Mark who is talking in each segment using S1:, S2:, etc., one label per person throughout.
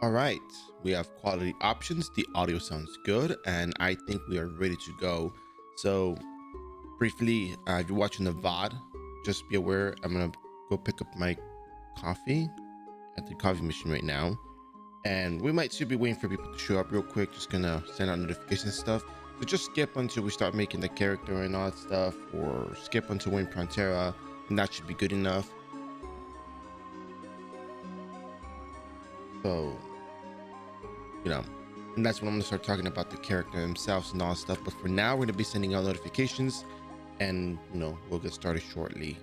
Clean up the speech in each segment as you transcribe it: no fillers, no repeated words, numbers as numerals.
S1: All right, we have quality options. The audio sounds good, and I think we are ready to go. So, briefly, if you're watching the VOD, just be aware I'm gonna go pick up my coffee at the coffee machine right now, and we might still be waiting for people to show up real quick. Just gonna send out notifications and stuff. So just skip until we start making the character and all that stuff, or skip until we're in Prontera, and that should be good enough. So and that's when I'm gonna start talking about the character themselves and all that stuff. But for now, we're gonna be sending out notifications, and we'll get started shortly.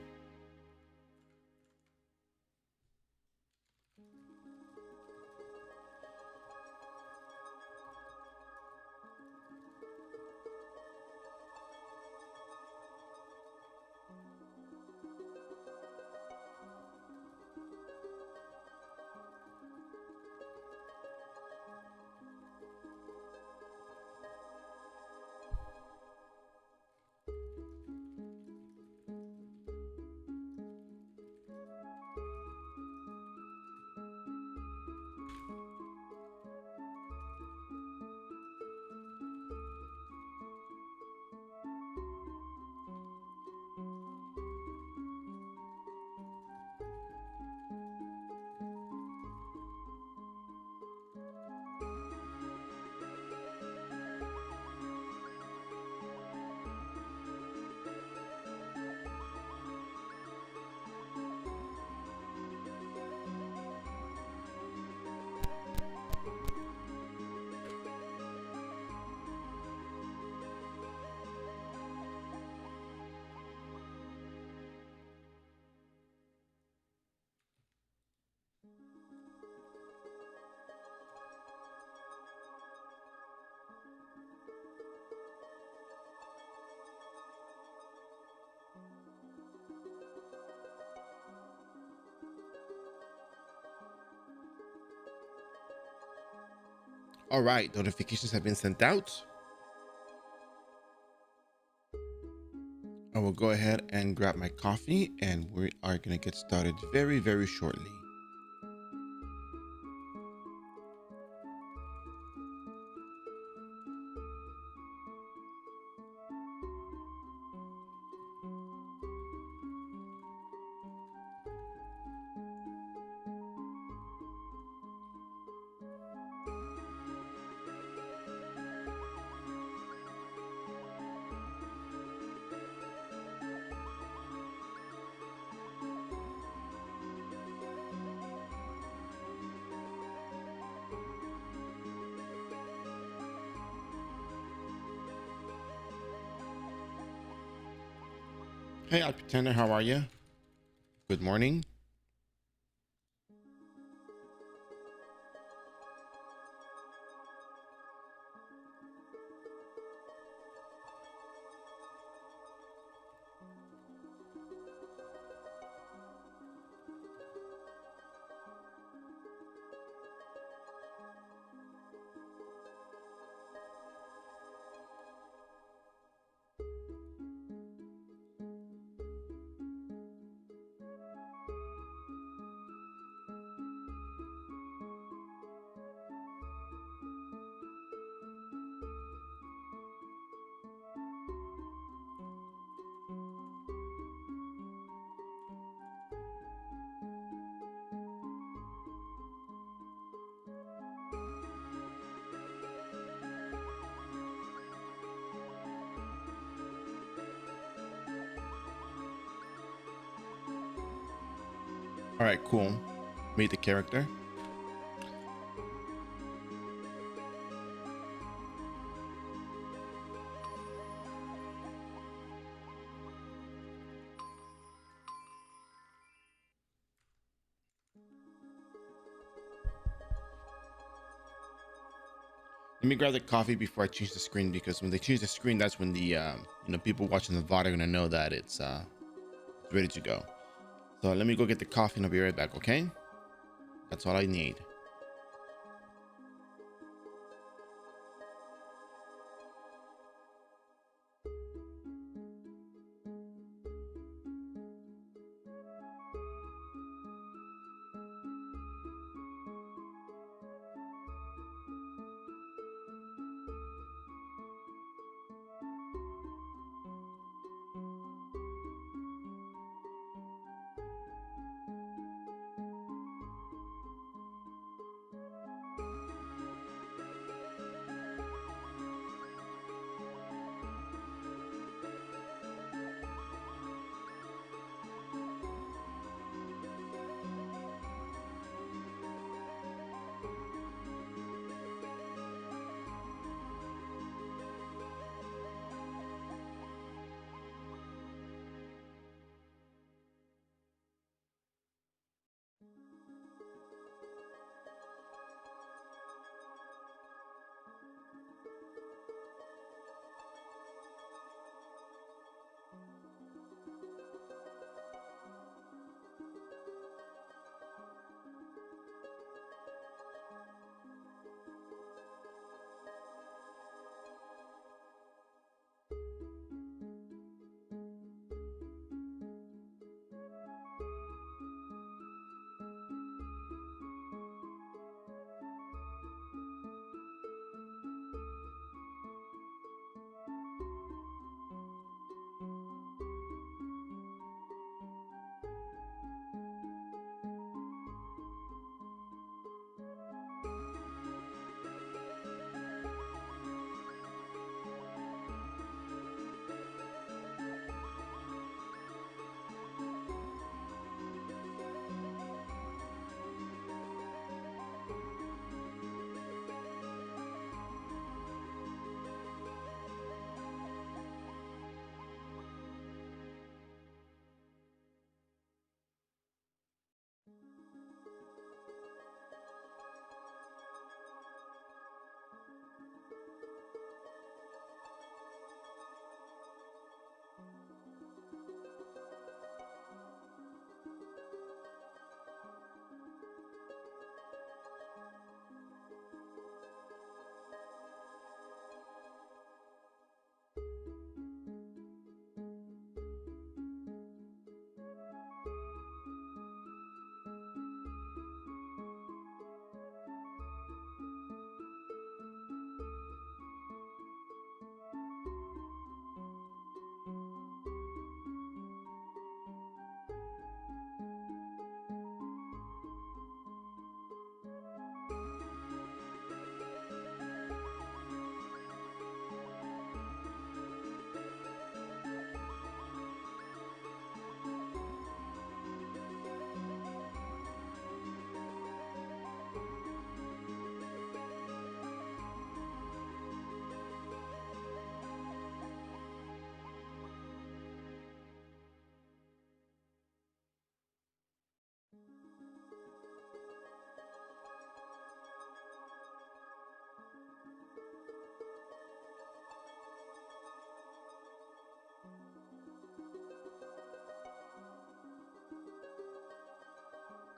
S1: All right, notifications have been sent out. I will go ahead and grab my coffee, and we are gonna get started very, very shortly. Hey, Al Pretender, how are you? Good morning. All right, cool. Made the character. Let me grab the coffee before I change the screen, because when they change the screen, that's when the people watching the VOD are gonna know that it's ready to go. So let me go get the coffee, and I'll be right back. Okay, that's all I need.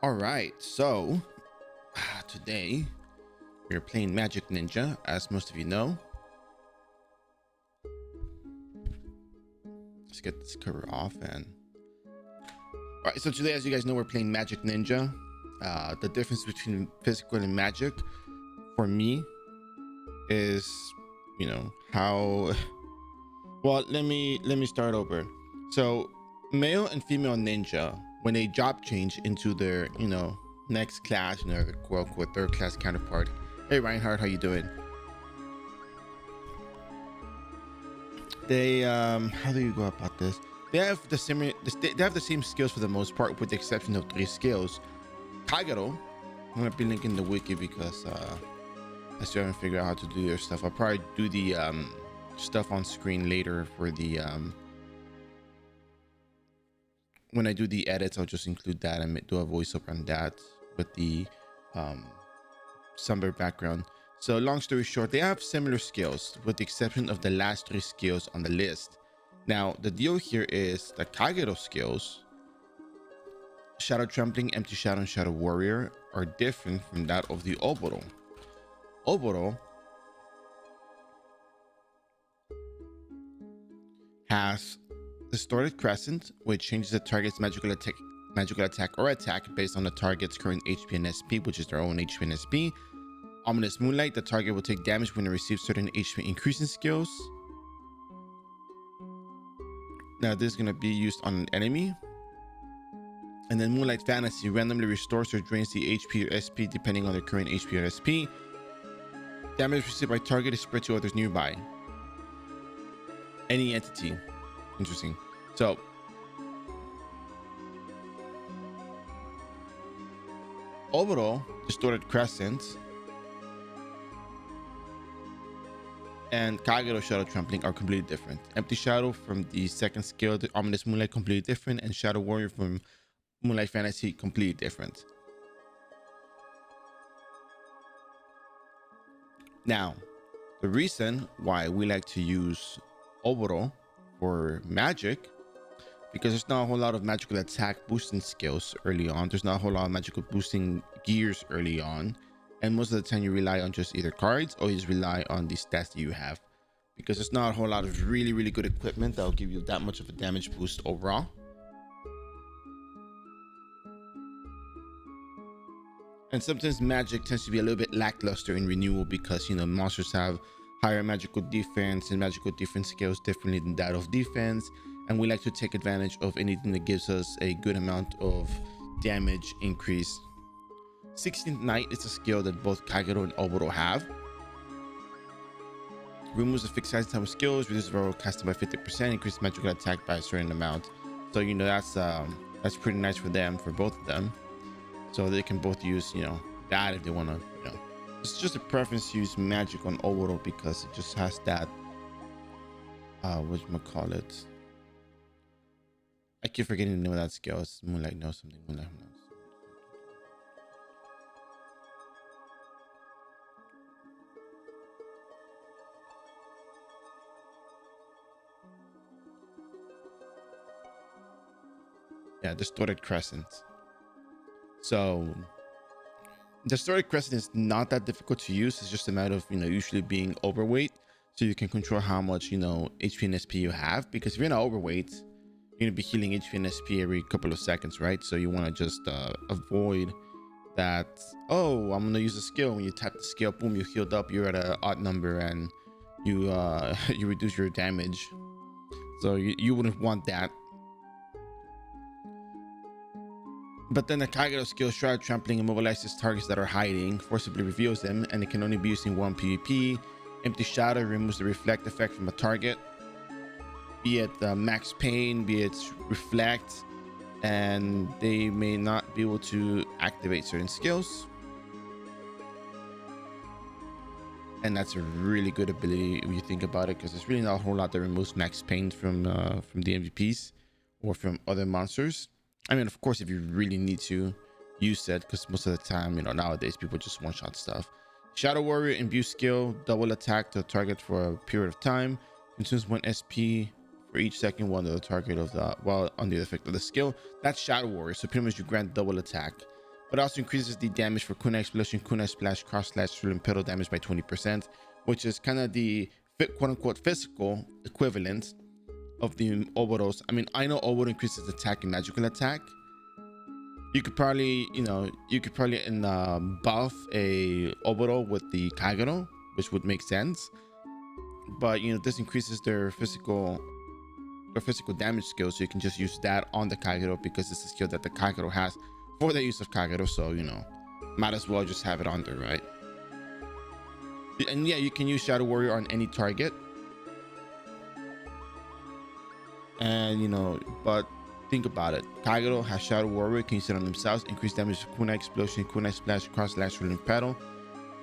S1: All right, so today we're playing Magic Ninja, as most of you know. Let's get this cover off. And all right, so today, as you guys know, we're playing Magic Ninja. The difference between physical and magic for me is, how well, let me start over. So male and female ninja, when they job change into their next class, their quote unquote third class counterpart. Hey Reinhardt, how you doing? They how do you go about this? They have the same skills for the most part, with the exception of 3 skills. Kagero, I'm gonna be linking the wiki because I still haven't figured out how to do their stuff. I'll probably do the stuff on screen later for the when I do the edits. I'll just include that and do a voiceover on that with the somber background. So long story short, they have similar skills with the exception of the last 3 skills on the list. Now the deal here is the Kagero skills, Shadow Trampling, Empty Shadow, and Shadow Warrior, are different from that of the Oboro. Oboro has Distorted Crescent, which changes the target's magical attack or attack based on the target's current HP and SP, which is their own HP and SP. Ominous Moonlight, the target will take damage when it receives certain HP increasing skills. Now this is going to be used on an enemy. And then Moonlight Fantasy randomly restores or drains the HP or SP depending on their current HP or SP. Damage received by target is spread to others nearby. Any entity. Interesting. So overall, Distorted Crescent and Kagero Shadow Trampling are completely different. Empty Shadow from the second skill, the Ominous Moonlight, completely different, and Shadow Warrior from Moonlight Fantasy, completely different. Now, the reason why we like to use Oboro for magic, because there's not a whole lot of magical attack boosting skills early on. There's not a whole lot of magical boosting gears early on. And most of the time you rely on just either cards or you just rely on the stats that you have, because there's not a whole lot of really, really good equipment that will give you that much of a damage boost overall. And sometimes magic tends to be a little bit lackluster in renewal because, monsters have higher magical defense and magical defense skills differently than that of defense. And we like to take advantage of anything that gives us a good amount of damage increase. 16th Night is a skill that both Kagero and Oboro have. Removes the fixed size type of skills, reduces overall casting by 50%, increases magical attack by a certain amount. So that's pretty nice for them, for both of them. So they can both use that if they want to. It's just a preference to use magic on Oboro because it just has that whatchamacallit. I keep forgetting the name of that skill. It's Moonlight knows something. Moonlight knows. Yeah, Distorted Crescent. So Distorted Crescent is not that difficult to use. It's just a matter of usually being overweight, so you can control how much HP and SP you have. Because if you're not overweight, you're gonna be healing HP and SP every couple of seconds, right? So you want to just avoid that. Oh, I'm gonna use a skill. When you tap the skill, boom, you healed up. You're at an odd number and you you reduce your damage. So you wouldn't want that. But then the Kagero skill, Shadow Trampling, immobilizes targets that are hiding, forcibly reveals them, and it can only be used in 1 PvP. Empty Shadow removes the reflect effect from a target, be it max pain, be it reflect, and they may not be able to activate certain skills. And that's a really good ability if you think about it, because there's really not a whole lot that removes max pain from the MVPs or from other monsters. I mean, of course, if you really need to use it, because most of the time, nowadays people just one-shot stuff. Shadow Warrior imbue skill, double attack to the target for a period of time, consumes 1 SP for each second while under the effect of the skill. That's Shadow Warrior, so pretty much you grant double attack. but also increases the damage for kunai explosion, kunai splash, cross slash, through impedal damage by 20%, which is kind of the quote unquote physical equivalent of the Oboros. I mean, I know Oboro increases attack and magical attack. You could probably, buff a Oboro with the Kagero, which would make sense. But this increases their physical damage skill, so you can just use that on the Kagero because it's a skill that the Kagero has for the use of Kagero. So might as well just have it on there, right? And yeah, you can use Shadow Warrior on any target. And but think about it. Kagero has Shadow Warrior, can use it on themselves, increase damage, kunai explosion, kunai splash, cross slash, rolling paddle.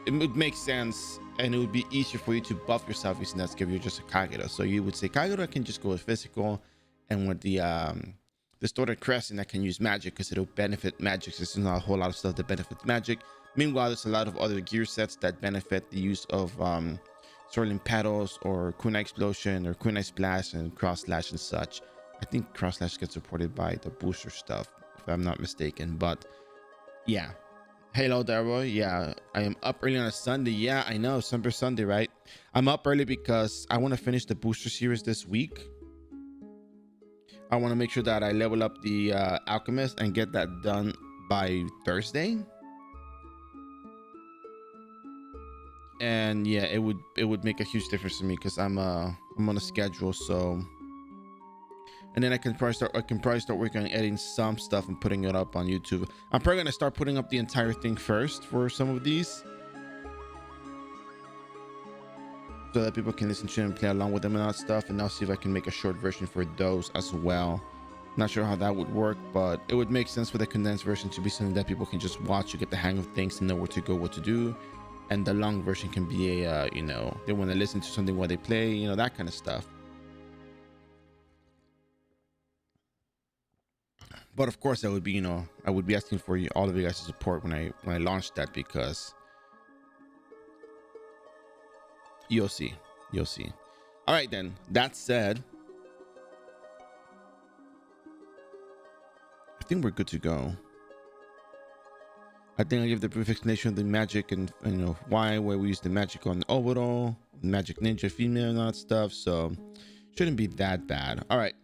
S1: It would make sense, and it would be easier for you to buff yourself using that skill if you're just a Kagero. So you would say Kagero can just go with physical, and with the distorted crescent, I can use magic because it'll benefit magic. So there's not a whole lot of stuff that benefits magic. Meanwhile, there's a lot of other gear sets that benefit the use of swirling petals or kunai explosion or kunai splash and cross slash and such. I think cross slash gets supported by the booster stuff, if I'm not mistaken. But yeah. Hello, Darrow. Yeah, I am up early on a Sunday. Yeah, I know, Sunday Sunday, right? I'm up early because I want to finish the booster series this week. I want to make sure that I level up the alchemist and get that done by Thursday. And yeah, it would make a huge difference to me because I'm on a schedule. So, and then I can probably start working on editing some stuff and putting it up on YouTube. I'm probably gonna start putting up the entire thing first for some of these, so that people can listen to and play along with them and all that stuff. And I'll see if I can make a short version for those as well. Not sure how that would work, but it would make sense for the condensed version to be something that people can just watch to get the hang of things and know where to go, what to do. And the long version can be a they want to listen to something while they play, that kind of stuff. But of course, I would be asking for all of you guys' support when I launch that, because you'll see. All right, then. That said, I think we're good to go. I think I give the brief explanation of the magic and why we use the magic on Oboro, magic ninja female and all that stuff. So shouldn't be that bad. All right.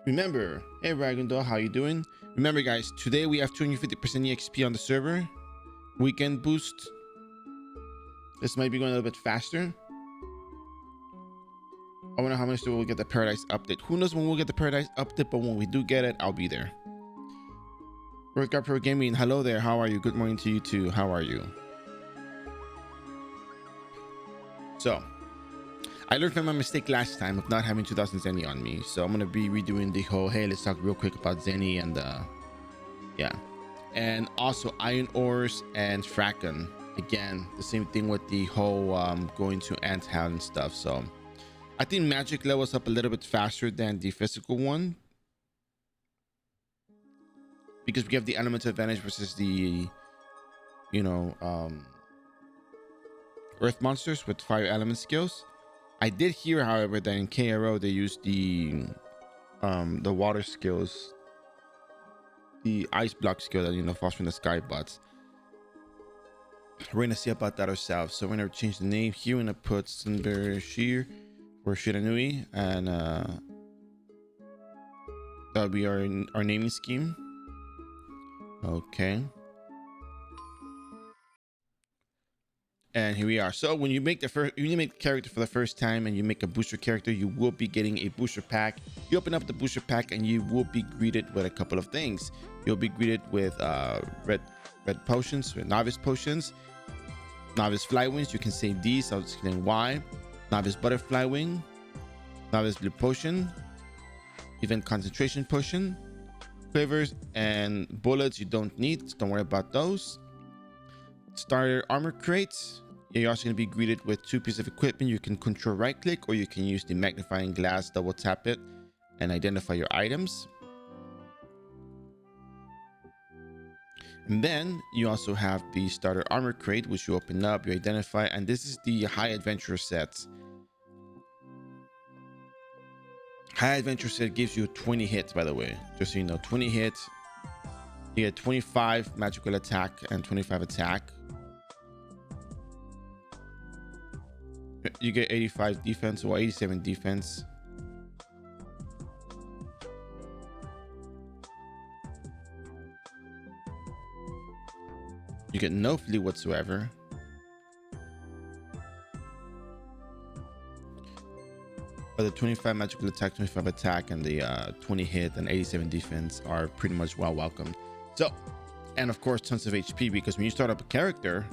S1: Remember, hey Ragundor, how you doing? Remember, guys, today we have 250% EXP on the server. Weekend boost. This might be going a little bit faster. I wonder how much we'll get the Paradise update. Who knows when we'll get the Paradise update, but when we do get it, I'll be there. Workout Pro Gaming, hello there. How are you? Good morning to you too. How are you? So, I learned from my mistake last time of not having 2000 Zenny on me. So I'm going to be redoing the whole, hey, let's talk real quick about Zenny and yeah. And also iron ores and Fracken. Again, the same thing with the whole going to Anthound and stuff. So I think magic levels up a little bit faster than the physical one, because we have the element advantage versus the earth monsters with fire element skills. I did hear, however, that in iRO they use the water skills, the ice block skill that falls from the sky. But we're gonna see about that ourselves. So we're gonna change the name here. We're gonna put Sunbear Sheer or Shiranui, and that'll be our naming scheme. Okay. And here we are. So when you make the character for the first time and you make a booster character, you will be getting a booster pack. You open up the booster pack and you will be greeted with a couple of things. You'll be greeted with red potions, novice potions, novice fly wings. You can save these. I'll explain why. Novice butterfly wing, novice blue potion, event concentration potion, quivers and bullets you don't need. Don't worry about those. Starter armor crates. You're also going to be greeted with 2 pieces of equipment. You can control right click, or you can use the magnifying glass, double tap it and identify your items. And then you also have the starter armor crate, which you open up, you identify, and this is the high adventure set. High adventure set gives you 20 hits, by the way, just so you know. 20 hits, You get 25 magical attack and 25 attack. You get 85 defense or 87 defense. You get no flee whatsoever. But the 25 magical attack, 25 attack, and the 20 hit and 87 defense are pretty much well welcomed. So, and of course, tons of HP, because when you start up a character,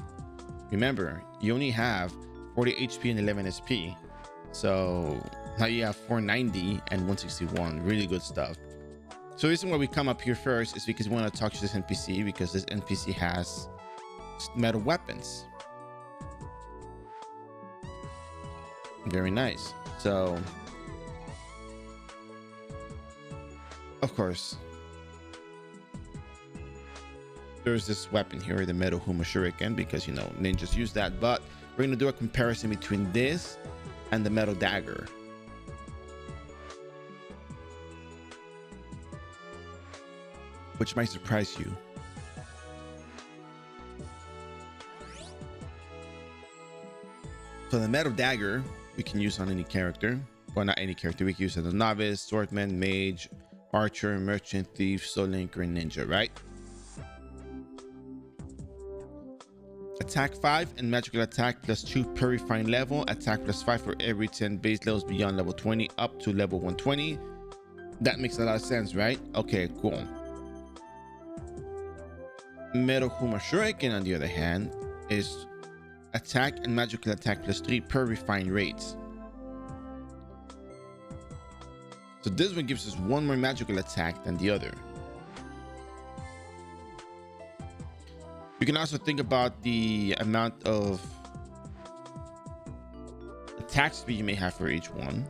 S1: remember, you only have 40 HP and 11 SP. So now you have 490 and 161. Really good stuff. So the reason why we come up here first is because we want to talk to this NPC, because this NPC has metal weapons. Very nice. So, of course, there's this weapon here, the metal Huma Shuriken, because, you know, ninjas use that. But we're going to do a comparison between this and the metal dagger. Which might surprise you. So the metal dagger we can use on any character. Well, not any character. We can use it as a novice, swordman, mage, archer, merchant, thief, soul linker, and ninja, right? Attack 5 and magical attack +2 per refined level. Attack +5 for every 10 base levels beyond level 20 up to level 120. That makes a lot of sense, right? Okay, cool. Metal Huma Shuriken, on the other hand, is attack and magical attack +3 per refined rates. So this one gives us one more magical attack than the other. You can also think about the amount of attack speed you may have for each one.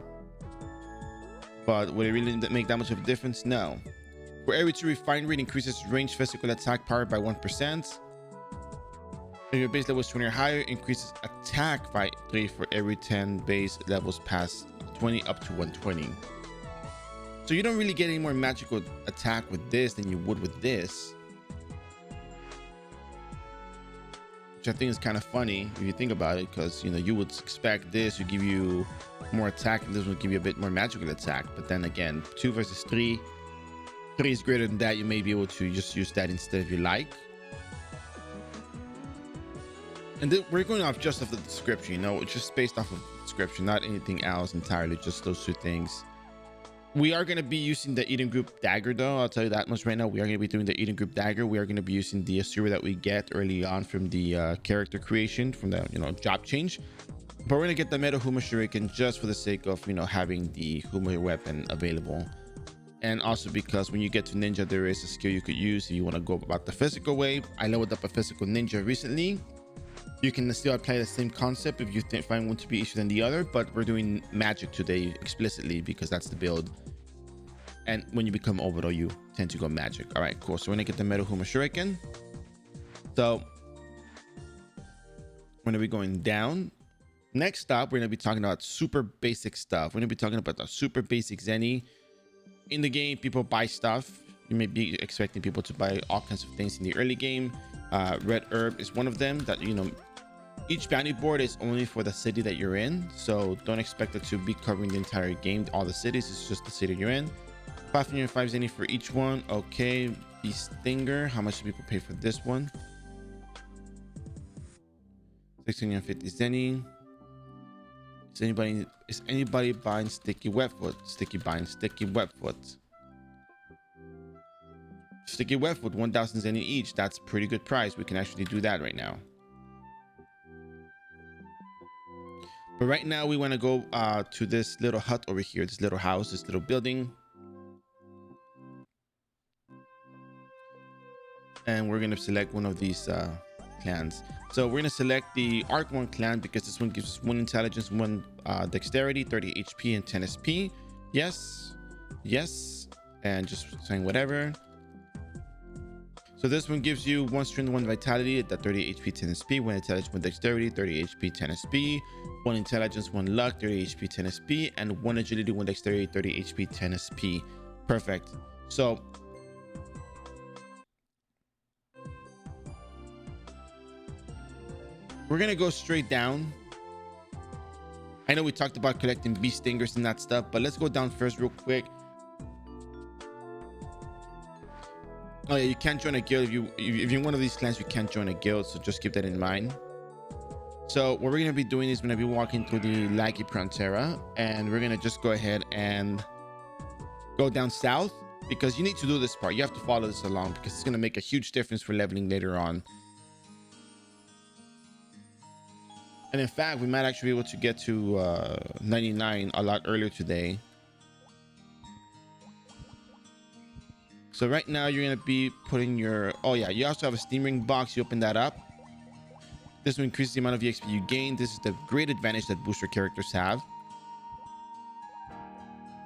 S1: But would it really make that much of a difference? No. For every 2 refined rate increases range physical attack power by 1%. If your base level is 20 or higher, increases attack by 3 for every 10 base levels past 20 up to 120. So you don't really get any more magical attack with this than you would with this. Which I think is kind of funny if you think about it, because, you know, you would expect this to give you more attack and this would give you a bit more magical attack. But then again, 2 versus 3. 3 is greater than that. You may be able to just use that instead if you like. And we're going off just of the description, you know, just based off of the description, not anything else entirely, just those 2 things. We are going to be using the Eden Group Dagger, though. I'll tell you that much right now. We are going to be doing the Eden Group Dagger. We are going to be using the Asura that we get early on from the character creation, from the, you know, job change. But we're going to get the Metal Huma Shuriken just for the sake of, you know, having the Huma weapon available. And also because when you get to ninja, there is a skill you could use if you want to go about the physical way. I leveled up a physical ninja recently. You can still apply the same concept if you find one to be easier than the other, but we're doing magic today explicitly because that's the build. And when you become Oboro, you tend to go magic. All right, cool. So we're gonna get the Metal Huma Shuriken. So we're gonna be going down. Next up, we're gonna be talking about super basic stuff. We're gonna be talking about the super basic Zenny. In the game, people buy stuff. You may be expecting people to buy all kinds of things in the early game. Red herb is one of them that, you know, each bounty board is only for the city that you're in, so don't expect it to be covering the entire game, all the cities. It's just the city you're in. 505 Zenny for each one. Okay, the Stinger, how much do people pay for this one? 650 Zenny. Is anybody buying Sticky Wetfoot? Sticky buying Sticky Wetfoot. Sticky Wetfoot, 1,000 Zenny each. That's a pretty good price. We can actually do that right now. But right now we want to go to this little hut over here, this little house, this little building. And we're going to select one of these clans. So we're going to select the Arc 1 clan because this one gives us 1 intelligence, 1 dexterity, 30 HP, and 10 SP. Yes. Yes. And just saying whatever. So this one gives you 1 strength, 1 vitality at 30 HP, 10 SP, 1 intelligence, 1 dexterity, 30 HP, 10 SP, 1 intelligence, 1 luck, 30 HP, 10 SP, and 1 agility, 1 dexterity, 30 HP, 10 SP. Perfect. So we're gonna go straight down. I know we talked about collecting bee stingers and that stuff, but let's go down first real quick. Oh yeah, you can't join a guild if you're in one of these clans. You can't join a guild, so just keep that in mind. So what we're gonna be doing is we're gonna be walking through the laggy Prontera, and we're gonna just go ahead and go down south, because you need to do this part. You have to follow this along because it's gonna make a huge difference for leveling later on. And in fact, we might actually be able to get to 99 a lot earlier today. So right now you're gonna be putting your, oh yeah, you also have a steam ring box. You open that up. This will increase the amount of EXP you gain. This is the great advantage that booster characters have.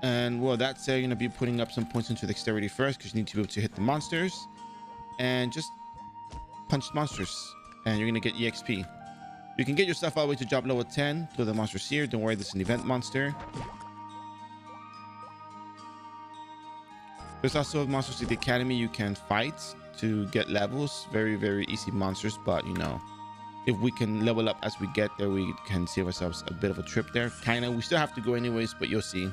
S1: And well, that said, you're gonna be putting up some points into dexterity first, because you need to be able to hit the monsters and just punch monsters, and you're gonna get EXP. You can get yourself all the way to job level 10 to the monsters here. Don't worry, this is an event monster. There's also monsters at the academy you can fight to get levels. Very, very easy monsters, but you know, if we can level up as we get there, we can save ourselves a bit of a trip there. Kind of, we still have to go anyways, but you'll see.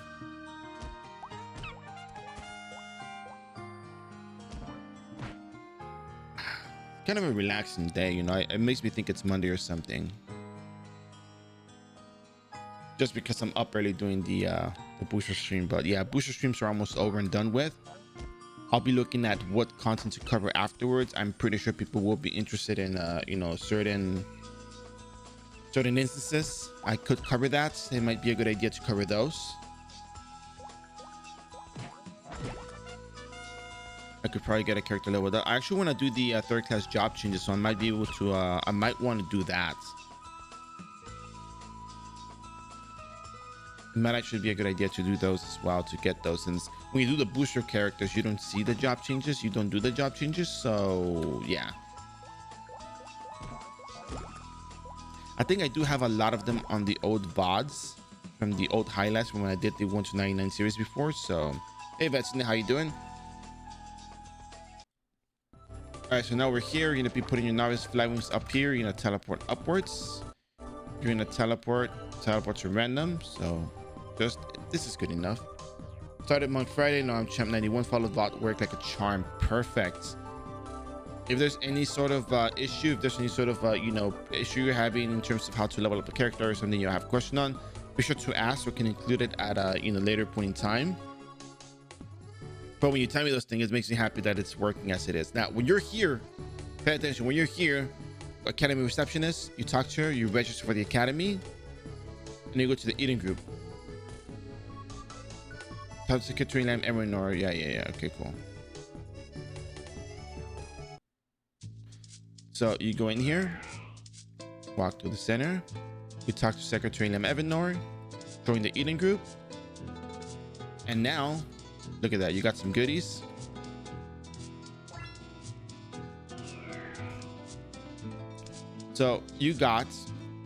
S1: Kind of a relaxing day, you know. It makes me think it's Monday or something, just because I'm up early doing the booster stream. But yeah, booster streams are almost over and done with. I'll be looking at what content to cover afterwards. I'm pretty sure people will be interested in you know, certain instances. I could cover that. It might be a good idea to cover those. I could probably get a character leveled up. I actually want to do the third class job changes, so I might be able to I might want to do that. It might actually be a good idea to do those as well, to get those, since when you do the booster characters, you don't see the job changes, you don't do the job changes. So yeah, I think I do have a lot of them on the old VODs from the old highlights from when I did the 1 to 99 series before. So hey Vetsune, how you doing? All right, so now we're here. You're gonna be putting your novice fly wings up here. You're gonna teleport upwards. You're gonna teleport to random. So just, this is good enough. Started Monk Friday. No, I'm Champ 91. Followed bot work like a charm. Perfect. If there's any sort of issue, if there's any sort of you know, issue you're having in terms of how to level up a character or something you have a question on, be sure to ask. We can include it at a you know, later point in time. But when you tell me those things, it makes me happy that it's working as it is. Now, when you're here, pay attention. When you're here, academy receptionist, you talk to her, you register for the academy, and you go to the eating group. Top secretary name Eminor. Yeah. Okay, cool. So you go in here, walk to the center, you talk to Secretary Lem Evanor, join the eating group, and now look at that, you got some goodies. So you got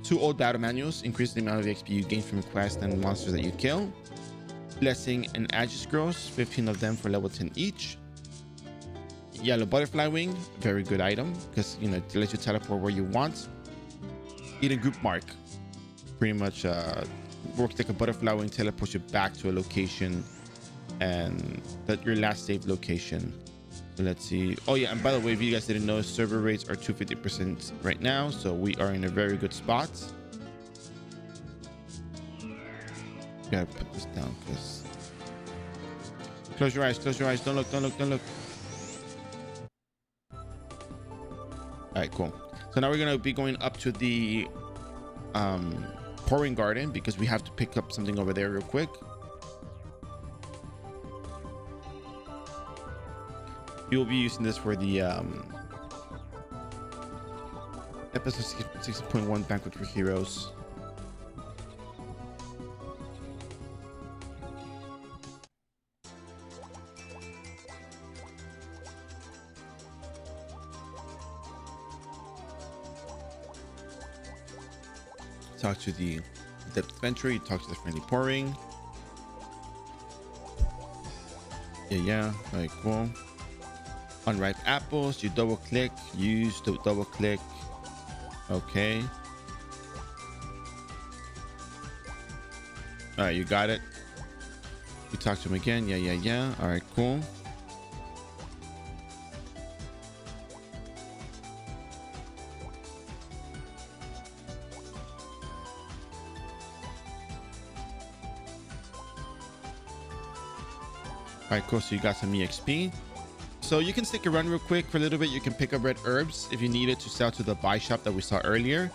S1: 2 old battle manuals, increase the amount of XP you gain from quests and monsters that you kill. Blessing and Aegis scrolls, 15 of them for level 10 each. Yellow butterfly wing, very good item because you know it lets you teleport where you want. Eating group mark, pretty much works like a butterfly wing, teleports you back to a location and that your last saved location. So let's see. Oh yeah, and by the way, if you guys didn't know, server rates are 250% right now, so we are in a very good spot. Gotta put this down because close your eyes, don't look. All right, cool. So now we're gonna be going up to the pouring garden because we have to pick up something over there real quick. You'll be using this for the episode 6.1 banquet for heroes. Talk to the depth adventure, you talk to the friendly pouring. Yeah, very cool. Unripe apples, you double click, use the double click. Okay. All right, you got it. You talk to him again. Yeah. All right, cool. All right, cool. So you got some EXP. So you can stick around real quick for a little bit. You can pick up red herbs if you need it to sell to the buy shop that we saw earlier.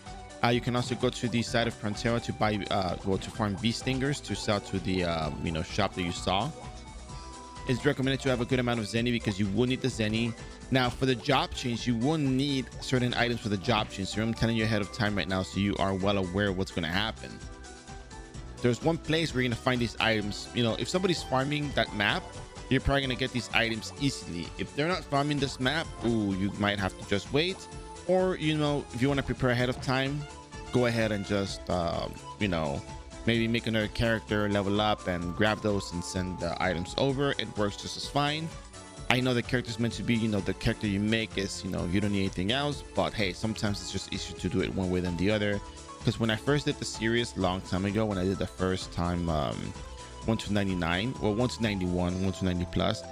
S1: You can also go to the side of Frontera to buy, to farm bee stingers to sell to the, shop that you saw. It's recommended to have a good amount of Zenny because you will need the Zenny. Now, for the job change, you will need certain items for the job change. So I'm telling you ahead of time right now, so you are well aware of what's going to happen. There's one place where you're going to find these items. You know, if somebody's farming that map, you're probably going to get these items easily. If they're not farming this map, ooh, you might have to just wait. Or, if you want to prepare ahead of time, go ahead and just, maybe make another character, level up, and grab those and send the items over. It works just as fine. I know the character is meant to be, the character you make is, you don't need anything else. But hey, sometimes it's just easier to do it one way than the other. Because when I first did the series long time ago, when I did the first time 1 to 99, well, 1 to 91, 1 to 90 plus,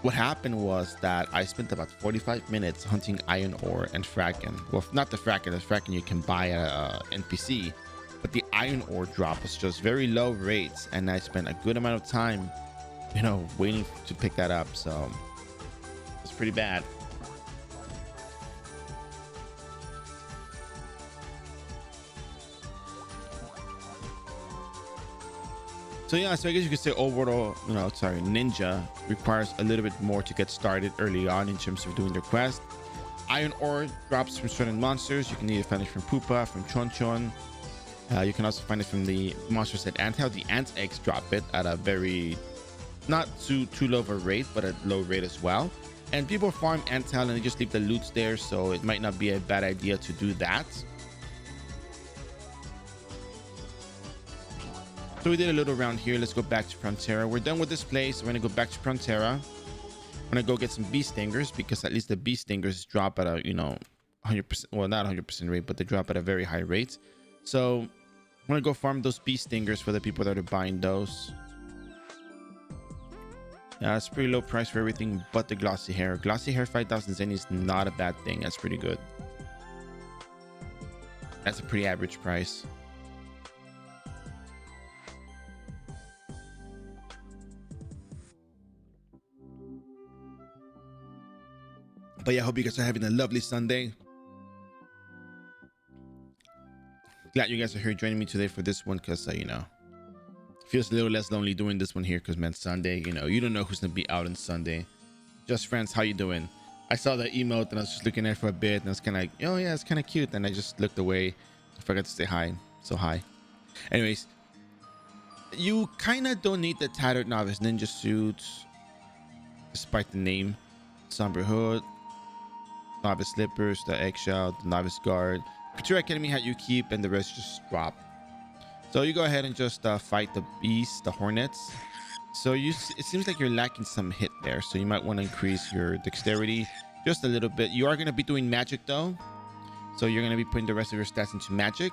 S1: what happened was that I spent about 45 minutes hunting iron ore and fracken. Well, not the fracken you can buy at a NPC, but the iron ore drop was just very low rates, and I spent a good amount of time, waiting to pick that up. So it's pretty bad. So yeah, so I guess you could say Oboro, Ninja requires a little bit more to get started early on in terms of doing their quest. Iron ore drops from certain monsters. You can either find it from Pupa, from Chonchon. You can also find it from the monsters at Anthill. The ant eggs drop it at a very, not too low of a rate, but a low rate as well. And people farm Anthill and they just leave the loots there, so it might not be a bad idea to do that. So we did a little round here. Let's go back to Frontera. We're done with this place. We're gonna go back to Frontera. I'm gonna go get some bee stingers because at least the bee stingers drop at a 100%, well, not 100% rate, but they drop at a very high rate. So I'm gonna go farm those bee stingers for the people that are buying those. Yeah, it's pretty low price for everything but the glossy hair. Glossy hair 5,000 zen is not a bad thing. That's pretty good. That's a pretty average price. But yeah, I hope you guys are having a lovely Sunday. Glad you guys are here joining me today for this one because, feels a little less lonely doing this one here because, man, Sunday, you don't know who's going to be out on Sunday. Just friends, how you doing? I saw the emote and I was just looking at it for a bit and I was kind of like, oh yeah, it's kind of cute. And I just looked away. I forgot to say hi. So hi. Anyways, you kind of don't need the tattered novice ninja suit despite the name. Somber hood, novice slippers, the eggshell, the novice guard, Couture Academy hat you keep, and the rest just drop. So you go ahead and just fight the beasts, the hornets. So it seems like you're lacking some hit there, so you might want to increase your dexterity just a little bit. You are going to be doing magic though, so you're going to be putting the rest of your stats into magic.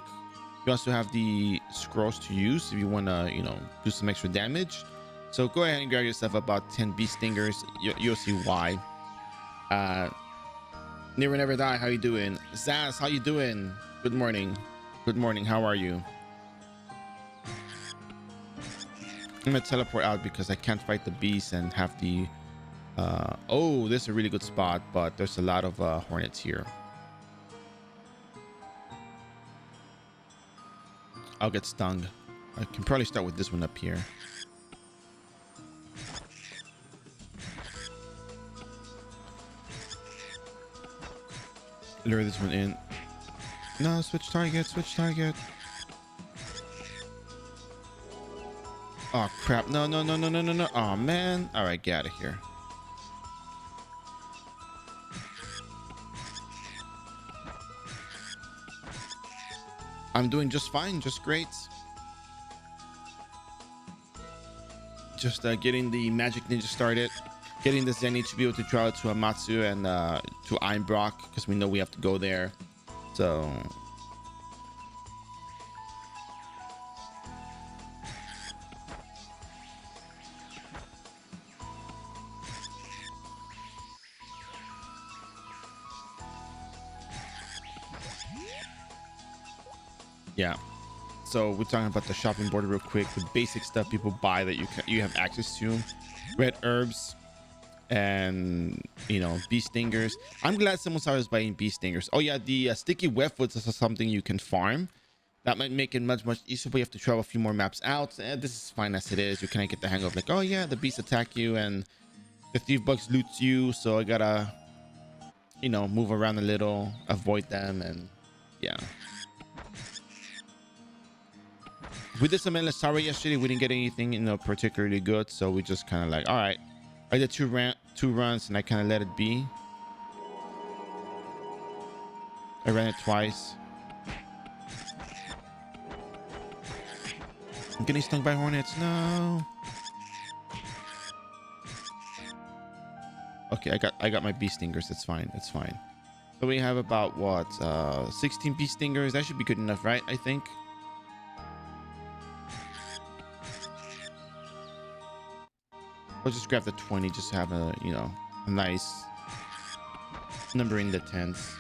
S1: You also have the scrolls to use if you want to do some extra damage. So go ahead and grab yourself about 10 bee stingers. You'll see why. Never Never Die, how you doing? Zaz, how you doing? Good morning. Good morning, how are you? I'm gonna teleport out because I can't fight the beast and have the oh, this is a really good spot, but there's a lot of hornets here. I'll get stung. I can probably start with this one up here. Lure this one in. No, switch target, switch target. Oh crap, no. Oh man. All right, get out of here. I'm doing just fine, just great. Just getting the magic ninja started, getting the Zenny to be able to travel to Amatsu and to Einbrock because we know we have to go there. So Yeah. So we're talking about the shopping board real quick. The basic stuff people buy that you have access to: red herbs and bee stingers. I'm glad someone started buying bee stingers. Oh yeah, the sticky web foods is something you can farm. That might make it much easier, but you have to travel a few more maps out. And this is fine as it is. You kind of get the hang of like, oh yeah, the bees attack you and the thief bugs loot you, so I gotta move around a little, avoid them, and yeah. We did some endless tower yesterday. We didn't get anything particularly good, so we just kind of like, all right. I did two runs and I kind of let it be. I ran it twice. I'm getting stung by hornets. No. Okay, I got my bee stingers. It's fine. It's fine. So we have about what 16 bee stingers. That should be good enough, right? I think. We'll just grab the 20 just to have a a nice number in the tens.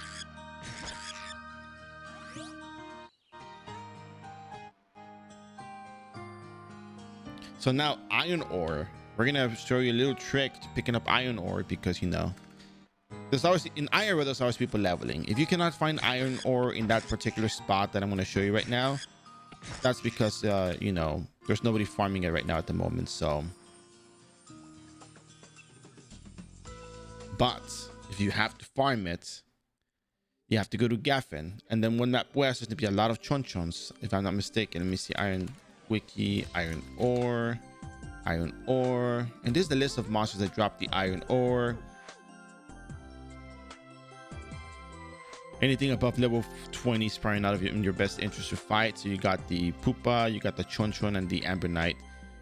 S1: So now iron ore. We're gonna show you a little trick to picking up iron ore, because there's always in iRO there's always people leveling. If you cannot find iron ore in that particular spot that I'm gonna show you right now, that's because there's nobody farming it right now at the moment. So, but if you have to farm it, you have to go to Gaffin, and then when that west, there's gonna be a lot of chonchons, if I'm not mistaken. Let me see. Iron wiki, iron ore, and this is the list of monsters that drop the iron ore. Anything above level 20 is probably not in your best interest to fight. So you got the Pupa, you got the Chonchon, and the Ambernite.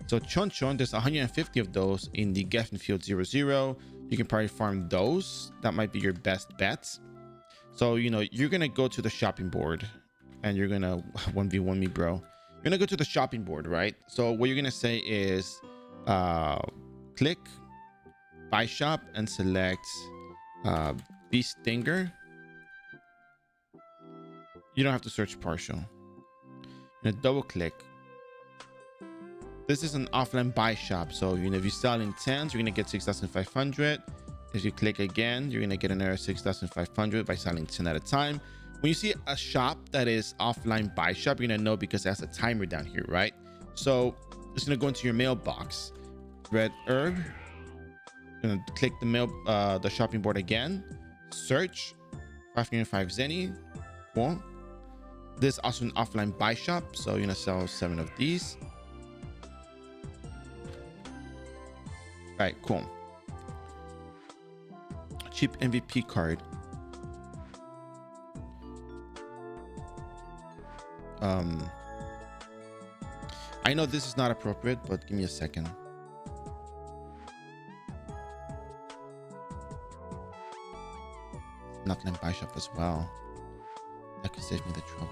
S1: So Chonchon, there's 150 of those in the Geffen Field 00. You can probably farm those. That might be your best bets. So, you're going to go to the shopping board and you're going to 1v1 me, bro. You're going to go to the shopping board, right? So what you're going to say is click buy shop and select Bee Stinger. You don't have to search partial. You're gonna double click. This is an offline buy shop. So, if you sell in tens, you're gonna get 6,500. If you click again, you're gonna get another 6,500 by selling 10 at a time. When you see a shop that is offline buy shop, you're gonna know because it has a timer down here, right? So it's gonna go into your mailbox. Red herb. You're gonna click the shopping board again. Search 505 Zenny. Cool. This is also an offline buy shop, so you're gonna sell 7 of these. All right, cool. Cheap MVP card. I know this is not appropriate, but give me a second. An offline buy shop as well. That could save me the trouble.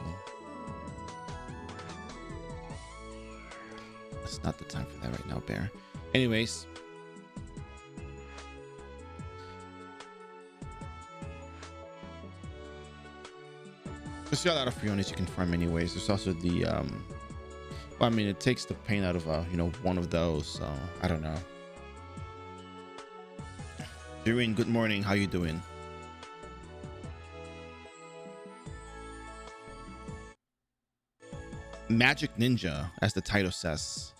S1: It's not the time for that right now, Bear. Anyways. There's a lot of Frionis you can farm anyways. There's also the well, I mean, it takes the pain out of one of those, so I don't know. Doreen, good morning. How you doing? Magic Ninja, as the title says.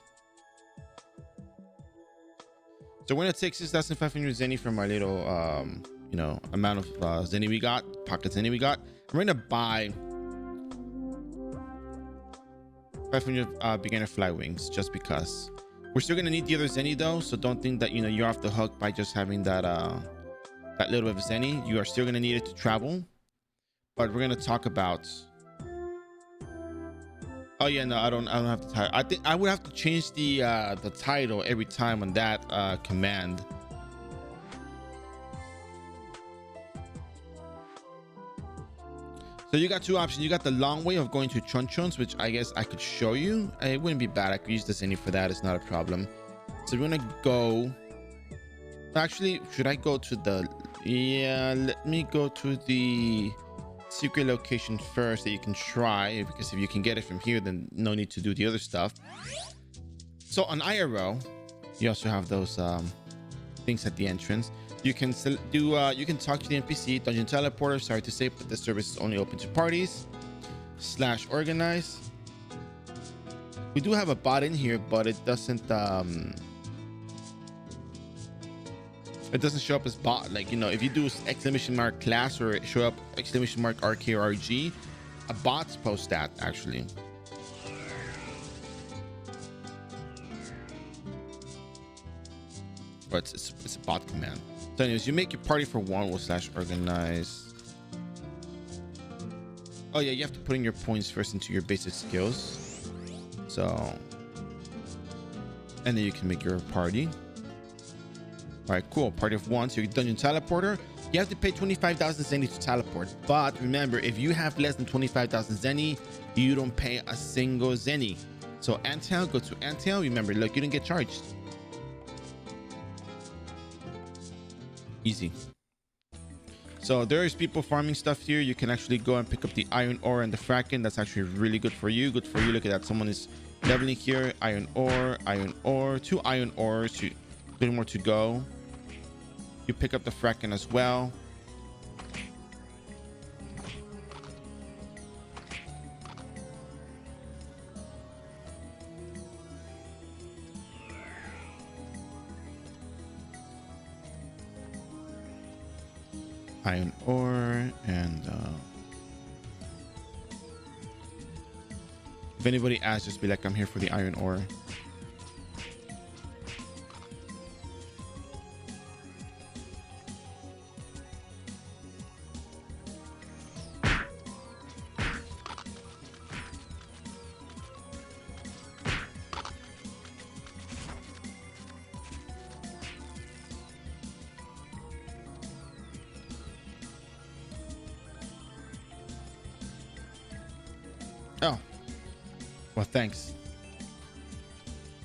S1: So we're gonna take 6,500 Zenny from our little amount of Zenny we got, pocket Zenny we got. We're gonna buy 500 beginner fly wings, just because. We're still gonna need the other Zenny though, so don't think that you're off the hook by just having that that little bit of Zenny. You are still gonna need it to travel, but we're gonna talk about. Oh yeah, no, I don't have the title. I think I would have to change the title every time on that command. So you got two options. You got the long way of going to Chonchons, which I guess I could show you. It wouldn't be bad. I could use this any for that. It's not a problem. So we're gonna go. Actually, should I go to the? Yeah, let me go to the secret location first that you can try, because if you can get it from here, then no need to do the other stuff. So on iRO, you also have those things at the entrance. You can you can talk to the NPC. Dungeon teleporter, sorry to say, but this service is only open to parties. /organize. We do have a bot in here, but it doesn't show up as bot. Like, you know, if you do !/ class or show up !/ RK or RG, a bot's post that actually. But it's a bot command. So anyways, you make your party for one with /organize. Oh yeah, you have to put in your points first into your basic skills. So, and then you can make your party. All right, cool. Party of one. So your dungeon teleporter. You have to pay 25,000 zenny to teleport. But remember, if you have less than 25,000 zenny, you don't pay a single zenny. So Anthill, go to Anthill. Remember, look, you didn't get charged. Easy. So there is people farming stuff here. You can actually go and pick up the iron ore and the Kraken. That's actually really good for you. Good for you. Look at that. Someone is leveling here. Iron ore, 2 iron ores. 3 more to go. You pick up the Kraken as well. Iron ore, and if anybody asks, just be like, I'm here for the iron ore. Oh, well, thanks.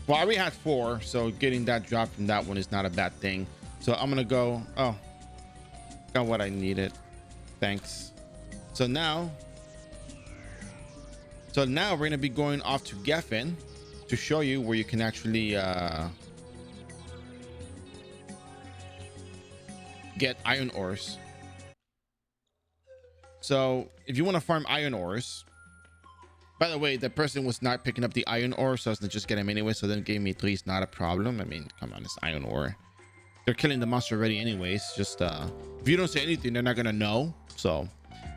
S1: Well, I already had 4, so getting that drop from that one is not a bad thing. So I'm gonna go. Oh, got what I needed. Thanks. So now we're gonna be going off to Geffen to show you where you can actually get iron ores. So if you want to farm iron ores. By the way, the person was not picking up the iron ore, so I was gonna just get him anyway. So then gave me 3 is not a problem. I mean, come on, it's iron ore. They're killing the monster already anyways. Just if you don't say anything, they're not gonna know. So,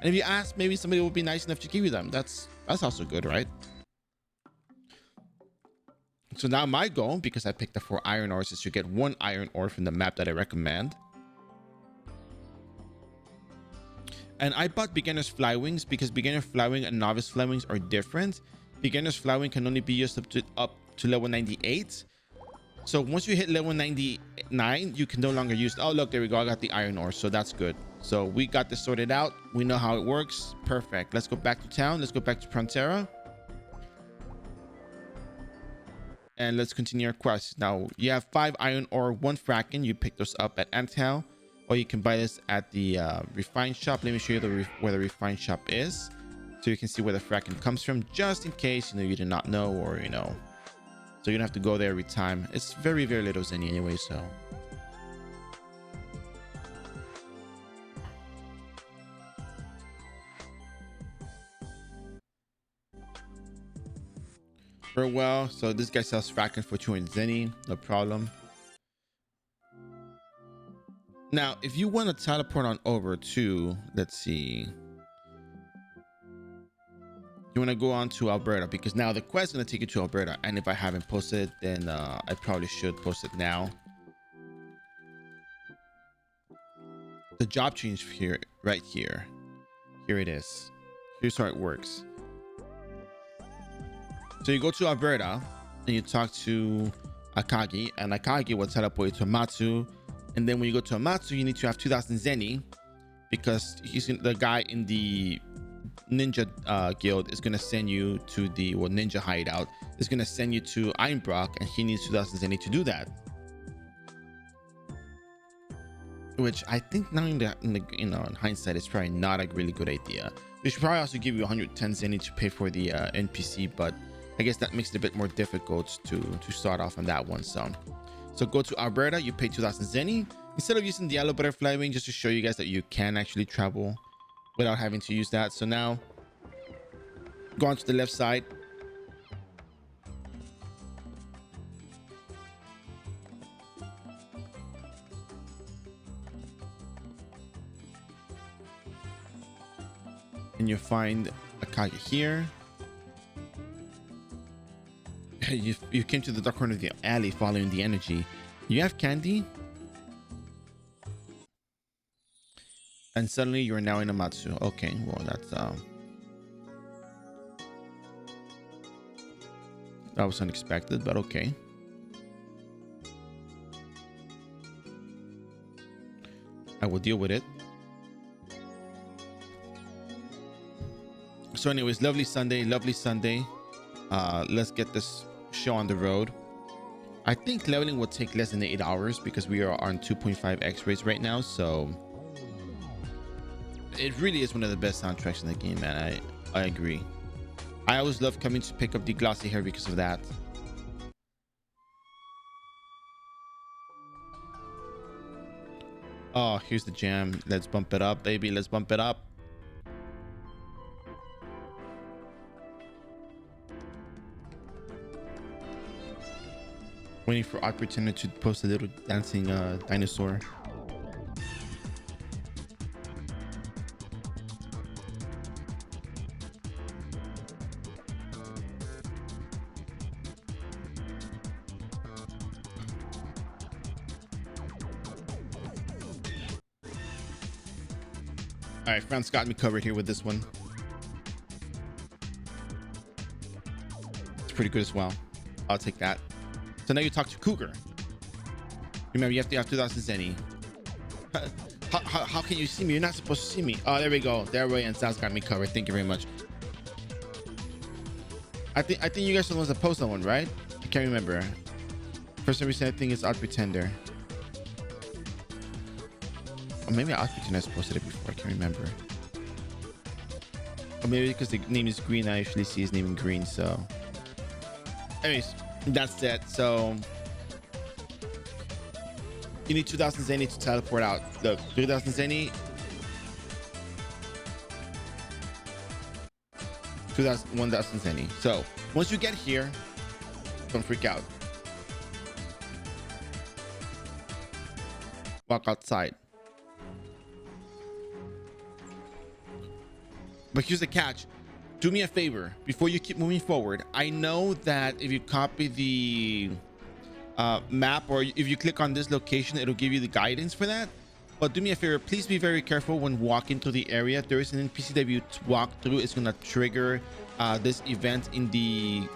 S1: and if you ask, maybe somebody will be nice enough to give you them. That's also good, right? So now my goal, because I picked the 4 iron ores, is to get 1 iron ore from the map that I recommend. And I bought beginner's flywings because beginner flywing and novice flywings are different. Beginner's flywing can only be used up to level 98. So once you hit level 99, you can no longer use. Oh, look, there we go. I got the iron ore, so that's good. So we got this sorted out. We know how it works. Perfect. Let's go back to town. Let's go back to Prontera. And let's continue our quest. Now you have 5 iron ore, 1 Kraken. You pick those up at Anthill. Or you can buy this at the refined shop. Let me show you where the refined shop is, so you can see where the Kraken comes from, just in case you did not know, or so you don't have to go there every time. It's very, very little zenny anyway. So very well. So this guy sells Kraken for 200 zenny, no problem. Now, if you want to teleport on over to, let's see, you want to go on to Alberta, because now the quest is going to take you to Alberta. And if I haven't posted it, then I probably should post it now. The job change here, right here. Here it is. Here's how it works. So you go to Alberta and you talk to Akagi, and Akagi will teleport you to Matsu. And then when you go to Amatsu, you need to have 2,000 zenny, because the guy in the ninja guild is going to send you to the ninja hideout. Is going to send you to Einbrock, and he needs 2,000 zenny to do that. which I think now in hindsight, it's probably not a really good idea. They should probably also give you 110 zenny to pay for the NPC, but I guess that makes it a bit more difficult to start off on that one. So go to Alberta, you pay 2,000 zenny instead of using the yellow butterfly wing, just to show you guys that you can actually travel without having to use that. So now go on to the left side. And you find a kage here. You came to the dark corner of the alley following the energy. You have candy. And suddenly you're now in Amatsu. Okay, well that's that was unexpected, but okay. I will deal with it. So anyways, lovely Sunday. Let's get this show on the road. I think leveling will take less than 8 hours because we are on 2.5 x-rays right now, so it really is one of the best soundtracks in the game, man. I agree. I always love coming to pick up the glossy hair because of that. Oh, here's the jam. Let's bump it up, baby. Let's bump it up. Waiting for Odd Pretender to post a little dancing dinosaur. All right, France got me covered here with this one. It's pretty good as well. I'll take that. So now you talk to Cougar. Remember, you have to have 2,000 zenny. How can you see me? You're not supposed to see me. Oh, there we go. There way and Sal's got me covered. Thank you very much. I think you guys are the ones that post that one, right? I can't remember. For some reason, I think it's Odd Pretender. Or maybe Odd Pretender has posted it before. I can't remember. Or maybe because the name is green, I actually see his name in green. So, anyways, that's it. So you need 2,000 zenny to teleport out. Look, 3,000 zenny. 1,000 zenny. So once you get here, don't freak out. Walk outside. But here's the catch. Do me a favor before you keep moving forward. I know that if you copy the map, or if you click on this location, it'll give you the guidance for that. But do me a favor, please be very careful when walking through the area. There is an NPC that you walk through. It's gonna trigger this event in the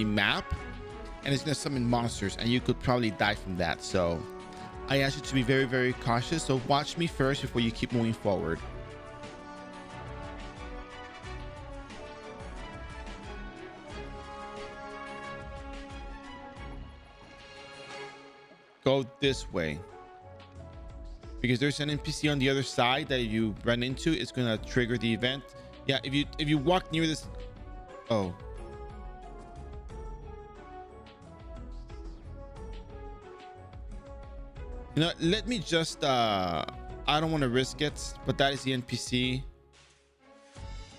S1: map, and it's gonna summon monsters, and you could probably die from that. So I ask you to be very, very cautious. So watch me first before you keep moving forward. Go this way, because there's an NPC on the other side that if you run into, it's gonna trigger the event. Yeah, if you walk near this. Oh, you know, let me just I don't want to risk it, but that is the NPC.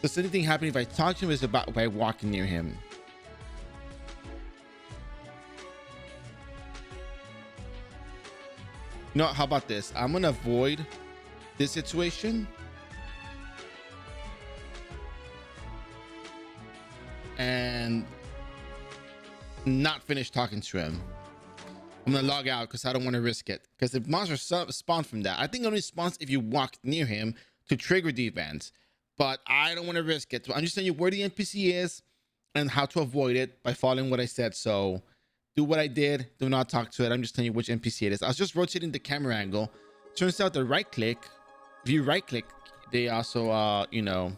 S1: Does anything happen if I talk to him? Is about by walking near him. You know, how about this? I'm gonna avoid this situation and not finish talking to him. I'm gonna log out because I don't want to risk it. Because if monsters spawn from that, I think it only spawns if you walk near him to trigger the event. But I don't want to risk it. So I'm just telling you where the NPC is and how to avoid it by following what I said. So do what I did. Do not talk to it. I'm just telling you which NPC it is. I was just rotating the camera angle. Turns out the right click, if you right click, they also you know,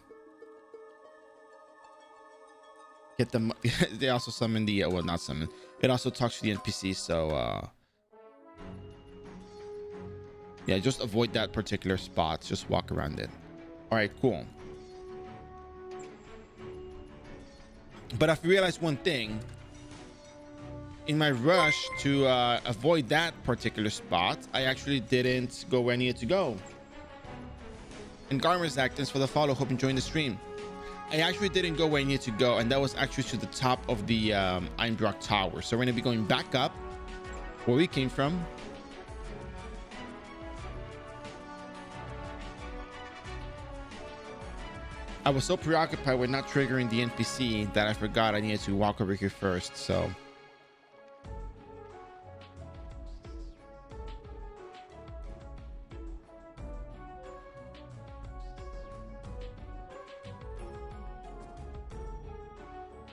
S1: get them. They also summon the well, not summon. It also talks to the NPC. So Yeah, just avoid that particular spot. Just walk around it. All right, cool. But I've realized one thing. In my rush to avoid that particular spot, I actually didn't go where I needed to go. And Garmer's thanks for the follow. Hope you enjoying the stream. I actually didn't go where I needed to go, and that was actually to the top of the Einbrock Tower. So we're going to be going back up where we came from. I was so preoccupied with not triggering the NPC that I forgot I needed to walk over here first. So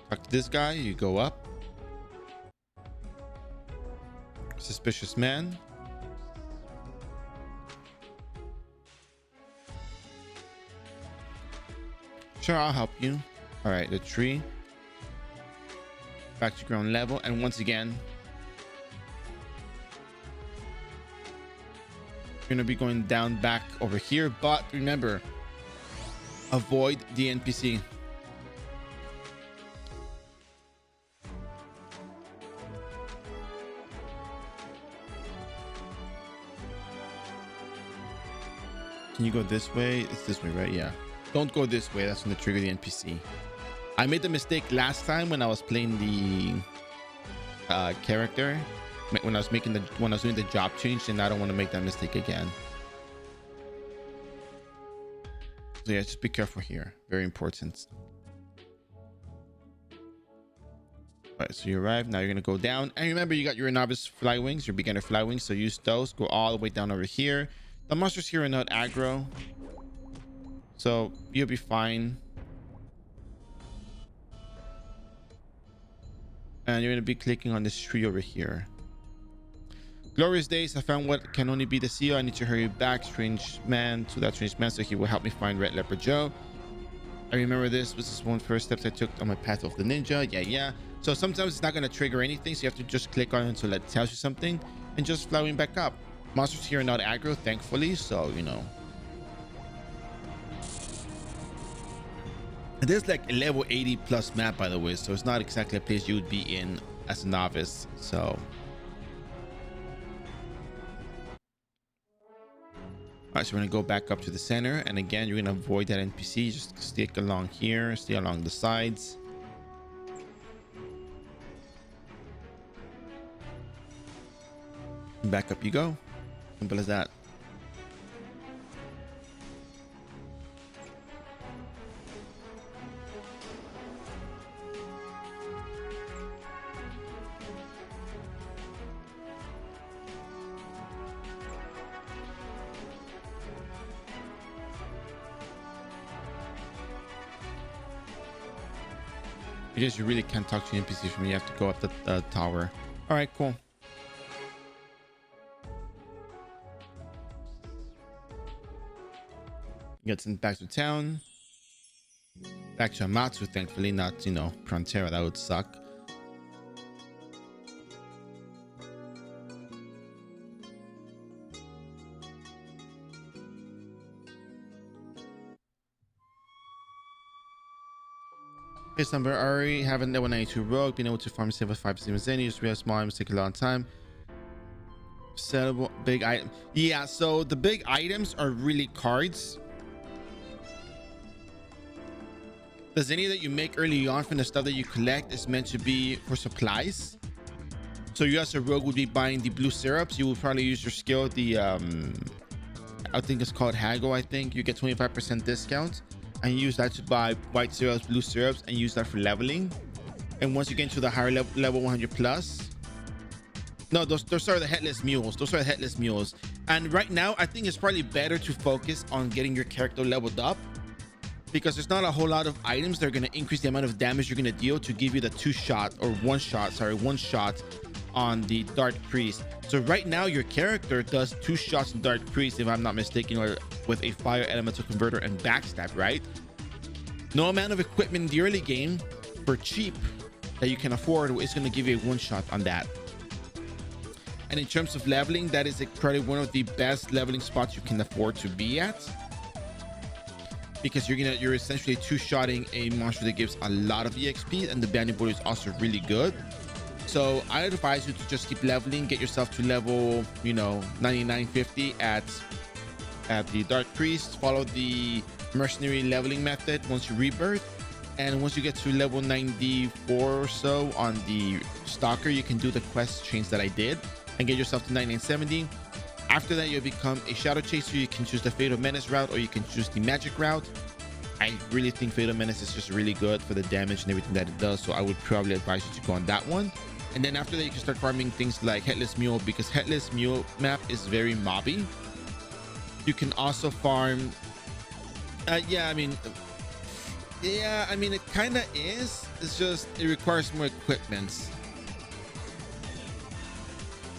S1: talk to this guy, you go up. Suspicious man. Sure, I'll help you. All right, the tree. Back to ground level. And once again, you're going to be going down back over here. But remember, avoid the NPC. Can you go this way? It's this way, right? Yeah. Don't go this way. That's going to trigger the NPC. I made the mistake last time when I was playing the character, when I was doing the job change, and I don't want to make that mistake again. So yeah, just be careful here. Very important. All right, so you arrive. Now you're going to go down. And remember, you got your novice fly wings, your beginner fly wings. So use those. Go all the way down over here. The monsters here are not aggro, so you'll be fine. And you're going to be clicking on this tree over here. Glorious days. I found what can only be the CEO. I need to hurry back. Strange man to that strange man, so he will help me find Red Leopard Joe. I remember this. This is one first steps I took on my path of the ninja. Yeah. So sometimes it's not going to trigger anything, so you have to just click on it until it tells you something and just flying back up. Monsters here are not aggro, thankfully, so you know. And there's like a level 80 plus map, by the way, so it's not exactly a place you would be in as a novice. So all right, so we're gonna go back up to the center, and again you're gonna avoid that NPC. Just stick along here, stay along the sides. And back up you go. Simple as that. Because you really can't talk to NPCs from here. You have to go up the tower. All right, cool. Get sent back to town. Back to Amatsu, thankfully, not, you know, Frontera. That would suck. Case number Ari, having level 92 rogue, being able to farm 75 Zeni, just real small items take a long time. Sellable big item. Yeah, so the big items are really cards. The Zeni that you make early on from the stuff that you collect is meant to be for supplies. So you as a rogue would be buying the blue syrups. You will probably use your skill, the I think it's called Haggle. I think you get 25% discount, and you use that to buy white syrups, blue syrups, and use that for leveling. And once you get into the higher level 100 plus, no, those are the headless mules. Those are the headless mules. And right now, I think it's probably better to focus on getting your character leveled up, because there's not a whole lot of items that are going to increase the amount of damage you're going to deal to give you the one shot on the Dark Priest. So right now your character does 2 shots in Dark Priest, if I'm not mistaken, or with a fire elemental converter and backstab, right? No amount of equipment in the early game for cheap that you can afford is going to give you a 1 shot on that. And in terms of leveling, that is probably one of the best leveling spots you can afford to be at, because you're essentially two-shotting a monster that gives a lot of EXP, and the bounty board is also really good. So I advise you to just keep leveling, get yourself to level, 9950 at the Dark Priest. Follow the mercenary leveling method once you rebirth, and once you get to level 94 or so on the Stalker, you can do the quest chains that I did and get yourself to 9970. After that, you'll become a Shadow Chaser. You can choose the Fatal Menace route, or you can choose the Magic route. I really think Fatal Menace is just really good for the damage and everything that it does, so I would probably advise you to go on that one. And then after that, you can start farming things like Headless Mule, because Headless Mule map is very mobby. You can also farm yeah, I mean it kind of is. It's just it requires more equipment.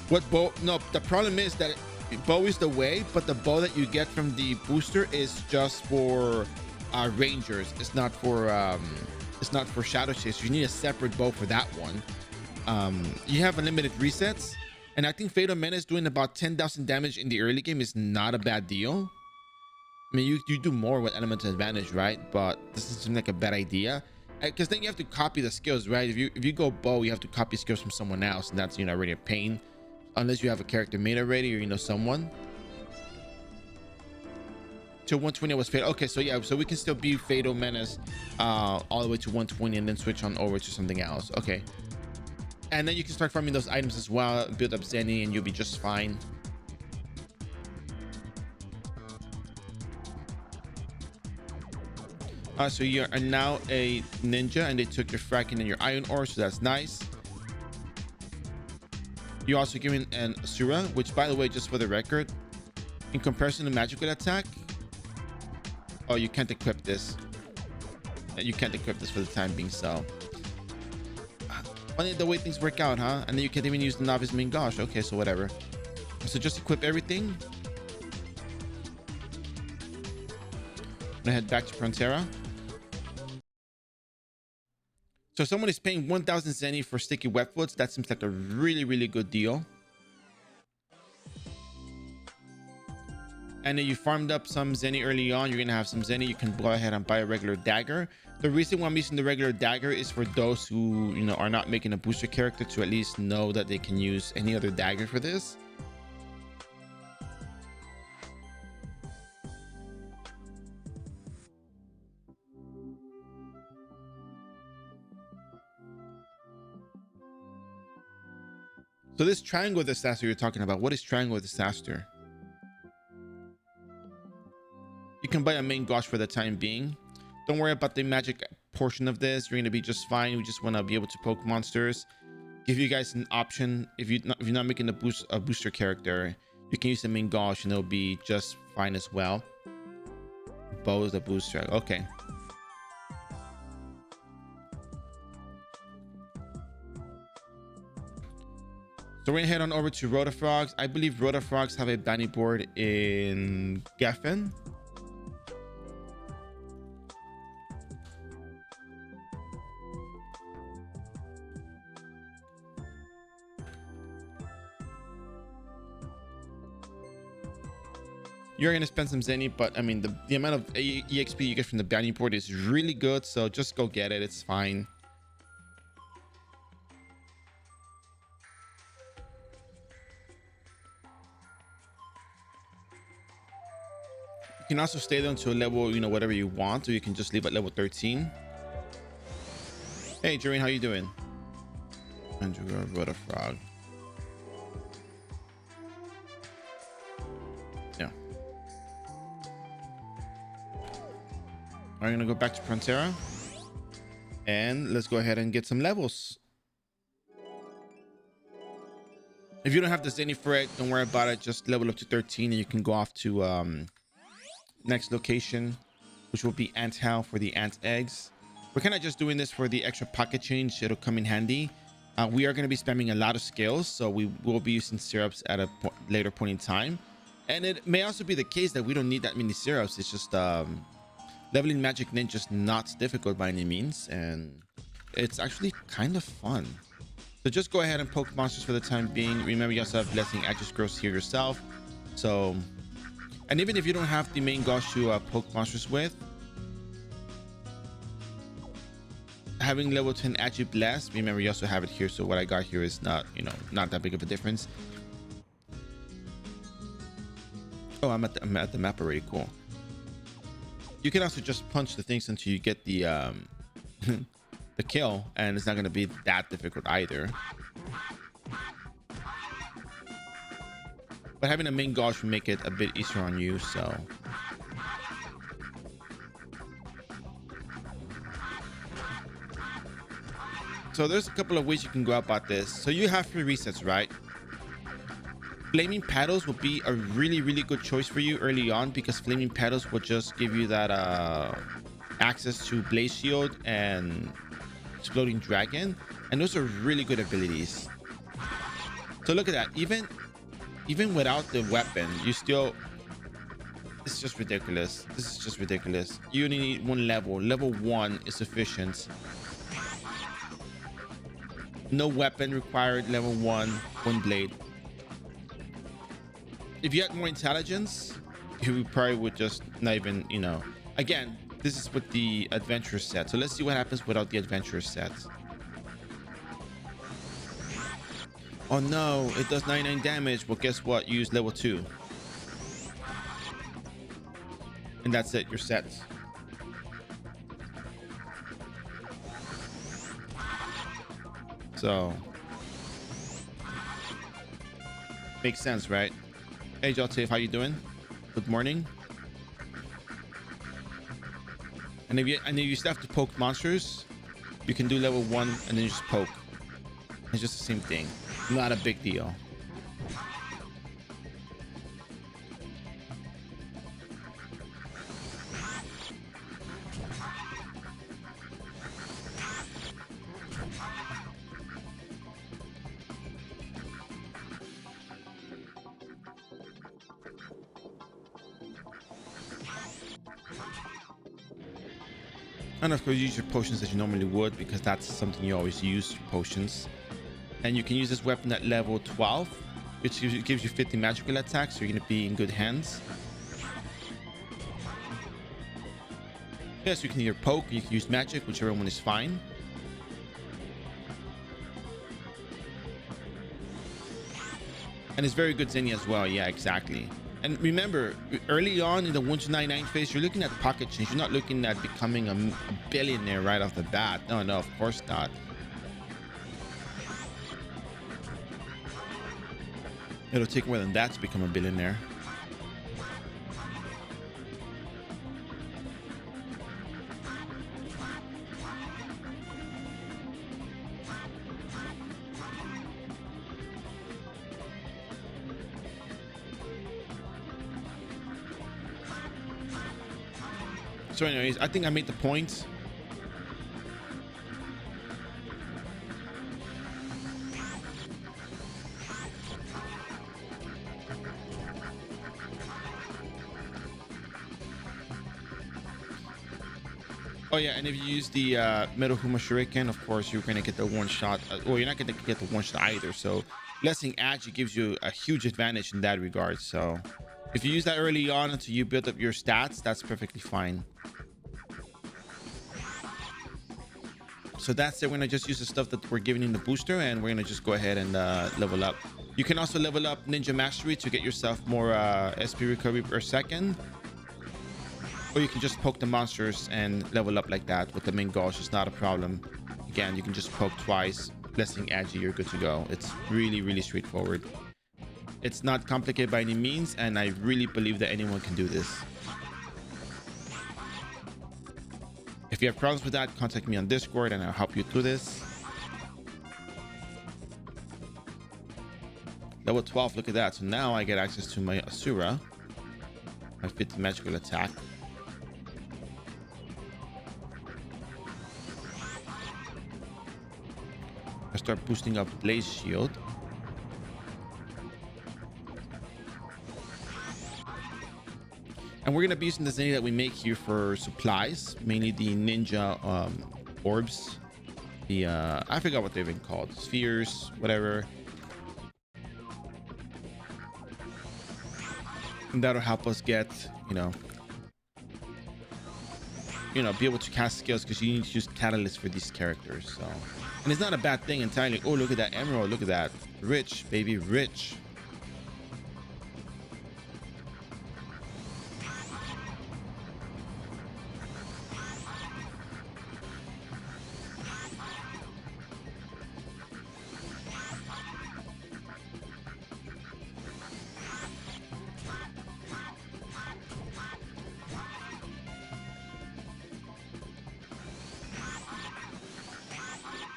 S1: What bow? No, the problem is that bow is the way, but the bow that you get from the booster is just for rangers. It's not for Shadow Chase. You need a separate bow for that one. You have unlimited resets, and I think Fatal Menace doing about 10,000 damage in the early game is not a bad deal. I mean, you do more with Elemental Advantage, right? But this doesn't seem like a bad idea, because then you have to copy the skills, right? If you go bow, you have to copy skills from someone else, and that's already a pain, unless you have a character made already, or someone. To 120 was Fatal. Okay, so yeah, so we can still be Fatal Menace all the way to 120 and then switch on over to something else. Okay, and then you can start farming those items as well, build up Zenny, and you'll be just fine. So you are now a ninja, and they took your Fracken and your Iron Ore, so that's nice. You're also given an Asura, which, by the way, just for the record, in comparison to magical attack, oh, you can't equip this. You can't equip this for the time being, so funny the way things work out, huh? And then you can't even use the Novice Main Gosh. Okay, so whatever. So just equip everything. I'm gonna head back to Frontera. So if someone is paying 1,000 Zenny for Sticky Webfoots, that seems like a really, really good deal. And then you farmed up some Zenny early on. You're gonna have some Zenny. You can go ahead and buy a regular dagger. The reason why I'm using the regular dagger is for those who are not making a booster character, to at least know that they can use any other dagger for this. So this Triangle Disaster you're talking about, what is Triangle Disaster? You can buy a main Gosh for the time being. Don't worry about the magic portion of this. You're going to be just fine. We just want to be able to poke monsters. Give you guys an option. If you're not making a booster character, you can use the main Gosh and it'll be just fine as well. Bow is the booster. Okay. So we're gonna head on over to Rotafrogs. I believe Rotafrogs have a bounty board in Geffen. You're gonna spend some Zenny, but I mean the amount of EXP you get from the bounty board is really good, so just go get it. It's fine. You can also stay there until level, whatever you want, or you can just leave at level 13. Hey, Jareen, how you doing? Andrew, what a frog. Yeah. I'm gonna go back to Frontera, and let's go ahead and get some levels. If you don't have the Zenny for it, don't worry about it. Just level up to 13, and you can go off to next location, which will be Ant House for the ant eggs. We're kind of just doing this for the extra pocket change. It'll come in handy. We are going to be spamming a lot of skills, so we will be using syrups at a later point in time. And it may also be the case that we don't need that many syrups. It's just leveling Magic Ninja is not difficult by any means, and it's actually kind of fun. So just go ahead and poke monsters for the time being. Remember, you also have blessing edges grows here yourself. So, and even if you don't have the main gauge to poke monsters with, having level 10 Agi blessed, remember you also have it here. So what I got here is not, you know, not that big of a difference. Oh, I'm at the map already. Cool. You can also just punch the things until you get the the kill, and it's not going to be that difficult either. But having a main gauge will make it a bit easier on you. So there's a couple of ways you can go about this. So you have 3 resets, right? Flaming Petals will be a really good choice for you early on, because Flaming Petals will just give you that access to Blaze Shield and Exploding Dragon, and those are really good abilities. So look at that. Even without the weapon, you still, it's just ridiculous. This is just ridiculous. You only need 1 level. Level 1 is sufficient. No weapon required. Level 1 blade. If you had more intelligence, you probably would just not even, you know. Again, this is with the adventure set. So let's see what happens without the adventure set. Oh no, it does 99 damage. Well, guess what? You use level 2. And that's it. You're set. So makes sense, right? Hey Jotif, how you doing? Good morning. And if you still have to poke monsters, you can do level 1 and then you just poke. It's just the same thing. Not a big deal. And of course, use your potions as you normally would, because that's something you always use, potions. And you can use this weapon at level 12, which gives you 50 magical attacks, so you're going to be in good hands. Yes, you can either poke, you can use magic, whichever one is fine. And it's very good Zinnia as well. Yeah, exactly. And remember, early on in the 1-99 phase, you're looking at pocket change. You're not looking at becoming a billionaire right off the bat. No, of course not. It'll take more than that to become a billionaire. So anyways, I think I made the point. Oh yeah, and if you use the Metal Huma Shuriken, of course you're gonna get the 1-shot. Well, you're not gonna get the 1-shot either. So blessing Agi gives you a huge advantage in that regard. So if you use that early on until you build up your stats, that's perfectly fine. So that's it. We're gonna just use the stuff that we're giving in the booster, and we're gonna just go ahead and level up. You can also level up Ninja Mastery to get yourself more SP recovery per second, or you can just poke the monsters and level up like that with the main gauge. It's not a problem. Again, you can just poke twice, blessing Agi, you're good to go. It's really straightforward. It's not complicated by any means, and I really believe that anyone can do this. If you have problems with that, contact me on Discord and I'll help you through this. Level 12, look at that. So now I get access to my Asura, my 50 magical attack. I start boosting up Blaze Shield. And we're going to be using the Zenny that we make here for supplies, mainly the ninja orbs. the I forgot what they've been called, spheres, whatever. And that'll help us get, be able to cast skills, because you need to use catalyst for these characters. So, and it's not a bad thing entirely. Oh, look at that emerald, look at that. Rich, baby, rich.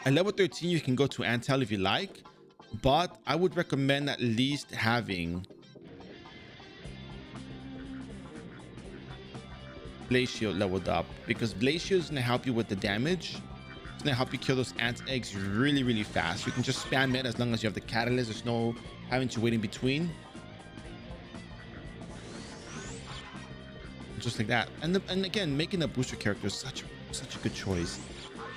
S1: At level 13, you can go to Antel if you like, but I would recommend at least having Blaze Shield leveled up, because Blaze Shield is going to help you with the damage. It's going to help you kill those ant eggs really, really fast. You can just spam it as long as you have the catalyst. There's no having to wait in between. Just like that. And again, making a booster character is such a good choice.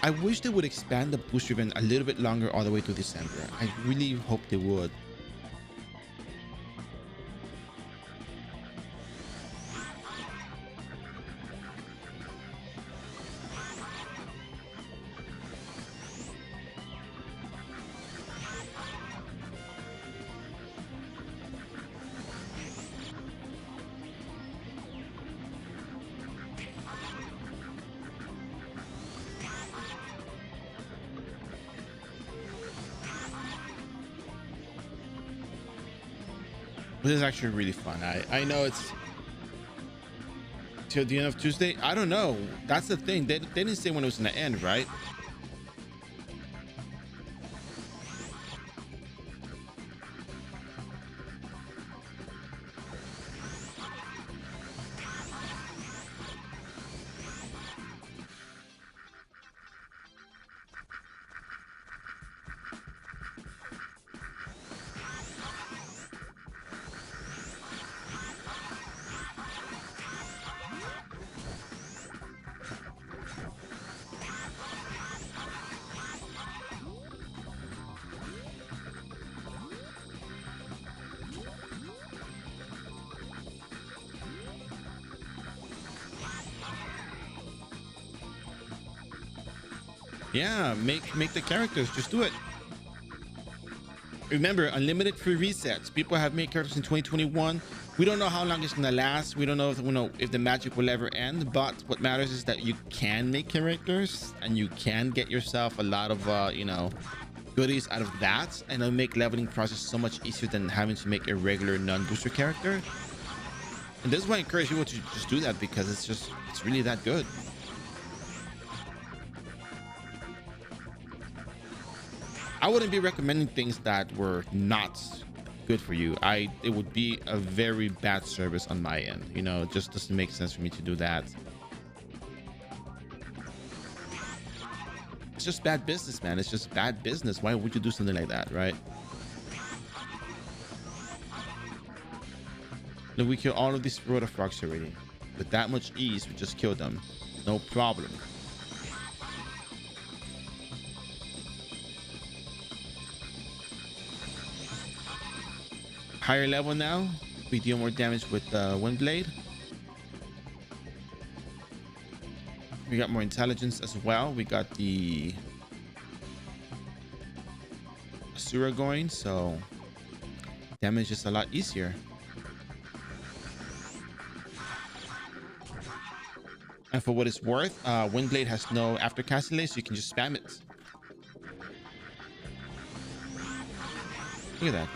S1: I wish they would expand the booster event a little bit longer all the way to December. I really hope they would. This is actually really fun. I know it's till the end of Tuesday. I don't know. That's the thing. They didn't say when it was going to end, right? Yeah, make the characters. Just do it. Remember, unlimited free resets. People have made characters in 2021. We don't know how long it's gonna last. We don't know if the magic will ever end. But what matters is that you can make characters and you can get yourself a lot of goodies out of that, and it'll make leveling process so much easier than having to make a regular non-booster character. And this is why I encourage people to just do that, because it's really that good. I wouldn't be recommending things that were not good for you. It would be a very bad service on my end. It just doesn't make sense for me to do that. It's just bad business, man. It's just bad business. Why would you do something like that, right? Look, we kill all of these Rota frogs already. With that much ease, we just kill them. No problem. Higher level now, we deal more damage with Windblade. We got more intelligence as well. We got the Asura going, so damage is a lot easier. And for what it's worth, Windblade has no aftercast delay, so you can just spam it. Look at that.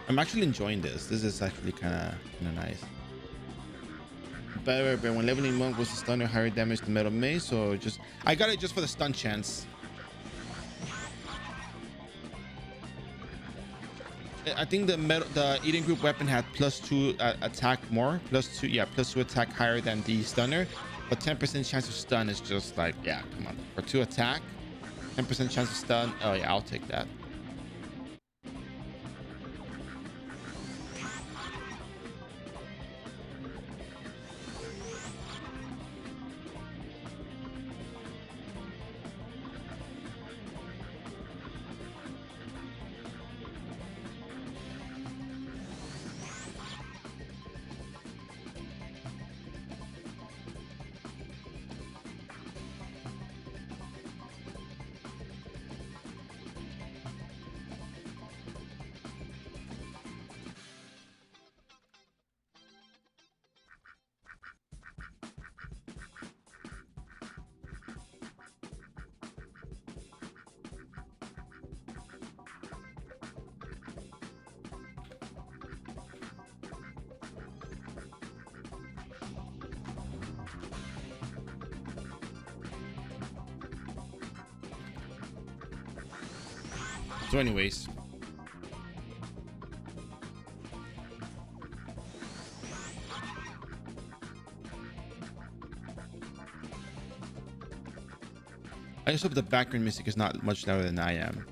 S1: I'm actually enjoying this. This is actually kind of nice. But when leveling monk was a stunner, higher damage to metal mace, so I got it just for the stun chance. I think the Eden group weapon had +2 attack more, +2 attack higher than the stunner, But 10% chance of stun is just like, yeah, come on. For 2 attack, 10% chance of stun. Oh yeah, I'll take that. So anyways, I just hope the background music is not much louder than I am.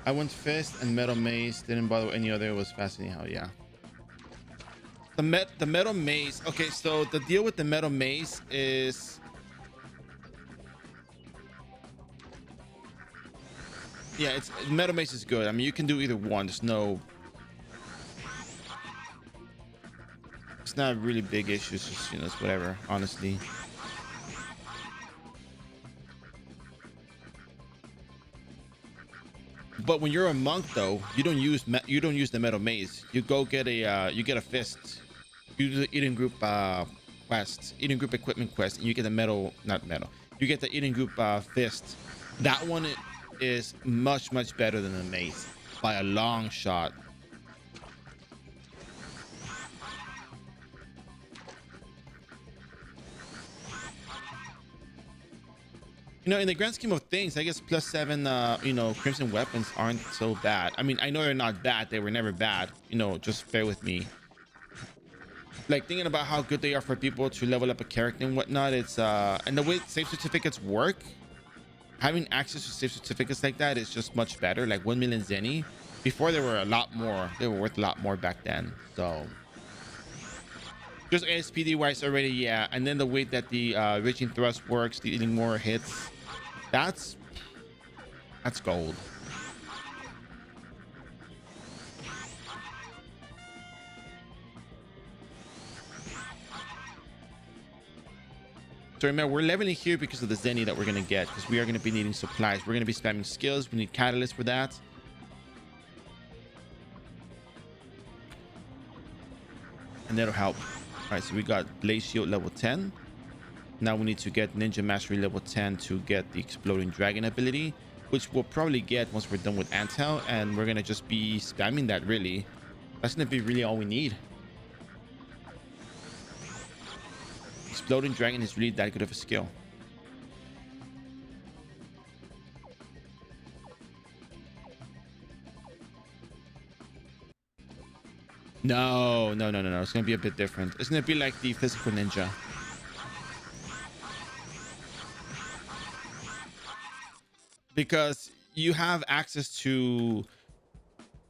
S1: I went Fist and Metal Mace. Didn't bother any other. It was fascinating. How yeah. The Metal Mace. Okay, so the deal with the Metal Mace is, yeah, it's Metal Mace is good. I mean, you can do either one. There's no, it's not a really big issue. It's just, you know, it's whatever. Honestly. But when you're a monk, though, you don't use the Metal Mace. You go get a you get a fist. You do the eating group quest, eating group equipment quest, and you get the metal, not metal. You get the eating group fist. That one is much better than the mace by a long shot. You know, in the grand scheme of things, I guess +7, you know, crimson weapons aren't so bad. I mean, I know they're not bad. They were never bad. You know, just bear with me. Like, thinking about how good they are for people to level up a character and whatnot, it's and the way save certificates work, having access to save certificates like that is just much better. Like 1 million zenny, before they were a lot more, they were worth a lot more back then. So just ASPD wise already, yeah. And then the way that the reaching thrust works, dealing more hits, that's gold. So remember, we're leveling here because of the zenny that we're going to get, because we are going to be needing supplies. We're going to be spamming skills. We need catalysts for that. And that'll help. All right, so we got Blaze Shield level 10. Now we need to get Ninja Mastery level 10 to get the Exploding Dragon ability, which we'll probably get once we're done with Antel, and we're going to just be spamming that, really. That's going to be really all we need. Exploding Dragon is really that good of a skill. No. It's going to be a bit different. It's going to be like the Physical Ninja. Because you have access to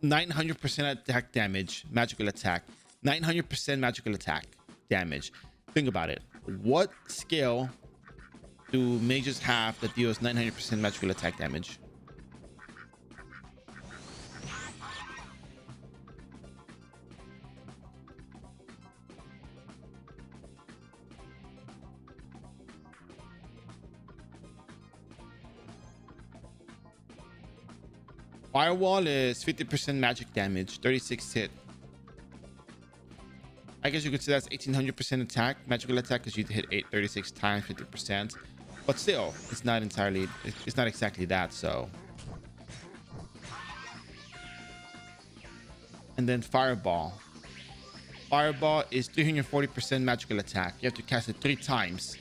S1: 900% attack damage, magical attack, 900% magical attack damage. Think about it. What skill do mages have that deals 900% magical attack damage? Firewall is 50% magic damage, 36 hit. I guess you could say that's 1800% attack, magical attack, because you hit 36 times 50%. But still, it's not entirely, it's not exactly that, so. And then Fireball. Fireball is 340% magical attack. You have to cast it 3 times.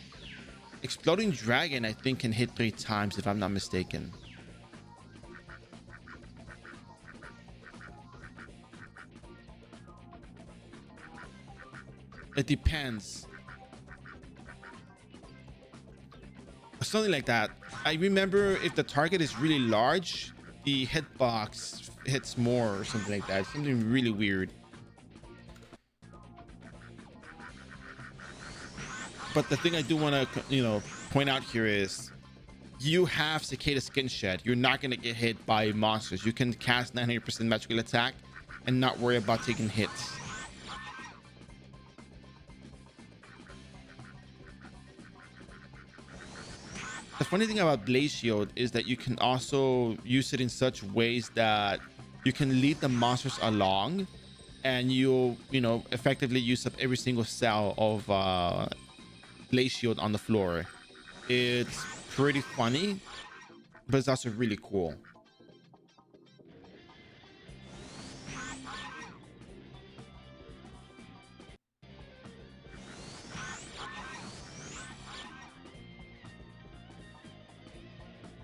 S1: Exploding Dragon, I think, can hit 3 times if I'm not mistaken. It depends. Something like that. I remember if the target is really large, the hitbox hits more or something like that. Something really weird. But the thing I do want to, point out here is you have Cicada Skin Shed. You're not going to get hit by monsters. You can cast 900% magical attack and not worry about taking hits. The funny thing about Blaze Shield is that you can also use it in such ways that you can lead the monsters along and you'll, effectively use up every single cell of Blaze Shield on the floor. It's pretty funny, but it's also really cool.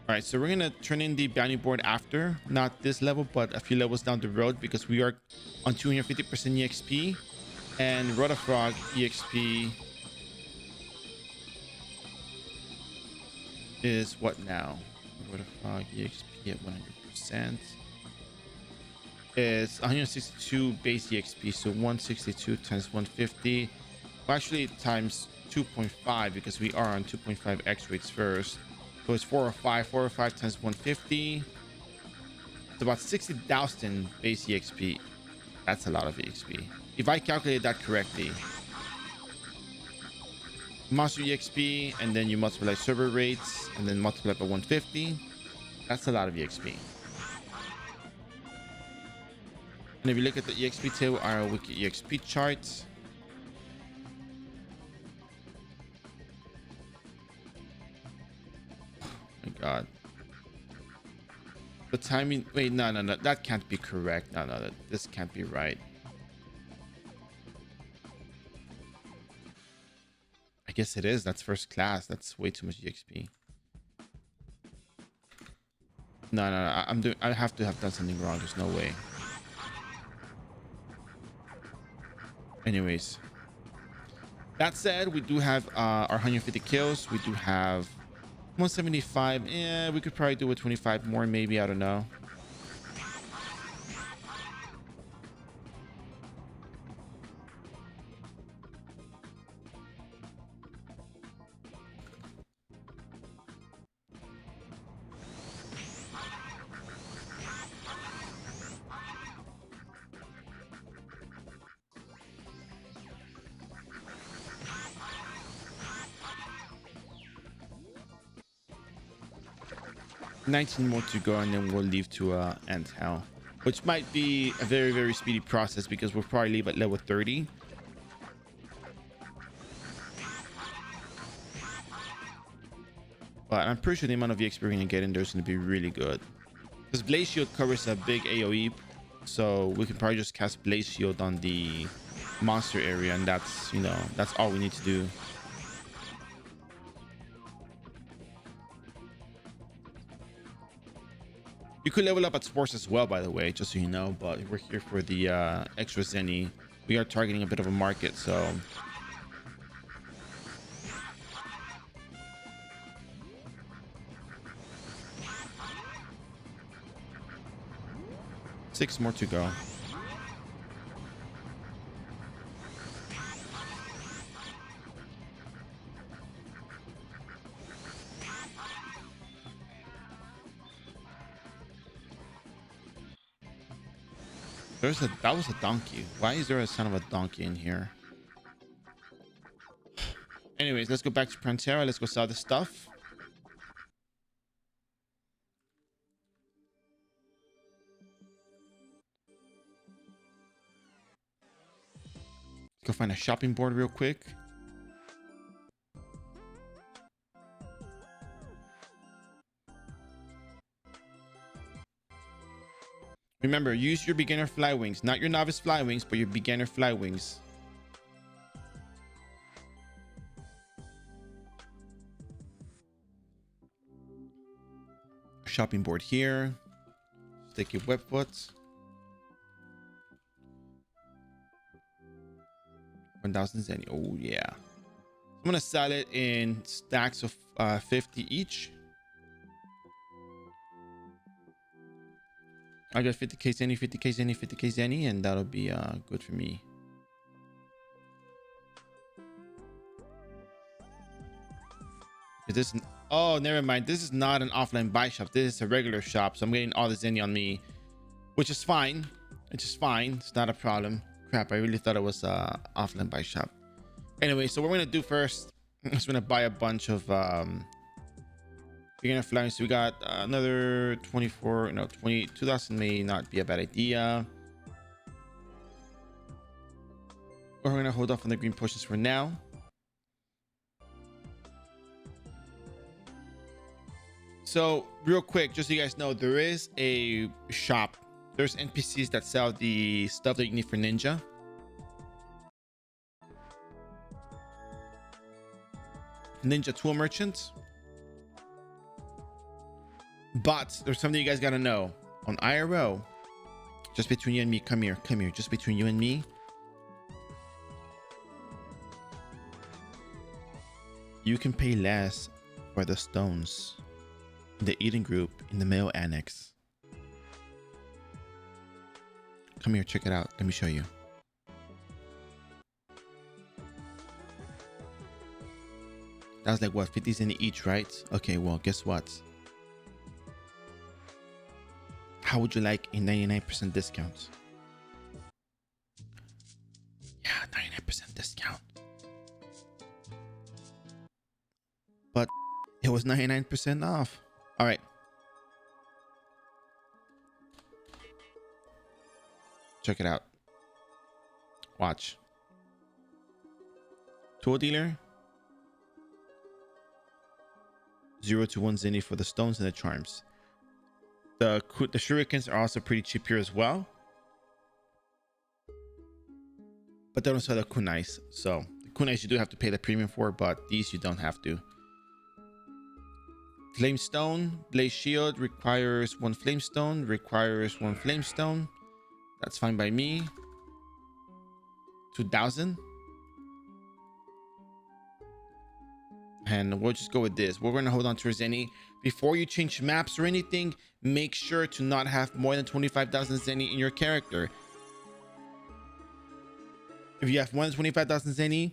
S1: All right, so we're gonna turn in the bounty board after, not this level, but a few levels down the road, because we are on 250% EXP, and Rotafrog EXP is what now? Rotafrog EXP at 100% is 162 base EXP, so 162 times 150. Well, actually times 2.5 because we are on 2.5 X rates first. So it's 405 times 150. It's about 60,000 base EXP. That's a lot of EXP. If I calculate that correctly. Monster EXP, and then you multiply server rates, and then multiply by 150. That's a lot of EXP. And if you look at the EXP table, our wiki EXP chart, my god, the timing, wait, no, that can't be correct. No, this can't be right. I guess it is. That's first class. That's way too much EXP. No, I have to have done something wrong. There's no way. Anyways, that said, we do have our 150 kills. We do have 175. Yeah, we could probably do a 25 more, maybe. I don't know. $19 more to go, and then we'll leave to Ant Hell, which might be a very, very speedy process because we'll probably leave at level 30. But I'm pretty sure the amount of EXP we're going to get in there is going to be really good. Because Blaze Shield covers a big AoE, so we can probably just cast Blaze Shield on the monster area, and that's, that's all we need to do. You could level up at sports as well, by the way, just so you know, but we're here for the extra Zenny. We are targeting a bit of a market, so... Six more to go. That was a donkey. Why is there a son of a donkey in here? Anyways, let's go back to Prantera. Let's go sell the stuff. Go find a shopping board real quick. Remember, use your beginner fly wings, not your novice fly wings, but your beginner fly wings. shopping board here. Sticky webfoot. 1,000 zenny. Oh yeah. I'm gonna sell it in stacks of 50 each. I got 50k zenny, 50k zenny, 50k zenny, and that'll be good for me. Is this? Oh, never mind. This is not an offline buy shop. This is a regular shop, so I'm getting all the zenny on me, which is fine. It's just fine. It's not a problem. Crap, I really thought it was a offline buy shop. Anyway, so what we're gonna do first is we're gonna buy a bunch of beginner flying. So we got another 24, no, 22,000 may not be a bad idea. We're gonna hold off on the green potions for now. So real quick, just so you guys know, there is a shop. There's NPCs that sell the stuff that you need for ninja. Ninja tool merchant. But there's something you guys gotta know. On iRO, just between you and me, come here, just between you and me. You can pay less for the stones in the eating group in the mail annex. Come here, check it out. Let me show you. That was like what, 50 cents each, right? Okay, well, guess what? How would you like a 99% discount? Yeah, 99% discount. But it was 99% off. All right. Check it out. Watch. Tool dealer. 0 to 1 zenny for the stones and the charms. The shurikens are also pretty cheap here as well. But they don't sell the kunais. So the kunais you do have to pay the premium for, but these you don't have to. Flame stone, blaze shield requires 1 flame stone, requires 1 flame stone. That's fine by me. 2,000. And we'll just go with this. We're going to hold on to our zenny. Before you change maps or anything, make sure to not have more than 25,000 zenny in your character. If you have more than 25,000 zenny,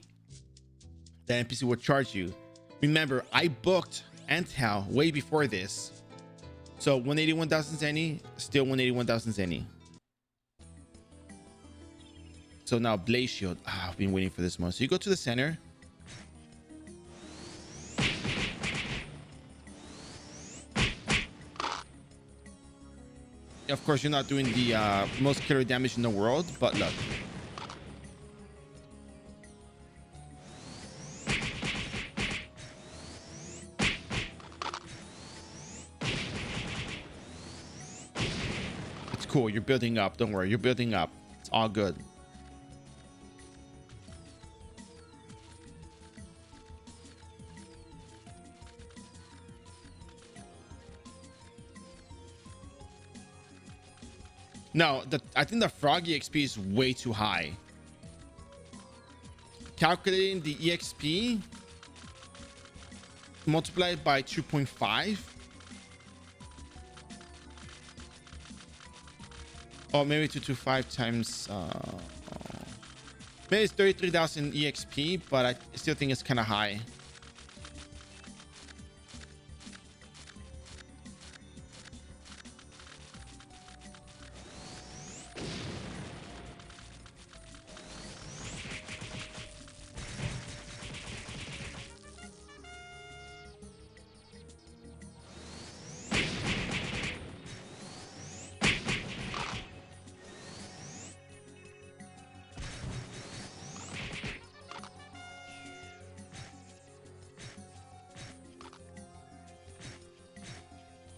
S1: the NPC will charge you. Remember, I booked Antal way before this. So 181,000 zenny, still 181,000 zenny. So now blaze shield. I've been waiting for this one. So you go to the center. Of course, you're not doing the most killer damage in the world, but look. It's cool. You're building up. Don't worry. You're building up. It's all good. No, I think the froggy XP is way too high. Calculating the EXP multiplied by 2.5. Oh, maybe 225 times. Maybe it's 33,000 EXP, but I still think it's kind of high.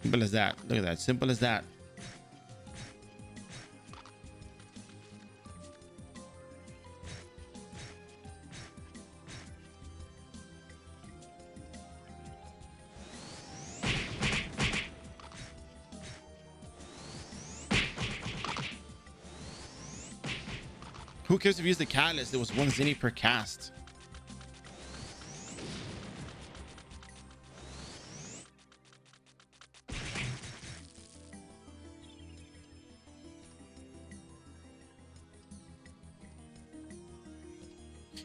S1: Simple as that. Look at that. Simple as that. Who cares if you use the catalyst? There was 1 zenny per cast.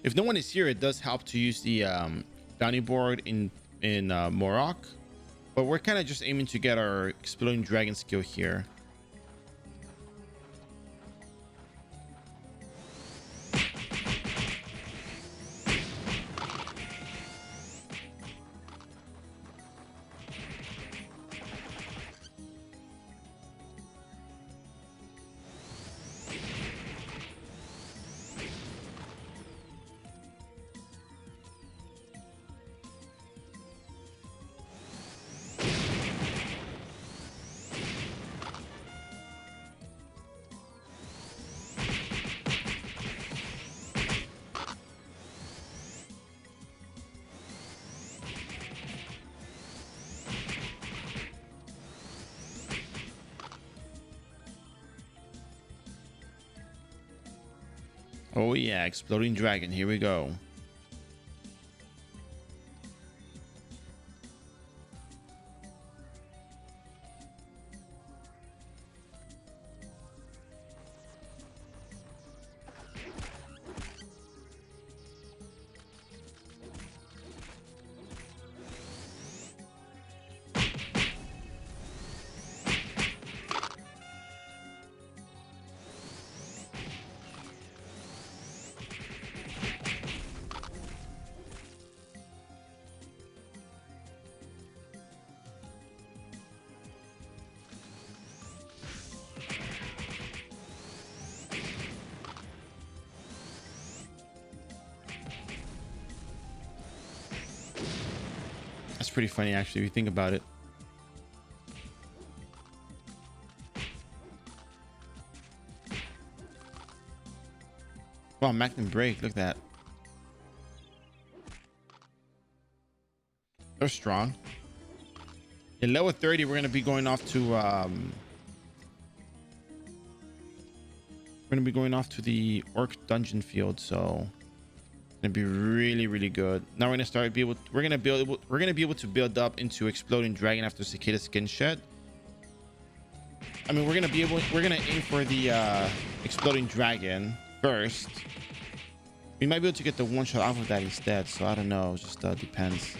S1: If no one is here, it does help to use the bounty board in Morok, but we're kind of just aiming to get our exploding dragon skill here. Oh yeah, exploding dragon. Here we go. That's pretty funny, actually, if you think about it. Wow, Magnum break. Look at that. They're strong. In level 30, we're gonna be going off to the orc dungeon field, so it's gonna be really, really good. Now we're gonna be able to build up into exploding dragon after cicada skin shed. I mean, we're gonna aim for the exploding dragon first. We might be able to get the one shot off of that instead, so I don't know. It just depends.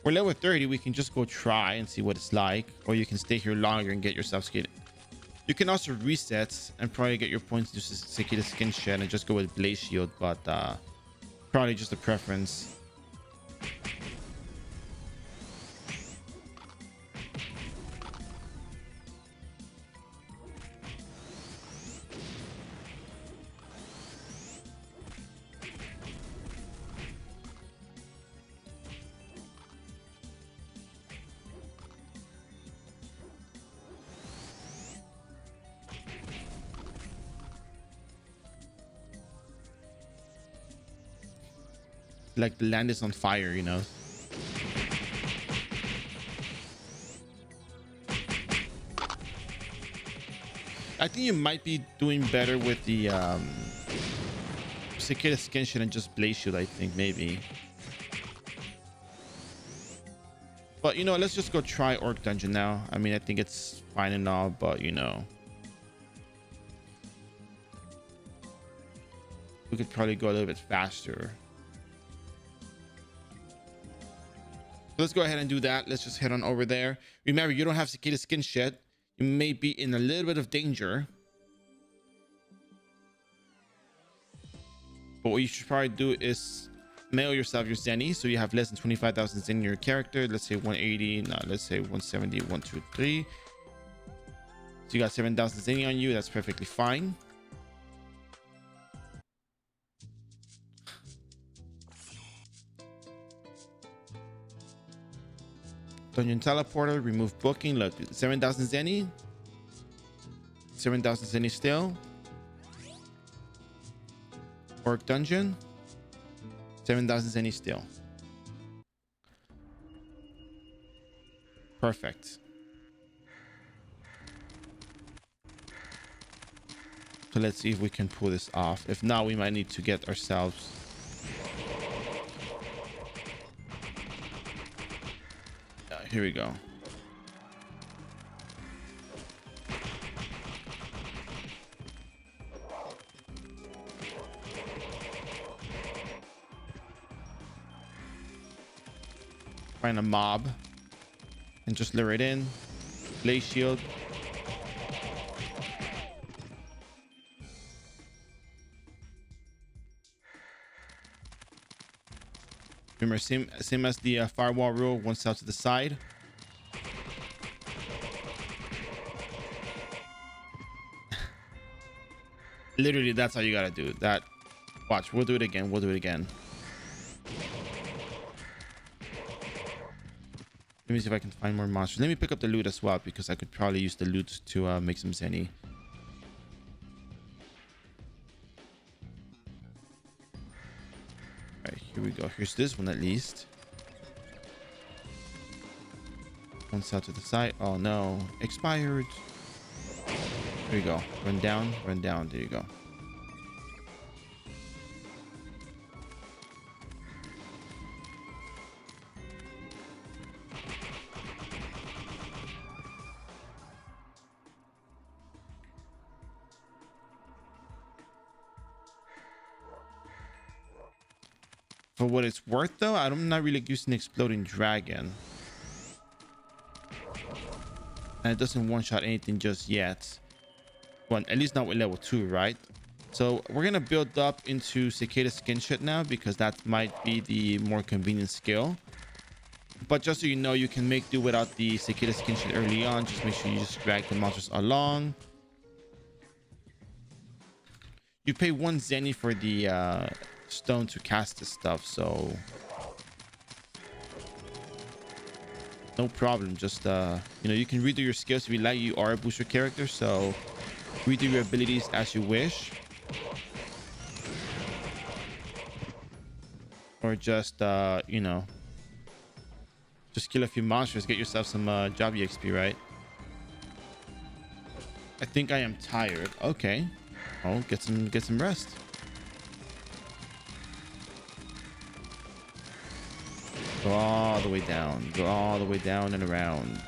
S1: We're level 30. We can just go try and see what it's like, or you can stay here longer and get yourself skin. You can also reset and probably get your points to cicada skin shed and just go with blaze shield, but probably just a preference. Like the land is on fire, you know. I think you might be doing better with the cicada skin shed and just blaze shield. I think maybe, but you know, let's just go try orc dungeon now. I mean, I think it's fine and all, but you know, we could probably go a little bit faster. Let's go ahead and do that. Let's just head on over there. Remember, you don't have cicada skin shed. You may be in a little bit of danger. But what you should probably do is mail yourself your zenny, so you have less than 25,000 zenny in your character. Let's say 180. No, let's say 170. 1, 2, 3. So you got 7,000 zenny on you. That's perfectly fine. Dungeon teleporter, remove booking. Look, 7,000 zenny, 7,000 zenny still. Orc dungeon, 7,000 zenny still. Perfect. So let's see if we can pull this off. If not, we might need to get ourselves. Here we go. Find a mob and just lure it in. Blaze shield. Remember, same as the firewall rule, one cell to the side. Literally, that's how you gotta do that. Watch, we'll do it again. We'll do it again. Let me see if I can find more monsters. Let me pick up the loot as well, because I could probably use the loot to make some zenny. All right, here we go. Here's this one at least. One cell to the side. Oh no, expired. There you go. Run down, run down. There you go. For what it's worth, though, I'm not really using exploding dragon, and it doesn't one-shot anything just yet. Well, at least not with level 2, right? So we're gonna build up into cicada skin shit now, because that might be the more convenient skill. But just so you know, you can make do without the cicada skin shit early on. Just make sure you just drag the monsters along. You pay 1 zenny for the stone to cast this stuff, so no problem. Just you know, you can redo your skills if you like. You are a booster character, so redo your abilities as you wish, or just you know, just kill a few monsters, get yourself some job exp, right? I think I am tired. Okay, oh, get some rest. Go all the way down. Go all the way down and around.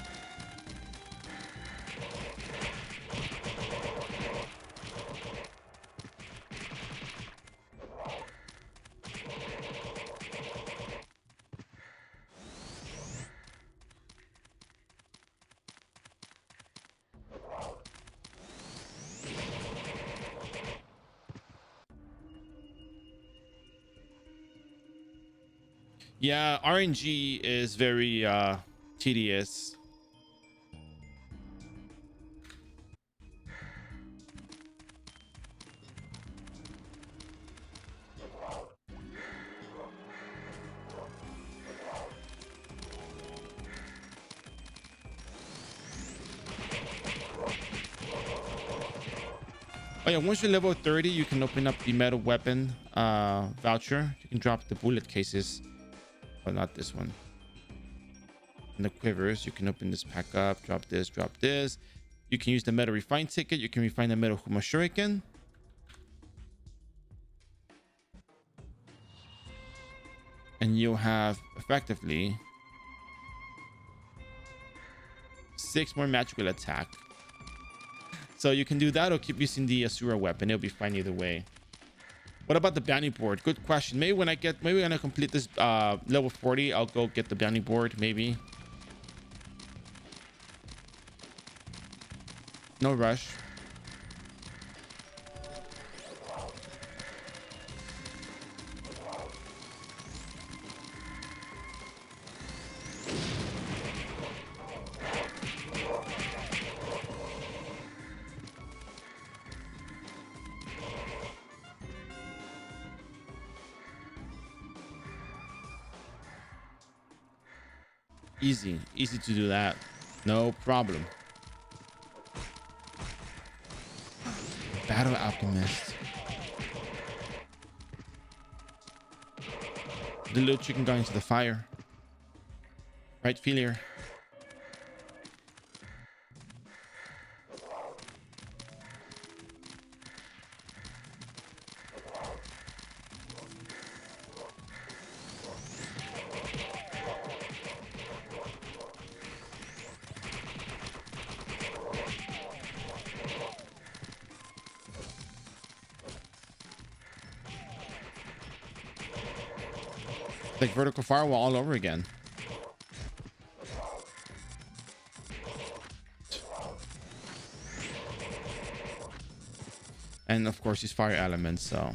S1: Yeah, RNG is very tedious. Oh yeah, once you're level 30, you can open up the metal weapon voucher. You can drop the bullet cases. Oh, not this one. And the quivers, you can open this pack up, drop this, drop this. You can use the metal refine ticket. You can refine the metal Huma shuriken. And you'll have effectively 6 more magical attack. So you can do that or keep using the Asura weapon. It'll be fine either way. What about the bounty board? Good question. Maybe when I complete this level 40, I'll go get the bounty board, maybe. No rush. Easy to do that. No problem. Battle Alchemist. The little chicken going into the fire. Right, Filier? Like vertical firewall all over again. And of course, these fire elements. So,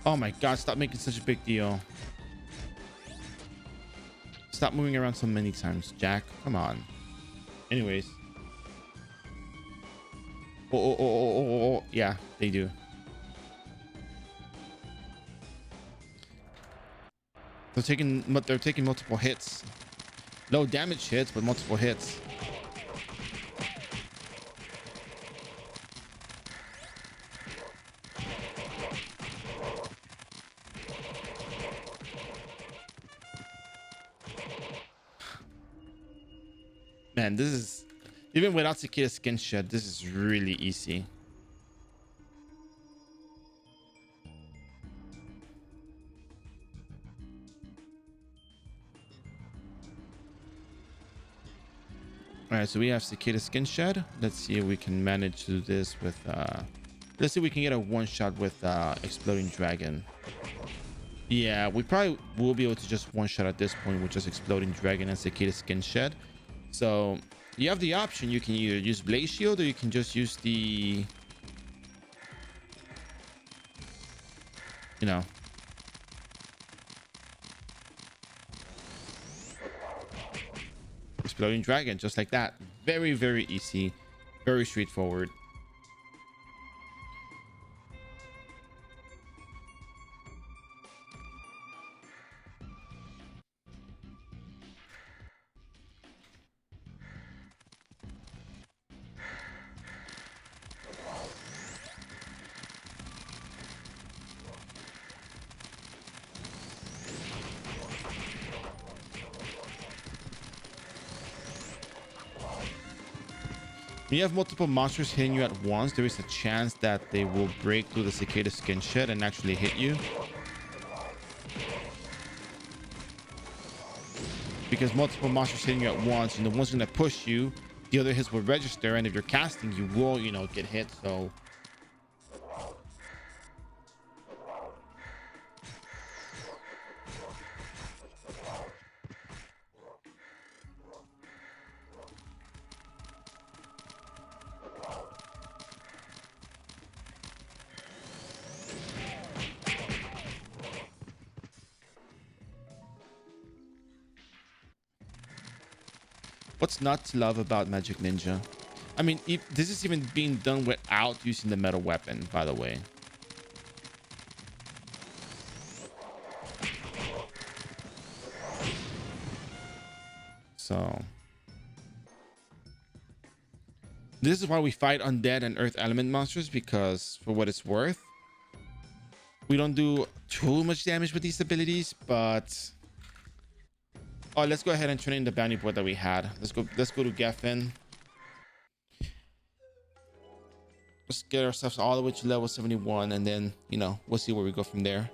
S1: oh my God, stop making such a big deal. Stop moving around so many times, Jack. Come on. Anyways. Oh. Yeah, they do. They're taking multiple hits. Low damage hits, but multiple hits. Man, this is, even without Cicada Skin Shed, this is really easy. All right, so we have Cicada Skin Shed. Let's see if we can manage to do this with let's see if we can get a one shot with Exploding Dragon. Yeah, we probably will be able to just one shot at this point with just Exploding Dragon and Cicada Skin Shed. So you have the option, you can either use Blaze Shield or you can just use the, you know, Exploding Dragon, just like that. Very, very easy, very straightforward. When you have multiple monsters hitting you at once, there is a chance that they will break through the Cicada Skin Shed and actually hit you. Because multiple monsters hitting you at once, and the one's going to push you, the other hits will register, and if you're casting, you will, you know, get hit. So what's not to love about Magic Ninja? I mean, this is even being done without using the metal weapon, by the way. So this is why we fight undead and earth element monsters, because for what it's worth, we don't do too much damage with these abilities. But oh, let's go ahead and turn in the bounty board that we had. Let's go to Geffen. Let's get ourselves all the way to level 71, and then, you know, we'll see where we go from there.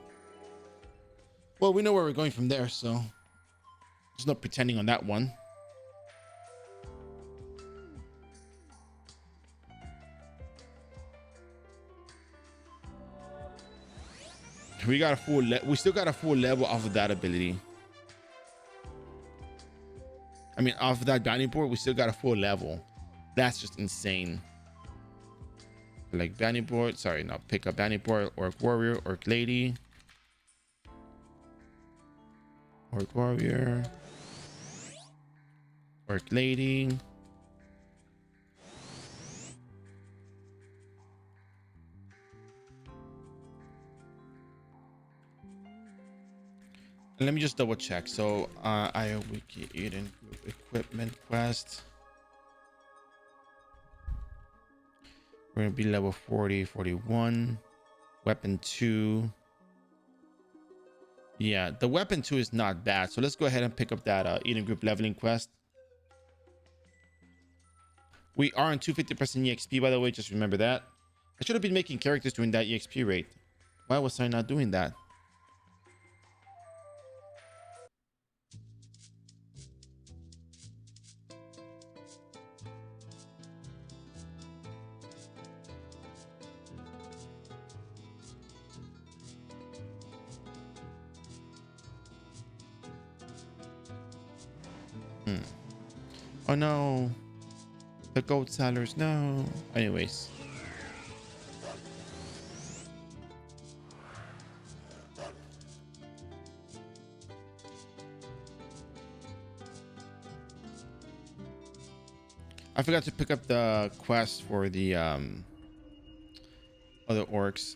S1: Well, we know where we're going from there, so there's no pretending on that one. We got a full we still got a full level off of that ability. I mean, off of that bounty board, we still got a full level. That's just insane. Like bounty board, sorry, no, pick up bounty board, Orc Warrior, Orc Lady, Orc Warrior, Orc Lady. And let me just double check. So iRO Wiki Eden Group Equipment Quest. We're gonna be level 40, 41. Weapon 2. Yeah, the weapon 2 is not bad. So let's go ahead and pick up that Eden Group leveling quest. We are on 250% EXP, by the way. Just remember that. I should have been making characters during that EXP rate. Why was I not doing that? Oh no, the gold sellers. No. Anyways, I forgot to pick up the quest for the other orcs.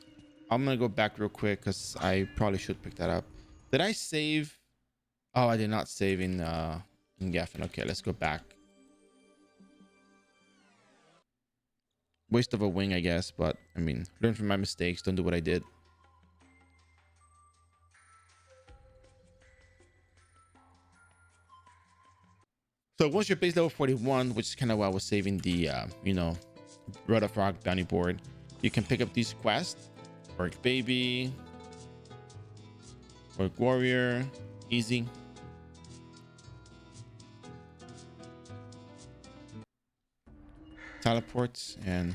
S1: I'm gonna go back real quick because I probably should pick that up. Did I save? Oh, I did not save in Geffen. Okay, let's go back. Waste of a wing, I guess, but I mean, learn from my mistakes. Don't do what I did. So once you're base level 41, which is kind of why I was saving the Rod of Rock bounty board, you can pick up these quests. Orc baby, Orc warrior, easy. Teleports and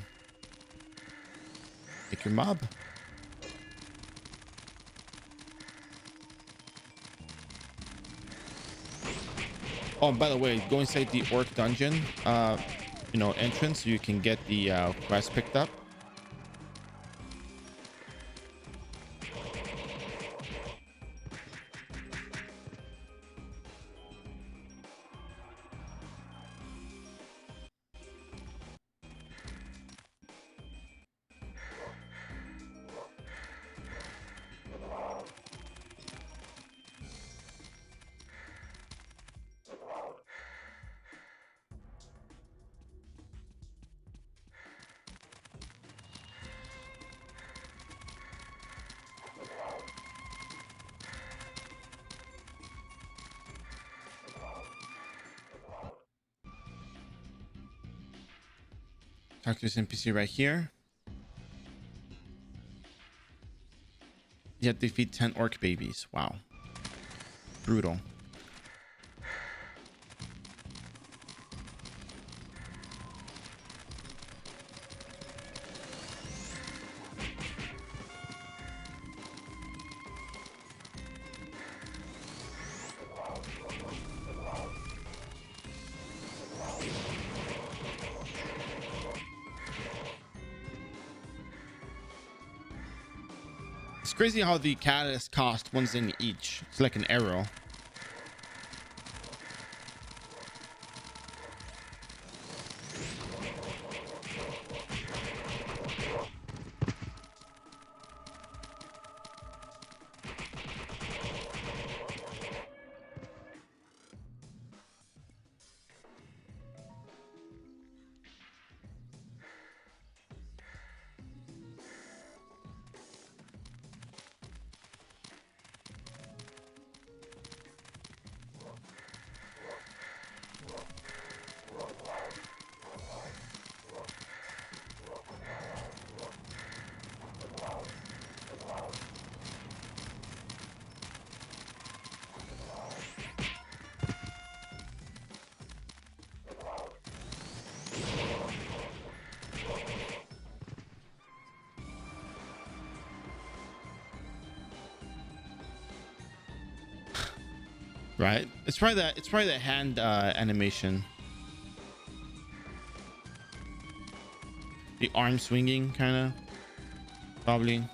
S1: pick your mob. Oh, and by the way, go inside the orc dungeon, entrance so you can get the quest picked up. Talk to this NPC right here. You have to defeat 10 orc babies. Wow. Brutal. It's crazy how the catalyst cost one's in each. It's like an arrow. Right? It's probably that. It's probably the hand animation, the arm swinging, kind of. Probably.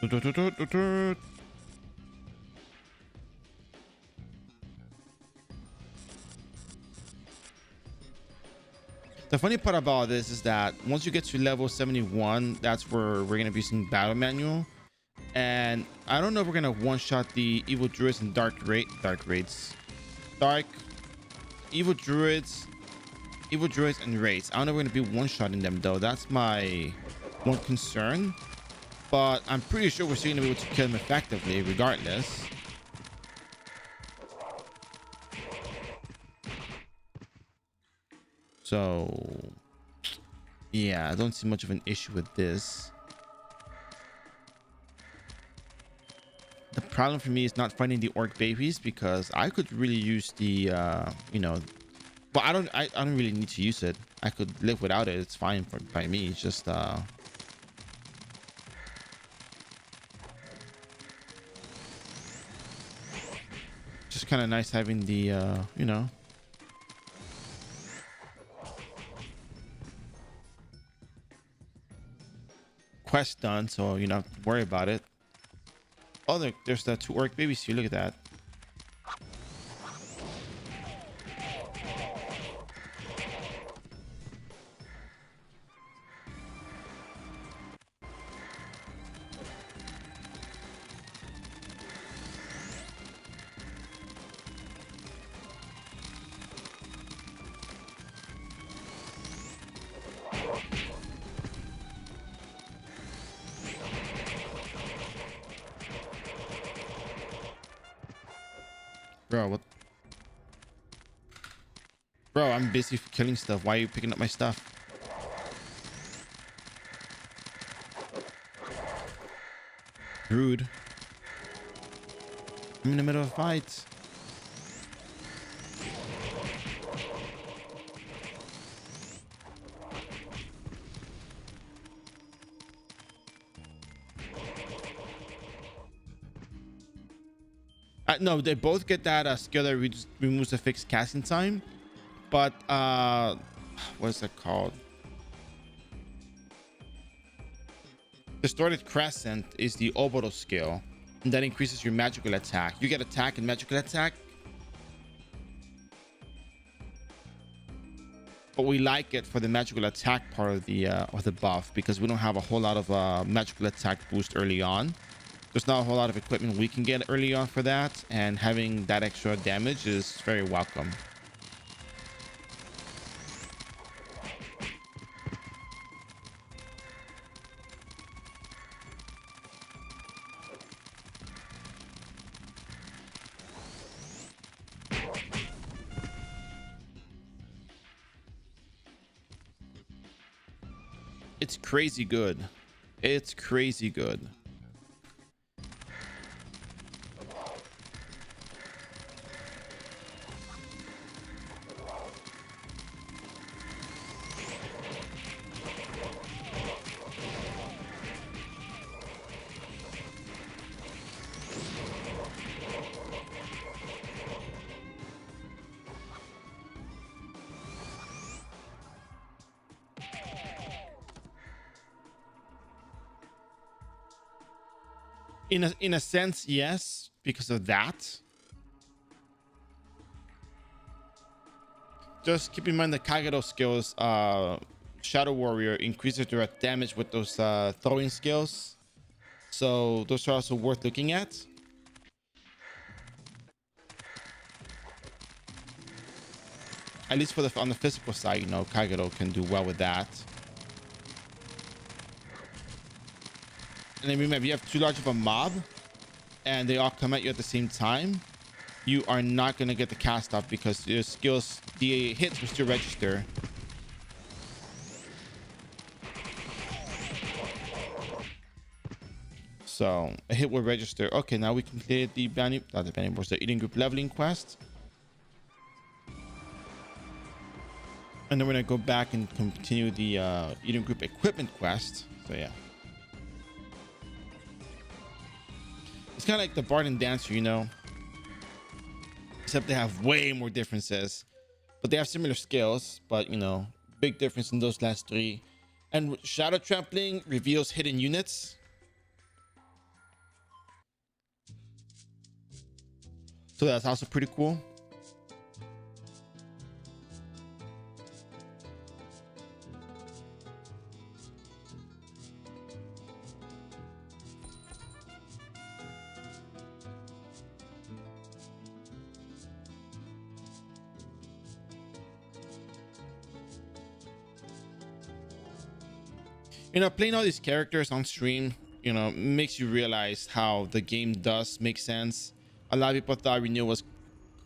S1: The funny part about this is that once you get to level 71, that's where we're gonna be using battle manual. And I don't know if we're gonna one-shot the evil druids and dark evil druids and raids. I don't know if we're gonna be one-shotting them though. That's my one concern. But I'm pretty sure we're still gonna be able to kill them effectively regardless. So yeah, I don't see much of an issue with this. The problem for me is not finding the orc babies, because I could really use the well, I don't really need to use it. I could live without it. It's fine by me. It's just kind of nice having the quest done, so you don't have to worry about it. Oh, there's the 2 orc babies here. Look at that. Bro, what? Bro, I'm busy killing stuff. Why are you picking up my stuff? Rude. I'm in the middle of a fight. No, they both get that skill that removes the fixed casting time. But what is it called? Distorted Crescent is the Oboro skill, and that increases your magical attack. You get attack and magical attack, but we like it for the magical attack part of the buff, because we don't have a whole lot of magical attack boost early on. There's not a whole lot of equipment we can get early on for that, and having that extra damage is very welcome. It's crazy good. It's crazy good. In a sense, yes, because of that. Just keep in mind the Kagero skills. Shadow Warrior increases direct damage with those throwing skills, so those are also worth looking at. At least for on the physical side, you know, Kagero can do well with that. And then remember, if you have too large of a mob and they all come at you at the same time, you are not going to get the cast off, because your skills, the hits will still register. So a hit will register. Okay, now we completed the the eating group leveling quest. And then we're going to go back and continue the eating group equipment quest. So yeah. It's kind of like the Bard and Dancer, you know, except they have way more differences, but they have similar skills, but you know, big difference in those last 3. And Shadow Trampling reveals hidden units. So that's also pretty cool. You know, playing all these characters on stream, you know, makes you realize how the game does make sense. A lot of people thought Renew was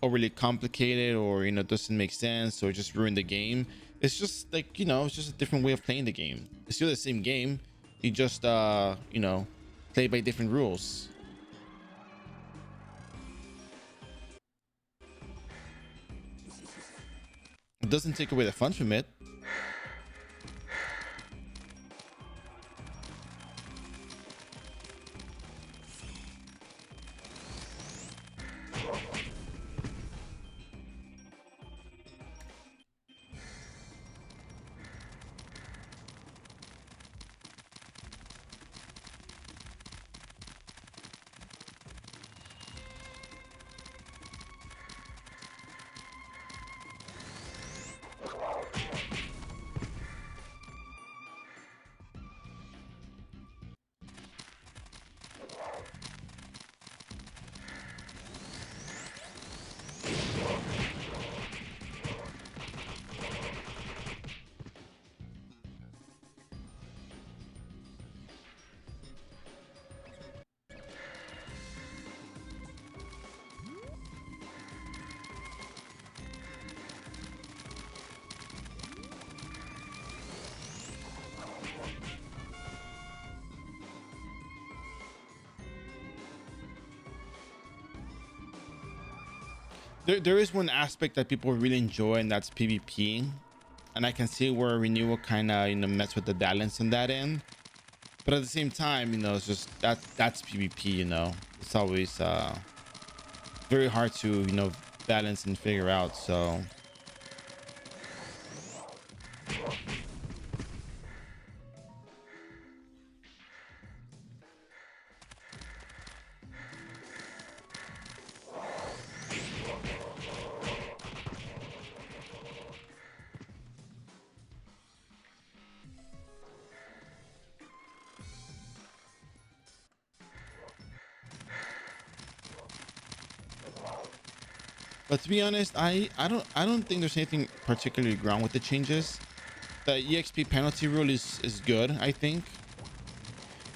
S1: overly complicated, or you know, doesn't make sense, or just ruin the game. It's just like, you know, it's just a different way of playing the game. It's still the same game. You just you know, play by different rules. It doesn't take away the fun from it. There is one aspect that people really enjoy, and that's PvP. And I can see where Renewal kind of, you know, mess with the balance on that end. But at the same time, you know, it's just that's PvP, you know. It's always very hard to, you know, balance and figure out. So but to be honest, I don't think there's anything particularly wrong with the changes. The EXP penalty rule is good. I think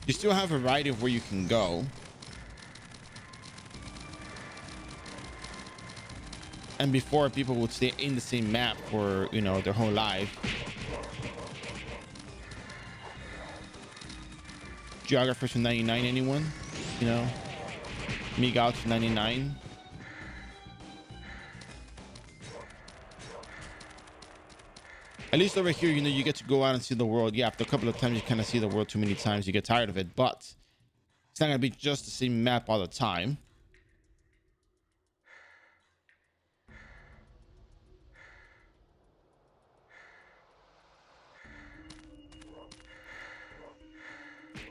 S1: you still have a variety of where you can go, and before people would stay in the same map for, you know, their whole life. Geographers from 99, anyone, you know, Migouts from 99. At least over here, you know, you get to go out and see the world. Yeah, after a couple of times you kind of see the world too many times, you get tired of it, but it's not gonna be just the same map all the time.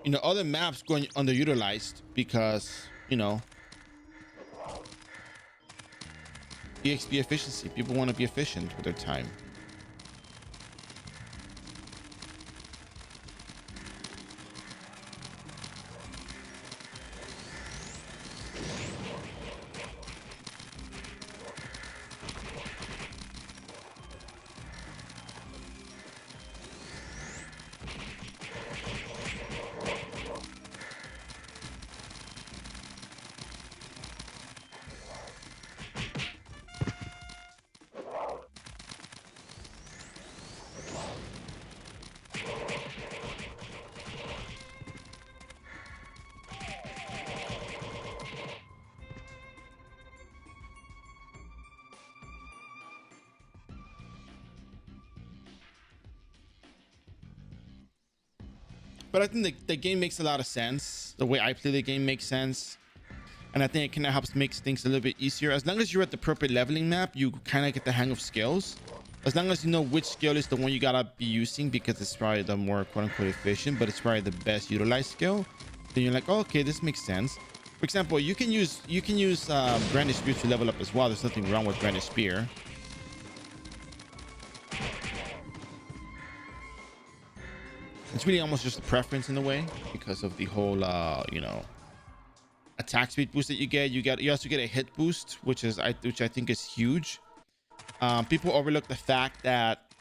S1: You know, other maps going underutilized because, you know, EXP efficiency. People want to be efficient with their time. But I think the game makes a lot of sense. The way I play the game makes sense. And I think it kind of helps make things a little bit easier. As long as you're at the appropriate leveling map, you kind of get the hang of skills. As long as you know which skill is the one you gotta be using, because it's probably the more quote unquote efficient, but it's probably the best utilized skill, then you're like, oh, okay, this makes sense. For example, you can use branded spear to level up as well. There's nothing wrong with branded spear. It's really almost just a preference in a way because of the whole attack speed boost that you get. You also get a hit boost, which I think is huge. People overlook the fact that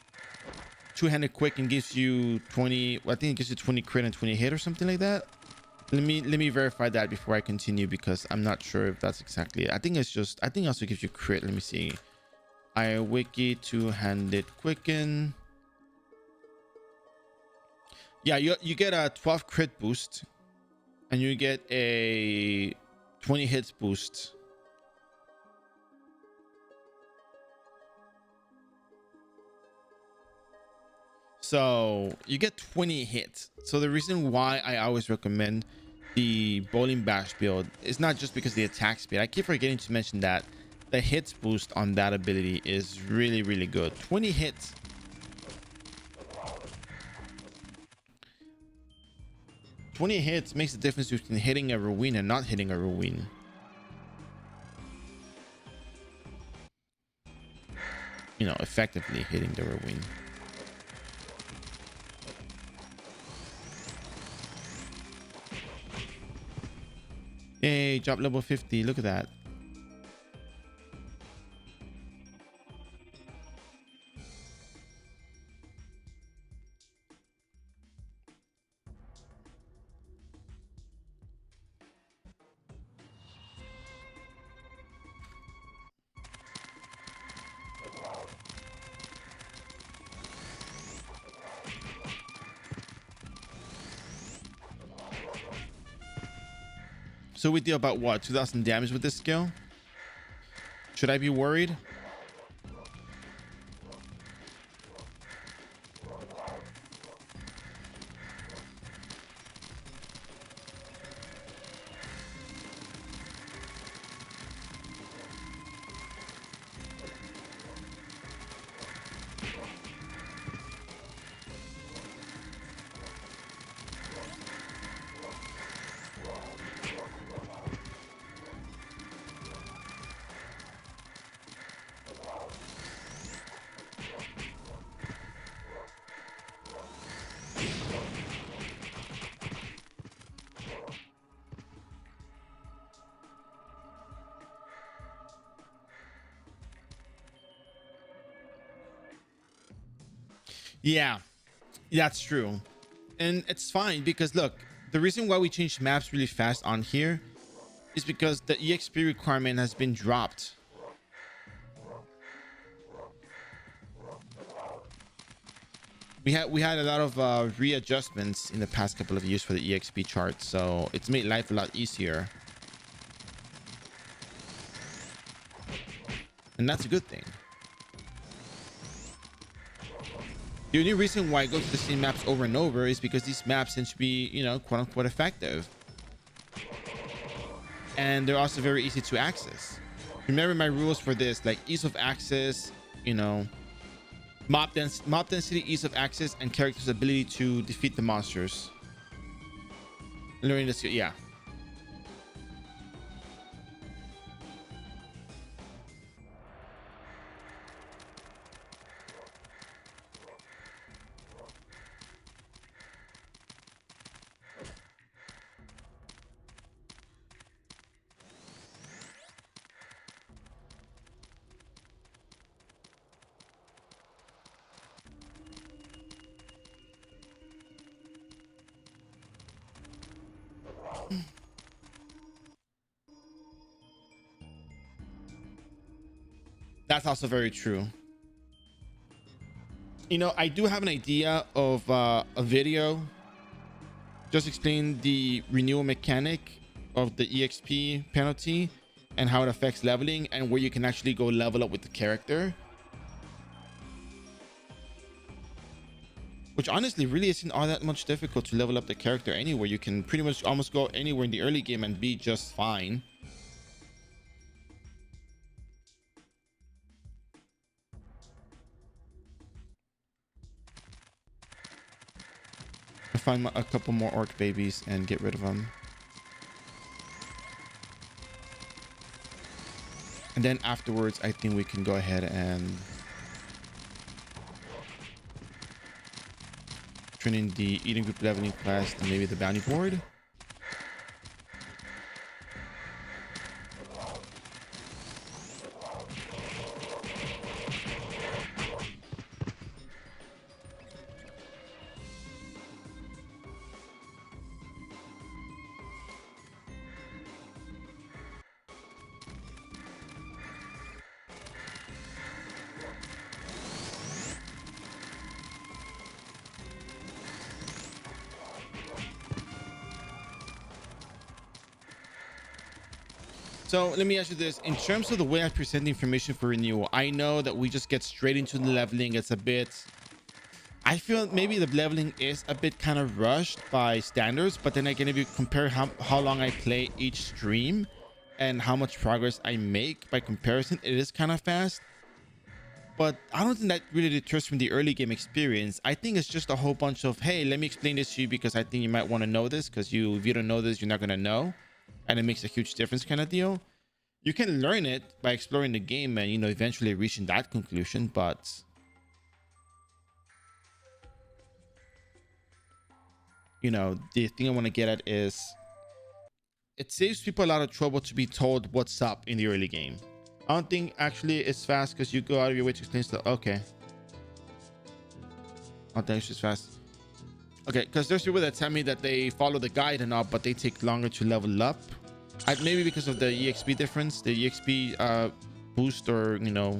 S1: two-handed quicken gives you 20. I think it gives you 20 crit and 20 hit or something like that. Let me verify that before I continue, because I'm not sure if that's exactly it. I think it also gives you crit. Let me see. iWiki two-handed quicken. Yeah, you get a 12 crit boost and you get a 20 hits boost. So you get 20 hits. So the reason why I always recommend the bowling bash build is not just because of the attack speed. I keep forgetting to mention that the hits boost on that ability is really, really good. 20 hits. 20 hits makes the difference between hitting a ruin and not hitting a ruin. You know, effectively hitting the ruin. Hey, drop level 50. Look at that. So we deal about what, 2000 damage with this skill? Should I be worried? Yeah, that's true. And it's fine because look, the reason why we changed maps really fast on here is because the EXP requirement has been dropped. We had a lot of readjustments in the past couple of years for the EXP chart, so it's made life a lot easier. And that's a good thing. The only reason why I go to the same maps over and over is because these maps tend to be, you know, quote unquote effective. And they're also very easy to access. Remember my rules for this, like ease of access, you know, mob density, ease of access, and character's ability to defeat the monsters. Learning this, yeah. That's also very true. You know, I do have an idea of a video just explain the renewal mechanic of the EXP penalty and how it affects leveling and where you can actually go level up with the character. Which honestly really isn't all that much difficult to level up the character anywhere. You can pretty much almost go anywhere in the early game and be just fine. Find a couple more orc babies and get rid of them. And then afterwards, I think we can go ahead and turn in the Eden group leveling quest and maybe the bounty board. So let me ask you this. In terms of the way I present the information for renewal, I know that we just get straight into the leveling. It's a bit, I feel maybe the leveling is a bit kind of rushed by standards, but then again, if you compare how long I play each stream and how much progress I make by comparison, it is kind of fast. But I don't think that really deters from the early game experience. I think it's just a whole bunch of, hey, let me explain this to you because I think you might want to know this, because if you don't know this, you're not going to know. And it makes a huge difference kind of deal. You can learn it by exploring the game and, eventually reaching that conclusion. But, the thing I want to get at is it saves people a lot of trouble to be told what's up in the early game. I don't think actually it's fast because you go out of your way to explain stuff. Okay. I don't think it's just fast. Okay, because there's people that tell me that they follow the guide and all, but they take longer to level up. Maybe because of the EXP difference, the EXP boost, or uh,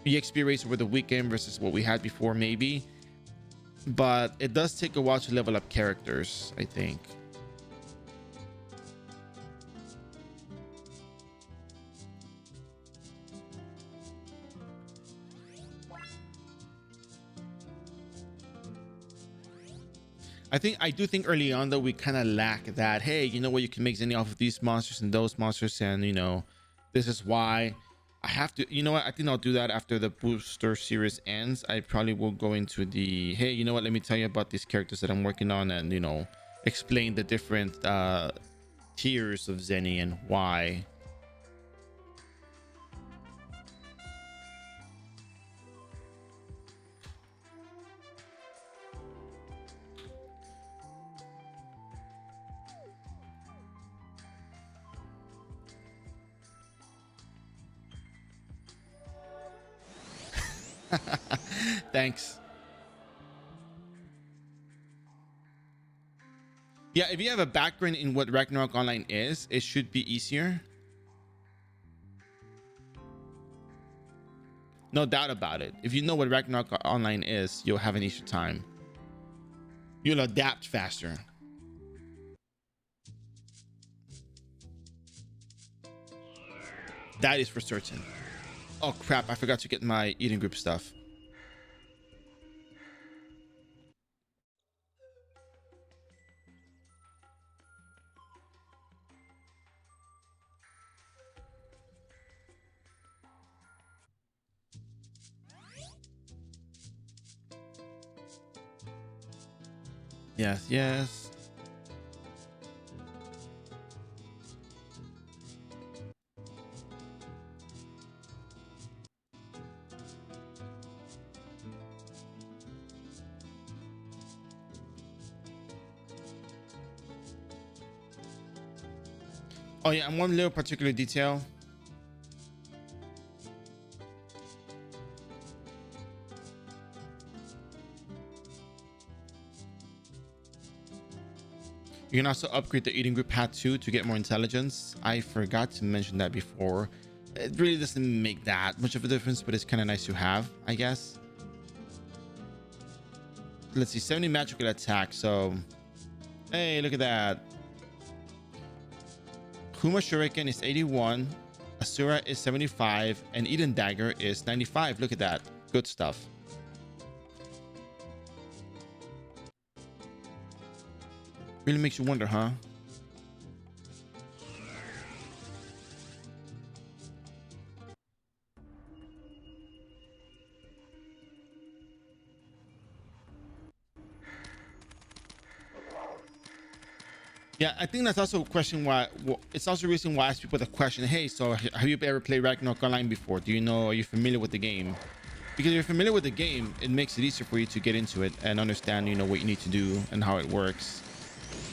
S1: EXP rates over the weekend versus what we had before, maybe. But it does take a while to level up characters, I think. I do think early on though we kind of lack that. Hey, you know what? You can make money off of these monsters and those monsters, and this is why I have to. You know what? I think I'll do that after the booster series ends. I probably will go into the, hey, you know what? Let me tell you about these characters that I'm working on, and explain the different tiers of Zenny and why. Thanks. Yeah, if you have a background in what Ragnarok Online is, it should be easier. No doubt about it. If you know what Ragnarok Online is, you'll have an easier time. You'll adapt faster. That is for certain. Oh crap, I forgot to get my Eden group stuff. Yes, yes. Oh yeah, and one little particular detail. You can also upgrade the Eden group hat too to get more intelligence. I forgot to mention that before. It really doesn't make that much of a difference, but it's kind of nice to have, I guess. Let's see, 70 magical attack. So, hey, look at that. Kuma Shuriken is 81, Asura is 75, and Eden Dagger is 95. Look at that. Good stuff. Really makes you wonder, huh? Yeah, I think that's also a question why. Well, it's also a reason why I ask people the question. Hey, so have you ever played Ragnarok Online before? Do you know? Are you familiar with the game? Because if you're familiar with the game, it makes it easier for you to get into it and understand, what you need to do and how it works.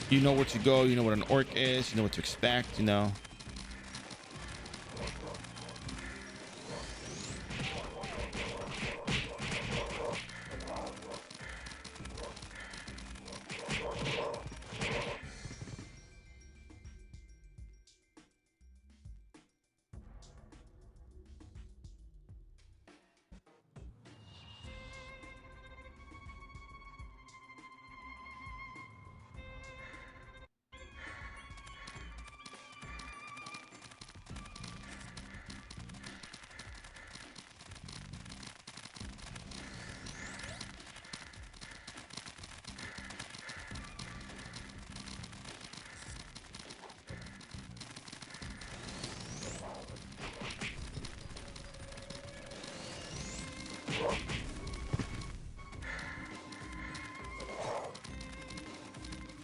S1: You know where to go. You know what an orc is. You know what to expect.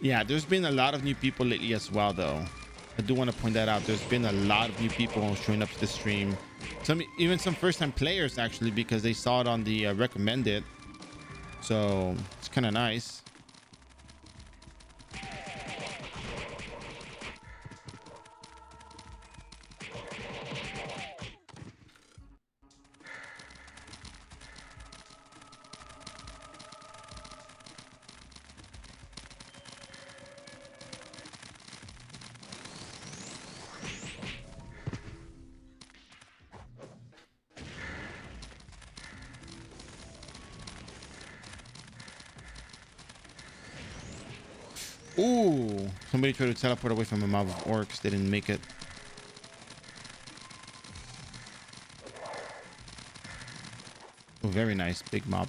S1: Yeah, there's been a lot of new people lately as well, though. I do want to point that out. There's been a lot of new people showing up to the stream. Even some first-time players actually, because they saw it on the recommended. So it's kind of nice. Ooh, somebody tried to teleport away from a mob of orcs. They didn't make it. Oh, very nice. Big mob.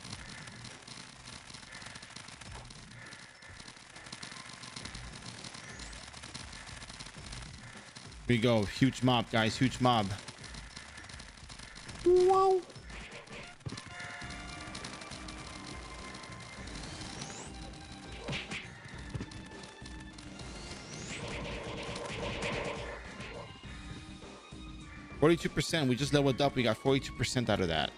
S1: Here we go. Huge mob, guys. Huge mob. Wow. %. We just leveled up. We got 42% out of that.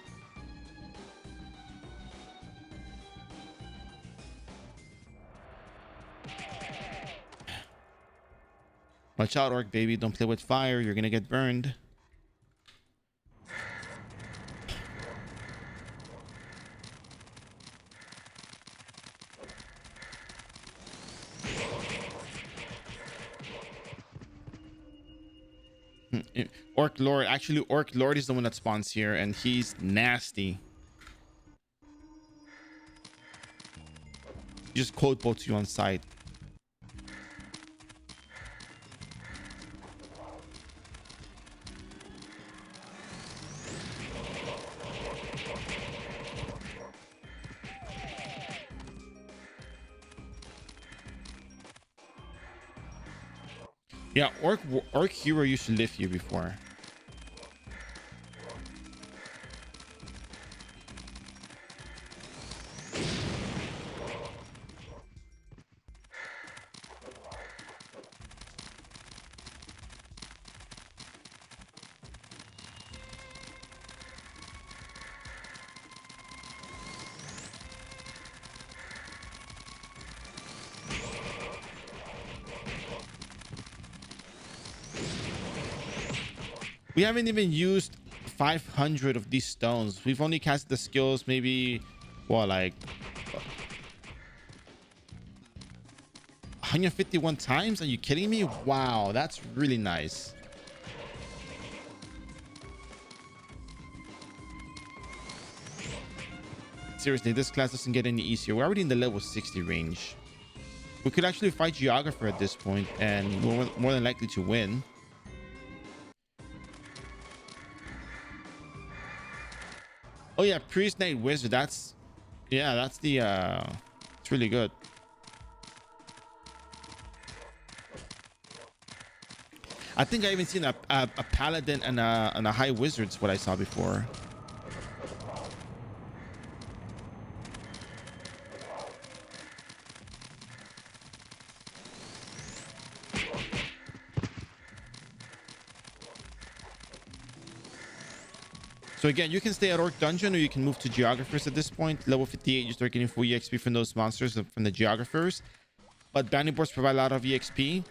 S1: Watch out, orc baby. Don't play with fire. You're gonna get burned. Orc Lord. Actually, Orc Lord is the one that spawns here, and he's nasty. He just cold bolts you on sight. Yeah, Orc Hero used to live here before. We haven't even used 500 of these stones. We've only casted the skills maybe, what, like 151 times? Are you kidding me? Wow, that's really nice. Seriously, this class doesn't get any easier. We're already in the level 60 range. We could actually fight Geographer at this point, and we're more than likely to win. Oh yeah, Priest Knight Wizard. That's the it's really good. I think I even seen a paladin and a high wizard's what I saw before. So again, you can stay at Orc Dungeon or you can move to Geographers at this point. Level 58, you start getting full EXP from those monsters and from the Geographers. But bounty boards provide a lot of EXP.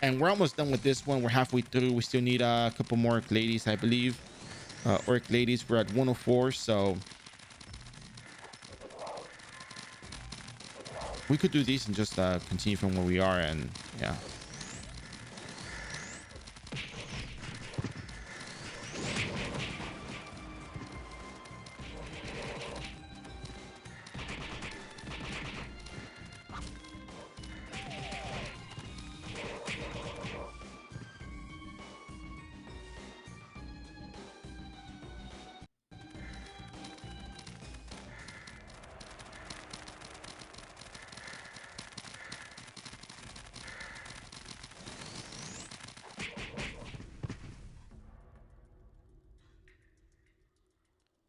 S1: And we're almost done with this one. We're halfway through. We still need a couple more Orc Ladies, I believe. Orc Ladies, we're at 104, so... we could do these and just continue from where we are, and yeah.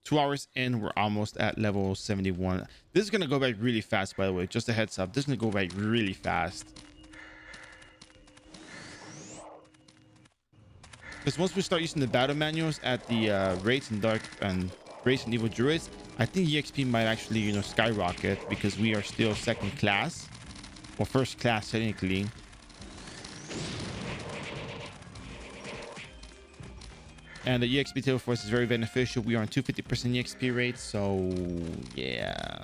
S1: 2 hours in, we're almost at level 71. This is gonna go by really fast, by the way. Just a heads up. This is gonna go by really fast. Because once we start using the battle manuals at the raids and dark and raids and evil druids, I think EXP might actually, you know, skyrocket because we are still second class or first class technically. And the EXP table for us is very beneficial. We are on 250% EXP rate, so yeah.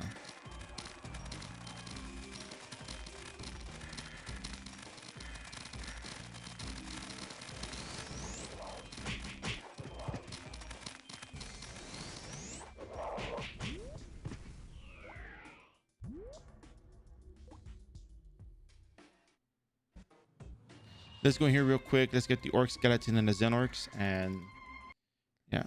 S1: Let's go in here real quick. Let's get the Orc Skeleton and the Xenorcs, and yeah.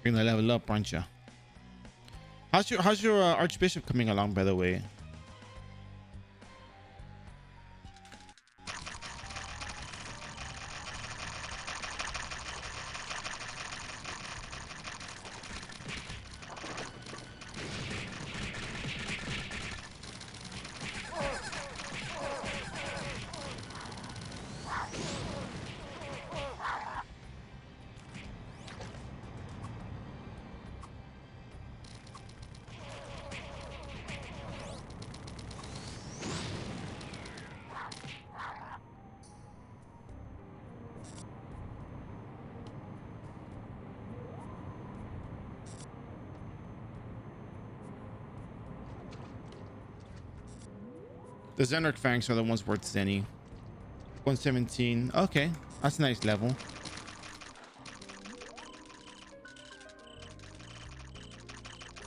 S1: You're gonna level up, aren't you? How's your Archbishop coming along, by the way? The Xenorc Fangs are the ones worth Zenny. 117. Okay, that's a nice level.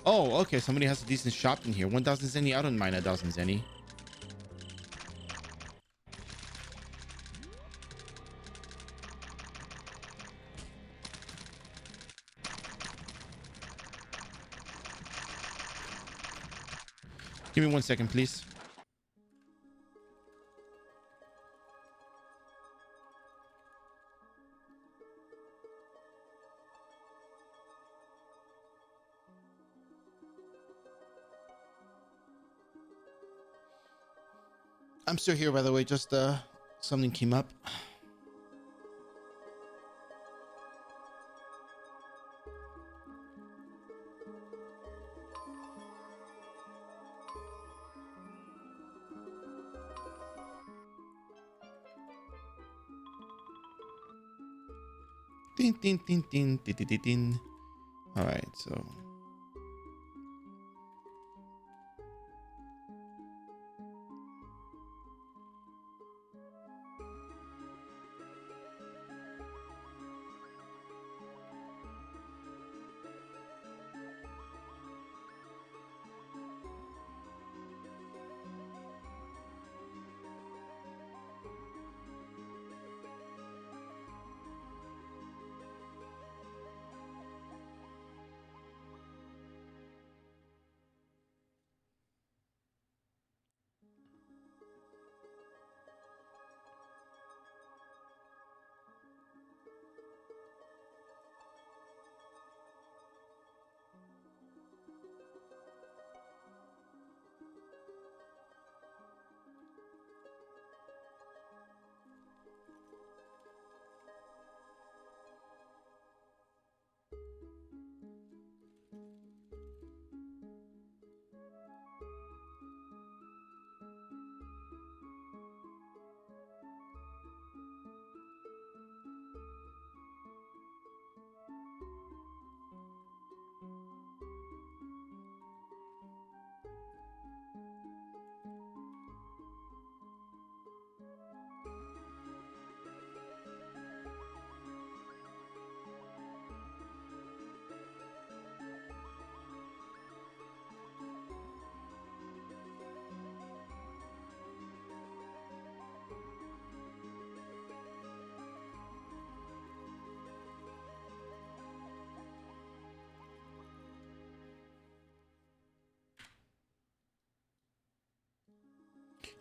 S1: Oh, okay. Somebody has a decent shop in here. 1,000 Zenny. I don't mind 1,000 Zenny. Give me 1 second, please. I'm still here, by the way. Just something came up. Ding, ding, ding, ding, ding, ding, ding. All right, so.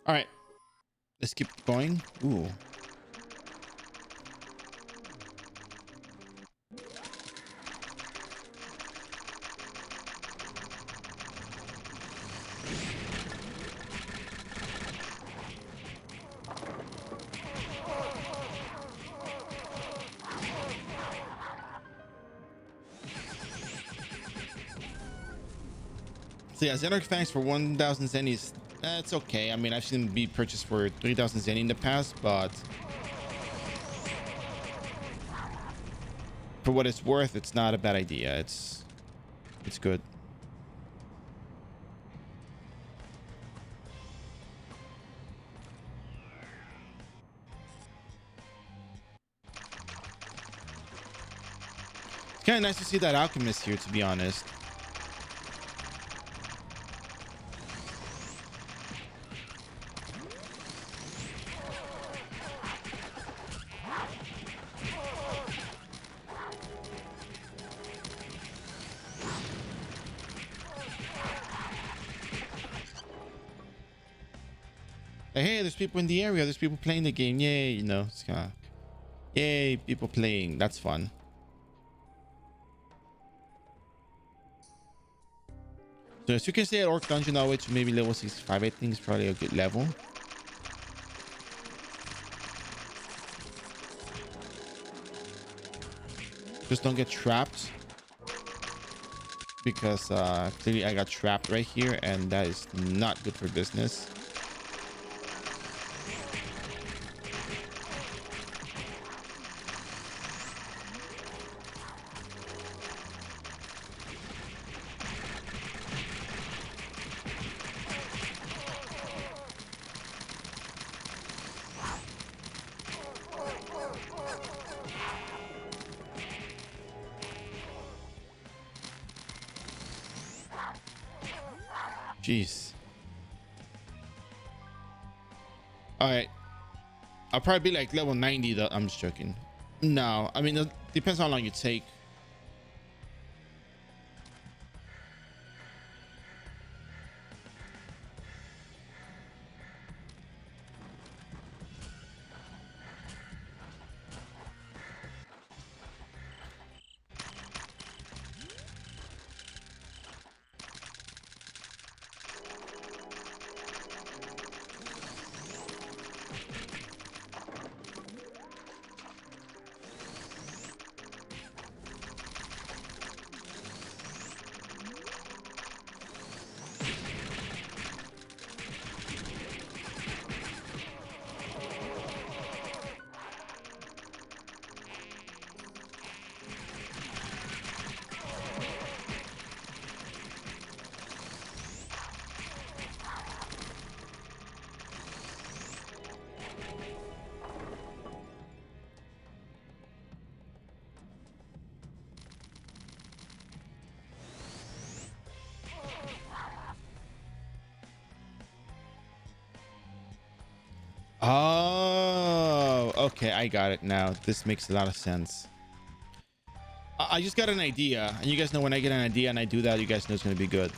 S1: All right, let's keep going. Ooh. So yeah, Xenarch Fangs for 1,000 zennies. It's okay. I mean, I've seen them be purchased for 3,000 zenny in the past, but for what it's worth, it's not a bad idea. It's good. It's kind of nice to see that alchemist here, to be honest. Like, hey, there's people in the area. There's people playing the game. Yay, you know, it's kind of, yay, people playing. That's fun. So as you can say, at Orc Dungeon all the way to maybe level 65, I think is probably a good level. Just don't get trapped, because clearly I got trapped right here, and that is not good for business. Jeez. All right, I'll probably be like level 90 though. I'm just joking. No, I mean, it depends how long you take. Oh, okay, I got it now. This makes a lot of sense. I just got an idea, and you guys know when I get an idea and I do that, you guys know it's gonna be good.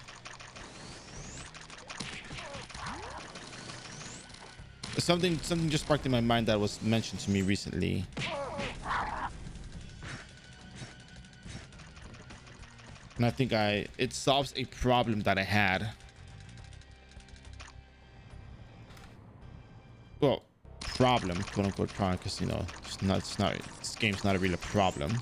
S1: Something just sparked in my mind that was mentioned to me recently. And I think it solves a problem that I had. Well, problem, quote unquote problem, because you know, this game's not a real problem.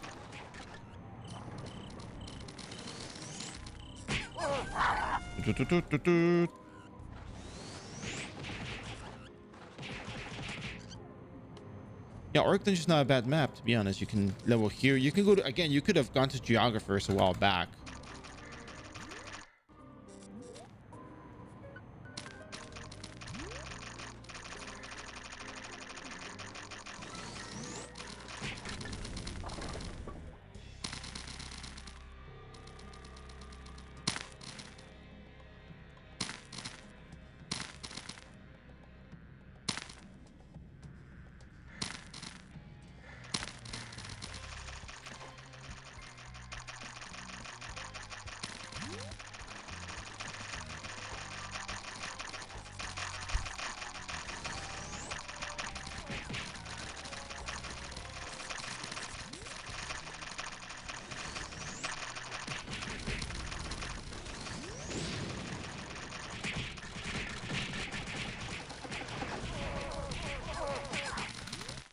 S1: Yeah, Orc Dungeon's not a bad map, to be honest. You can level here. You can go to, again, you could have gone to Geographers a while back.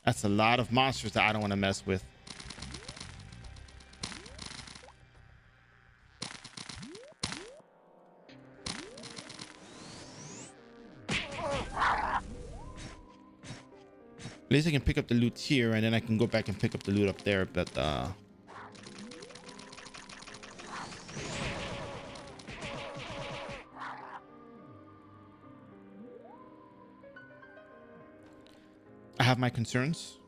S1: That's a lot of monsters that I don't want to mess with. At least I can pick up the loot here, and then I can go back and pick up the loot up there. But I have my concerns.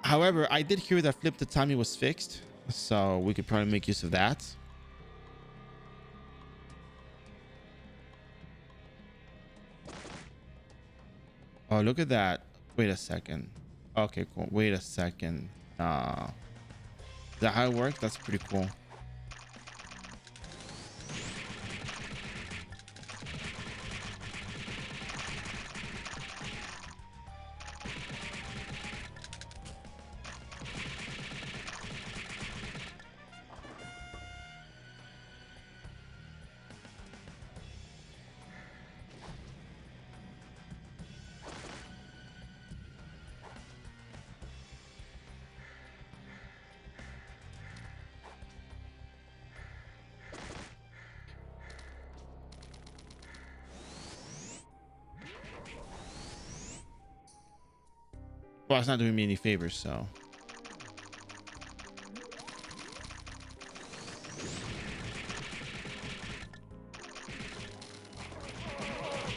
S1: However, I did hear that Flip the Tommy was fixed, so we could probably make use of that. Oh, look at that. Wait a second. Okay, cool. Wait a second. Is that how it works? That's pretty cool. Well, it's not doing me any favors, so.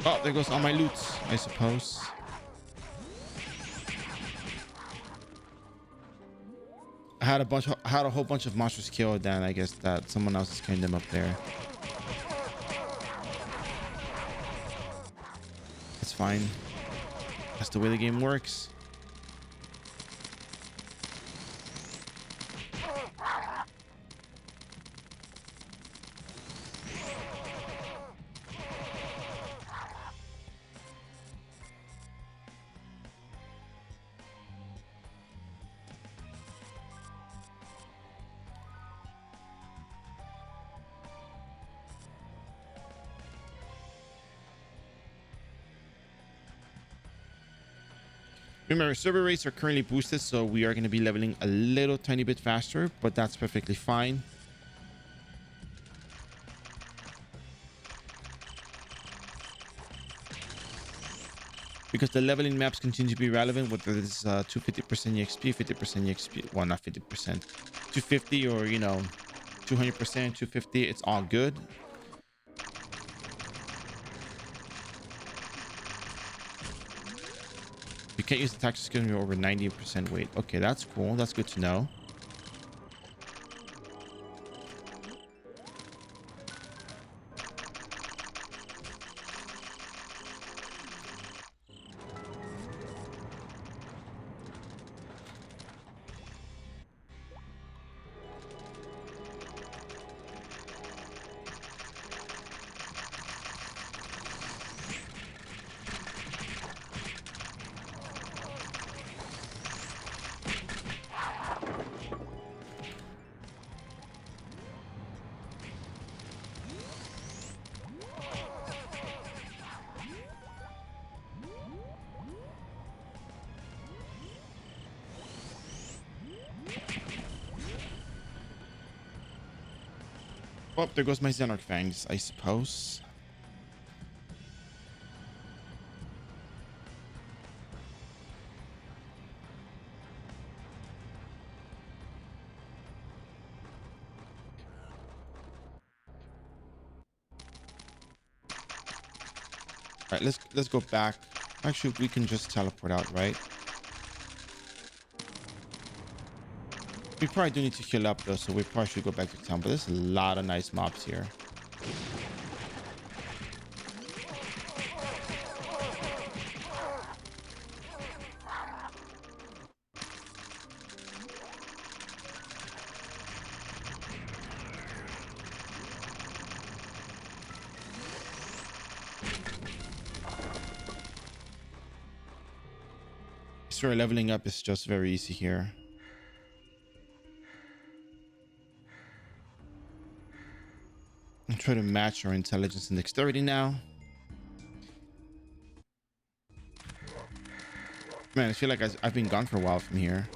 S1: Oh, there goes all my loot, I suppose. I had a whole bunch of monsters killed, then I guess that someone else is carrying them up there. That's fine. That's the way the game works. Remember, server rates are currently boosted, so we are going to be leveling a little tiny bit faster, but that's perfectly fine. Because the leveling maps continue to be relevant, whether it's 250% EXP, 50% EXP, well, not 50%, 250 or, 200%, 250, it's all good. You can't use the tax skill when you're over 90% weight. Okay, that's cool. That's good to know. Oh, there goes my Xenarch Fangs, I suppose. All right, let's go back. Actually, we can just teleport out, right? We probably do need to heal up though, so we probably should go back to town. But there's a lot of nice mobs here. Sure, leveling up is just very easy here. I'll try to match our intelligence and dexterity now. Man, I feel like I've been gone for a while from here.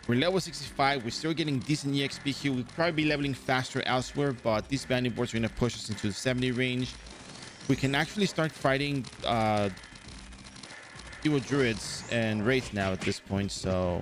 S1: We're level 65. We're still getting decent EXP here. We'll probably be leveling faster elsewhere, but these bandit boards are going to push us into the 70 range. We can actually start fighting evil druids and wraiths now at this point, so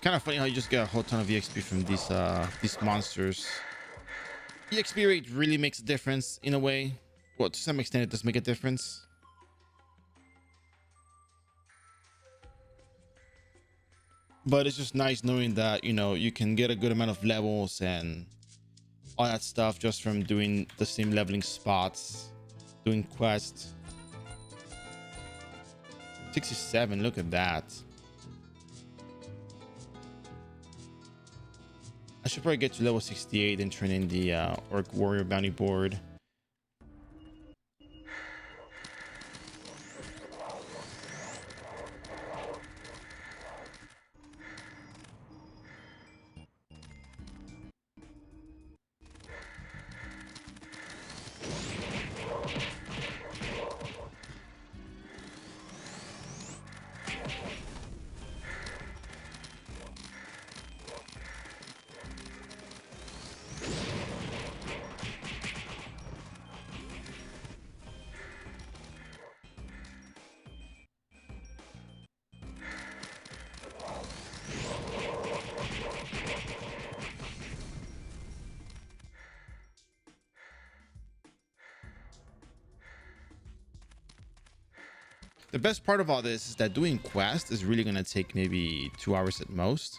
S1: kind of funny how you just get a whole ton of EXP from these monsters. EXP rate really makes a difference in a way. Well, to some extent, it does make a difference. But it's just nice knowing that, you know, you can get a good amount of levels and all that stuff just from doing the same leveling spots, doing quests. 67, look at that. I should probably get to level 68 and turn in the Orc Warrior bounty board. The best part of all this is that doing quests is really going to take maybe 2 hours at most.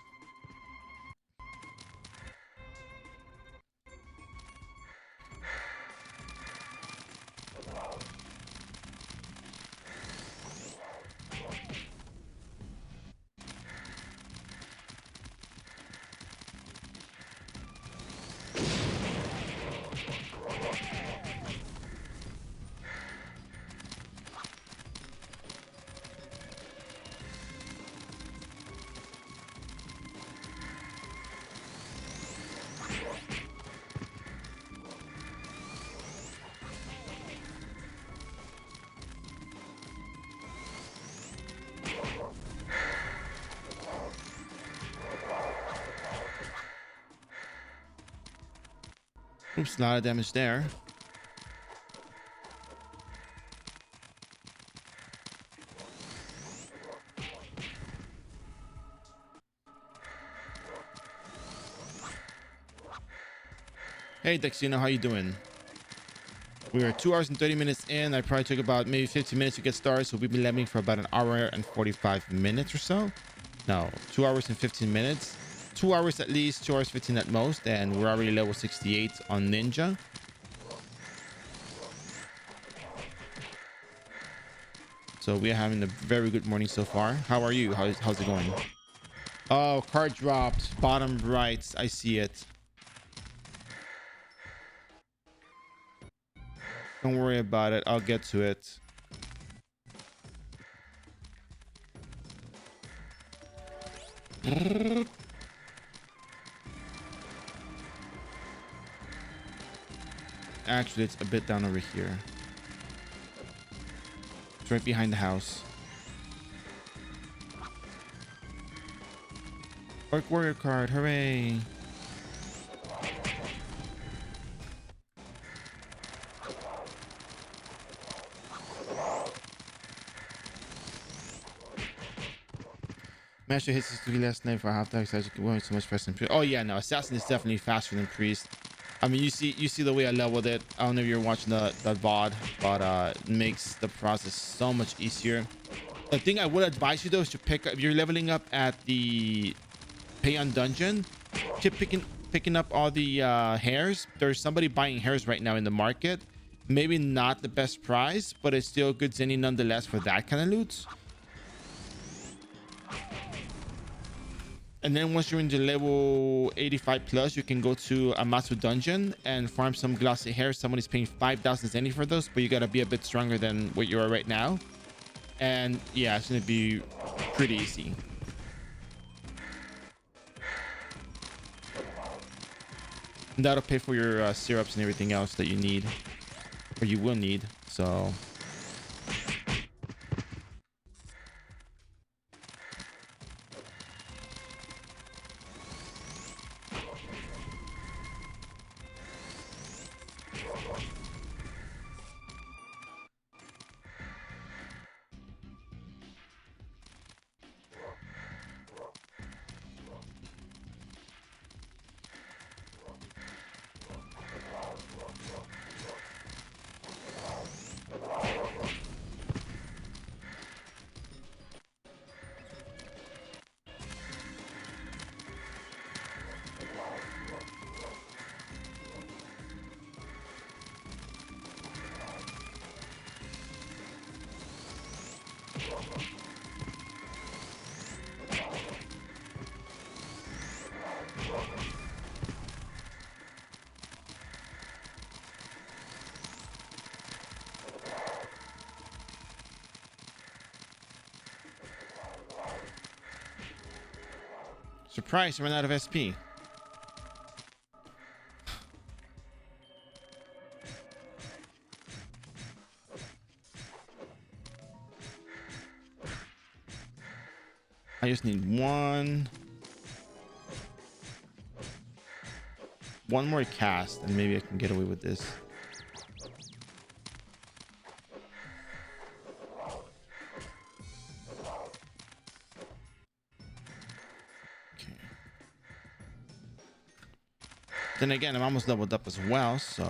S1: Oops, a lot of damage there. Hey Dexino, how you doing? We are 2 hours and 30 minutes in. I probably took about maybe 15 minutes to get started, so we've been leveling for about an hour and 45 minutes or so. No, 2 hours and 15 minutes. 2 hours at least, 2 hours 15 at most, and we're already level 68 on Ninja. So we're having a very good morning so far. How are you? How's it going? Oh, card dropped. Bottom right. I see it. Don't worry about it. I'll get to it. Actually, it's a bit down over here. It's right behind the house. Orc warrior card, hooray. Master hits his 3 last night for half time. So so much faster than priest. Oh yeah, no, assassin is definitely faster than priest. I mean, you see the way I leveled it. I don't know if you're watching the VOD, but it makes the process so much easier. The thing I would advise you though is to pick up, if you're leveling up at the pay on dungeon, keep picking up all the hairs. There's somebody buying hairs right now in the market. Maybe not the best price, but it's still good zenny nonetheless for that kind of loot. And then once you're in the level 85 plus, you can go to a master dungeon and farm some glossy hair. Somebody's paying 5,000 zenny for those, but you gotta be a bit stronger than what you are right now. And yeah, it's gonna be pretty easy. And that'll pay for your syrups and everything else that you need, or you will need. So surprise, ran out of SP. I just need one more cast and maybe I can get away with this. Okay. Then again, I'm almost leveled up as well, so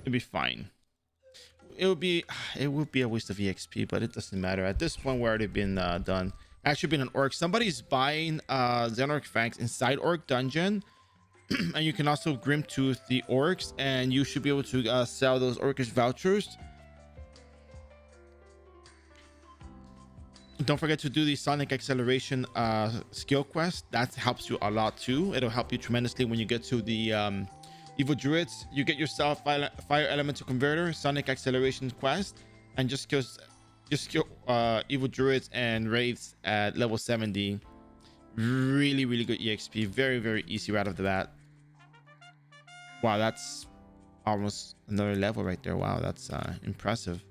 S1: it'll be fine. It would be a waste of EXP, but it doesn't matter. At this point, we're already been done. Actually been an orc. Somebody's buying Xenorc Fangs inside Orc Dungeon. And you can also Grim Tooth the orcs, and you should be able to sell those orcish vouchers. Don't forget to do the Sonic Acceleration skill quest. That helps you a lot too. It'll help you tremendously when you get to the Evil Druids. You get yourself Fire Elemental Converter, Sonic Acceleration quest, and just kill Evil Druids and Wraiths at level 70. Really, really good EXP. Very, very easy right off the bat. Wow, that's almost another level right there. Wow, that's impressive.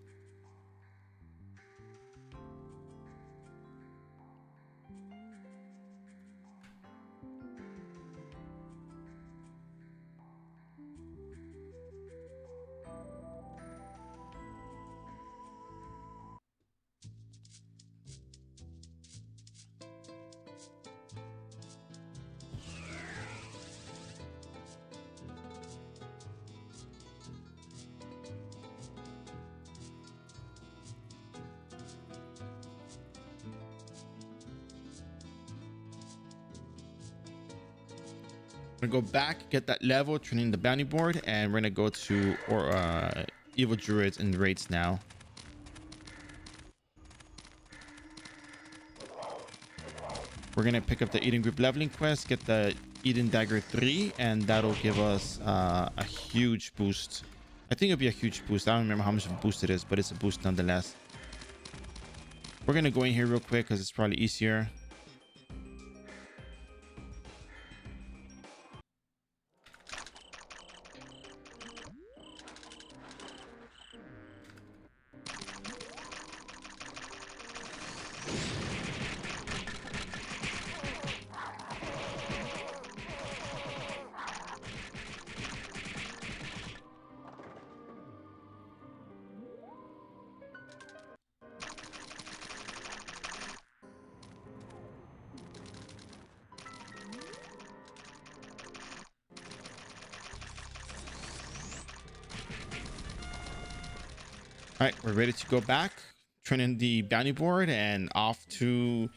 S1: We're gonna go back, get that level, turn in the bounty board, and we're gonna go to Evil Druids and Raids now. We're gonna pick up the Eden Group leveling quest, get the Eden Dagger 3, and that'll give us a huge boost. I think it'll be a huge boost. I don't remember how much of a boost it is, but it's a boost nonetheless. We're gonna go in here real quick because it's probably easier. All right, we're ready to go back. Turn in the bounty board and off to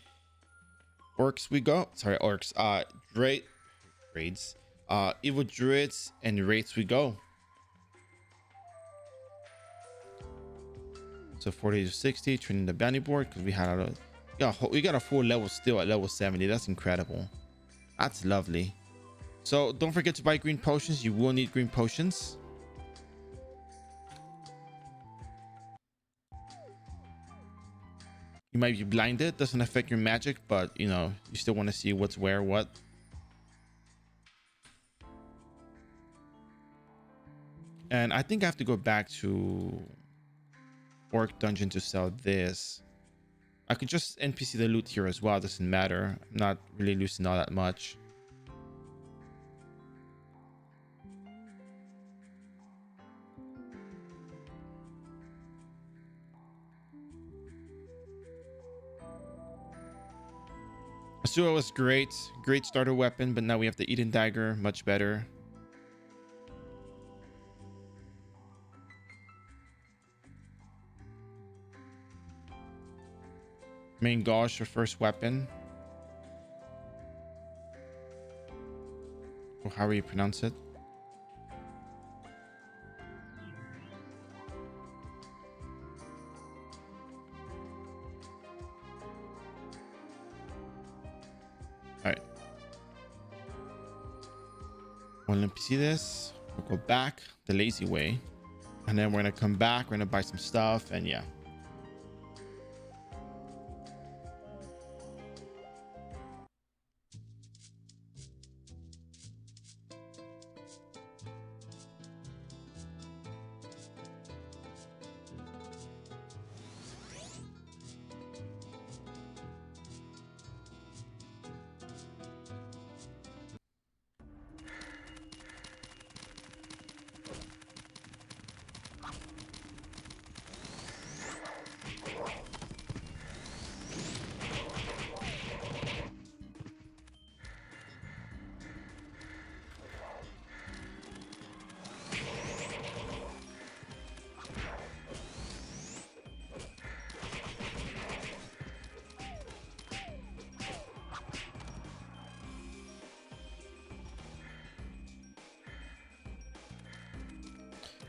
S1: orcs we go. Sorry, orcs. Raids. Evil druids and raids we go. So 40 to 60, turn in the bounty board because we had we got a full level still at level 70. That's incredible. That's lovely. So don't forget to buy green potions. You will need green potions. You might be blinded, doesn't affect your magic, but you know, you still want to see what's where, what. And I think I have to go back to Orc Dungeon to sell this. I could just NPC the loot here as well, doesn't matter. I'm not really losing all that much. Asura was great starter weapon, but now we have the Eden Dagger, much better. Main Gauche, your first weapon. Or however you pronounce it. Alright. We'll NPC this. We'll go back the lazy way. And then we're gonna come back, we're gonna buy some stuff, and yeah.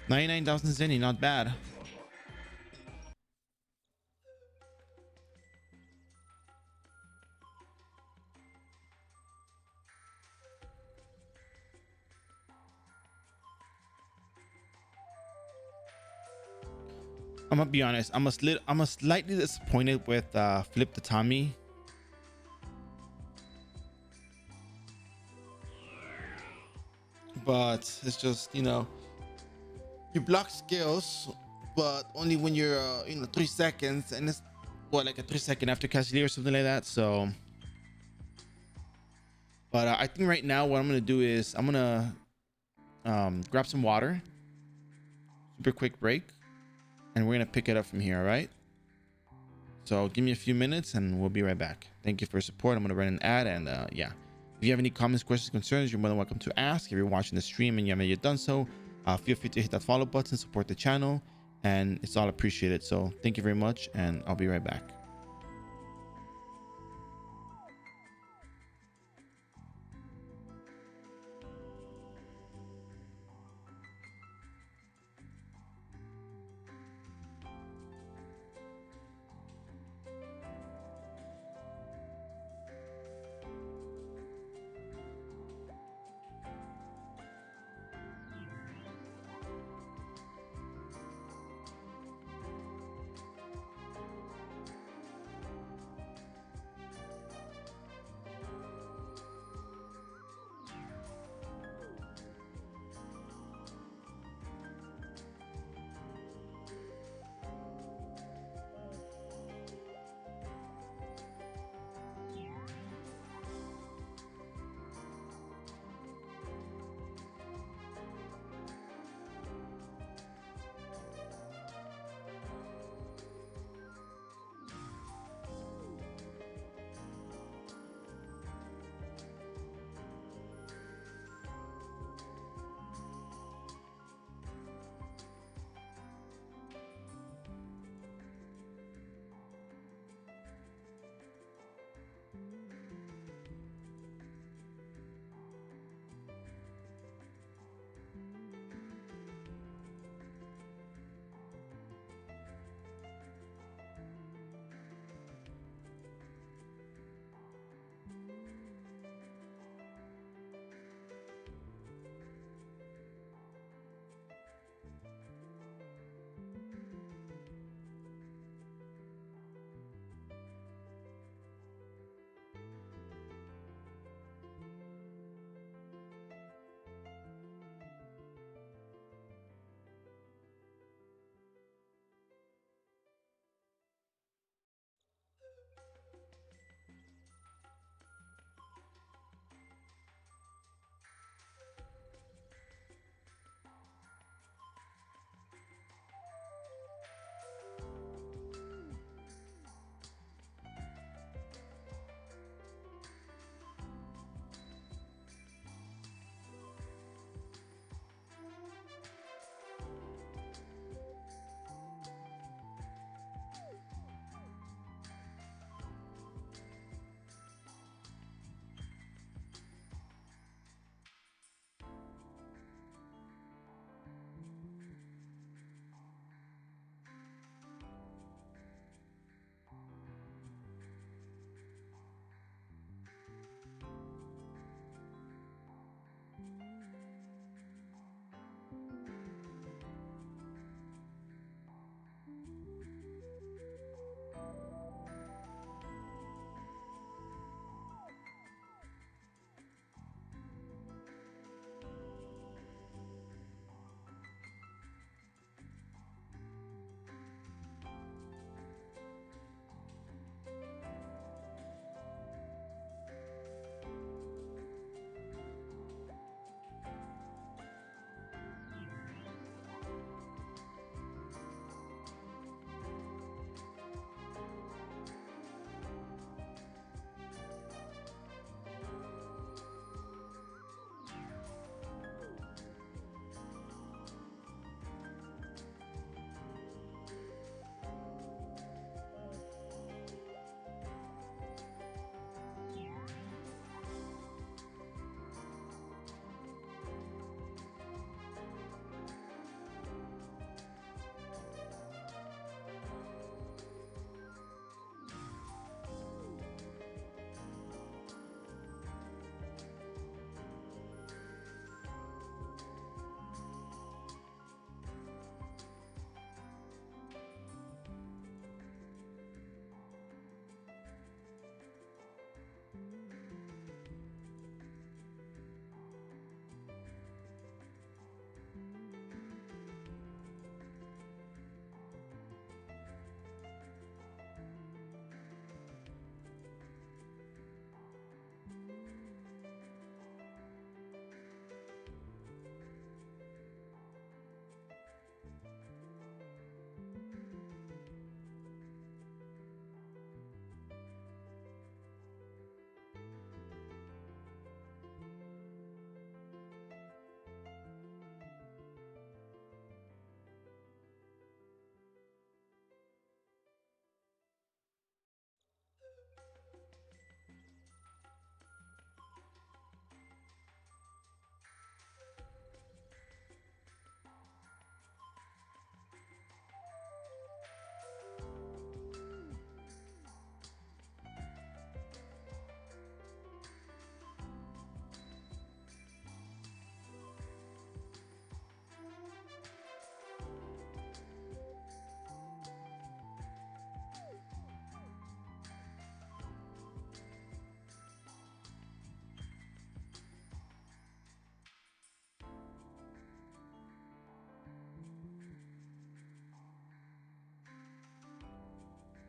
S1: $99,000 Zenny, not bad. I'm gonna be honest. I'm slightly disappointed with Flip the Tommy. But it's just, you know, you block skills, but only when you're 3 seconds, and it's what, like a 3-second after Cavalier or something like that. So, but I think right now what I'm gonna do is I'm gonna grab some water, super quick break, and we're gonna pick it up from here. All right. So give me a few minutes and we'll be right back. Thank you for your support. I'm gonna run an ad, and yeah. If you have any comments, questions, concerns, you're more than welcome to ask. If you're watching the stream and you haven't yet done so, feel free to hit that follow button, support the channel, and it's all appreciated. So thank you very much, and I'll be right back.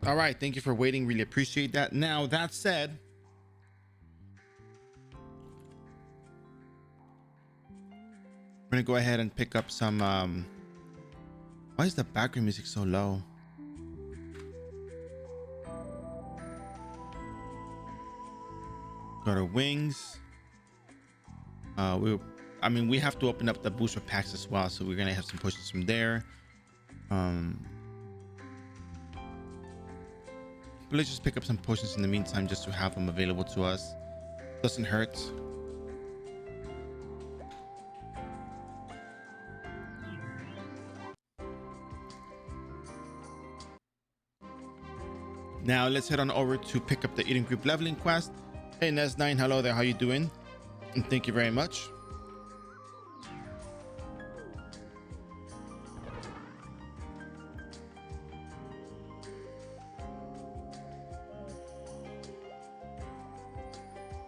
S1: All right, thank you for waiting. Really appreciate that. Now, that said, we're gonna go ahead and pick up some why is the background music so low? Go to wings. I mean, we have to open up the booster packs as well, so we're gonna have some pushes from there. But let's just pick up some potions in the meantime, just to have them available to us. Doesn't hurt. Now let's head on over to pick up the Eden Group leveling quest. Hey Nes9, hello there, how you doing? And thank you very much.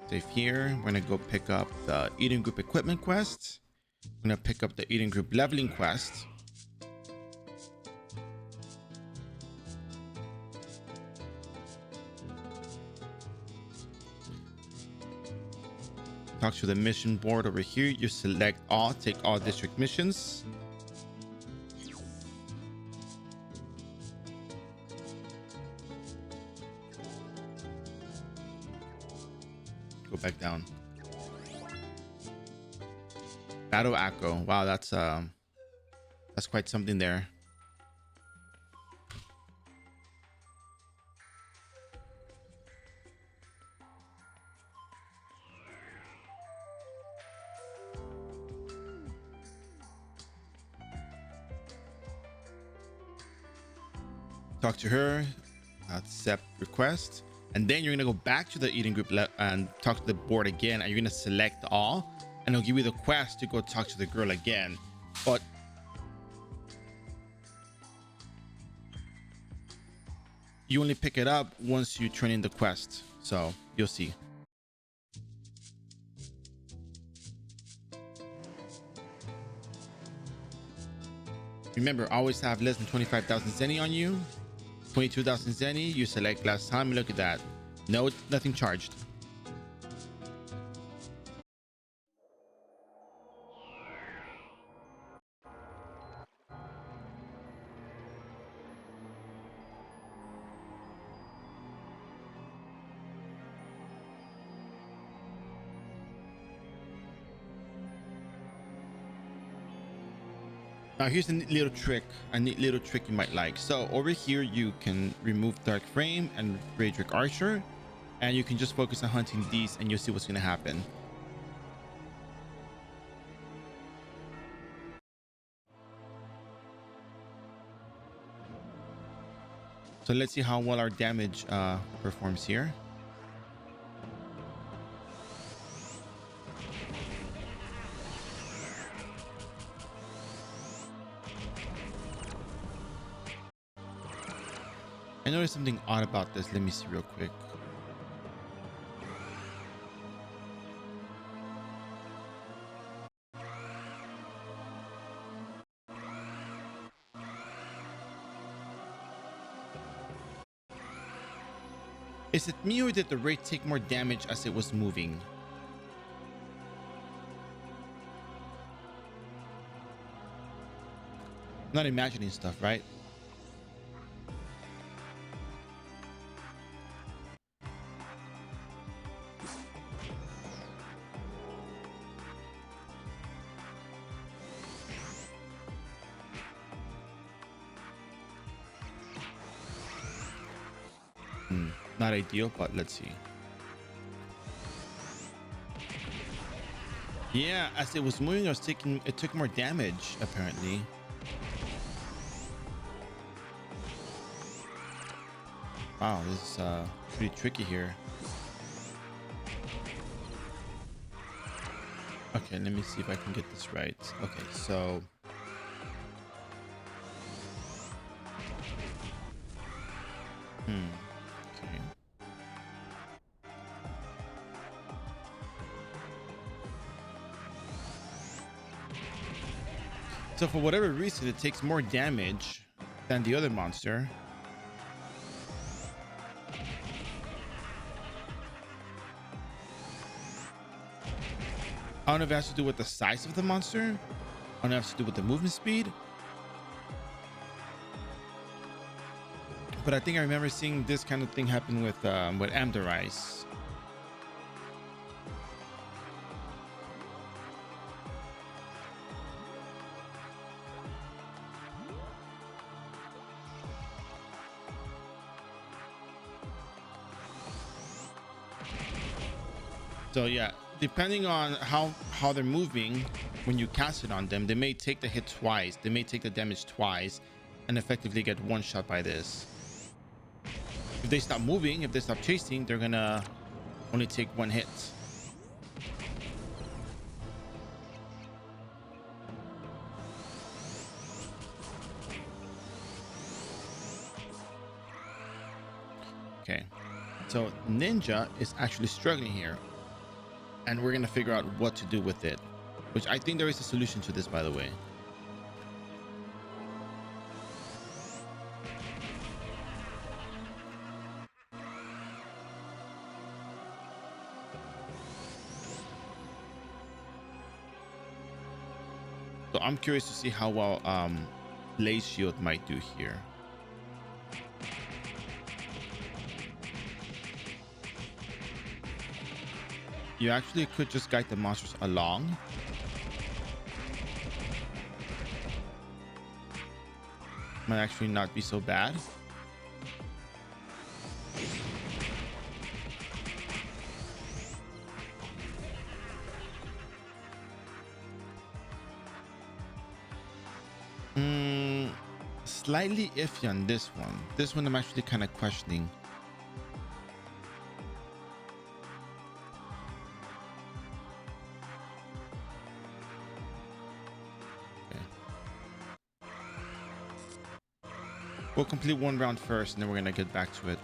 S1: Save here. We're gonna go pick up the Eden Group equipment quest. I'm gonna pick up the Eden Group leveling quest. Talk to the mission board over here. You select all, take all district missions. Go back down. Battle Echo. Wow, that's quite something there. Talk to her, accept request, and then you're gonna go back to the Eden Group and talk to the board again, and you're gonna select all, and it'll give you the quest to go talk to the girl again. But you only pick it up once you turn in the quest, so you'll see. Remember, always have less than 25,000 zenny on you. 22,000 zenny, you select last time. Look at that. No, nothing charged. Now here's a neat little trick you might like. So over here you can remove Dark Frame and Raedric Archer, and you can just focus on hunting these, and you'll see what's gonna happen. So let's see how well our damage performs here. I noticed something odd about this. Let me see real quick. Is it me, or did the raid take more damage as it was moving? I'm not imagining stuff, right? Not ideal, but let's see. Yeah, as it was moving, it took more damage apparently. Wow, this is pretty tricky here. Okay, let me see if I can get this right. Okay, so okay. So for whatever reason, it takes more damage than the other monster. I don't know if it has to do with the size of the monster. I don't know if it has to do with the movement speed. But I think I remember seeing this kind of thing happen with Amdarice. So yeah, depending on how they're moving, when you cast it on them, they may take the hit twice, they may take the damage twice, and effectively get one shot by this. If they stop moving, if they stop chasing, they're gonna only take one hit. Okay, so Ninja is actually struggling here, and we're gonna figure out what to do with it, which I think there is a solution to this, by the way. So I'm curious to see how well Blaze Shield might do here. You actually could just guide the monsters along. Might actually not be so bad. Slightly iffy on this one. This one I'm actually kind of questioning. Okay. We'll complete one round first, and then we're gonna get back to it.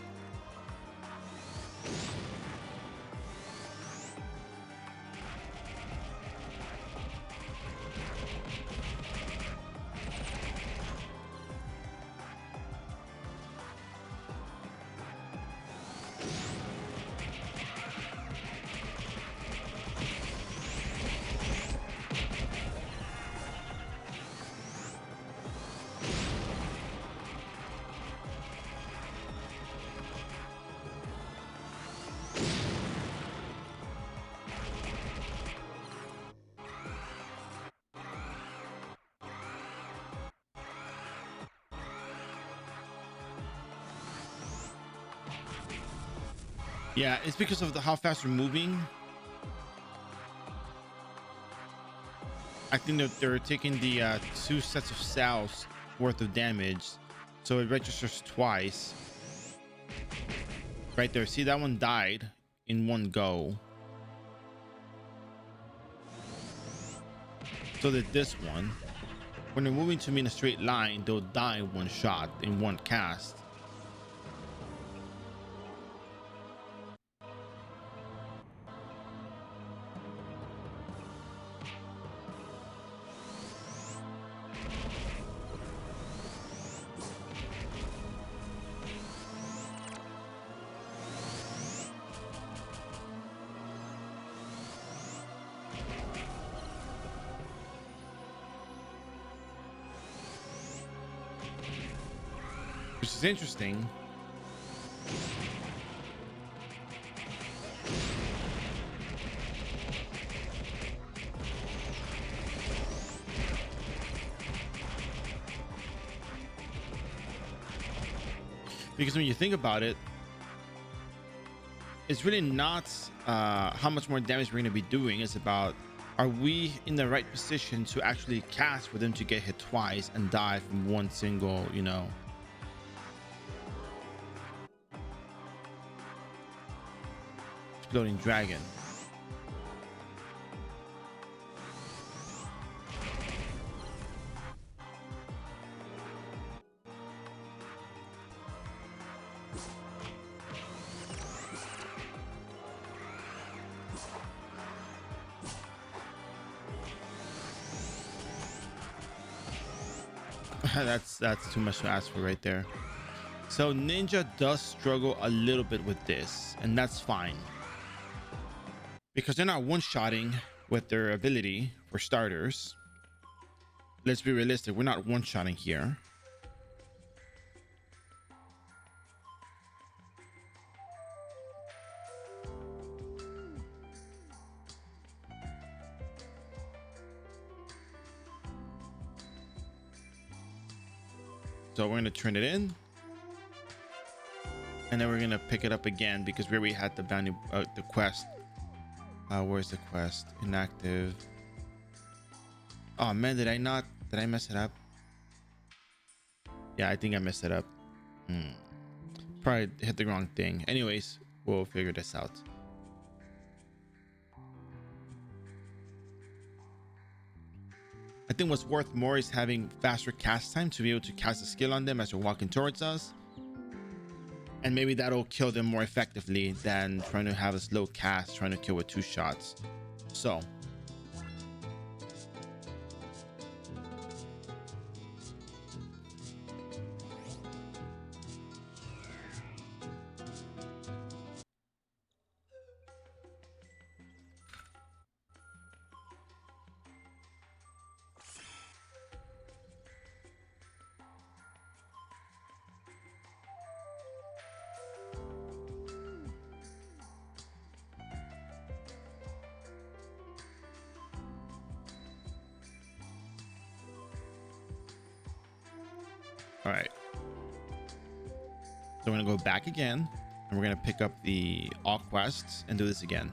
S1: Yeah, it's because of how fast we're moving. I think that they're taking the 2 sets of cells worth of damage, so it registers twice. Right there, see, that one died in one go. So that this one, when they're moving to me in a straight line, they'll die in one shot, in one cast. Which is interesting. Because when you think about it, it's really not how much more damage we're going to be doing. It's about, are we in the right position to actually cast for them to get hit twice and die from one single, you know, exploding dragon. That's too much to ask for right there. So Ninja does struggle a little bit with this, and that's fine, because they're not one-shotting with their ability for starters. Let's be realistic. We're not one-shotting here. So we're going to turn it in. And then we're going to pick it up again because we already had the bounty, the quest. Where's the quest? Inactive. Oh man, did I mess it up? Yeah, I think I messed it up. Probably hit the wrong thing. Anyways, we'll figure this out. I think what's worth more is having faster cast time to be able to cast a skill on them as they're walking towards us. And maybe that'll kill them more effectively than trying to have a slow cast, trying to kill with 2 shots. So. All right. So we're going to go back again and we're going to pick up the all quests and do this again.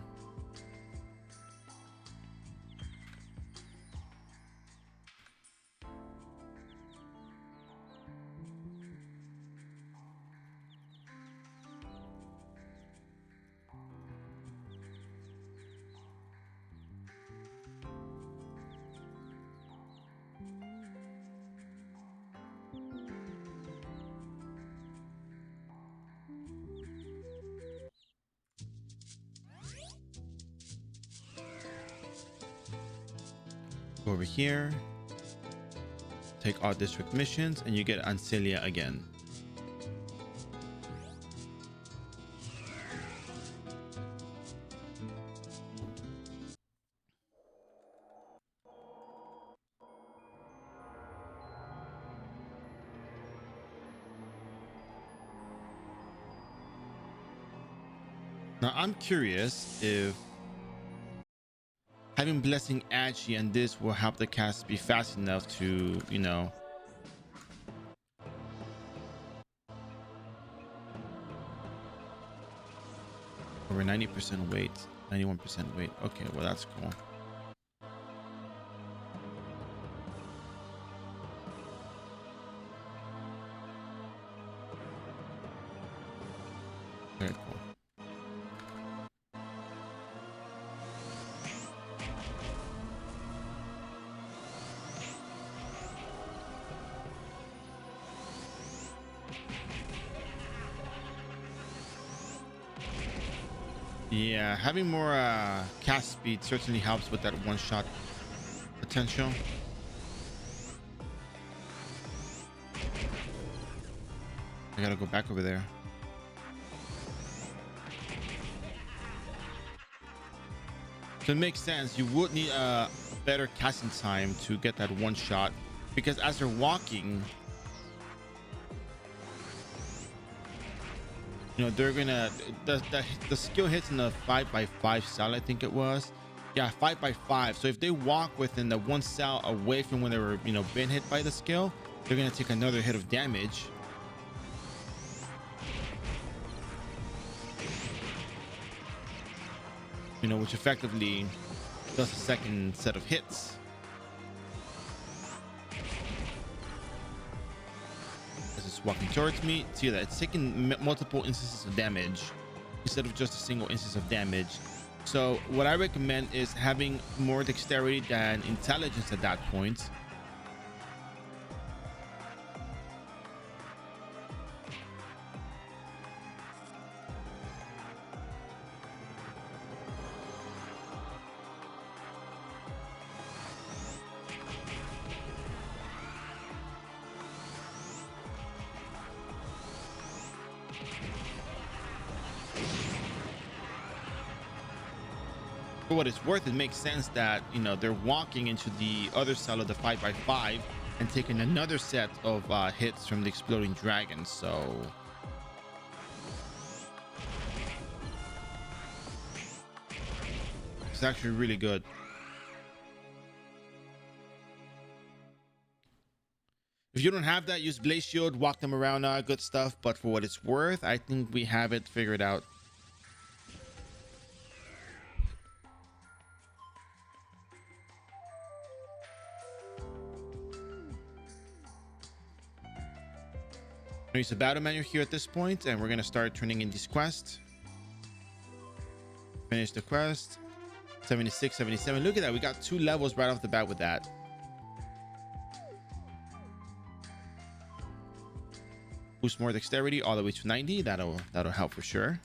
S1: Go over here, take all district missions, and you get Ancilia again. Now I'm curious if having Blessing Agi and this will help the cast be fast enough to, you know, over 90% weight, 91% weight. Okay, well that's cool. Very cool. Yeah, having more cast speed certainly helps with that one-shot potential. I gotta go back over there. So it makes sense. You would need a better casting time to get that one shot because as they're walking, you know, they're gonna the skill hits in the 5x5 cell, I think it was. Yeah, 5x5. So if they walk within the 1 cell away from when they were, you know, been hit by the skill, they're gonna take another hit of damage. You know, which effectively does a second set of hits. As it's walking towards me, see that it's taking multiple instances of damage instead of just a single instance of damage. So what I recommend is having more dexterity than intelligence at that point. For what it's worth, it makes sense that, you know, they're walking into the other side of the 5x5 and taking another set of hits from the exploding dragon. So it's actually really good. If you don't have that, use Blaze Shield, walk them around, good stuff. But for what it's worth, I think we have it figured out. Use a battle menu here at this point, and we're gonna start turning in these quests. Finish the quest. 76, 77. Look at that. We got 2 levels right off the bat with that. Boost more dexterity all the way to 90. That'll help for sure.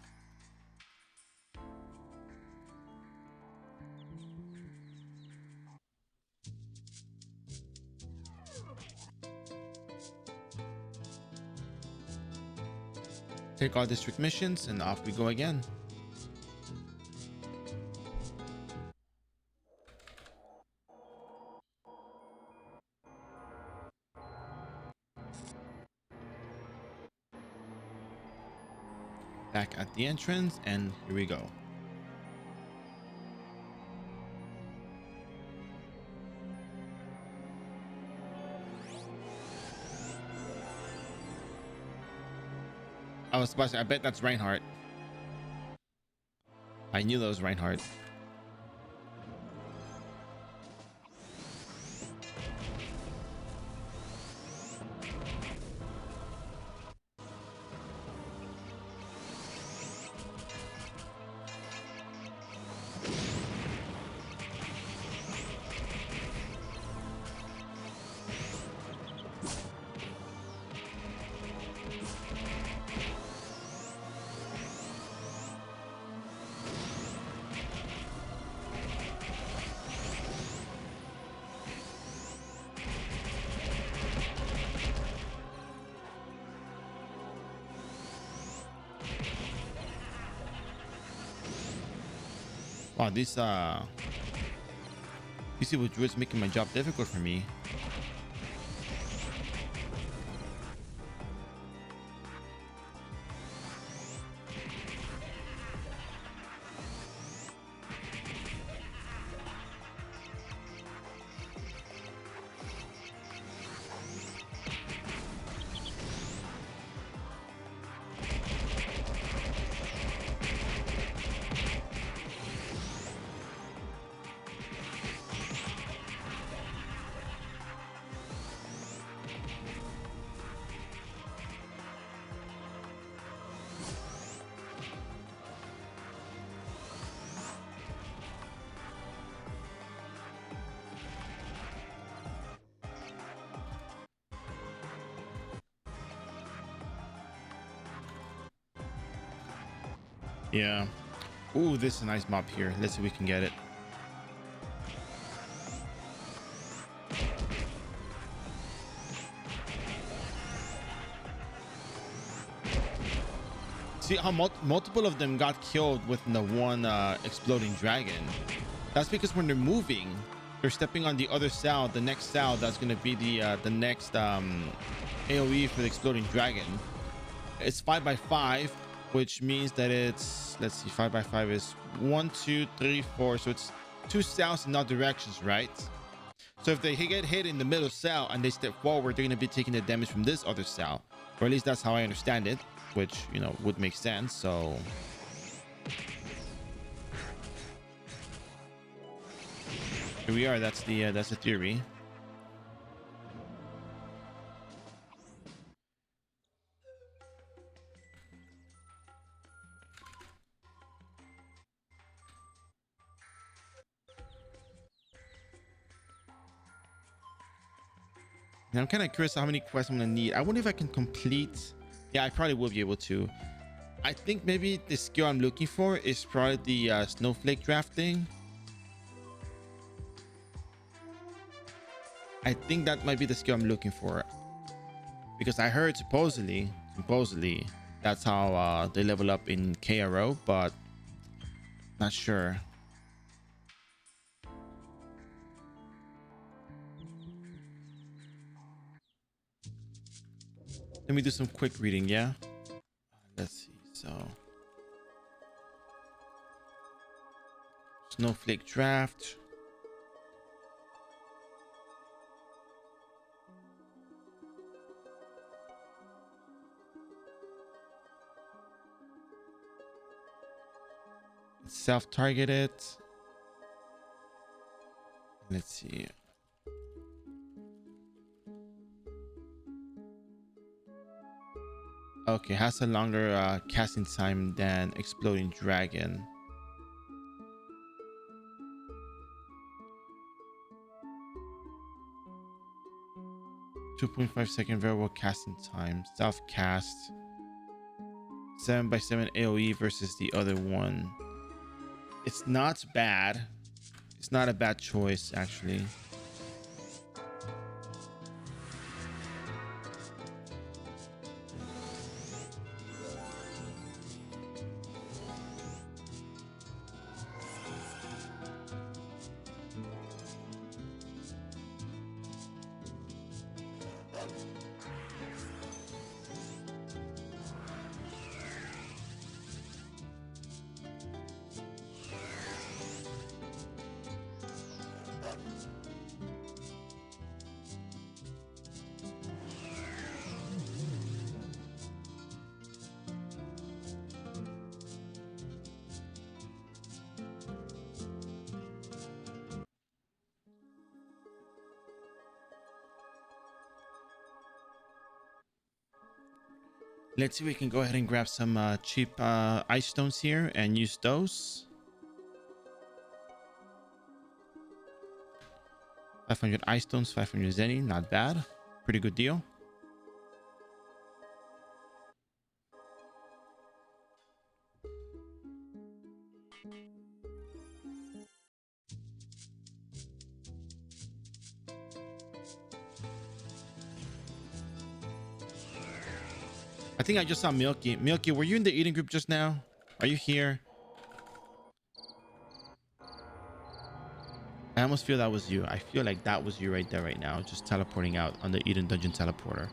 S1: Take all district missions and off we go again. Back at the entrance, and here we go. I was about to say, I bet that's Reinhardt. I knew that was Reinhardt. Wow, these with druids making my job difficult for me. Yeah. Ooh, this is a nice mob here. Let's see if we can get it. See how multiple of them got killed with the one exploding dragon. That's because when they're moving, they're stepping on the other cell, the next cell that's going to be the next AoE for the exploding dragon. It's 5x5, which means that it's, let's see, 5x5 is 1, 2, 3, 4. So it's 2 cells in all directions, right? So if they get hit in the middle cell and they step forward, they're going to be taking the damage from this other cell, or at least that's how I understand it, which, you know, would make sense. So here we are. That's the theory. And I'm kind of curious how many quests I'm gonna need. I wonder if I can complete. Yeah, I probably will be able to. I think maybe the skill I'm looking for is probably the snowflake drafting. I think that might be the skill I'm looking for, because I heard supposedly that's how they level up in iRO, but not sure. Let me do some quick reading, yeah? Let's see. So, Snowflake Draft. Self-targeted. Let's see. Okay, has a longer casting time than Exploding Dragon. 2.5-second variable casting time. Self-cast. 7x7 AoE versus the other one. It's not bad. It's not a bad choice, actually. Let's see if we can go ahead and grab some cheap ice stones here and use those. 500 ice stones, 500 zenny, not bad. Pretty good deal. I think I just saw Milky. Milky, were you in the eating group just now? Are you here? I almost feel that was you. I feel like that was you right there right now, just teleporting out on the Eden Dungeon teleporter.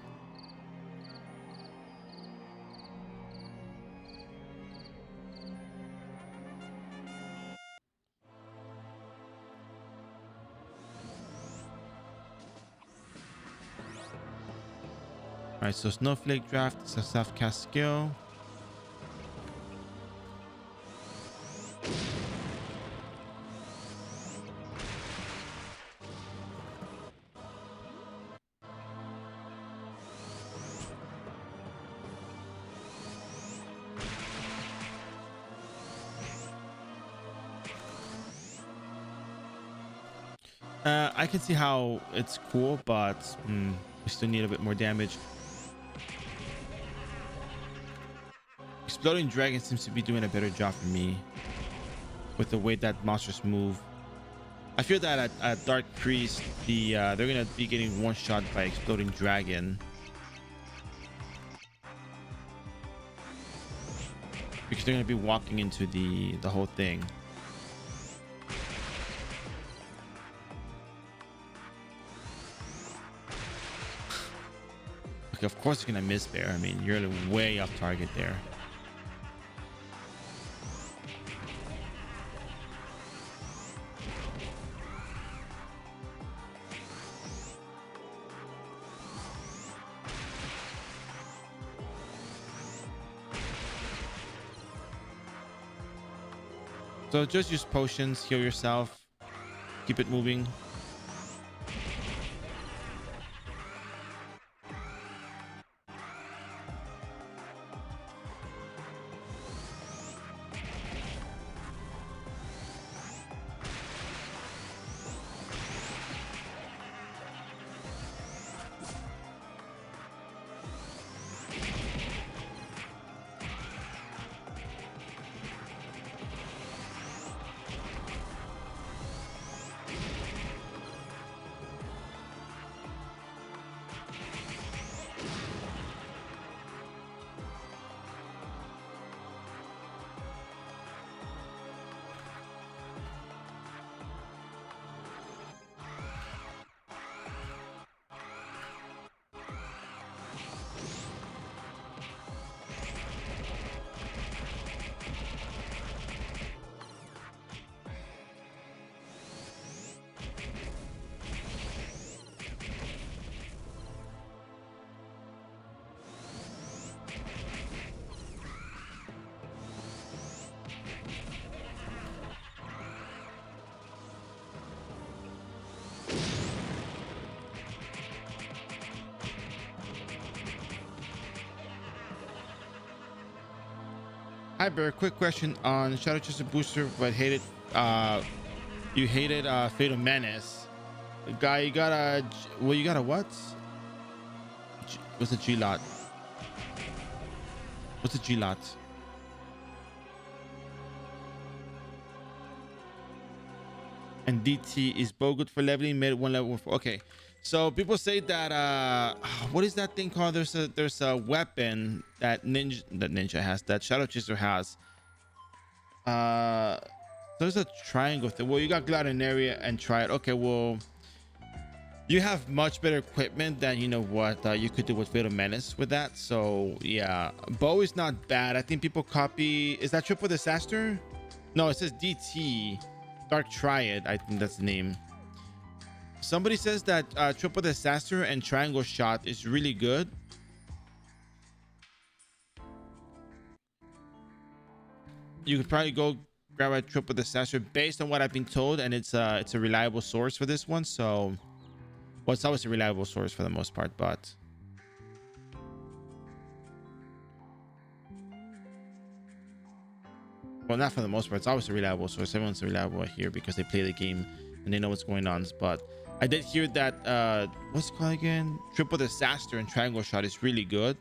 S1: All right, so Snowflake Draft is a self-cast skill. I can see how it's cool, but we still need a bit more damage. Exploding Dragon seems to be doing a better job for me with the way that monsters move. I feel that at Dark Priest, they're gonna be getting one shot by Exploding Dragon because they're gonna be walking into the whole thing. Okay, of course you're gonna miss there. I mean, you're way off target there. So just use potions, heal yourself, keep it moving. Hi Bear, quick question on Shadow Chaser Booster, but hated you hated Fatal Menace. Guy, you got a well, you got a what? What's a G lot? What's a G lot? And DT is bow good for leveling, mid one level four. Okay, so people say that what is that thing called? There's a weapon that ninja has, that Shadow Chaser has. There's a triangle thing. Well, you got Area and try it. Okay, well, you have much better equipment than you know what you could do with Fatal Menace with that. So yeah, bow is not bad. I think people copy. Is that Triple Disaster? No, it says DT. Dark Triad, I think that's the name. Somebody says that Triple Disaster and Triangle Shot is really good. You could probably go grab a Triple Disaster based on what I've been told, and it's a reliable source for this one. So, well, it's always a reliable source for the most part, but well, not for the most part. It's always a reliable source. Everyone's reliable here because they play the game and they know what's going on. But I did hear that what's it called again? Triple Disaster and Triangle Shot is really good.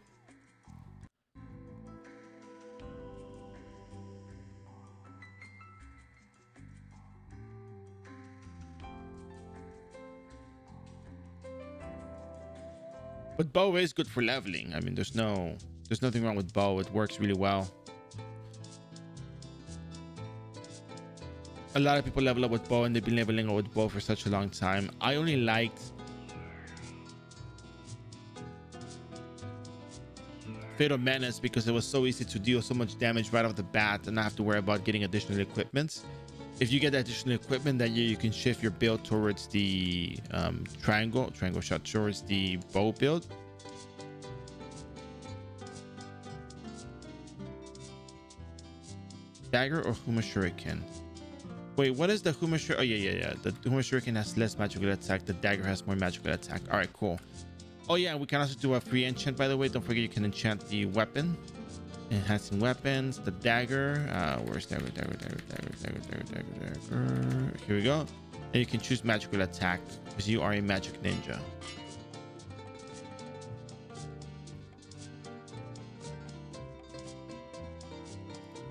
S1: But bow is good for leveling. I mean, there's nothing wrong with bow. It works really well. A lot of people level up with bow, and they've been leveling up with bow for such a long time. I only liked Fatal Menace because it was so easy to deal so much damage right off the bat and not have to worry about getting additional equipments. If you get additional equipment, then you can shift your build towards the triangle shot, towards the bow build. Dagger or Huma Shuriken? Wait, what is the Huma Shuriken? Oh yeah. The Huma Shuriken has less magical attack. The dagger has more magical attack. All right, cool. Oh yeah, we can also do a free enchant, by the way. Don't forget you can enchant the weapon. Enhancing weapons, the dagger. Where's dagger? Here we go. And you can choose magical attack because you are a magic ninja.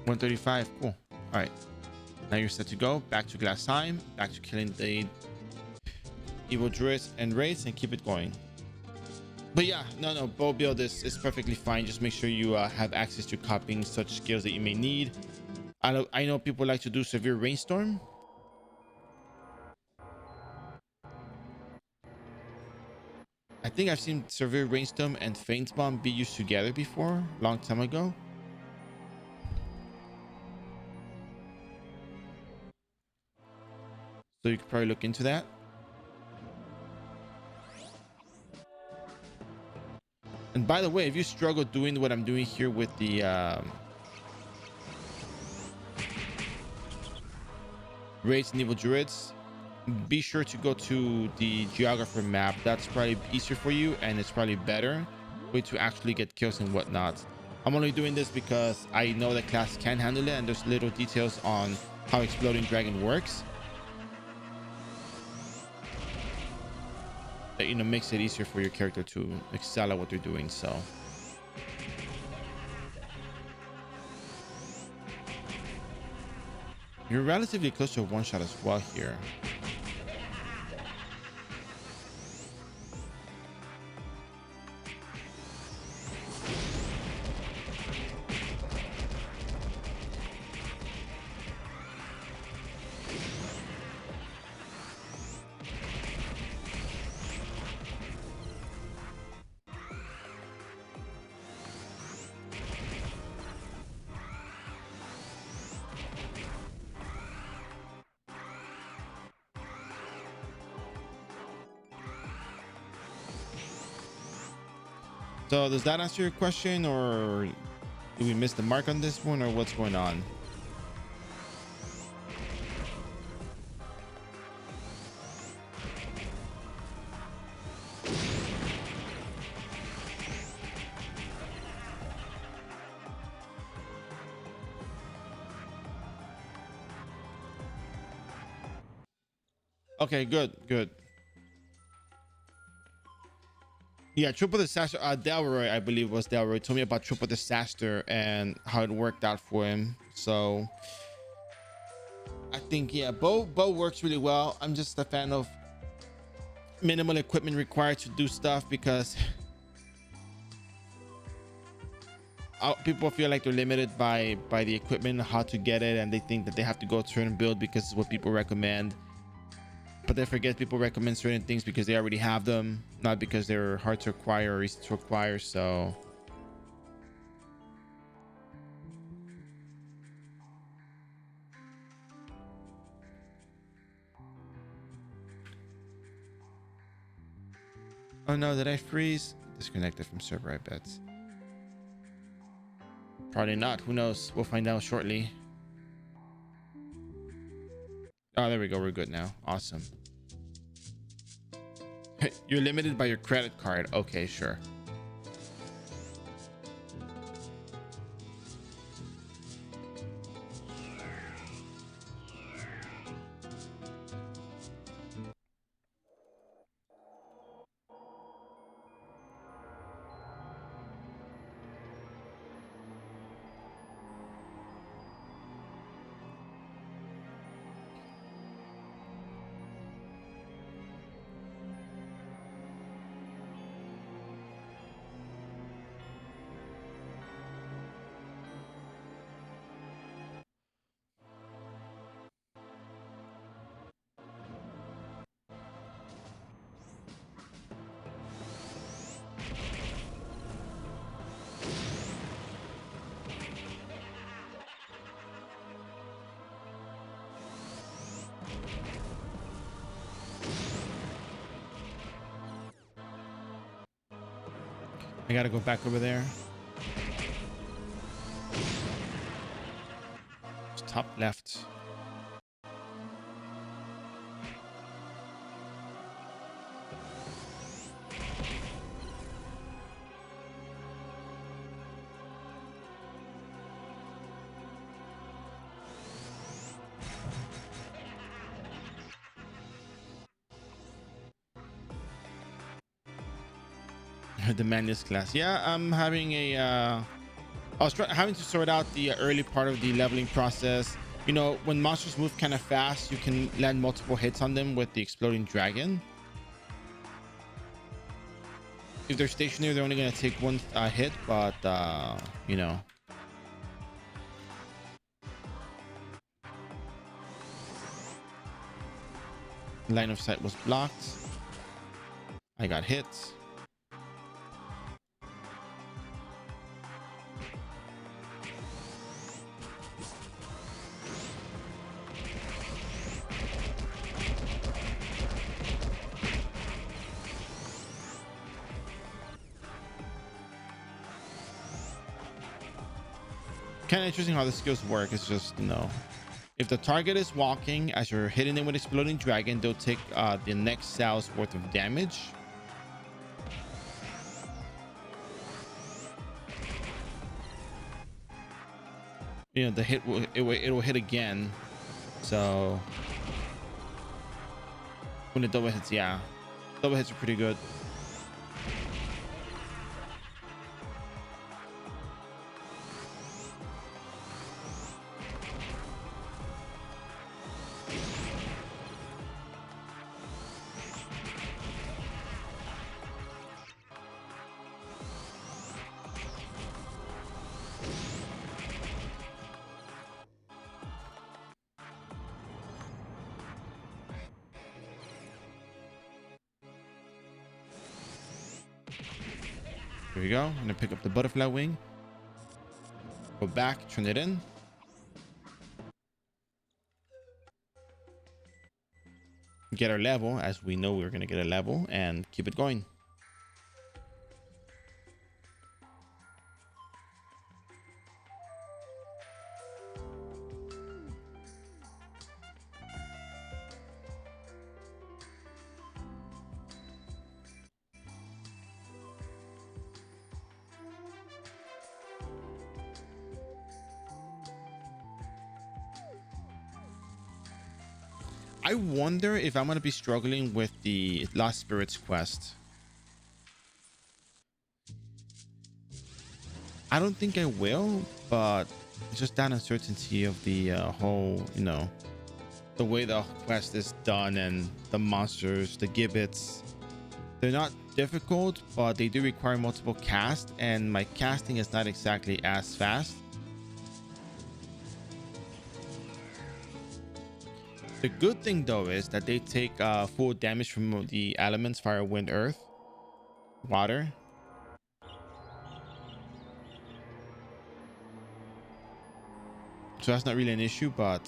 S1: $135. Cool. All right. Now you're set to go. Back to Glass Time. Back to killing the evil druids and raids and keep it going. But yeah, no, bow build is perfectly fine. Just make sure you have access to copying such skills that you may need. I know people like to do Severe Rainstorm. I think I've seen Severe Rainstorm and Feint Bomb be used together before, long time ago. So you could probably look into that. And by the way, if you struggle doing what I'm doing here with the raids and evil druids, be sure to go to the geographer map. That's probably easier for you, and it's probably better way to actually get kills and whatnot. I'm only doing this because I know that class can handle it, and there's little details on how Exploding Dragon works that, you know, makes it easier for your character to excel at what they're doing. So you're relatively close to a one shot as well here. So does that answer your question, or did we miss the mark on this one, or what's going on? Okay, good, good. Yeah, Triple Disaster. Delroy, I believe was Delroy, told me about Triple Disaster and how it worked out for him. So I think yeah, bow works really well. I'm just a fan of minimal equipment required to do stuff because people feel like they're limited by the equipment, how to get it, and they think that they have to go turn and build because it's what people recommend. But they forget people recommend certain things because they already have them, not because they're hard to acquire or easy to acquire. So oh no, did I freeze? Disconnected from server, I bet. Probably not. Who knows? We'll find out shortly. Oh, there we go. We're good now. Awesome. You're limited by your credit card. Okay, sure. I gotta go back over there. It's top left. The Magnus class. Yeah, I'm having a I was having to sort out the early part of the leveling process. You know, when monsters move kind of fast, you can land multiple hits on them with the exploding dragon. If they're stationary, they're only going to take one hit, but you know. Line of sight was blocked. I got hit. Kind of interesting how the skills work. It's just, you know, if the target is walking as you're hitting them with exploding dragon, they'll take the next cell's worth of damage. You know, the hit will it will hit again. So when it double hits, yeah, double hits are pretty good. Here we go. I'm gonna pick up the butterfly wing. Go back, turn it in. Get our level, as we know we're gonna get a level, and keep it going. I wonder if I'm gonna be struggling with the Lost Spirits quest. I don't think I will, but just that uncertainty of the whole, you know, the way the quest is done and the monsters, the gibbets. They're not difficult, but they do require multiple casts, and my casting is not exactly as fast. The good thing though is that they take full damage from the elements fire, wind, earth, water. So that's not really an issue, but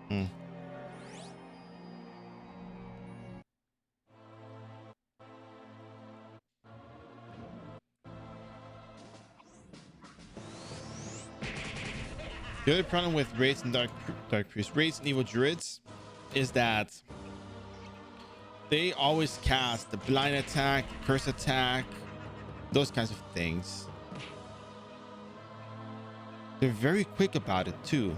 S1: the other problem with raids and dark priests, raids and evil druids, is that they always cast the blind attack, curse attack, those kinds of things. They're very quick about it too.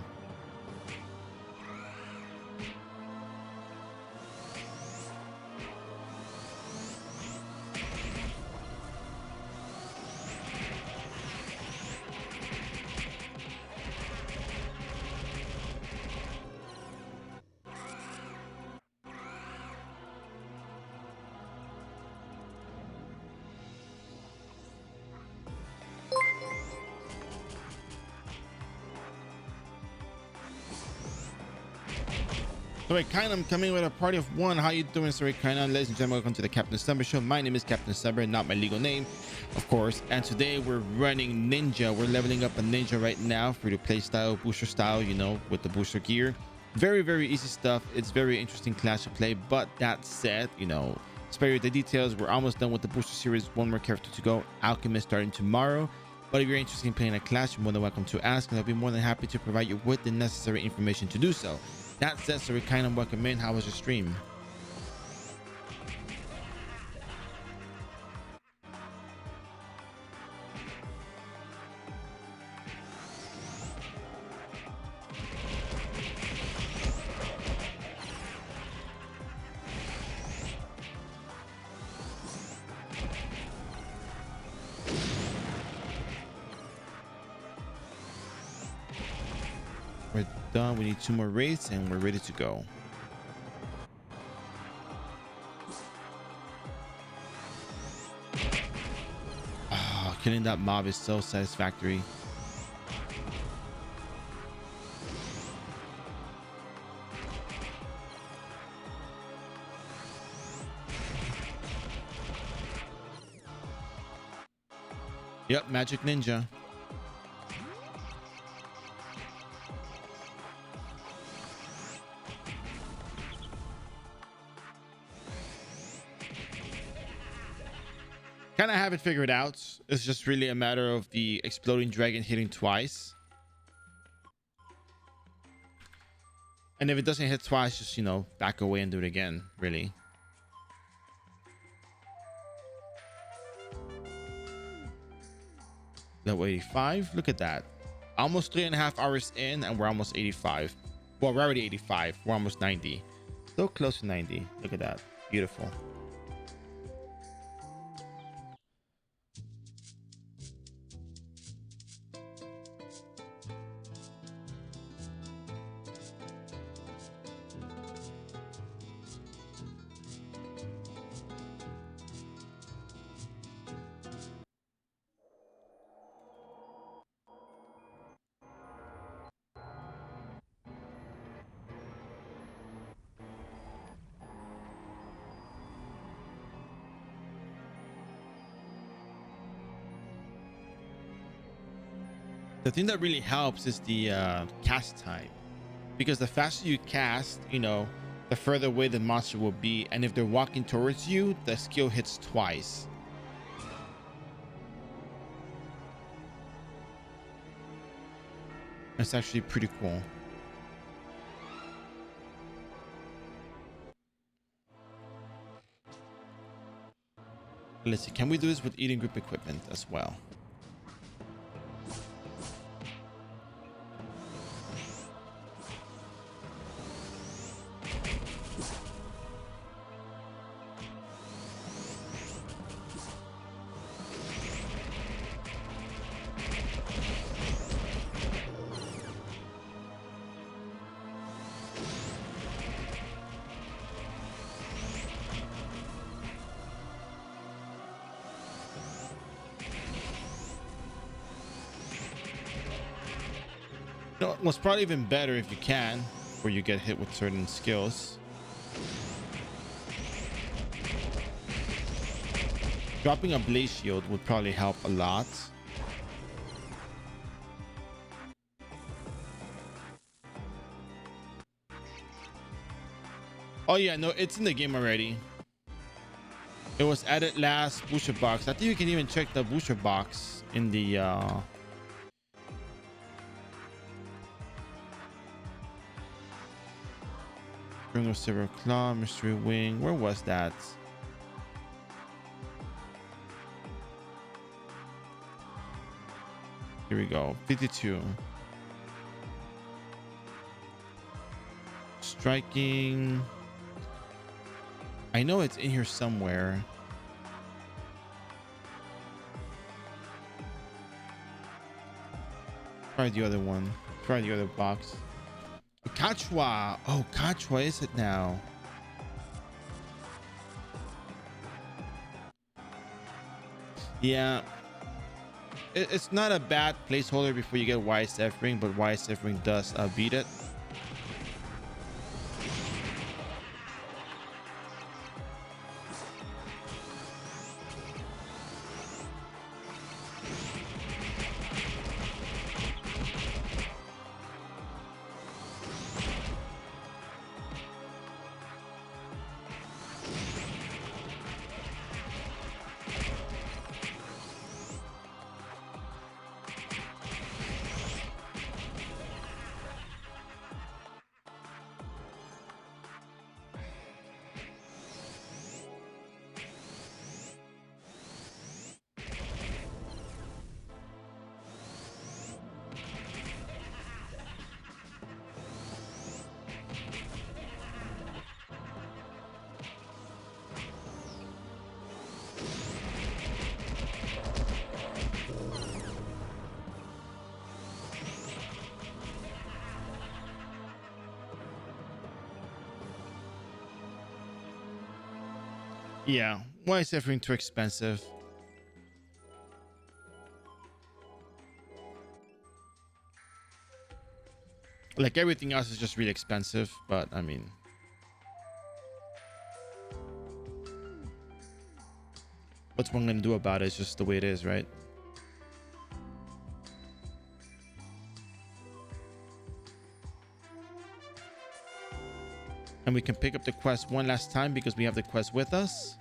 S1: So I'm coming with a party of one. How you doing, Sorikana? Ladies and gentlemen, welcome to the Captain Summer Show. My name is Captain Summer, not my legal name, of course. And today we're running Ninja. We're leveling up a Ninja right now for the play style, booster style, you know, with the booster gear. Very, very easy stuff. It's very interesting class to play. But that said, you know, spare you the details. We're almost done with the booster series. One more character to go. Alchemist starting tomorrow. But if you're interested in playing a class, you're more than welcome to ask, and I'll be more than happy to provide you with the necessary information to do so. That said, so we kind of welcome in. How was your stream? We're done. We need 2 more raids and we're ready to go. Oh, killing that mob is so satisfactory. Yep, Magic Ninja. Kind of have it figured out. It's just really a matter of the exploding dragon hitting twice. And if it doesn't hit twice, just, you know, back away and do it again, really. Level 85. Look at that. Almost 3.5 hours in and we're almost 85. Well, we're already 85. We're almost 90. So close to 90. Look at that. Beautiful. The thing that really helps is the cast time, because the faster you cast, you know, the further away the monster will be, and if they're walking towards you, the skill hits twice. That's actually pretty cool. Let's see, can we do this with eating group equipment as well? You know, what's probably even better if you can, where you get hit with certain skills. Dropping a blaze shield would probably help a lot. Oh yeah, no, it's in the game already. It was added last booster box. I think you can even check the booster box in the Ring of Silver Claw, Mystery Wing. Where was that? Here we go. 52. Striking. I know it's in here somewhere. Try the other one. Try the other box. Kachwa. Oh, Kachwa is it now? Yeah. It's not a bad placeholder before you get YSF Ring, but YSF Ring does beat it. Yeah, YSF Ring too expensive. Like everything else is just really expensive, but I mean, what's one gonna do about it? It's just the way it is, right? And we can pick up the quest one last time because we have the quest with us.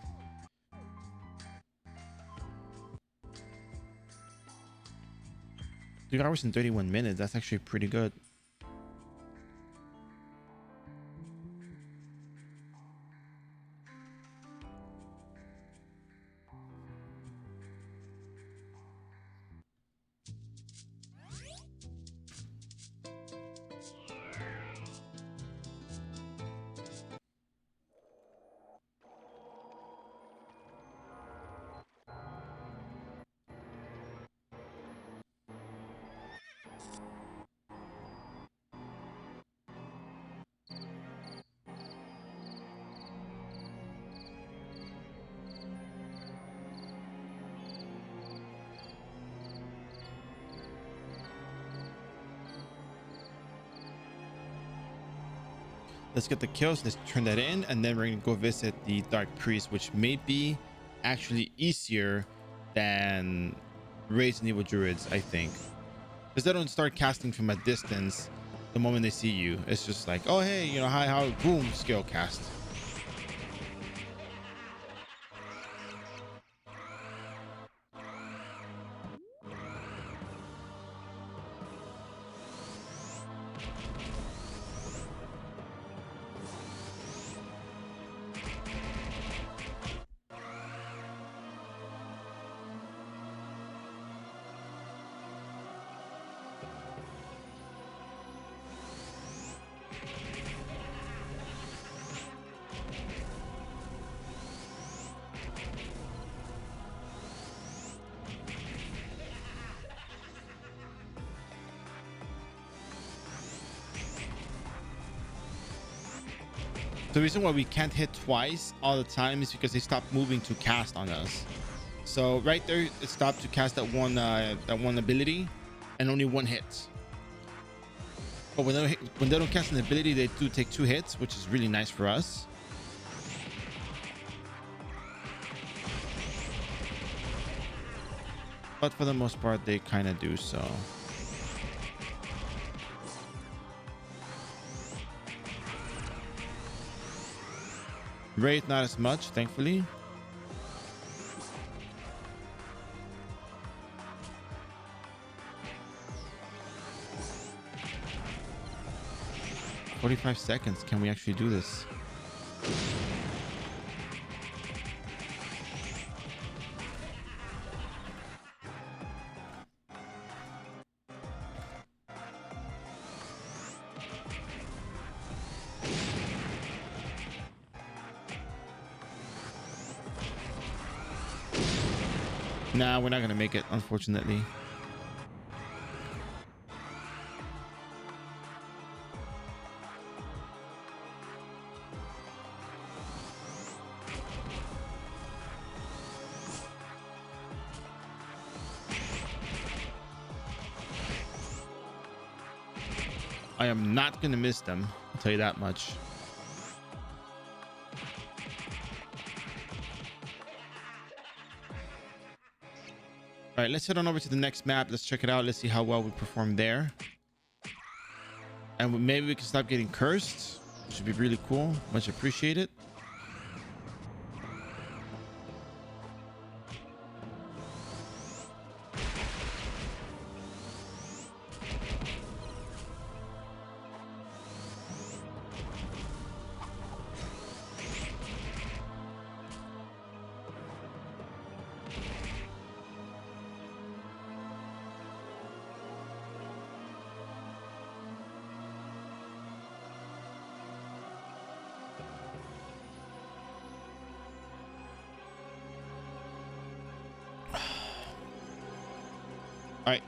S1: Three hours and 31 minutes. That's actually pretty good. Let's get the kills. Let's turn that in, and then we're gonna go visit the Dark Priest, which may be actually easier than Resident Evil Druids, I think, because they don't start casting from a distance the moment they see you. It's just like, oh hey, you know, hi, how, boom, skill cast. The reason why we can't hit twice all the time is because they stopped moving to cast on us. So right there, it stopped to cast that one ability, and only one hit. But when they don't cast an ability, they do take 2 hits, which is really nice for us. But for the most part, they kind of do so. Wraith, not as much, thankfully. "45 seconds. Can we actually do this?" Nah, we're not gonna make it, unfortunately. I am not gonna miss them, I'll tell you that much. All right, let's head on over to the next map. Let's check it out. Let's see how well we perform there. And maybe we can stop getting cursed, which would be really cool. Much appreciated. All right.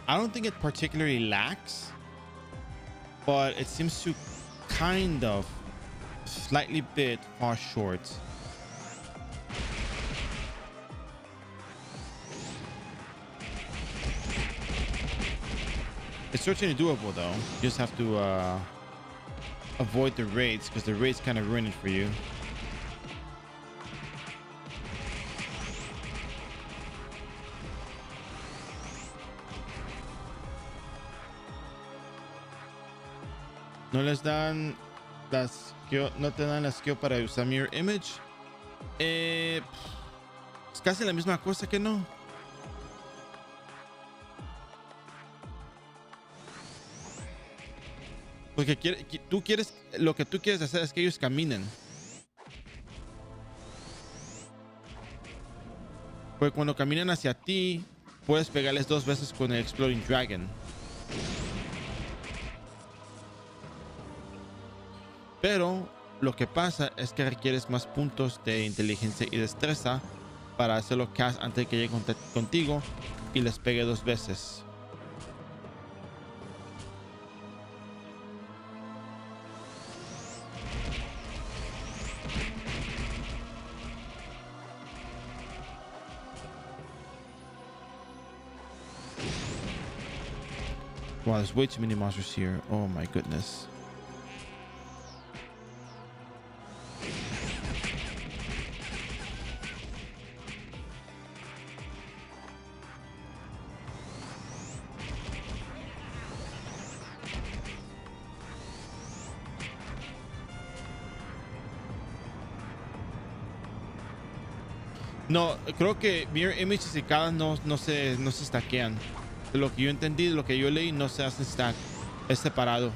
S1: I don't think it particularly lacks, but it seems to kind of slightly bit far short. It's certainly doable though. You just have to avoid the raids, because the raids kind of ruin it for you. No les dan las skill, no te dan la skill para usar mirror image. Es casi la misma cosa, que no. Porque lo que tú quieres hacer es que ellos caminen. Porque cuando caminan hacia ti, puedes pegarles 2 veces con el Exploding Dragon. Pero lo que pasa es que requieres más puntos de inteligencia y destreza para hacerlo cast antes de que llegue contigo y les pegue 2 veces. Wow, there's way too many monsters here. Oh my goodness. No, creo que mirror images y cada no se stackean. De lo que yo entendí, de lo que yo leí, no se hacen stack. Es separado.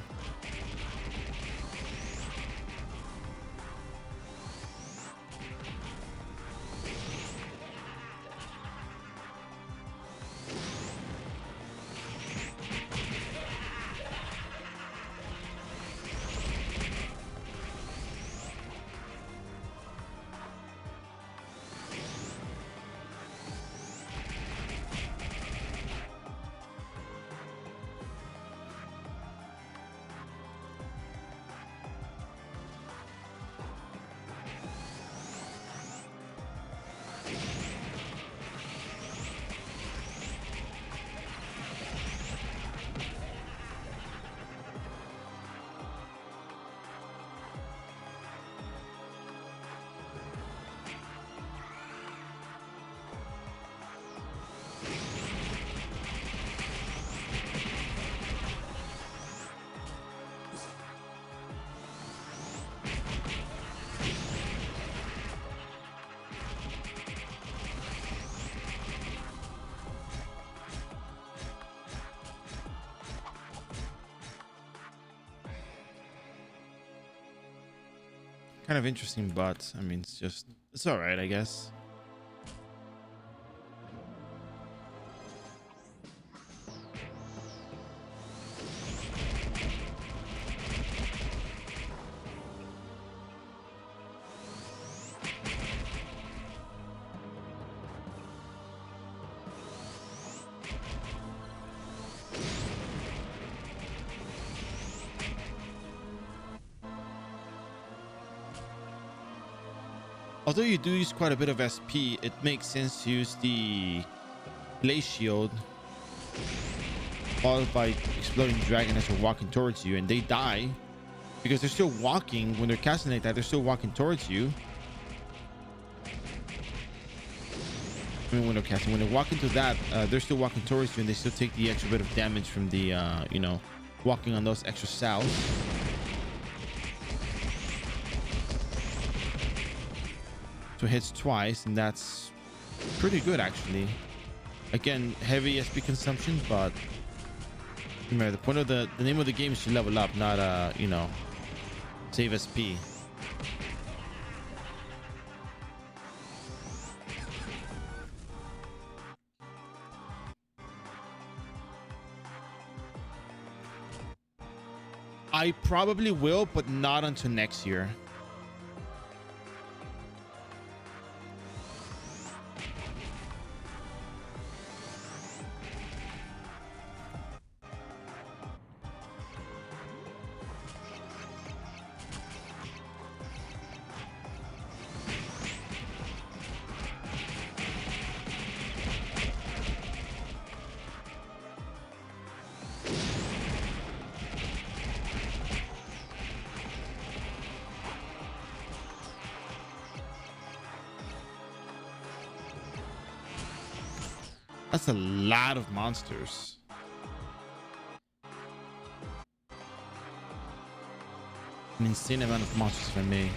S1: Kind of interesting, but I mean, it's all right, I guess. Although you do use quite a bit of SP, it makes sense to use the Blaze Shield followed by Exploding Dragon as they're walking towards you, and they die because they're still walking. When they're casting like that, they're still walking towards you. I mean, when they're casting, when they walk into that, they're still walking towards you, and they still take the extra bit of damage from the, walking on those extra cells. So it hits twice, and that's pretty good actually. Again, heavy SP consumption, but remember the point of the name of the game is to level up, not save SP. I probably will, but not until next year. That's a lot of monsters. An insane amount of monsters for me.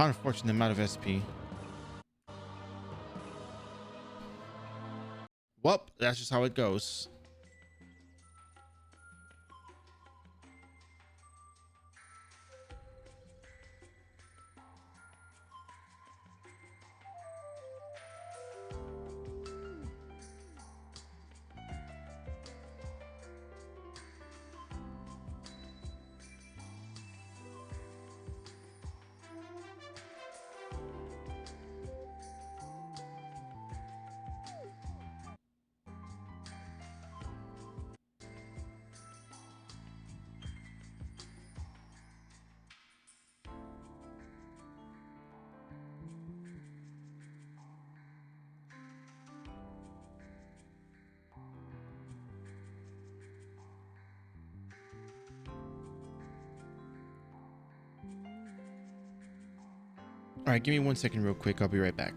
S1: Unfortunate amount of SP. Well, that's just how it goes. All right, give me 1 second real quick. I'll be right back.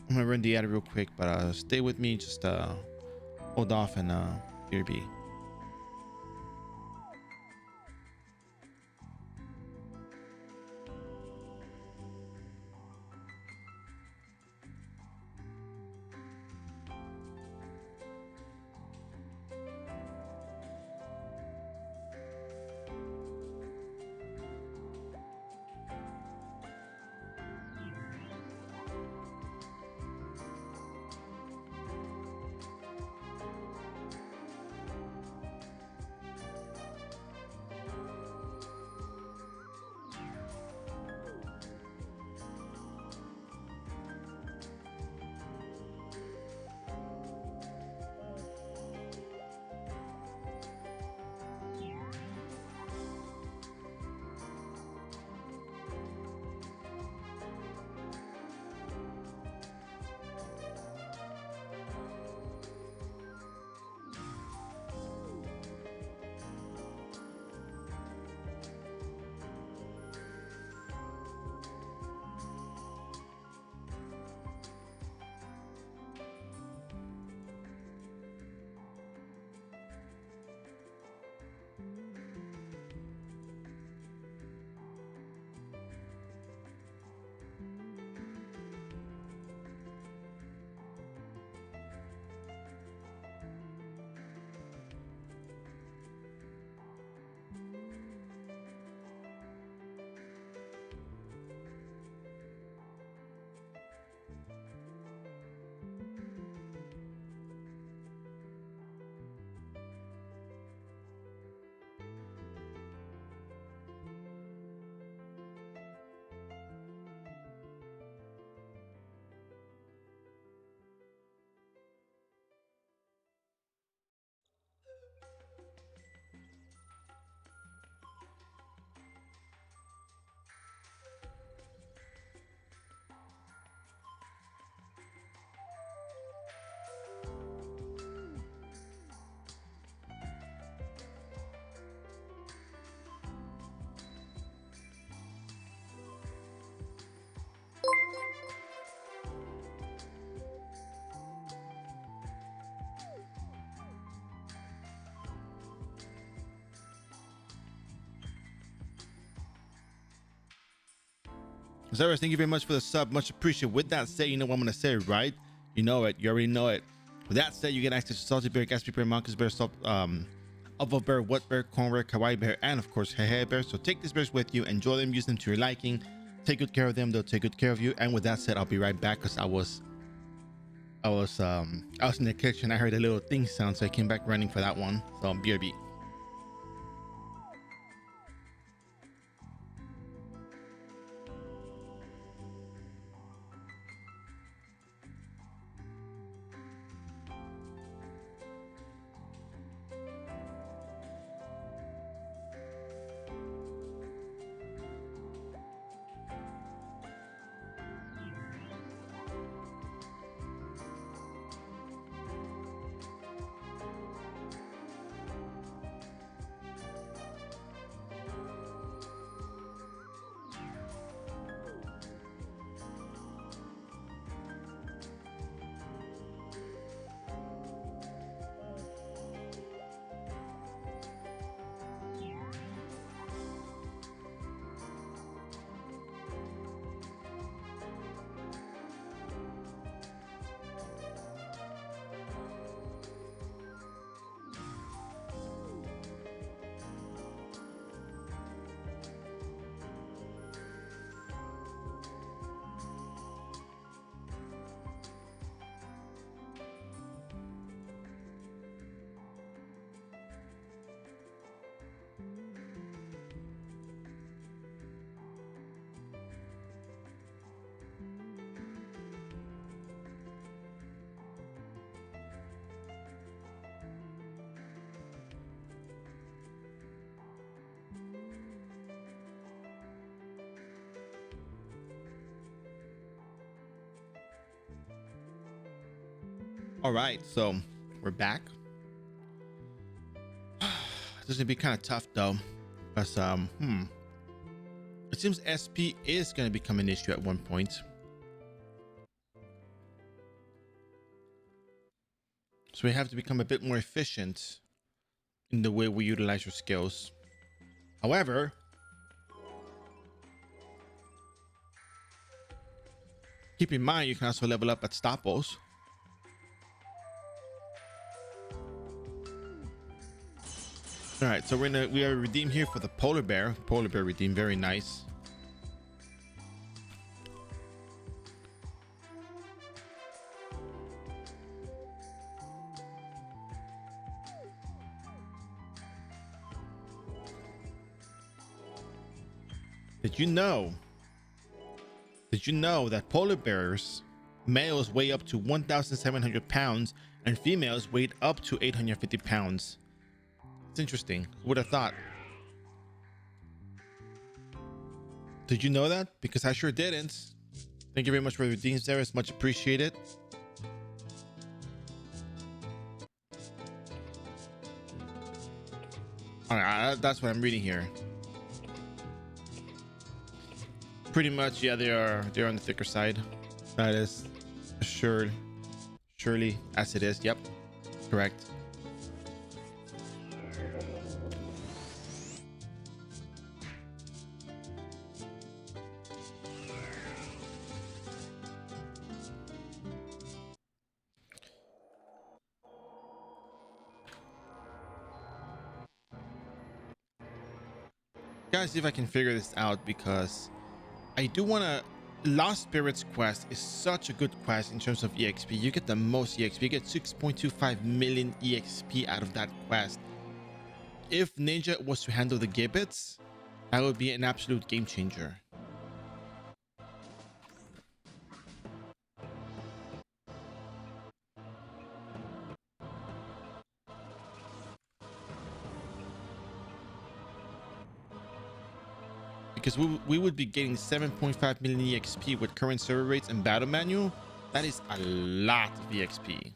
S1: I'm gonna run the ad real quick, but stay with me. Just hold off and BRB. Zara, thank you very much for the sub. Much appreciated. With that said, you know what I'm gonna say, right? You know it. You already know it. With that said, you get access to Salty Bear, Gatsby Bear, Monkeys Bear, Salt, Alpha Bear, Wet Bear, Corn Bear, Kawaii Bear, and of course, Hey Hey Bear. So take these bears with you, enjoy them, use them to your liking. Take good care of them. They'll take good care of you. And with that said, I'll be right back because I was in the kitchen. I heard a little thing sound, so I came back running for that one. So BRB. All right, so we're back. This is gonna be kind of tough though, because it seems SP is going to become an issue at one point. So we have to become a bit more efficient in the way we utilize our skills. However, keep in mind you can also level up at Staples. All right, so we are redeemed here for the polar bear. Polar bear redeemed, very nice. Did you know that polar bears males weigh up to 1,700 pounds and females weigh up to 850 pounds? It's interesting. Who would have thought? Did you know that? Because I sure didn't. Thank you very much for the redeems there. It's much appreciated. All right, that's what I'm reading here. Pretty much, yeah, they're on the thicker side. That is assured, surely as it is. Yep, correct. Guys, see if I can figure this out, because I do want to. Lost Spirits quest is such a good quest in terms of EXP. You get the most EXP. You get 6.25 million EXP out of that quest. If Ninja was to handle the gibbets, that would be an absolute game changer. Because we would be getting 7.5 million EXP with current server rates and battle manual. That is a lot of EXP.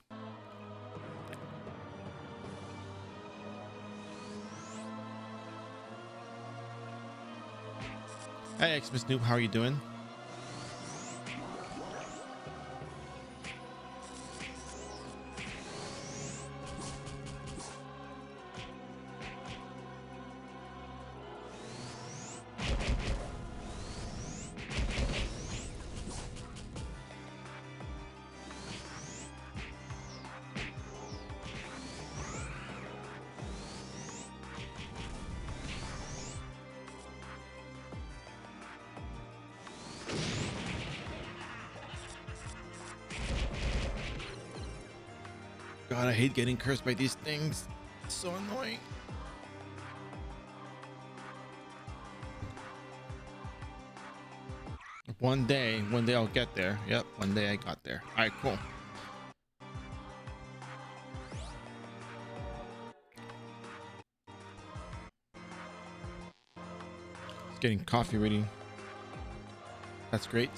S1: Hey Xmas Noob, how are you doing? God, I hate getting cursed by these things. It's so annoying. One day I'll get there. Yep, one day I got there. All right, cool. It's getting coffee ready. That's great.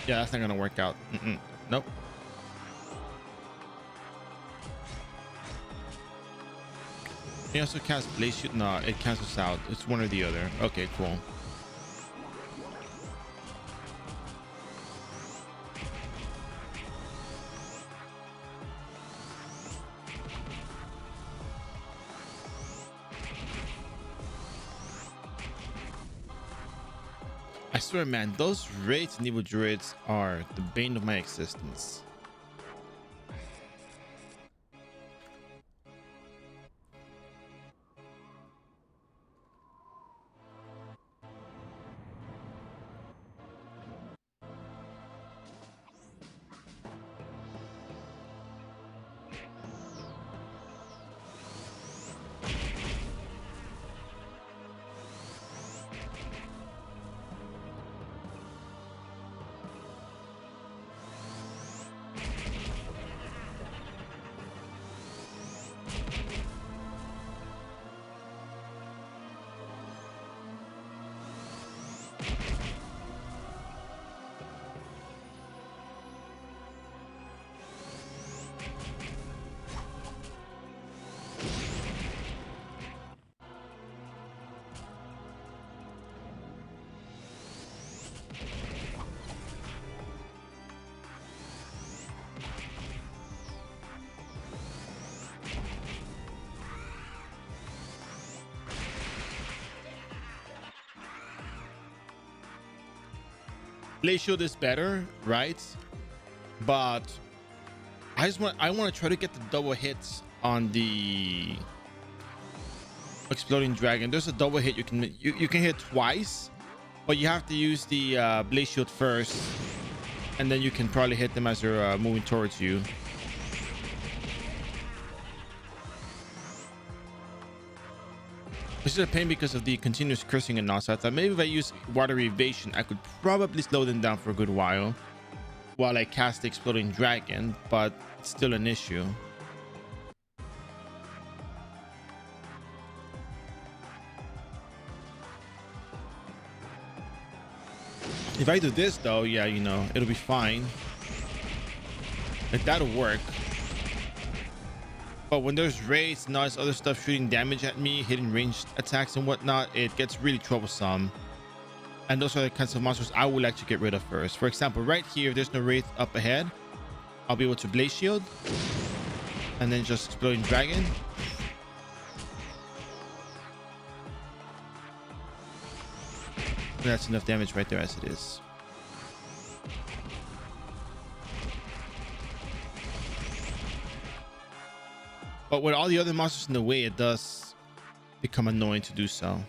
S1: Yeah, that's not gonna work out. Nope. You also cast Blaze Shoot. No, it cancels out. It's one or the other. Okay, cool. I swear, man, those raids and evil druids are the bane of my existence. Blade Shield is better, right? But I want to try to get the double hits on the Exploding Dragon. There's a double hit you can hit twice, but you have to use the Blade Shield first, and then you can probably hit them as they're moving towards you. This is a pain because of the continuous cursing and all. So I thought maybe if I use Water Evasion, I could probably slow them down for a good while I cast the Exploding Dragon, but it's still an issue. If I do this though, yeah, you know, it'll be fine. Like that'll work. But when there's raids and all this other stuff shooting damage at me, hitting ranged attacks and whatnot, it gets really troublesome. And those are the kinds of monsters I would like to get rid of first. For example, right here, if there's no wraith up ahead, I'll be able to Blaze Shield and then just Exploding Dragon. And that's enough damage right there as it is. But with all the other monsters in the way, it does become annoying to do so.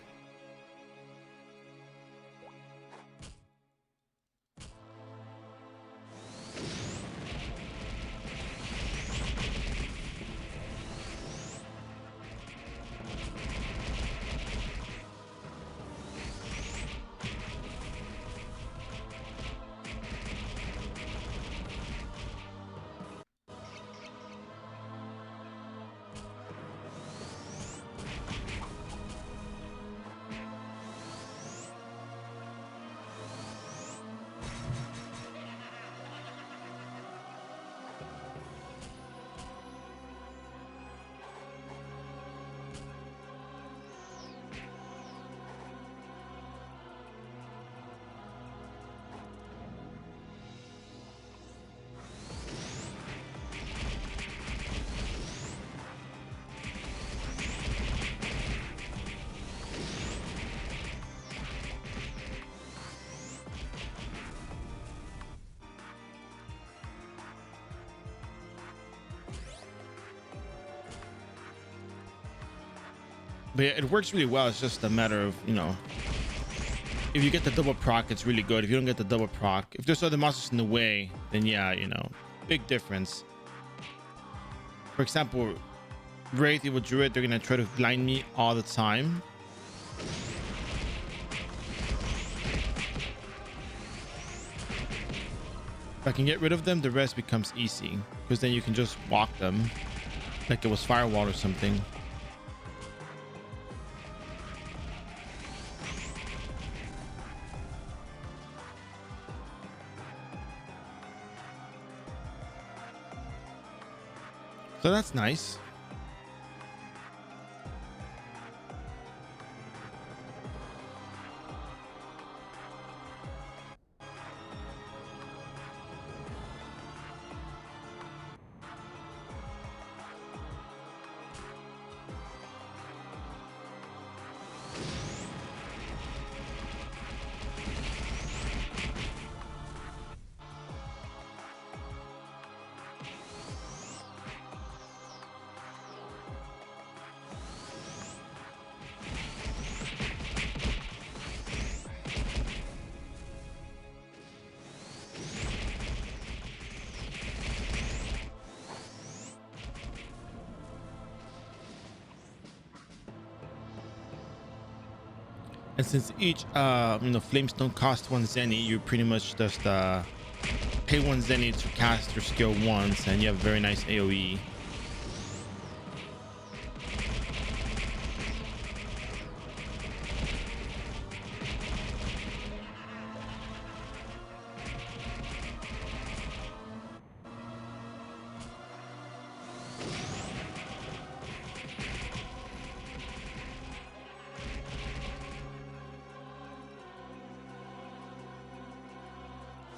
S1: But yeah, it works really well. It's just a matter of, you know, if you get the double proc, it's really good. If you don't get the double proc, if there's other monsters in the way, then yeah, you know, big difference. For example, Wraith, Evil Druid, they're gonna try to blind me all the time. If I can get rid of them, the rest becomes easy, because then you can just walk them like it was Firewall or something. So that's nice. And since each flames don't cost 1 zenny, you pretty much just pay 1 zenny to cast your skill once, and you have very nice AoE.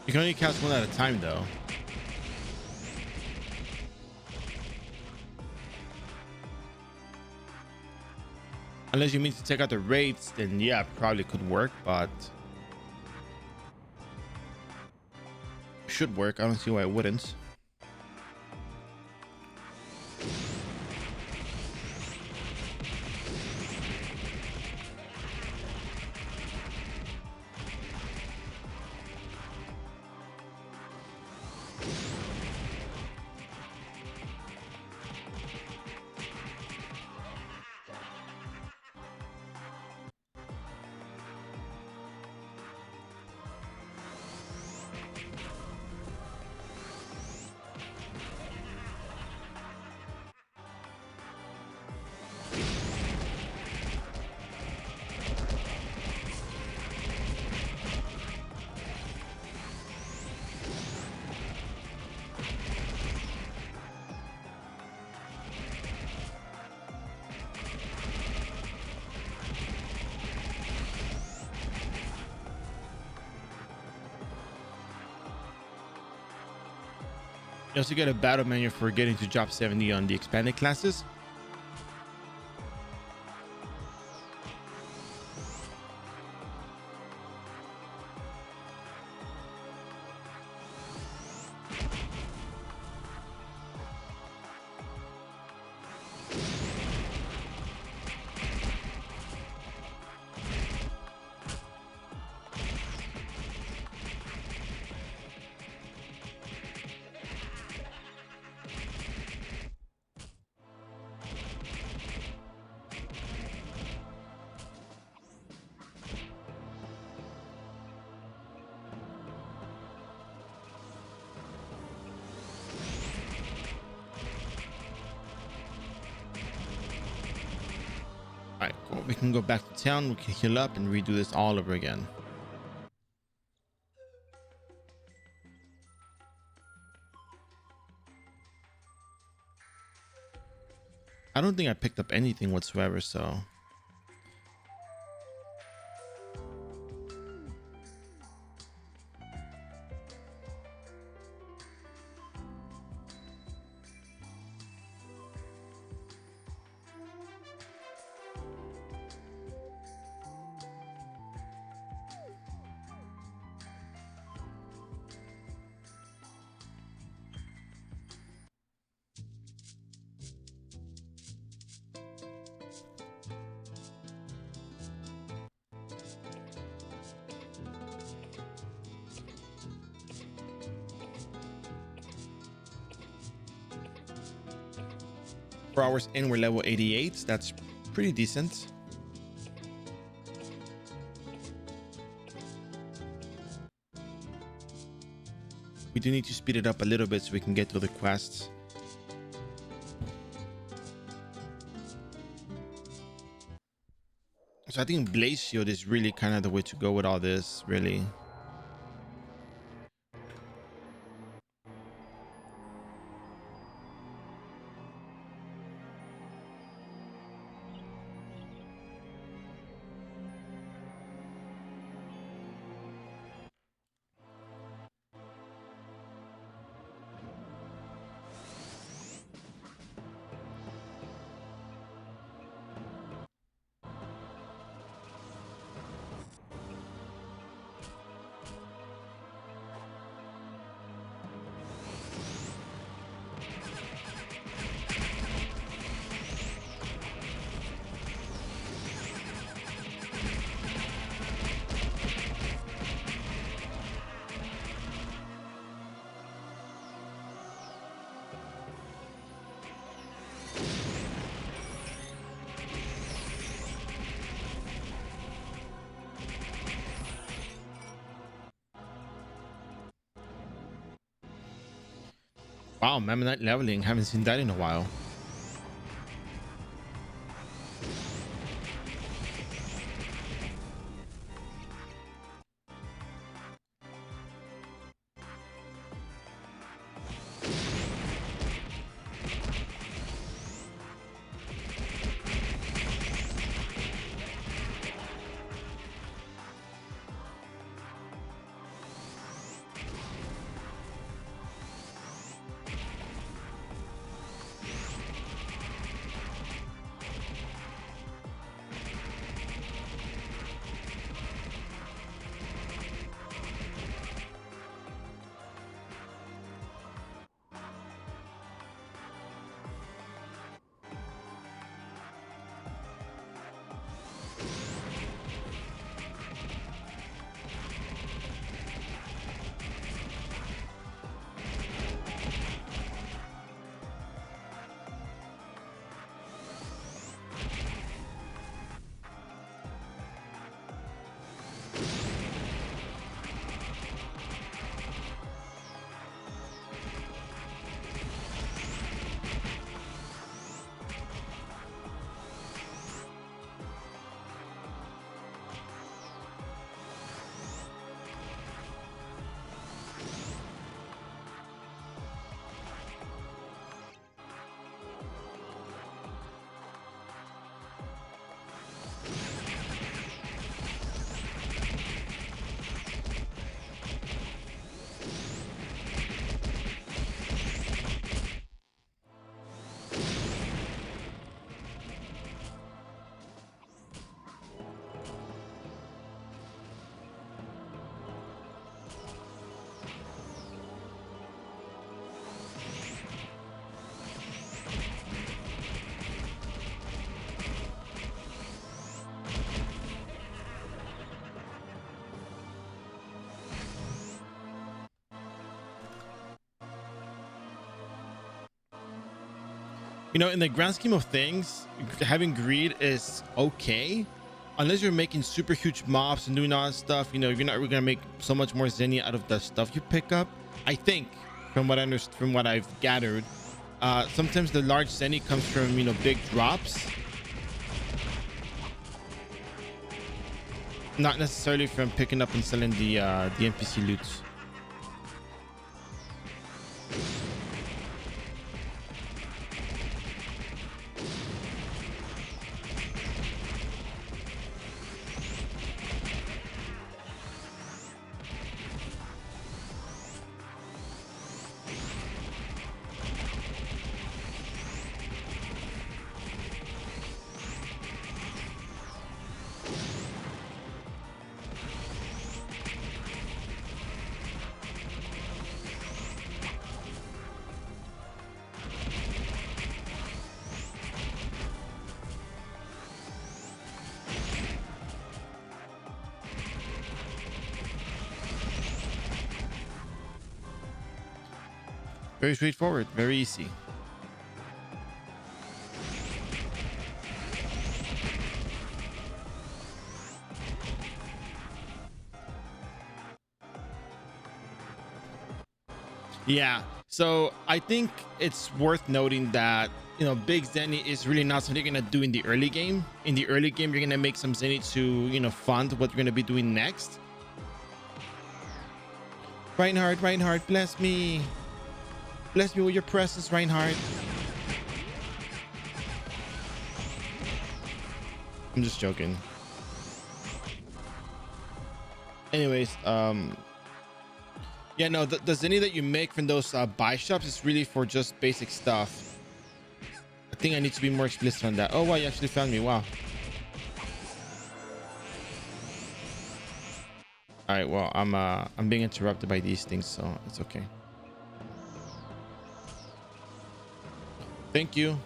S1: You can only cast 1 at a time though. Unless you mean to take out the raids, then yeah, probably could work, but should work. I don't see why it wouldn't. You also get a battle menu for getting to drop 70 on the expanded classes. All right, cool. We can go back to town. We can heal up and redo this all over again. I don't think I picked up anything whatsoever, so. For hours in, we're level 88. That's pretty decent. We do need to speed it up a little bit so we can get to the quests. So I think Blaze Shield is really kind of the way to go with all this, really. Wow, Mammoth leveling. Haven't seen that in a while. You know, in the grand scheme of things, having greed is okay, unless you're making super huge mobs and doing all that stuff. You know, you're not really gonna make so much more zenny out of the stuff you pick up. I think, from what I understand, from what I've gathered, sometimes the large zenny comes from, you know, big drops, not necessarily from picking up and selling the NPC loots. Very straightforward, very easy. Yeah, so I think it's worth noting that, you know, big zenny is really not something you're gonna do in the early game. In the early game, you're gonna make some zenny to, you know, fund what you're gonna be doing next. Reinhardt, Reinhardt, bless me with your presence, Reinhardt. I'm just joking. Anyways, yeah, no, the zenny that you make from those buy shops is really for just basic stuff. I think I need to be more explicit on that. Oh wow, you actually found me. Wow. All right, well, I'm being interrupted by these things, so it's okay. Thank you.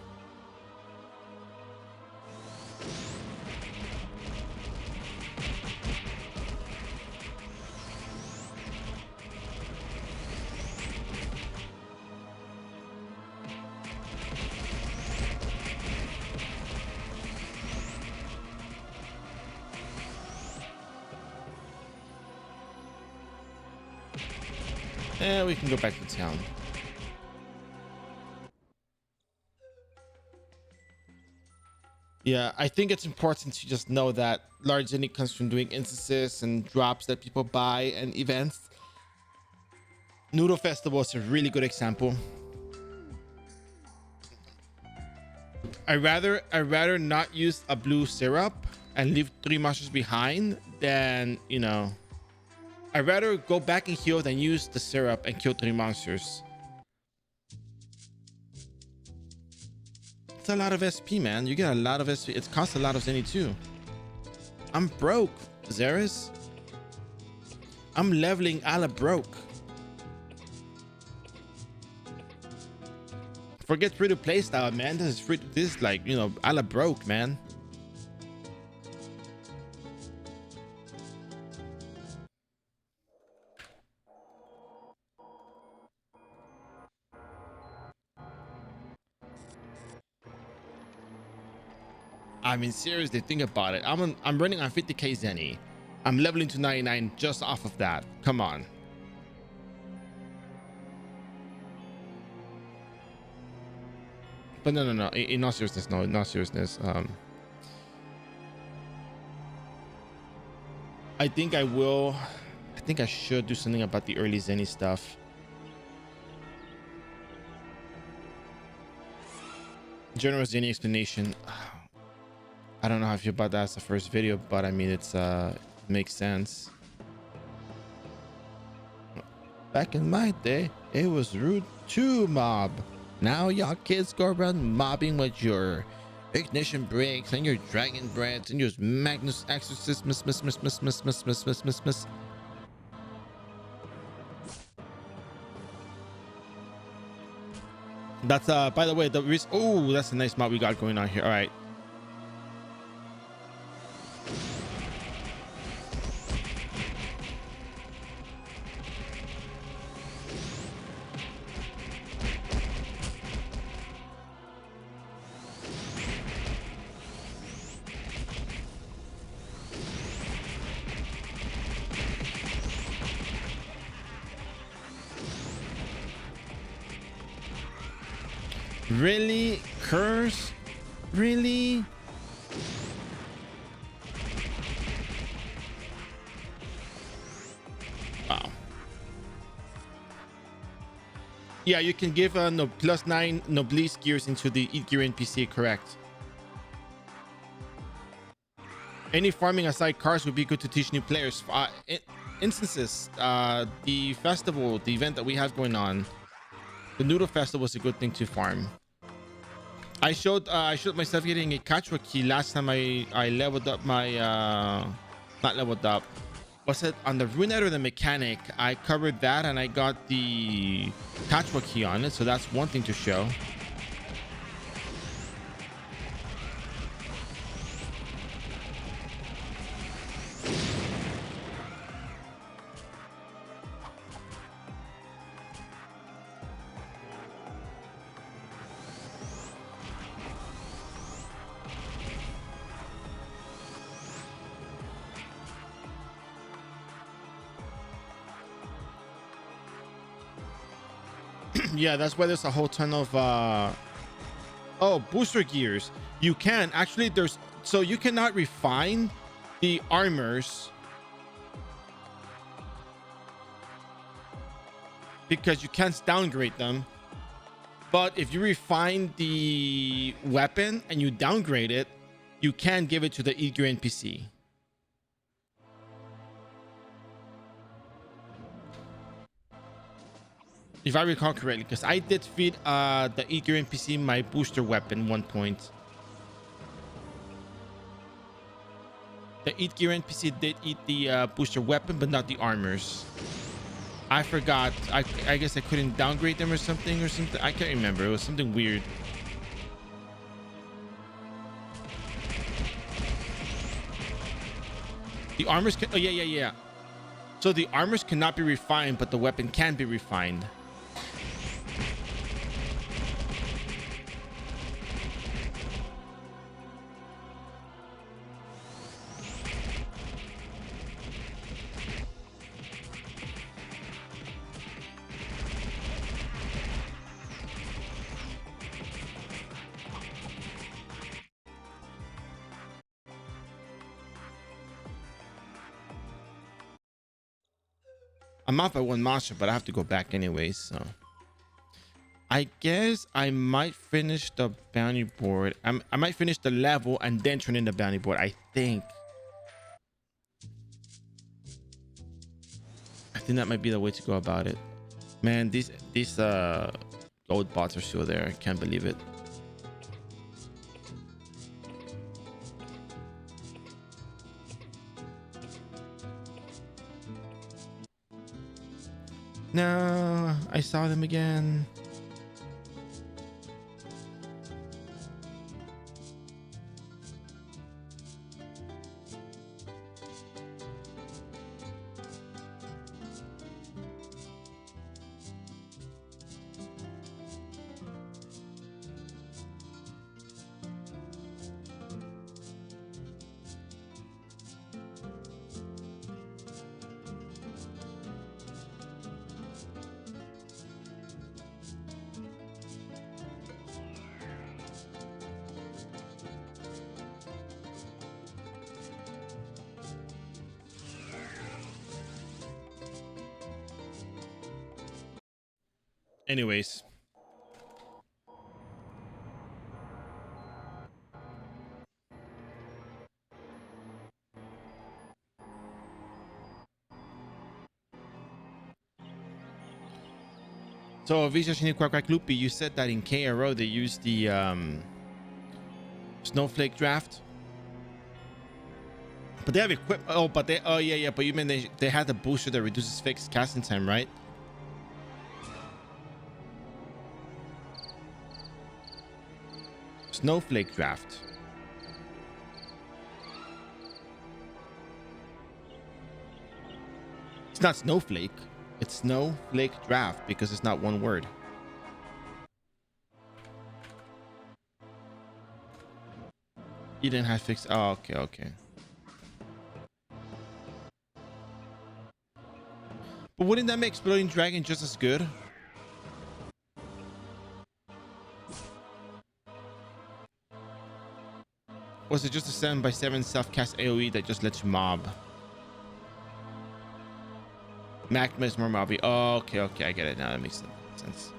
S1: We can go back to town. Yeah, I think it's important to just know that large zenny comes from doing instances and drops that people buy and events. Noodle Festival is a really good example. I'd rather not use a blue syrup and leave 3 monsters behind than, you know, I'd rather go back and heal than use the syrup and kill 3 monsters. It's a lot of SP, man. You get a lot of SP. It costs a lot of zenny too. I'm broke, Zeris. I'm leveling a la broke. Forget free to play style, man. This is free. This is like, you know, a la broke, man. I mean, seriously, think about it. I'm running on 50k zenny. I'm leveling to 99 just off of that. Come on. But no. In all seriousness, no. In all seriousness, I think I will. I think I should do something about the early zenny stuff. General zenny explanation. I don't know how I feel about that as the first video, but I mean, it's makes sense. Back in my day, it was rude to mob. Now y'all kids go around mobbing with your ignition brakes and your dragon breads and your Magnus exorcist miss. That's by the way, the risk. Oh, that's a nice mob we got going on here. All right. Really? Curse? Really? Wow. Yeah, you can give no +9 Noblesse gears into the Eat Gear NPC, correct. Any farming aside cars would be good to teach new players. Instances, the festival, the event that we have going on, the Noodle Festival was a good thing to farm. I showed myself getting a Kachwa key last time I leveled up my not leveled up. Was it on the Runet or the Mechanic? I covered that and I got the Kachwa key on it, so that's one thing to show. Yeah, that's why there's a whole ton of oh, booster gears. You can actually, so you cannot refine the armors because you can't downgrade them. But if you refine the weapon and you downgrade it, you can give it to the eager NPC. If I recall correctly, because I did feed the eager NPC my booster weapon one point. The Eat Gear NPC did eat the booster weapon, but not the armors. I forgot. I guess I couldn't downgrade them or something. I can't remember. It was something weird. The armors can... Oh, yeah. So the armors cannot be refined, but the weapon can be refined. I'm off by one monster, but I have to go back anyways, so I guess I might finish the bounty board. I might finish the level and then turn in the bounty board. I think that might be the way to go about it. Man, these gold bots are still there. I can't believe it. No, I saw them again. Anyways. So, Visa Shini Quack Quack Loopy, you said that in iRO they used the snowflake draft. But they have equip. Oh, but they. Oh, yeah. But you mean they had the booster that reduces fixed casting time, right? Snowflake draft. It's not snowflake. It's snowflake draft because it's not one word. You didn't have fixed. Oh, okay. But wouldn't that make Exploding Dragon just as good? Was it just a 7x7 self-cast AoE that just lets you mob? Magma is more mobby. Oh, okay, okay, I get it now. That makes sense.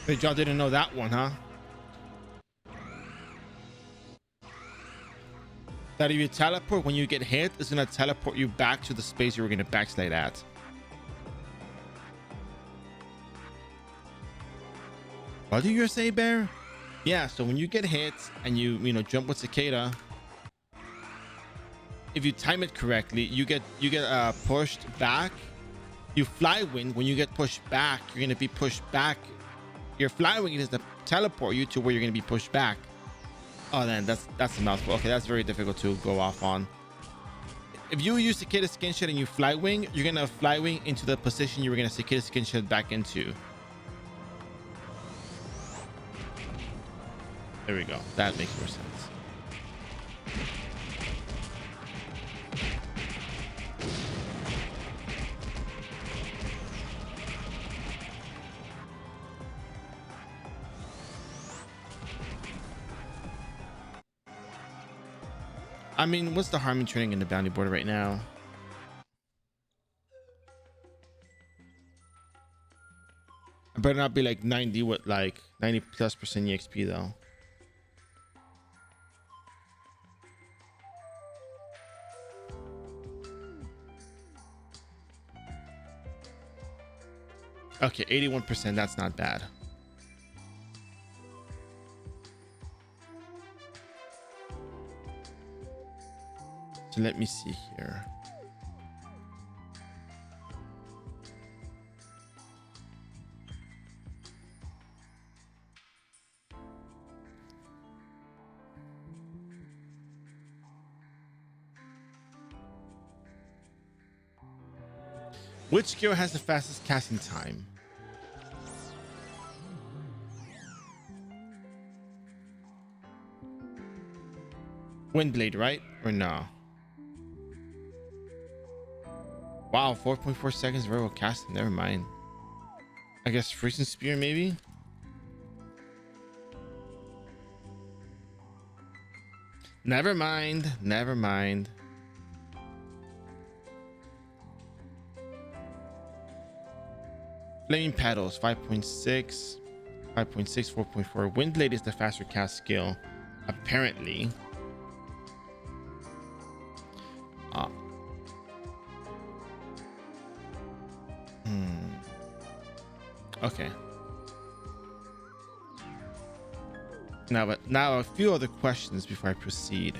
S1: But y'all didn't know that one, huh? That if you teleport when you get hit, it's gonna teleport you back to the space you were gonna backslide at. What do you say, Bear? Yeah, so when you get hit and you jump with Cicada, if you time it correctly, you get pushed back. You fly wing. When you get pushed back, you're gonna be pushed back. Your fly wing is to teleport you to where you're gonna be pushed back. Oh, then that's a mouthful. Okay, that's very difficult to go off on. If you use Cicada Skin Shed and you fly wing, you're gonna fly wing into the position you were gonna Cicada Skin Shed back into. There we go. That makes more sense. I mean, what's the harm in training in the bounty border right now? I better not be like 90 with like 90+% EXP though. Okay, 81%. That's not bad. So let me see here. Which skill has the fastest casting time? Windblade, right? Or no? Wow, 4.4 seconds variable casting. Never mind. I guess freezing spear maybe. Never mind. Never mind. Flaming paddles 5.6, 5.6, 4.4. Windblade is the faster cast skill, apparently. Okay. Now a few other questions before I proceed.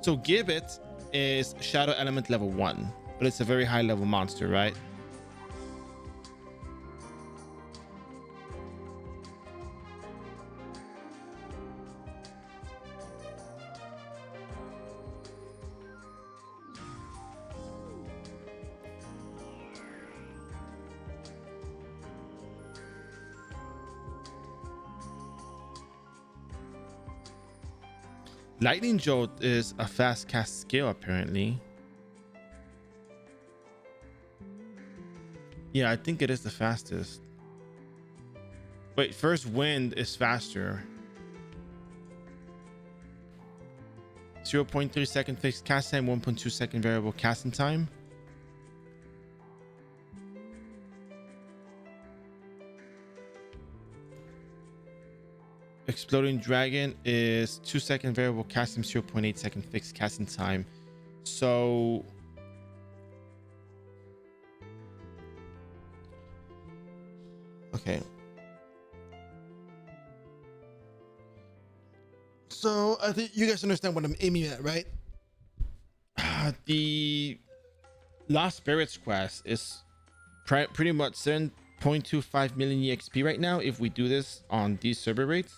S1: So Gibbet is Shadow Element level 1, but it's a very high level monster, right? Lightning Jolt is a fast cast skill, apparently. Yeah, I think it is the fastest. Wait, first wind is faster. 0.3 second fixed cast time, 1.2 second variable casting time. Exploding Dragon is 2 second variable casting, 0.8 second fixed casting time. So okay. So I think you guys understand what I'm aiming at, right? The Lost Spirits quest is pretty much 7.25 million EXP right now if we do this on these server rates.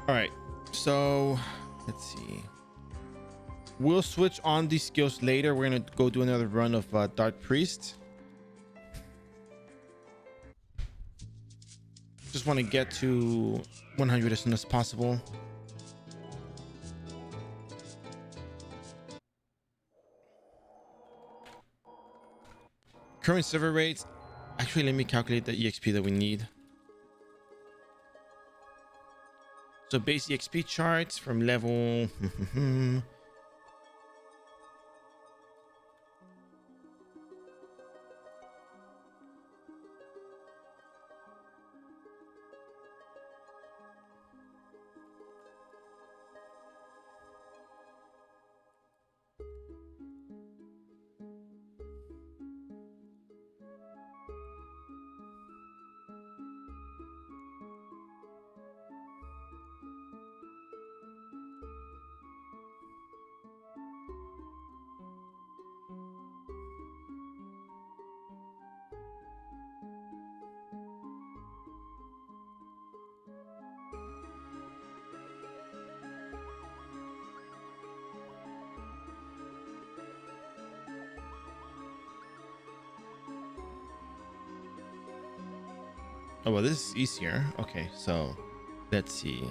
S1: All right, so let's see. We'll switch on these skills later. We're gonna go do another run of Dark Priest. Just want to get to 100 as soon as possible. Current server rates. Actually, let me calculate the EXP that we need. So base EXP charts from level Oh, well, this is easier. Okay, so let's see.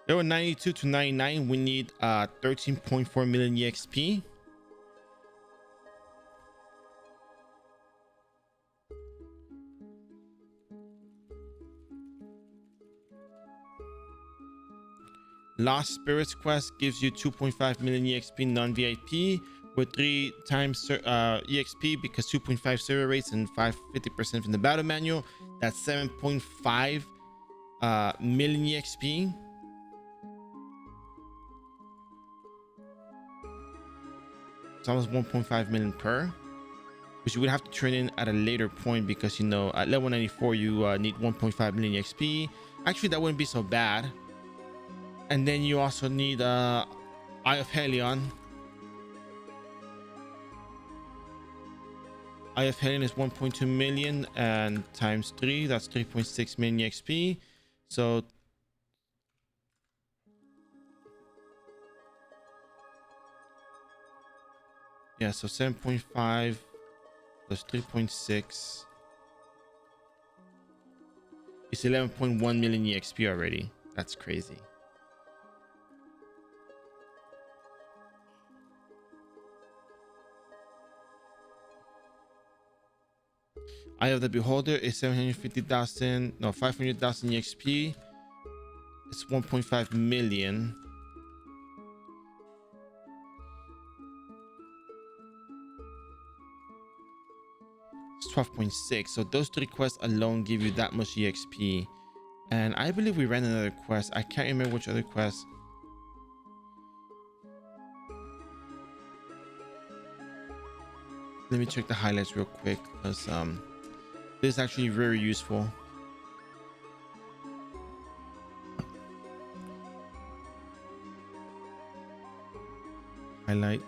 S1: There were 92 to 99. We need 13.4 million EXP. Lost Spirits quest gives you 2.5 million EXP non-VIP with 3 times EXP because 2.5 server rates and 50% from the battle manual. That's 7.5 million EXP. It's almost 1.5 million per, which you would have to turn in at a later point because, you know, at level 94 you need 1.5 million EXP. Actually, that wouldn't be so bad. And then you also need Eye of Helion. Eye of Helion is 1.2 million and times 3, that's 3.6 million EXP. So yeah, so 7.5 plus 3.6 is 11.1 million EXP already. That's crazy. Eye of the Beholder is 750,000, no, 500,000 EXP. It's 1.5 million. It's 12.6. So those 3 quests alone give you that much EXP. And I believe we ran another quest. I can't remember which other quest. Let me check the highlights real quick because this is actually very useful. Highlight.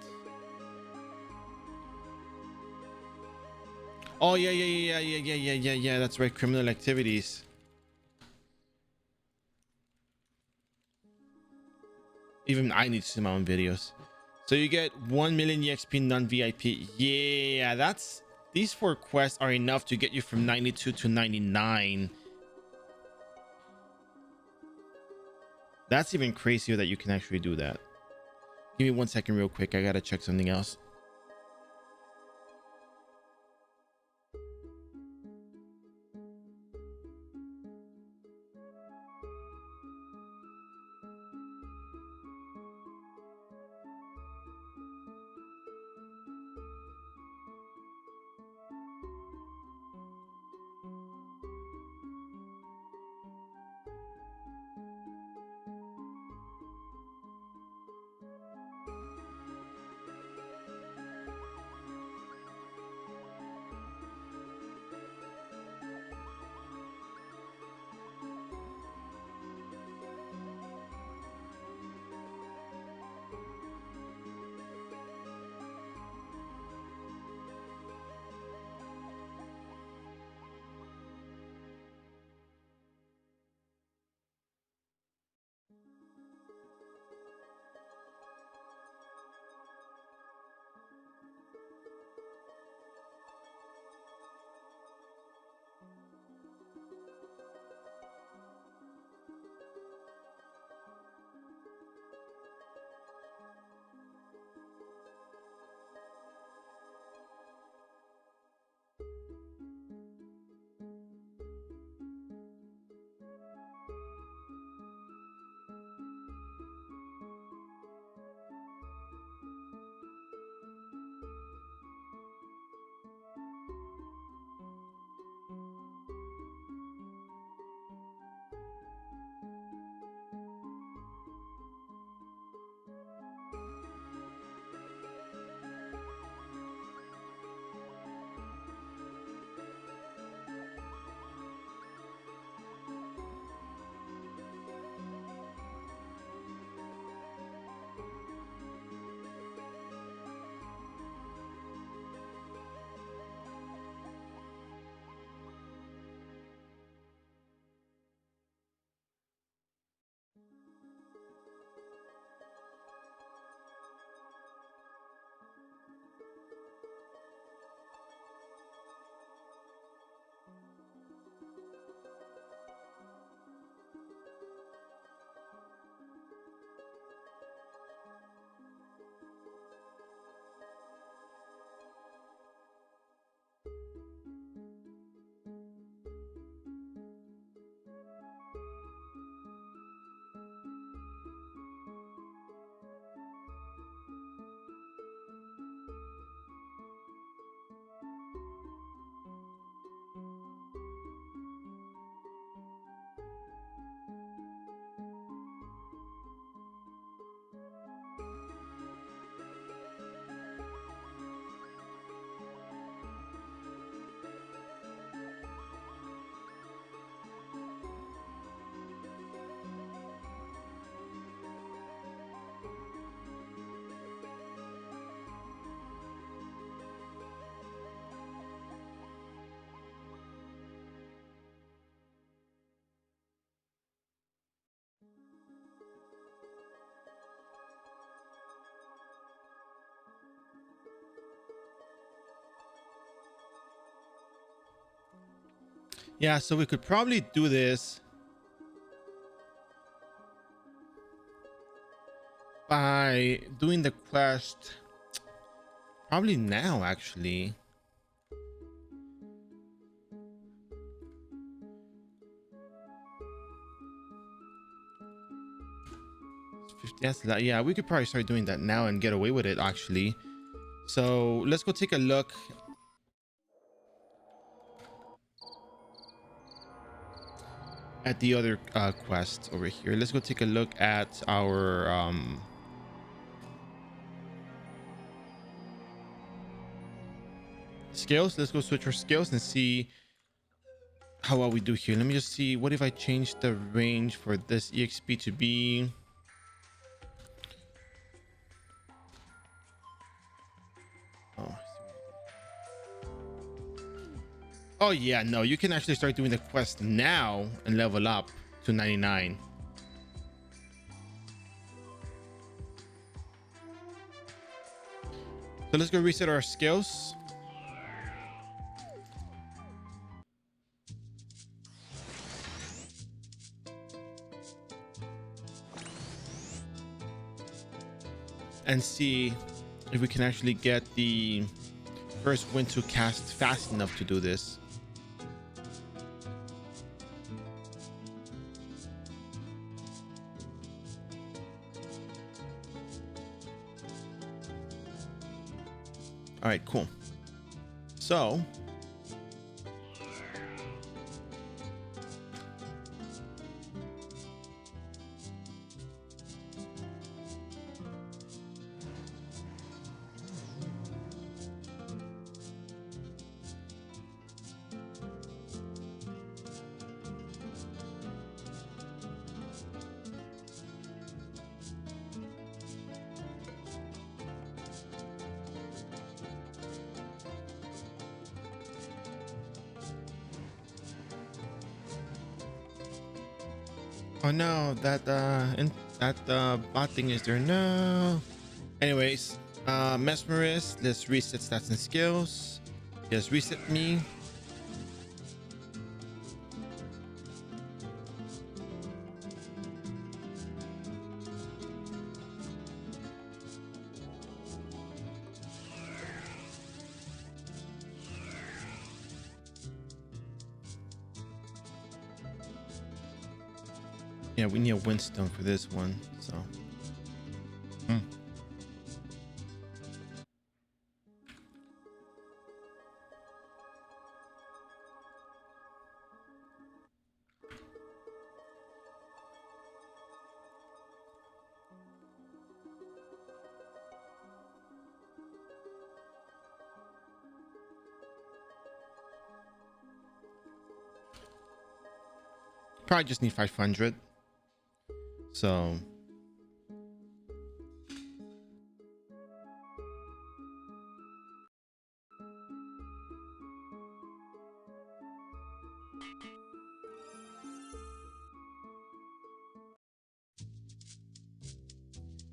S1: Oh yeah. That's right. Criminal activities. Even I need to see my own videos. So you get 1 million EXP non-VIP. Yeah, that's these 4 quests are enough to get you from 92 to 99. That's even crazier that you can actually do that. Give me 1 second real quick. I gotta check something else. Yeah, so we could probably do this by doing the quest probably now, actually. It's 50, that's a lot. Yeah, we could probably start doing that now and get away with it, actually. So let's go take a look at the other quest over here. Let's go take a look at our skills. Let's go switch our skills and see how well we do here. Let me just see. What if I change the range for this EXP to be? Oh, oh yeah, no, you can actually start doing the quest now and level up to 99. So let's go reset our skills. And see if we can actually get the first wind to cast fast enough to do this. All right, cool. So oh no, that bot thing is there. No. Anyways, mesmerist, let's reset stats and skills. Just reset me. Yeah, we need a windstone for this one, so probably just need 500. So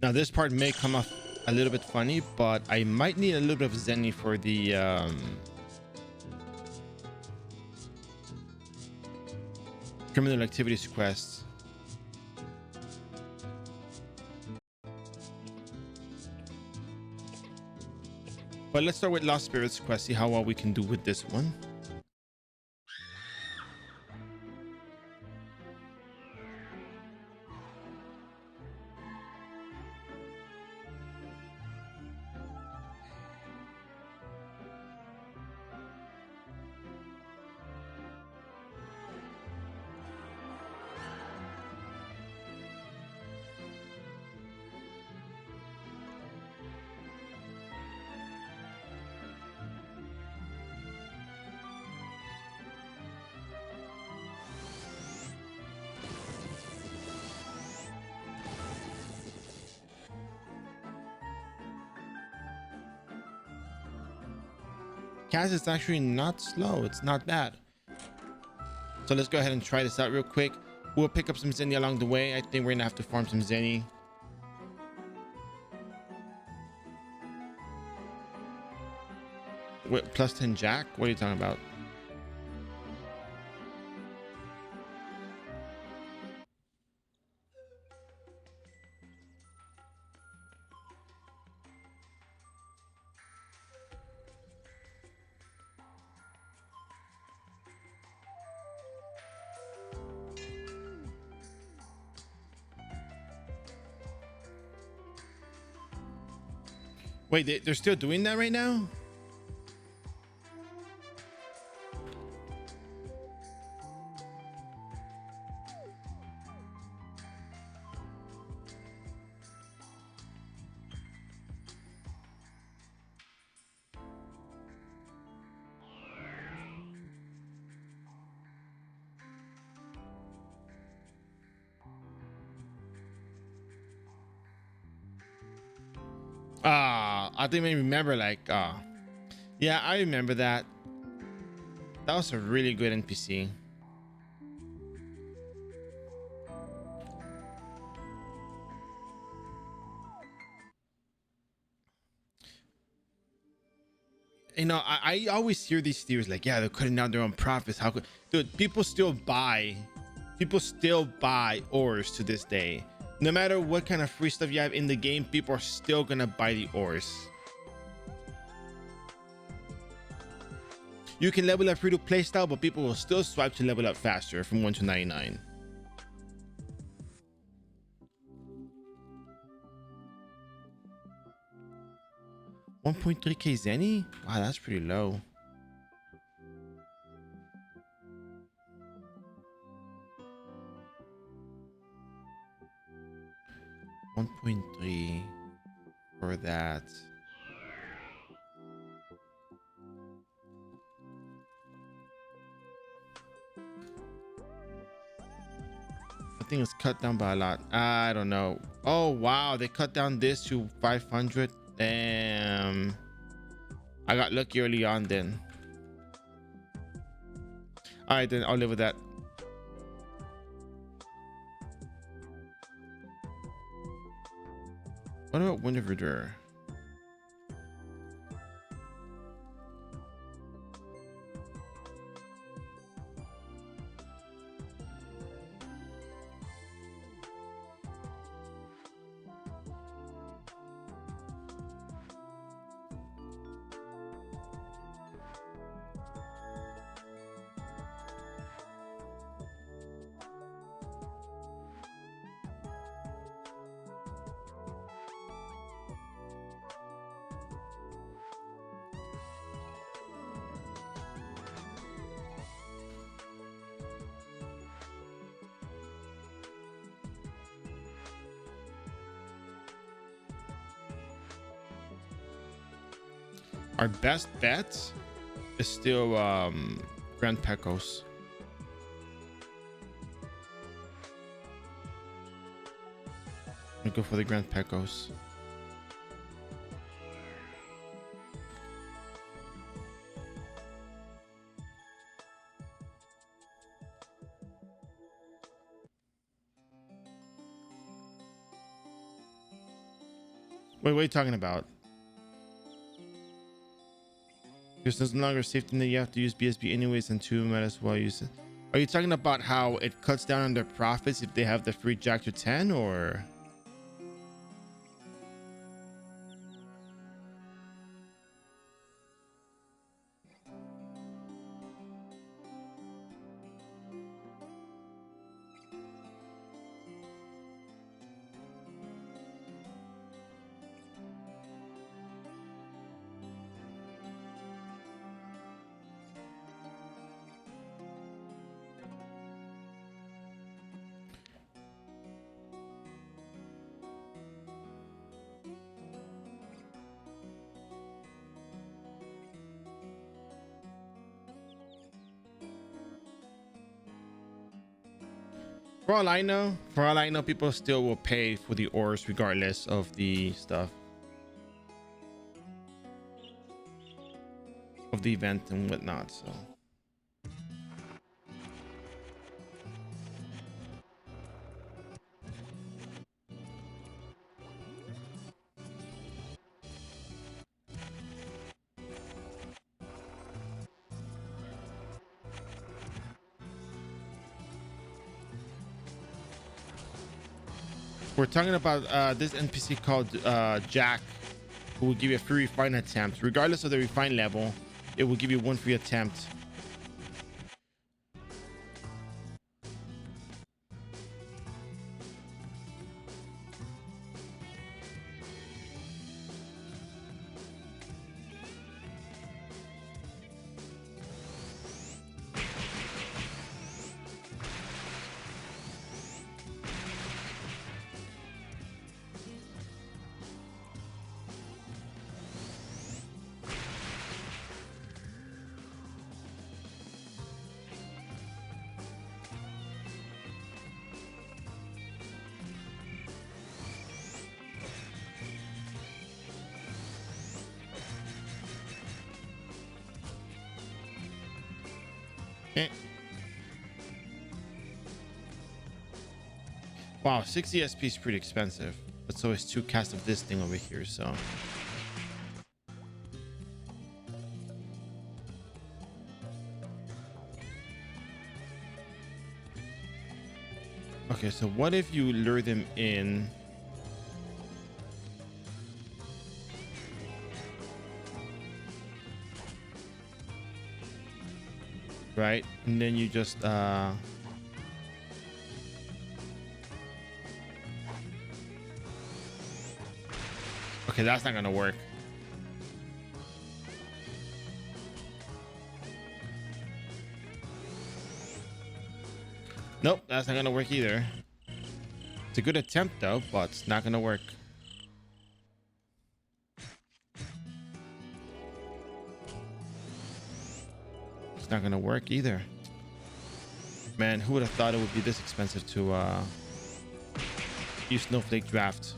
S1: now this part may come off a little bit funny, but I might need a little bit of Zenny for the criminal activities quests. But let's start with Lost Spirits quest, see how well we can do with this one. Kaz is actually not slow. It's not bad. So let's go ahead and try this out real quick. We'll pick up some Zenny along the way. I think we're gonna have to farm some Zenny. Wait, plus 10 Jack? What are you talking about? Wait, they're still doing that right now? I didn't even remember. Like, yeah, I remember that. That was a really good NPC. You know, I always hear these theories like, yeah, they're cutting down their own profits. How could, dude? People still buy ores to this day. No matter what kind of free stuff you have in the game, people are still gonna buy the ores. You can level up free to play style, but people will still swipe to level up faster from 1 to 99. $1.3k Zenny? Wow, that's pretty low. $1.3 for that. I think it's cut down by a lot. I don't know. Oh wow, they cut down this to 500. Damn. I got lucky early on then. All right, then I'll live with that. What about Wintervidor? Our best bet is still Grand Pecos. We go for the Grand Pecos. Wait, what are you talking about? Because there's no longer safety net, you have to use BSB anyways, and two, might as well use it. Are you talking about how it cuts down on their profits if they have the free Jack to 10, or? For all I know, people still will pay for the ores regardless of the stuff, of the event and whatnot. So we're talking about this NPC called Jack, who will give you a free refine attempt. Regardless of the refine level, it will give you one free attempt. Eh. Wow, 60 SP is pretty expensive. But so is 2 casts of this thing over here, so. Okay, so what if you lure them in? Right? And then you just okay, that's not gonna work. Nope, that's not gonna work either. It's a good attempt though, but it's not gonna work. It's not gonna work either. Man, who would have thought it would be this expensive to use Snowflake Draft?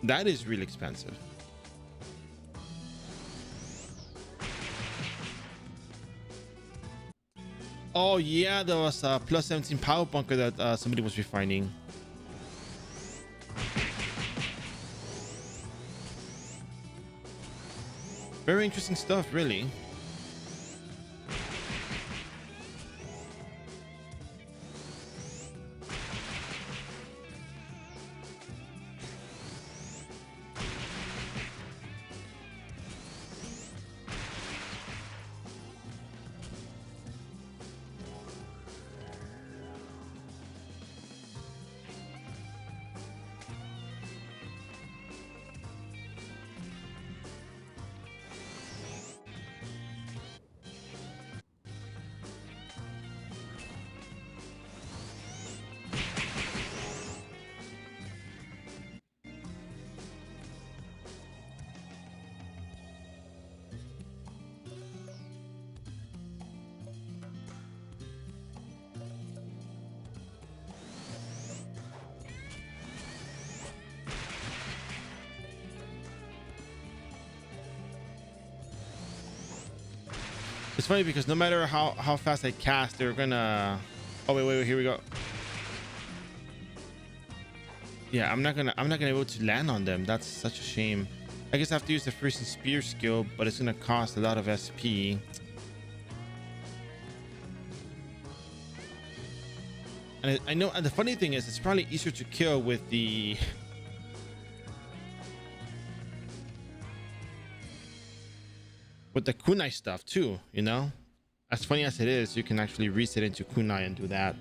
S1: That is really expensive. Oh yeah, there was a plus 17 power bunker that somebody was refining. Very interesting stuff, really. It's funny because no matter how fast I cast, they're gonna. Oh wait, here we go. Yeah, I'm not gonna be able to land on them. That's such a shame. I guess I have to use the freezing spear skill, but it's gonna cost a lot of SP. And I know, and the funny thing is, it's probably easier to kill with the kunai stuff too, you know. As funny as it is, you can actually reset into kunai and do that.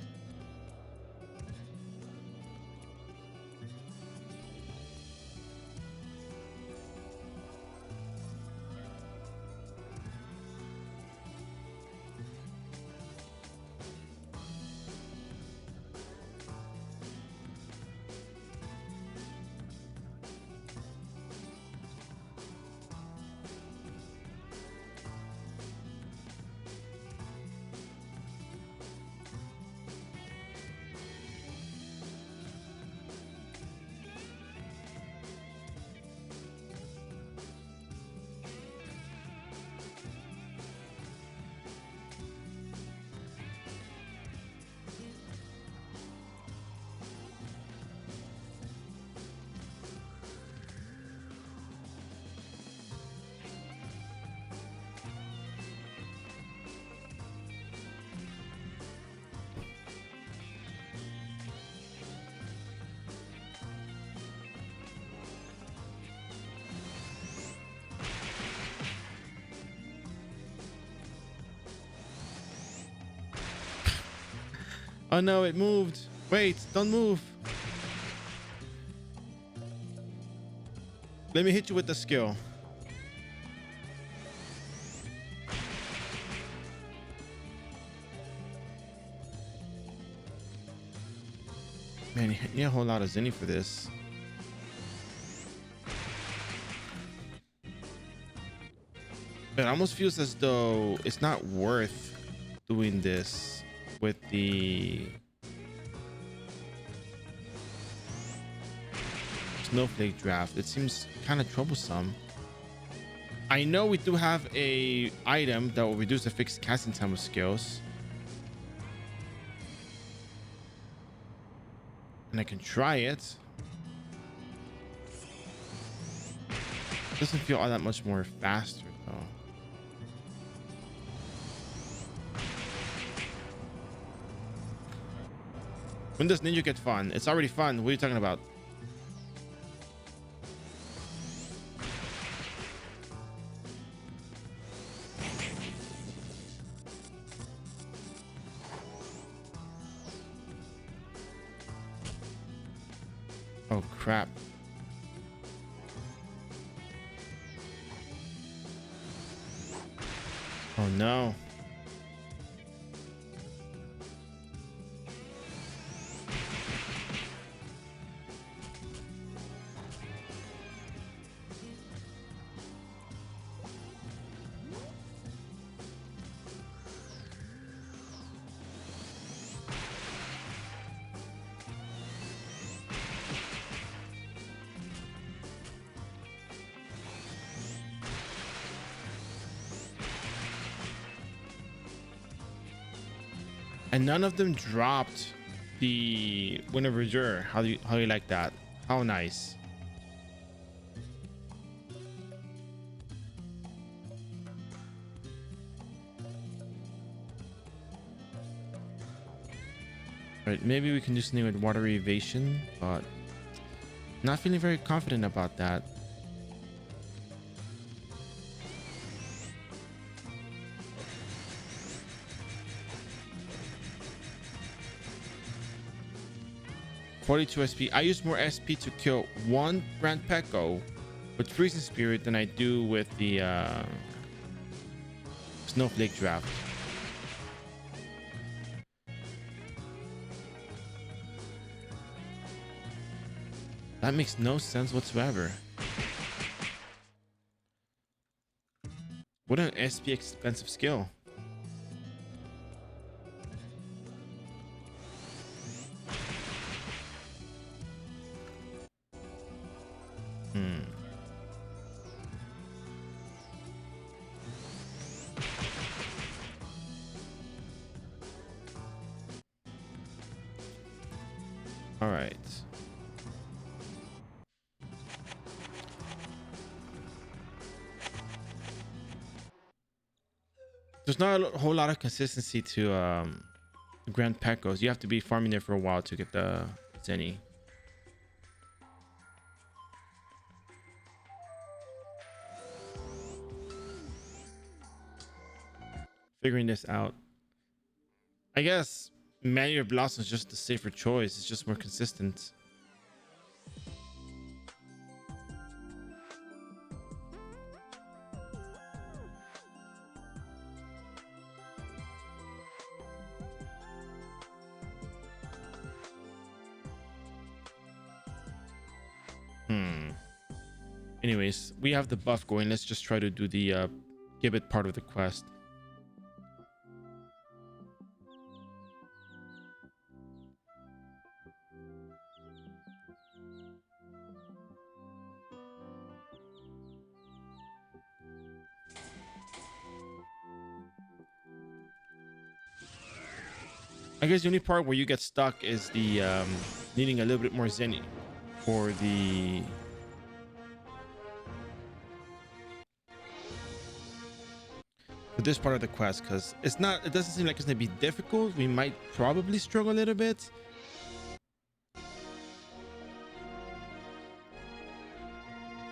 S1: Oh no, it moved. Wait, don't move. Let me hit you with the skill. Man, you need a whole lot of Zenny for this. It almost feels as though it's not worth doing this with the Snowflake draft. It seems kind of troublesome. I know we do have a item that will reduce the fixed casting time of skills, and I can try it. Doesn't feel all that much more faster though. When does ninja get fun? It's already fun. What are you talking about? Oh crap. Oh no. And none of them dropped the winner reserve. How do you like that? How nice. Right, maybe we can do something with water evasion, but not feeling very confident about that. (42 SP). I use more SP to kill one Grand Pecco with Freezing Spirit than I do with the Snowflake Draft. That makes no sense whatsoever. What an SP expensive skill. All right. There's not a whole lot of consistency to Grand Pecos. You have to be farming there for a while to get the Zenny. Figuring this out. I guess Manual Blossom is just the safer choice. It's just more consistent. Anyways, we have the buff going. Let's just try to do the Gibbet part of the quest. I guess the only part where you get stuck is the needing a little bit more Zenny for the for this part of the quest, because it doesn't seem like it's gonna be difficult. We might probably struggle a little bit,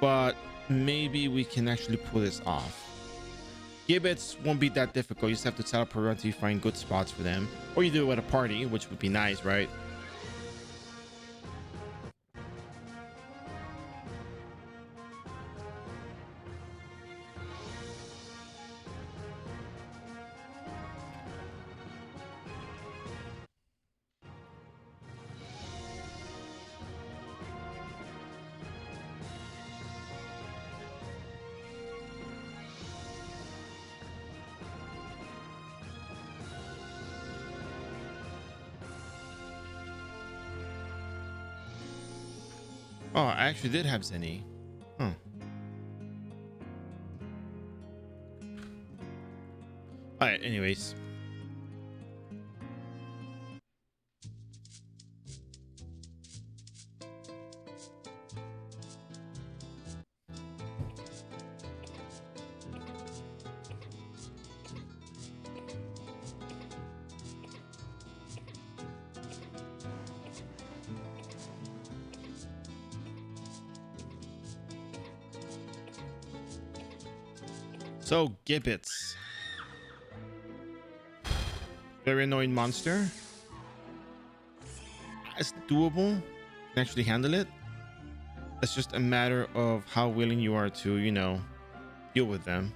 S1: but maybe we can actually pull this off. Gibbets won't be that difficult. You just have to set up a run until you find good spots for them, or you do it with a party, which would be nice, right? Oh, I actually did have Zenny. Huh. All right, anyways. So gibbets, very annoying monster. It's doable. Can actually handle it. It's just a matter of how willing you are to, deal with them.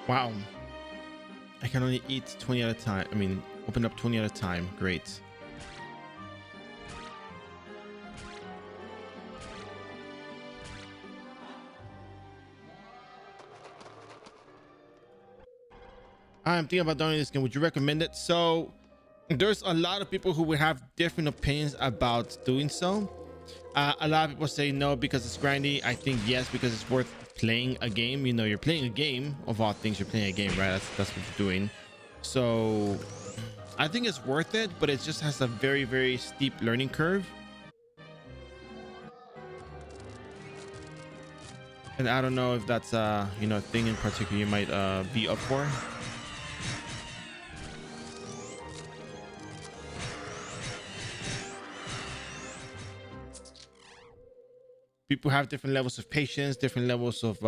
S1: Wow. I can only eat 20 at a time. I mean, open up 20 at a time. Great. I'm thinking about downloading this game. Would you recommend it? So there's a lot of people who would have different opinions about doing so. A lot of people say no because it's grindy. I think yes because it's worth playing a game. You're playing a game. Of all things, you're playing a game, right? That's what you're doing. So I think it's worth it, but it just has a very, very steep learning curve. And I don't know if that's a thing in particular you might be up for. People have different levels of patience, different levels of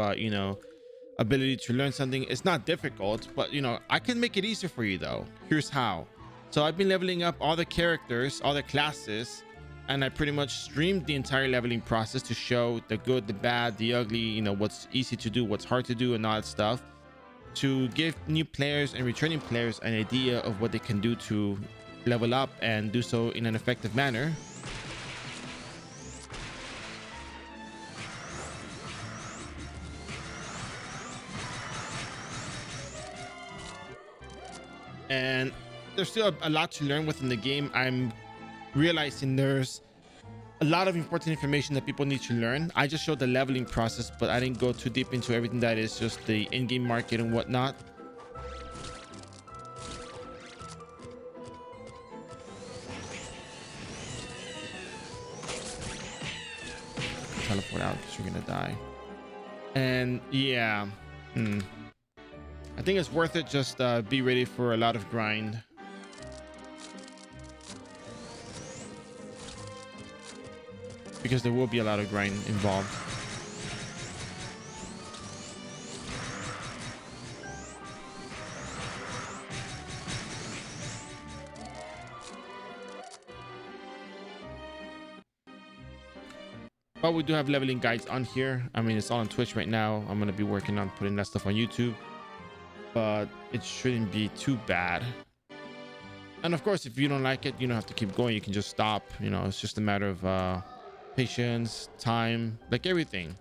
S1: ability to learn something. It's not difficult, but I can make it easier for you though. Here's how. So I've been leveling up all the characters, all the classes, and I pretty much streamed the entire leveling process to show the good, the bad, the ugly, what's easy to do, what's hard to do, and all that stuff, to give new players and returning players an idea of what they can do to level up and do so in an effective manner. And there's still a lot to learn within the game. I'm realizing there's a lot of important information that people need to learn. I just showed the leveling process, but I didn't go too deep into everything that is just the in-game market and whatnot. Teleport out because you're gonna die. And yeah, I think it's worth it. Just be ready for a lot of grind. Because there will be a lot of grind involved. But we do have leveling guides on here. I mean, it's all on Twitch right now. I'm going to be working on putting that stuff on YouTube, but it shouldn't be too bad. And of course, if you don't like it, you don't have to keep going. You can just stop. It's just a matter of patience, time, like everything.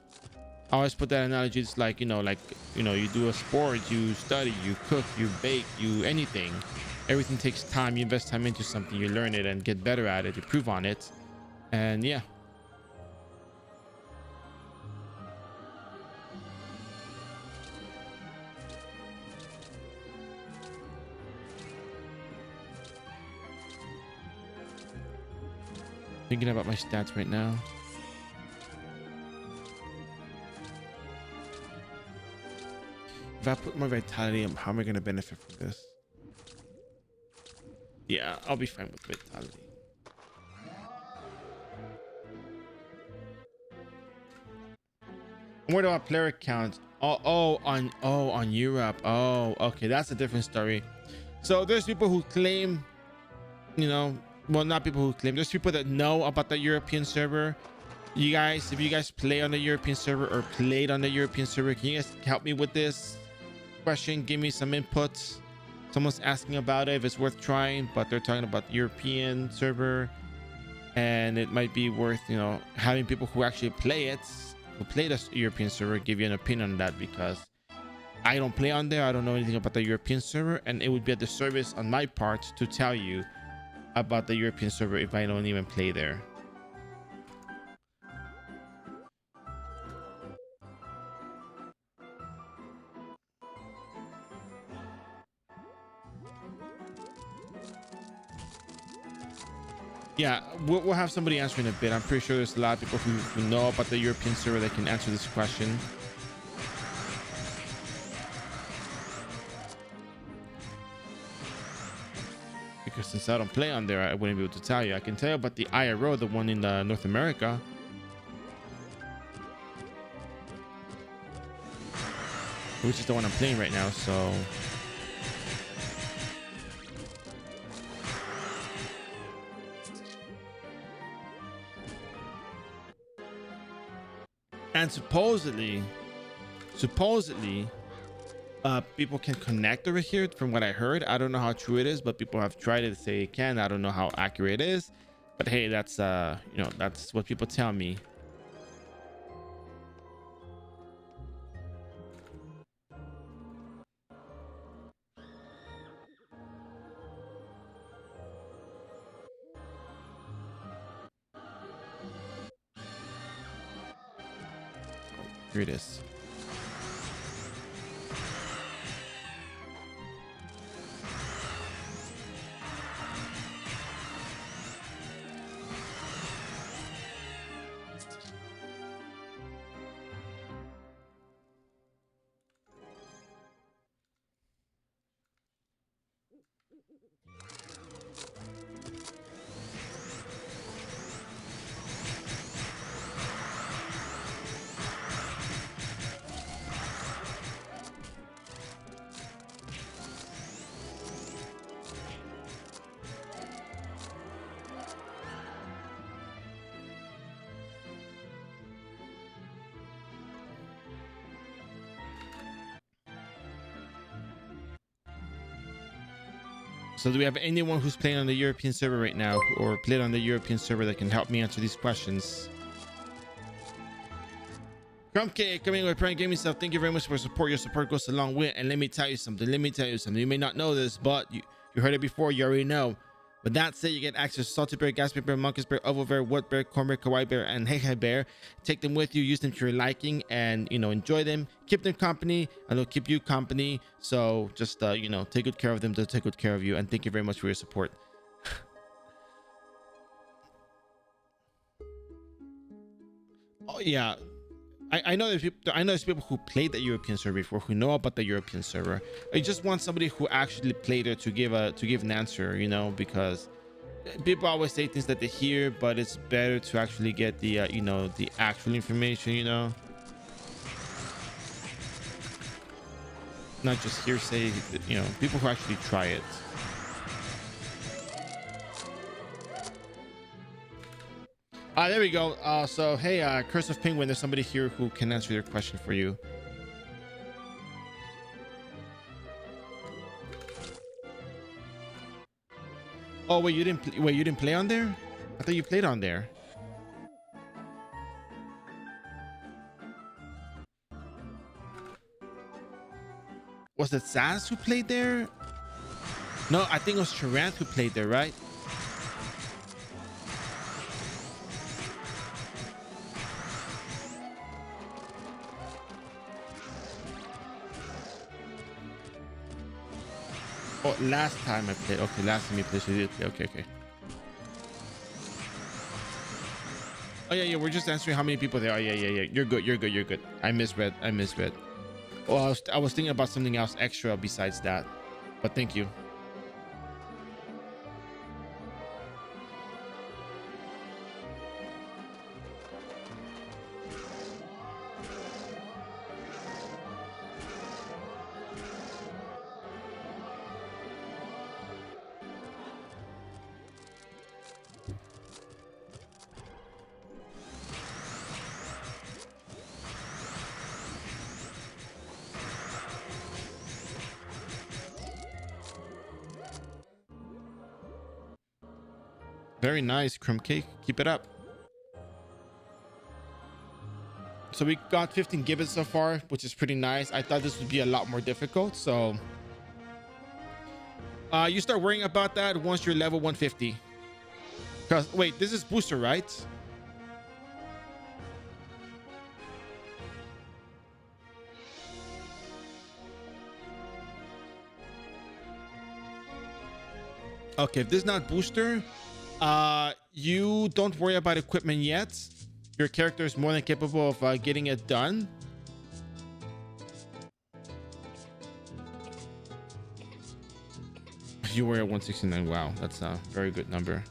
S1: I always put that analogy. It's like, you do a sport, you study, you cook, you bake, you anything. Everything takes time. You invest time into something, you learn it and get better at it, improve on it. And yeah. Thinking about my stats right now. If I put my vitality, how am I going to benefit from this? Yeah, I'll be fine with vitality. I'm worried about player count. On Europe. Oh, okay, that's a different story. So there's people who claim, you know, well, not people who claim. There's people that know about the European server. You guys, if you guys play on the European server or played on the European server, can you guys help me with this question? Give me some inputs. Someone's asking about it, if it's worth trying, but they're talking about the European server, and it might be worth, you know, having people who actually play it, who play the European server, give you an opinion on that, because I don't play on there. I don't know anything about the European server, and it would be a disservice on my part to tell you about the European server if I don't even play there. Yeah, we'll have somebody answer in a bit. I'm pretty sure there's a lot of people who know about the European server that can answer this question. Because since I don't play on there, I wouldn't be able to tell you. I can tell you about the iRO, the one in North America. Which is the one I'm playing right now, so... And supposedly, people can connect over here from what I heard. I don't know how true it is, but people have tried it to say it can. I don't know how accurate it is, but hey, that's you know, that's what people tell me. Here it is. So do we have anyone who's playing on the European server right now or played on the European server that can help me answer these questions? Crumpcake coming with Prime Gaming stuff. Thank you very much for your support. Your support goes a long way. And let me tell you something. You may not know this, but you heard it before. You already know. With that said, you get access to Salty Bear, Gaspy Bear, Monkeys Bear, Ovo Bear, Wood Bear, Corn Bear, Kawaii Bear, and Hey Hey Bear. Take them with you, use them to your liking, and, you know, enjoy them. Keep them company, and they'll keep you company. So just, you know, take good care of them. They'll take good care of you. And thank you very much for your support. Oh, yeah. I know there's people who played the European server before, who know about the European server. I just want somebody who actually played there to give an answer, you know, because people always say things that they hear, but it's better to actually get the you know, the actual information, you know, not just hearsay. You know, people who actually try it. There we go. So hey, Curse of Penguin, there's somebody here who can answer your question for you. Oh wait, you didn't play on there? I thought you played on there. Was it Saz who played there? No, I think it was Charanth who played there, right? Oh, last time I played. Okay, last time you played, so you did play. Okay. Oh yeah, we're just answering how many people there are. Yeah. You're good. I misread. Well, I was thinking about something else extra besides that, but thank you. Very nice, crumb cake. Keep it up. So we got 15 gibbets so far, which is pretty nice. I thought this would be a lot more difficult. So you start worrying about that once you're level 150. Because wait, this is booster, right? Okay, if this is not booster, you don't worry about equipment yet. Your character is more than capable of getting it done. You were at 169. Wow, that's a very good number.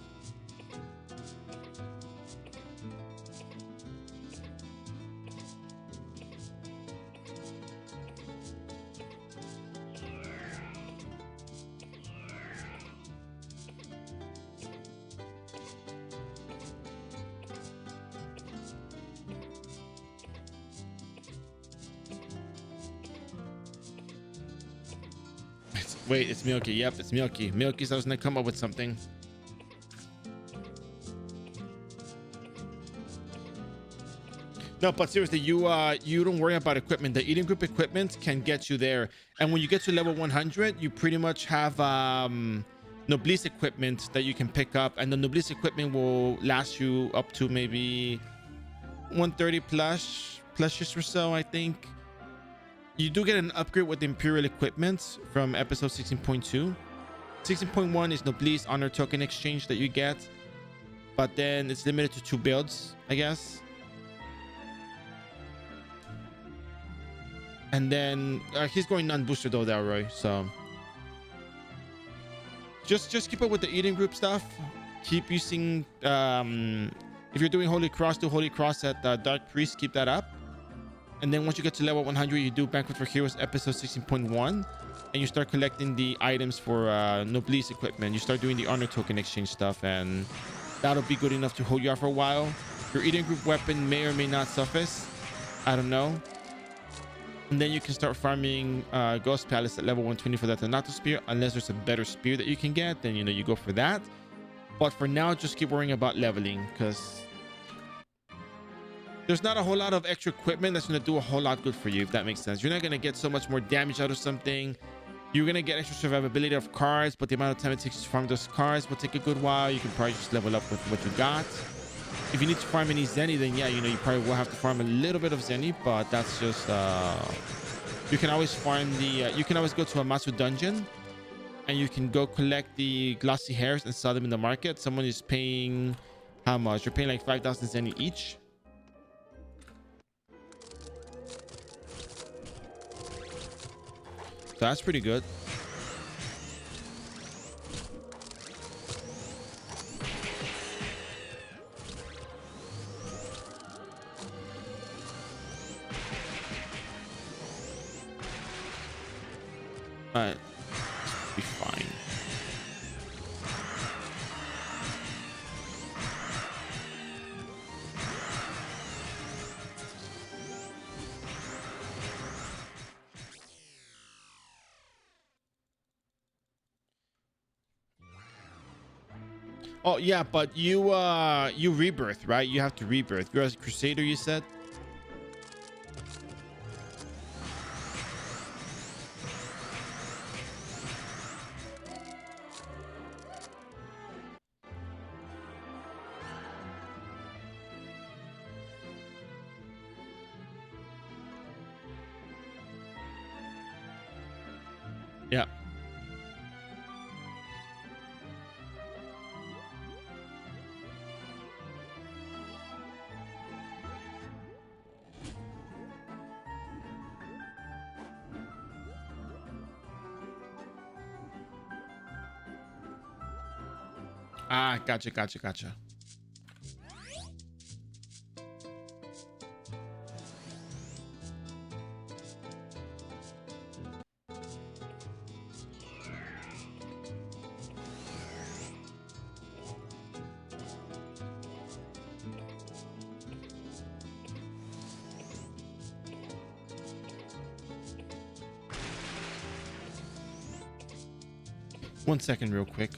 S1: Wait, it's Milky. Yep, it's Milky. Milky's I was gonna come up with something. No, but seriously, you don't worry about equipment. The eating group equipment can get you there. And when you get to level 100, you pretty much have Noblesse equipment that you can pick up, and the Noblesse equipment will last you up to maybe 130 plushes or so, I think. You do get an upgrade with the Imperial equipment from episode 16.2. 16.1 is Noblesse honor token exchange that you get, but then it's limited to 2 builds, I guess. And then he's going non-booster though, that Roy. So just keep up with the eating group stuff. Keep using if you're doing Holy Cross, do Holy Cross at Dark Priest. Keep that up. And then once you get to level 100, you do Banquet for Heroes episode 16.1, and you start collecting the items for Noblesse equipment. You start doing the honor token exchange stuff, and that'll be good enough to hold you out for a while. Your eating group weapon may or may not suffice. I don't know. And then you can start farming Ghost Palace at level 120 for that Thanatos Spear. Unless there's a better spear that you can get, then you go for that. But for now, just keep worrying about leveling, because there's not a whole lot of extra equipment that's going to do a whole lot good for you, if that makes sense. You're not going to get so much more damage out of something. You're going to get extra survivability of cards, but the amount of time it takes to farm those cards will take a good while. You can probably just level up with what you got. If you need to farm any Zenny, then yeah, you probably will have to farm a little bit of Zenny, but that's just you can always farm the you can always go to a Matsu dungeon, and you can go collect the glossy hairs and sell them in the market. Someone is paying how much? You're paying like 5,000 Zenny each. So that's pretty good. But be fine. Oh yeah, but you rebirth, right? You have to rebirth. You're a Crusader, you said? Yeah. Ah, gotcha, gotcha, gotcha. One second, real quick.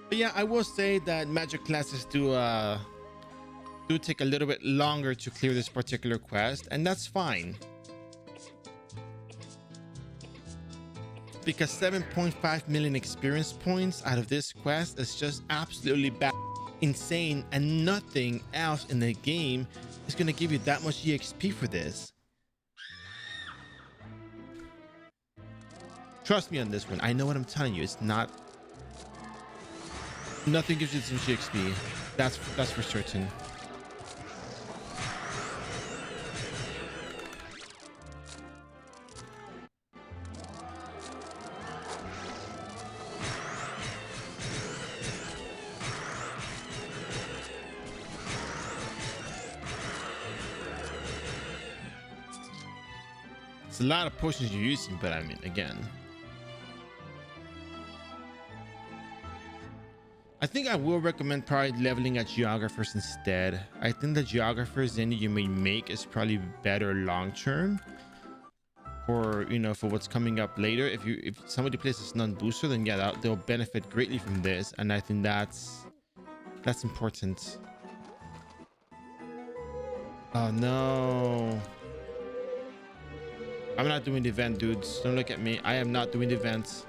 S1: But yeah, I will say that magic classes do take a little bit longer to clear this particular quest, and that's fine. Because 7.5 million experience points out of this quest is just absolutely insane, and nothing else in the game is going to give you that much EXP for this. Trust me on this one. I know what I'm telling you. It's not... Nothing gives you some EXP. That's for certain. It's a lot of potions you're using, but I mean, again, I think I will recommend probably leveling at geographers instead. I think the geographers any you may make is probably better long term for, you know, for what's coming up later. If somebody plays a stun booster, then yeah, they'll benefit greatly from this, and I think that's important. Oh no, I'm not doing the event, dudes. Don't look at me. I am not doing the events.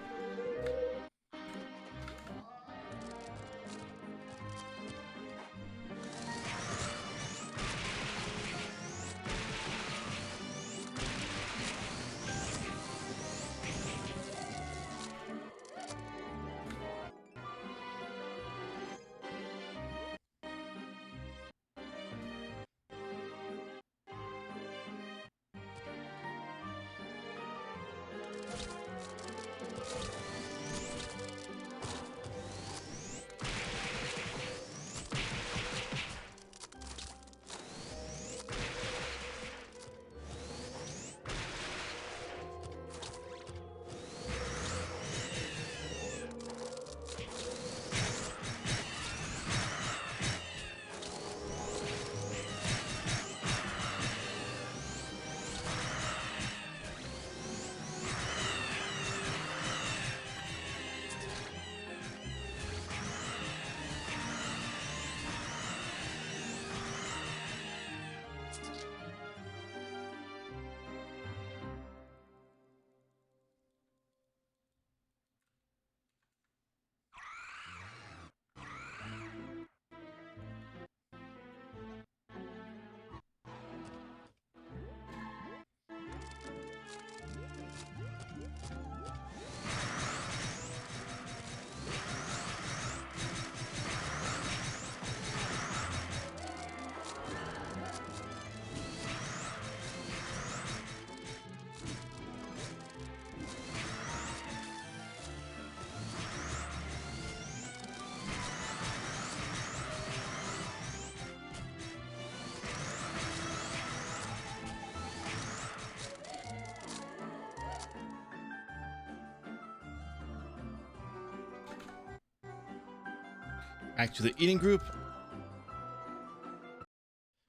S1: Back to the eating group.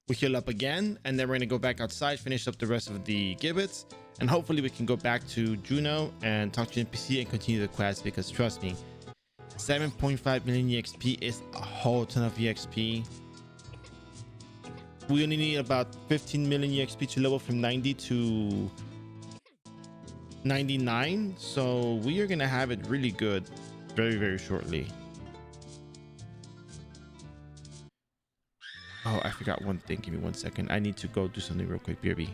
S1: We heal up again, and then we're gonna go back outside, finish up the rest of the gibbets, and hopefully we can go back to Juno and talk to NPC and continue the quest, because trust me, 7.5 million EXP is a whole ton of EXP. We only need about 15 million EXP to level from 90 to 99, so we are gonna have it really good very, very shortly. Oh, I forgot one thing. Give me 1 second. I need to go do something real quick, BRB.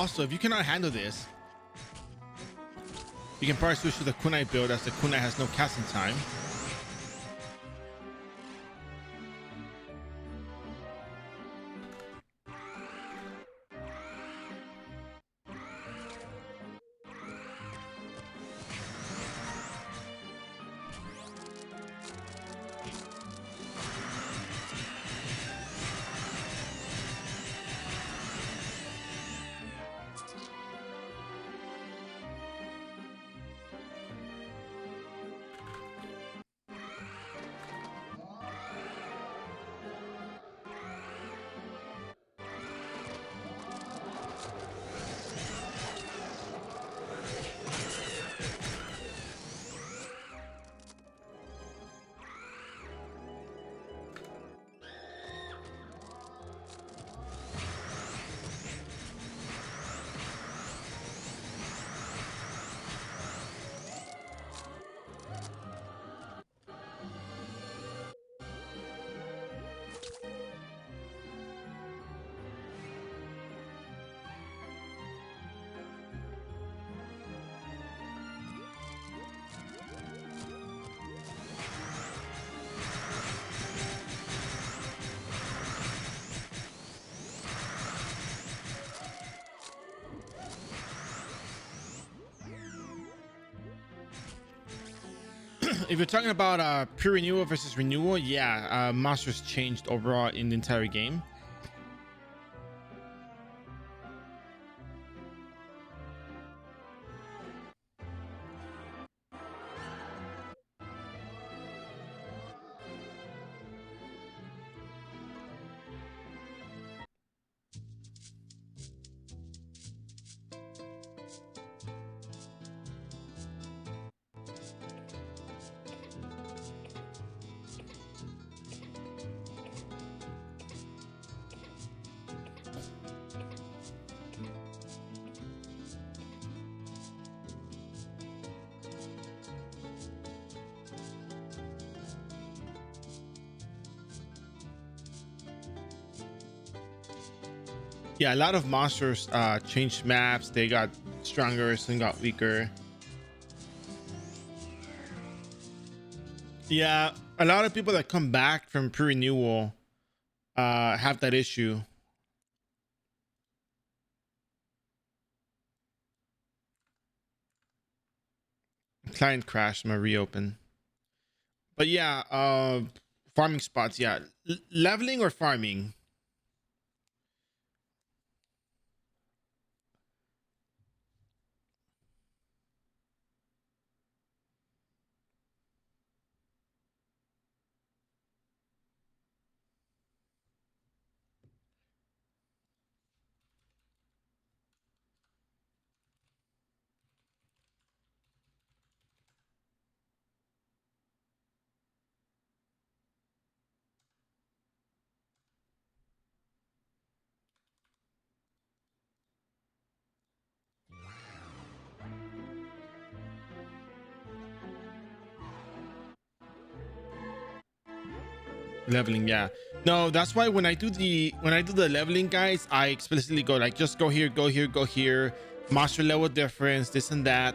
S1: Also, if you cannot handle this, you can probably switch to the kunai build, as the kunai has no casting time. If you're talking about pure renewal versus renewal, yeah, monsters changed overall in the entire game. Yeah, a lot of monsters changed maps. They got stronger, some got weaker. Yeah, a lot of people that come back from pre-renewal have that issue. Client crashed. I'm gonna reopen. But yeah, farming spots. Yeah, leveling or farming. Leveling, yeah. No, that's why when I do the leveling, guys, I explicitly go like, just go here, go here, go here. Monster level difference, this and that.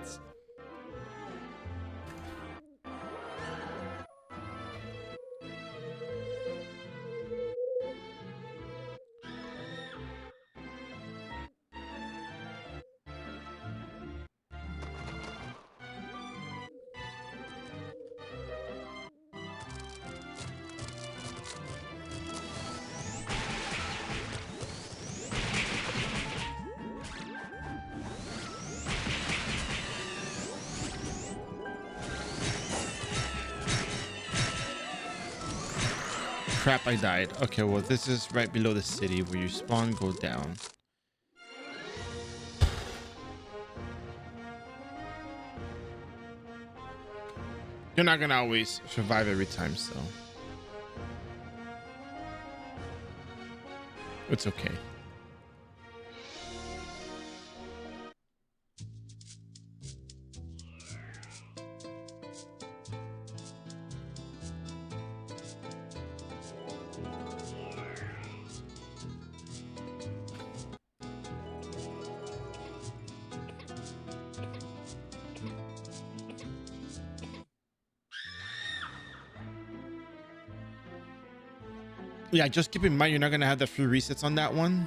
S1: Crap, I died. Okay, well, this is right below the city where you spawn, go down. You're not gonna always survive every time, so it's okay. Yeah, just keep in mind you're not gonna have the free resets on that one,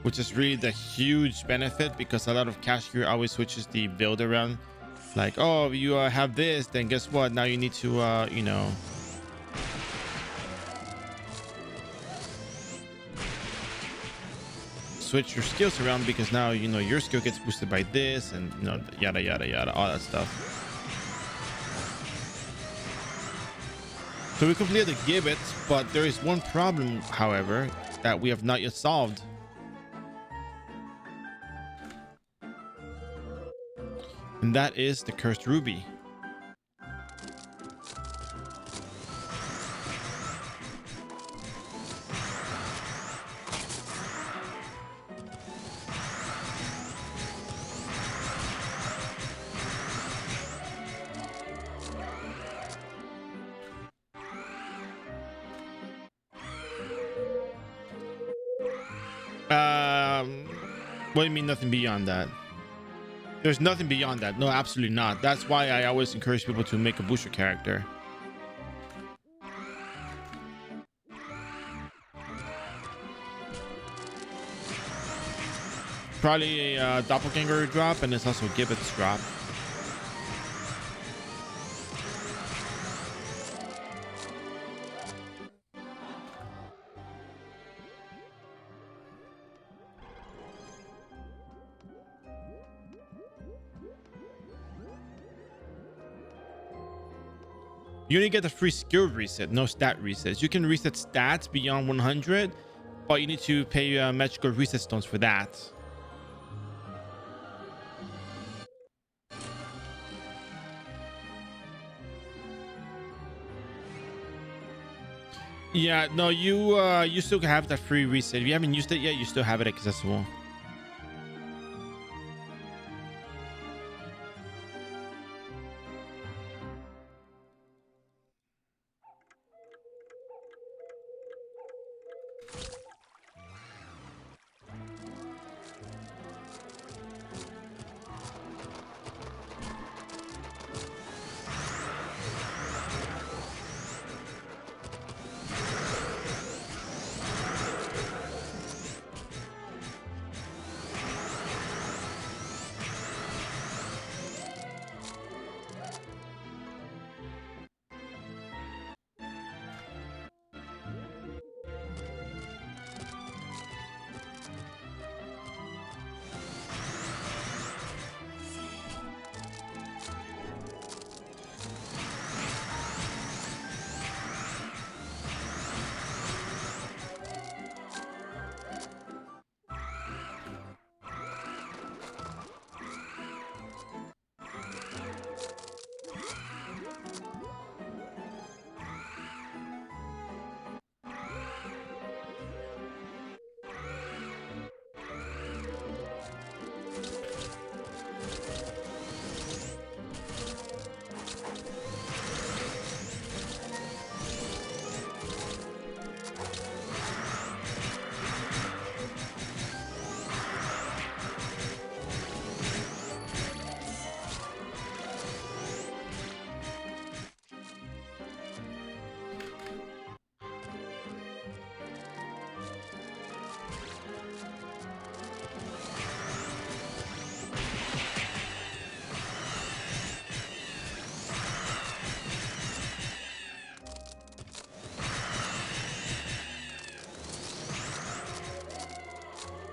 S1: which is really the huge benefit, because a lot of cash gear always switches the build around. Like, oh, you have this, then guess what? Now you need to, you know, switch your skills around, because now you know your skill gets boosted by this, and you know, yada yada yada, all that stuff. So we completed the gibbets, but there is one problem, however, that we have not yet solved. And that is the cursed ruby. What do you mean nothing beyond that? There's nothing beyond that. No, absolutely not. That's why I always encourage people to make a booster character. Probably a doppelganger drop, and it's also gibbets drop. You only get the free skill reset, no stat resets. You can reset stats beyond 100, but you need to pay magical reset stones for that. Yeah, no, you still have that free reset. If you haven't used it yet, you still have it accessible.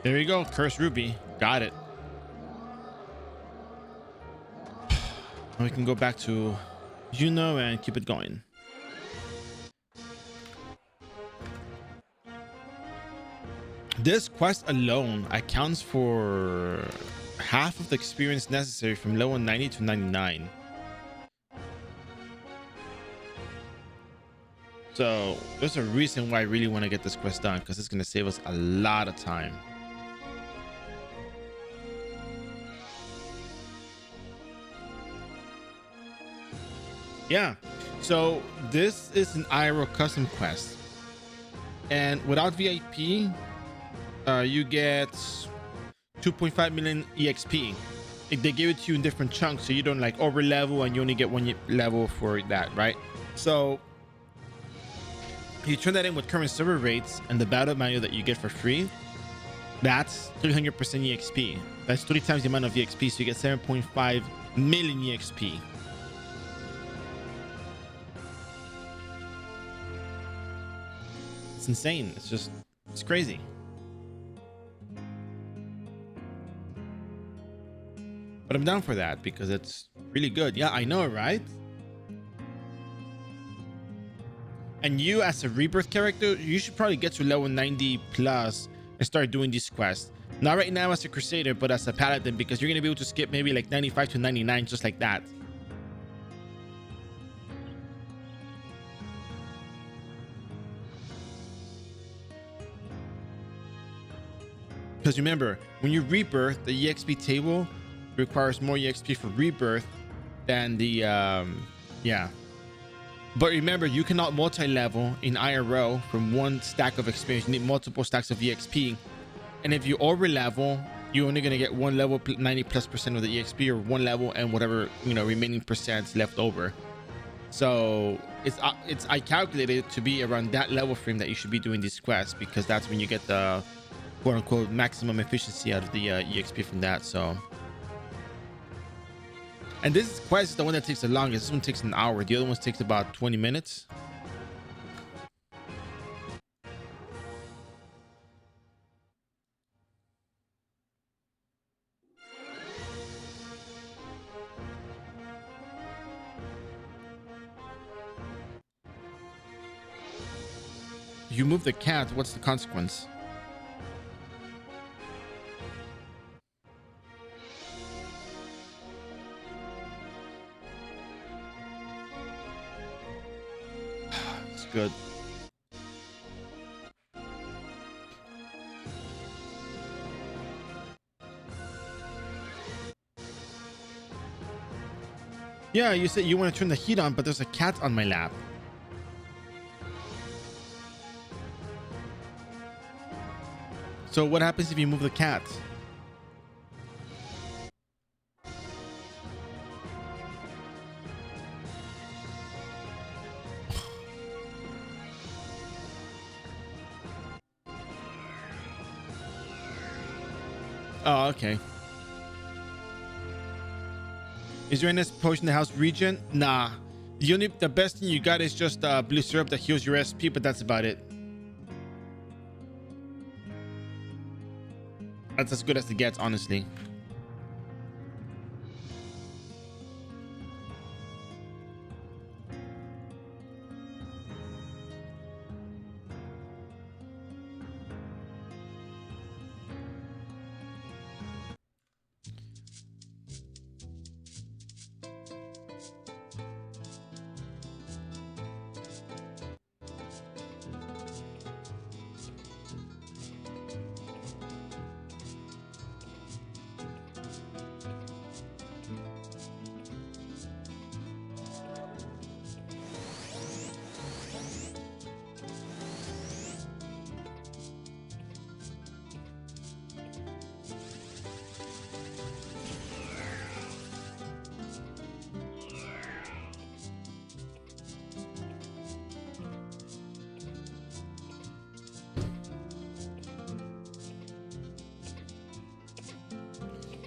S1: There we go. Cursed ruby. Got it. Now we can go back to Juno and keep it going. This quest alone accounts for half of the experience necessary from level 90 to 99. So there's a reason why I really want to get this quest done, because it's going to save us a lot of time. Yeah, so this is an iRO custom quest, and without VIP, you get 2.5 million EXP. They give it to you in different chunks, so you don't like over level and you only get one level for that, right? So You turn that in with current server rates and the battle manual that you get for free. That's 300% EXP. That's 3 times the amount of EXP, so you get 7.5 million EXP. It's insane. It's crazy. But I'm down for that because it's really good. Yeah, I know, right? And you, as a Rebirth character, you should probably get to level 90 plus and start doing these quests. Not right now as a Crusader, but as a Paladin, because you're going to be able to skip maybe like 95 to 99 just like that. Because remember, when you Rebirth, the EXP table requires more EXP for Rebirth than the, yeah. But remember, you cannot multi-level in iRO from one stack of experience. You need multiple stacks of EXP. And if you over-level, you're only going to get one level 90+% of the EXP, or one level and whatever, remaining percents left over. So I calculated it to be around that level frame that you should be doing these quests, because that's when you get the quote-unquote maximum efficiency out of the EXP from that. So, and this quest is the one that takes the longest. This one takes an hour. The other one takes about 20 minutes. You move the cat, what's the consequence? It's good. Yeah, you said you want to turn the heat on, but there's a cat on my lap. So what happens if you move the cat? Oh, okay. Is there any potion in the house region? Nah. The best thing you got is just blue syrup that heals your SP, but that's about it. That's as good as it gets, honestly.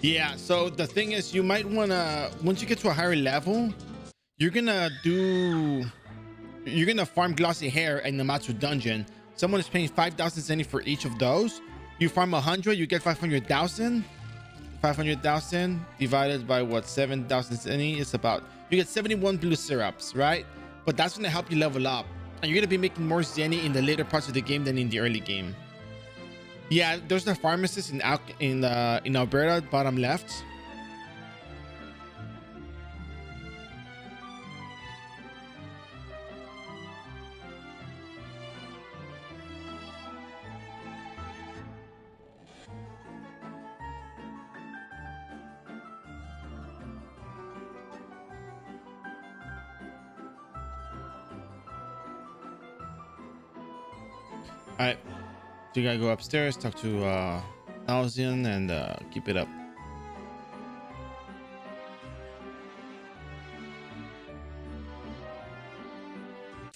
S1: Yeah, so the thing is, you might want to, once you get to a higher level, you're gonna farm glossy hair in the Matsu dungeon. Someone is paying 5,000 zenny for each of those. You farm 100, you get 500,000. 500,000 divided by what, 7,000 zenny is about, you get 71 blue syrups, right? But that's gonna help you level up, and you're gonna be making more zenny in the later parts of the game than in the early game. Yeah, there's the pharmacist in Alberta, bottom left. All right, so you gotta go upstairs, talk to Alzian, and keep it up.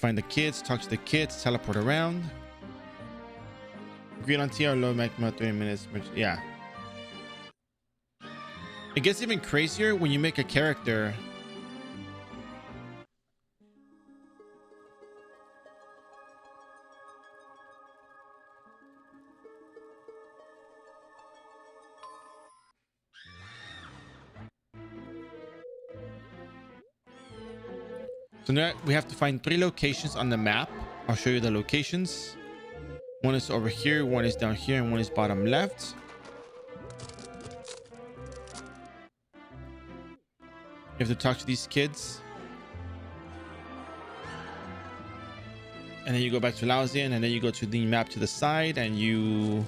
S1: Find the kids, talk to the kids, teleport around. Green on TR, low magma, 30 minutes. Yeah. It gets even crazier when you make a character. So now we have to find 3 locations on the map. I'll show you the locations. One is over here, one is down here, and one is bottom left. You have to talk to these kids. And then you go back to Lausian, and then you go to the map to the side, and you...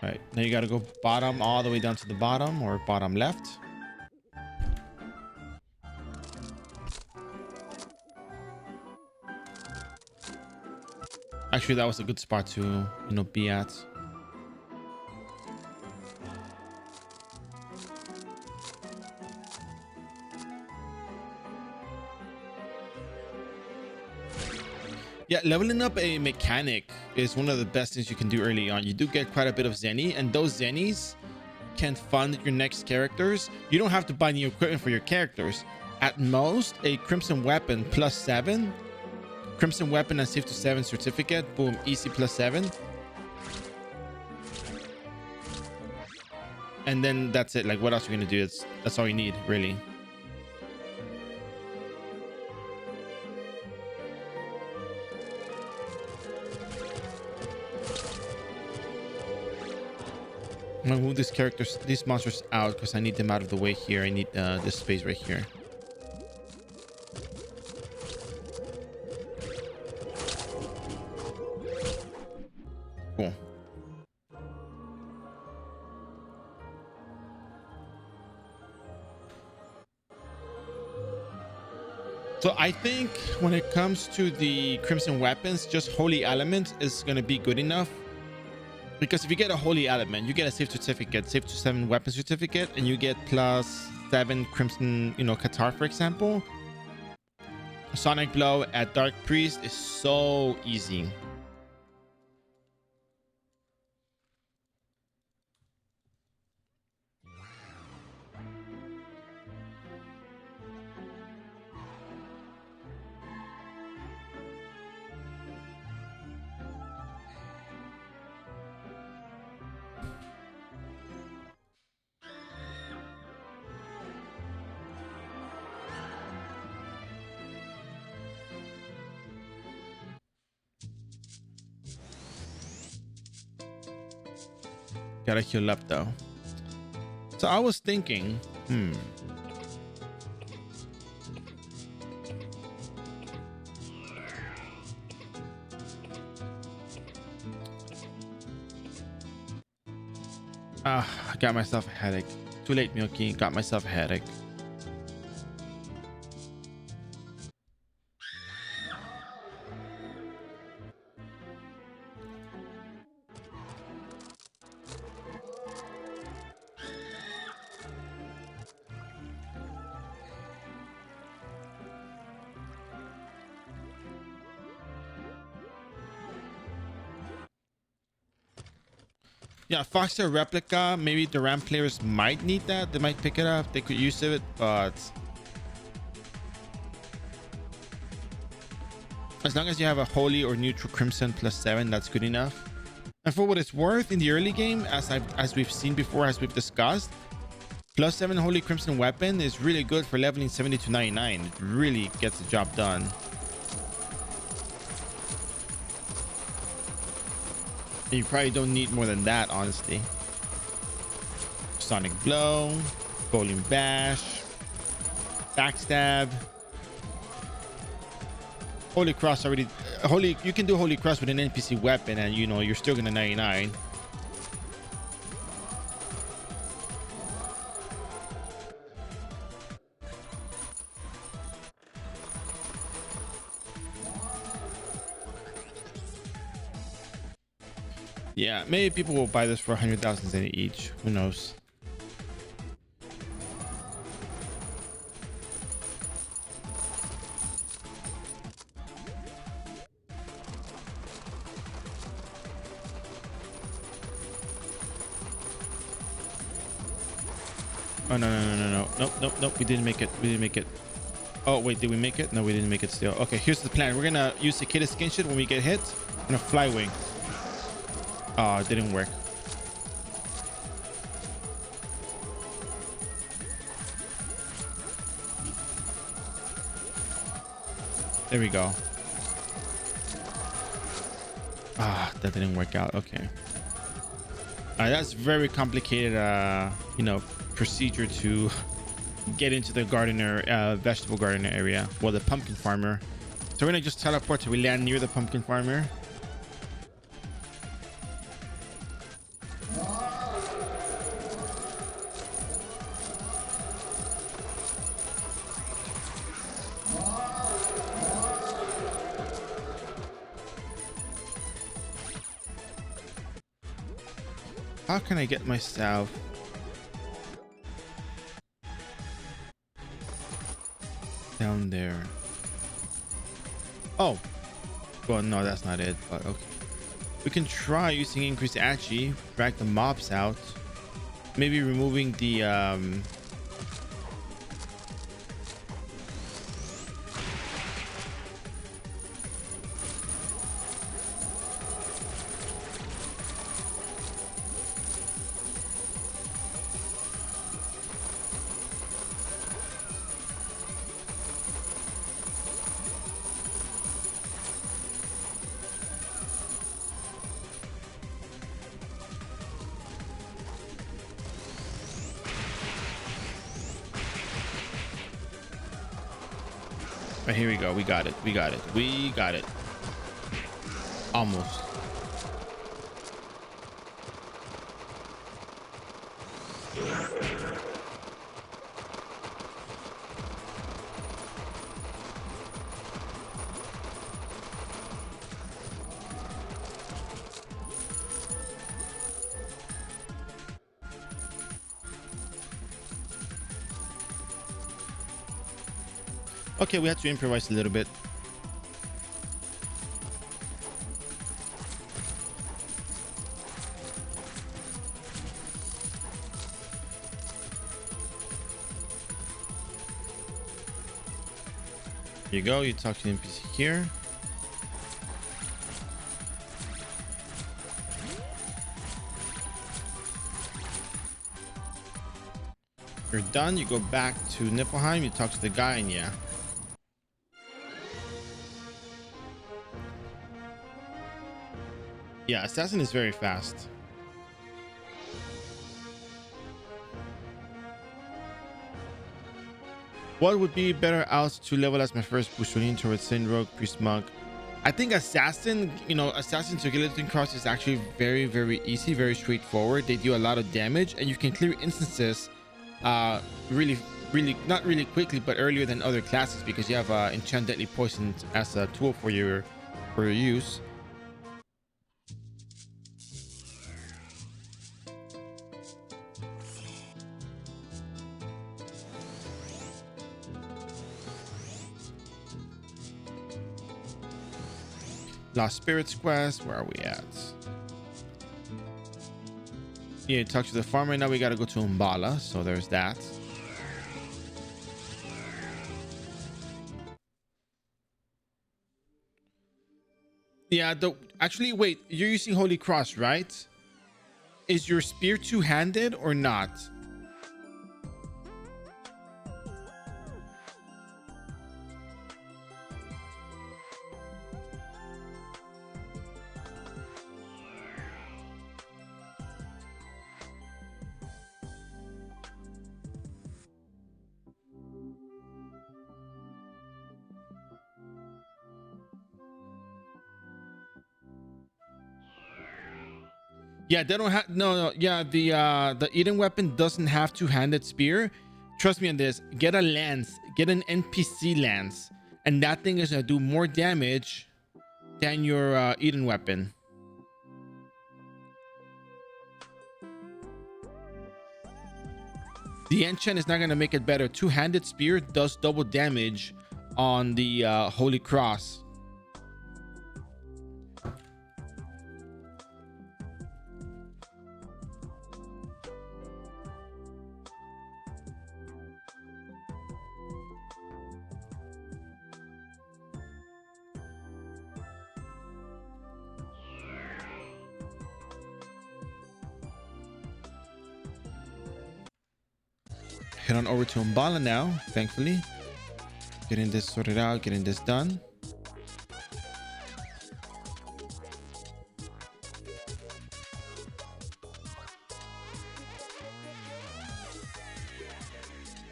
S1: All right, now you got to go bottom all the way down to the bottom, or bottom left. Actually, that was a good spot to, be at. Yeah, leveling up a mechanic is one of the best things you can do early on. You do get quite a bit of Zenny, and those Zennies can fund your next characters. You don't have to buy new equipment for your characters. At most, a Crimson Weapon plus 7. Crimson Weapon and Save to 7 certificate. Boom, easy plus 7. And then that's it. Like, what else are you going to do? That's all you need, really. I'm gonna move these monsters out because I need them out of the way here. I need this space right here. Cool. So I think when it comes to the Crimson Weapons, just Holy Element is going to be good enough. Because if you get a Holy Element, you get a Save certificate, Save to 7 weapon certificate, and you get plus 7 Crimson, Qatar, for example. Sonic Blow at Dark Priest is so easy. Gotta heal up though. So I was thinking, I got myself a headache. Too late, Milky. Got myself a headache. Yeah, Foxtail Replica. Maybe the RAM players might need that. They might pick it up. They could use it, but as long as you have a Holy or Neutral Crimson plus 7, that's good enough. And for what it's worth, in the early game, as we've seen before, as we've discussed, plus 7 Holy Crimson Weapon is really good for leveling 70 to 99. It really gets the job done. You probably don't need more than that, honestly. Sonic Blow, Bowling Bash, Backstab. Holy Cross already. You can do Holy Cross with an NPC weapon, and you're still gonna 99. Yeah, maybe people will buy this for 100,000 each. Who knows? Oh, no, no, no, no, no. Nope, nope, nope. We didn't make it. We didn't make it. Oh, wait, did we make it? No, we didn't make it still. Okay, here's the plan. We're gonna use the Cicada skin shit when we get hit. We're gonna fly wing. Oh, it didn't work. There we go. Ah, that didn't work out. Okay. That's very complicated, you know, procedure to get into the gardener, vegetable gardener area. Well, the pumpkin farmer. So we're gonna just teleport till we land near the pumpkin farmer. How can I get myself down there? Oh, well, no, that's not it, but okay. We can try using increased agi, drag the mobs out, maybe removing the but here we go. We got it. We got it. We got it. Almost. Okay, we had to improvise a little bit. Here you go. You talk to the NPC here. You're done. You go back to Niflheim. You talk to the guy, and yeah. Yeah, Assassin is very fast. What would be better else to level as my first boost running towards Saint Rogue, Priest Monk? I think Assassin, you know, Assassin to Guillotine Cross is actually very, very easy, very straightforward. They do a lot of damage, and you can clear instances really, not really quickly, but earlier than other classes because you have Enchant Deadly Poison as a tool for your use. Lost Spirits quest, where are we at? Yeah, talk to the farmer. Now we gotta go to Umbala, so there's that. Yeah, actually, wait, you're using Holy Cross, right? Is your spear two-handed or not? Yeah, they don't have no. Yeah, the Eden weapon doesn't have two-handed spear. Trust me on this. Get a lance. Get an NPC lance, and that thing is gonna do more damage than your Eden weapon. The enchant is not going to make it better. Two-handed spear does double damage on the Holy Cross. Head on over to Umbala now, thankfully. Getting this sorted out, getting this done.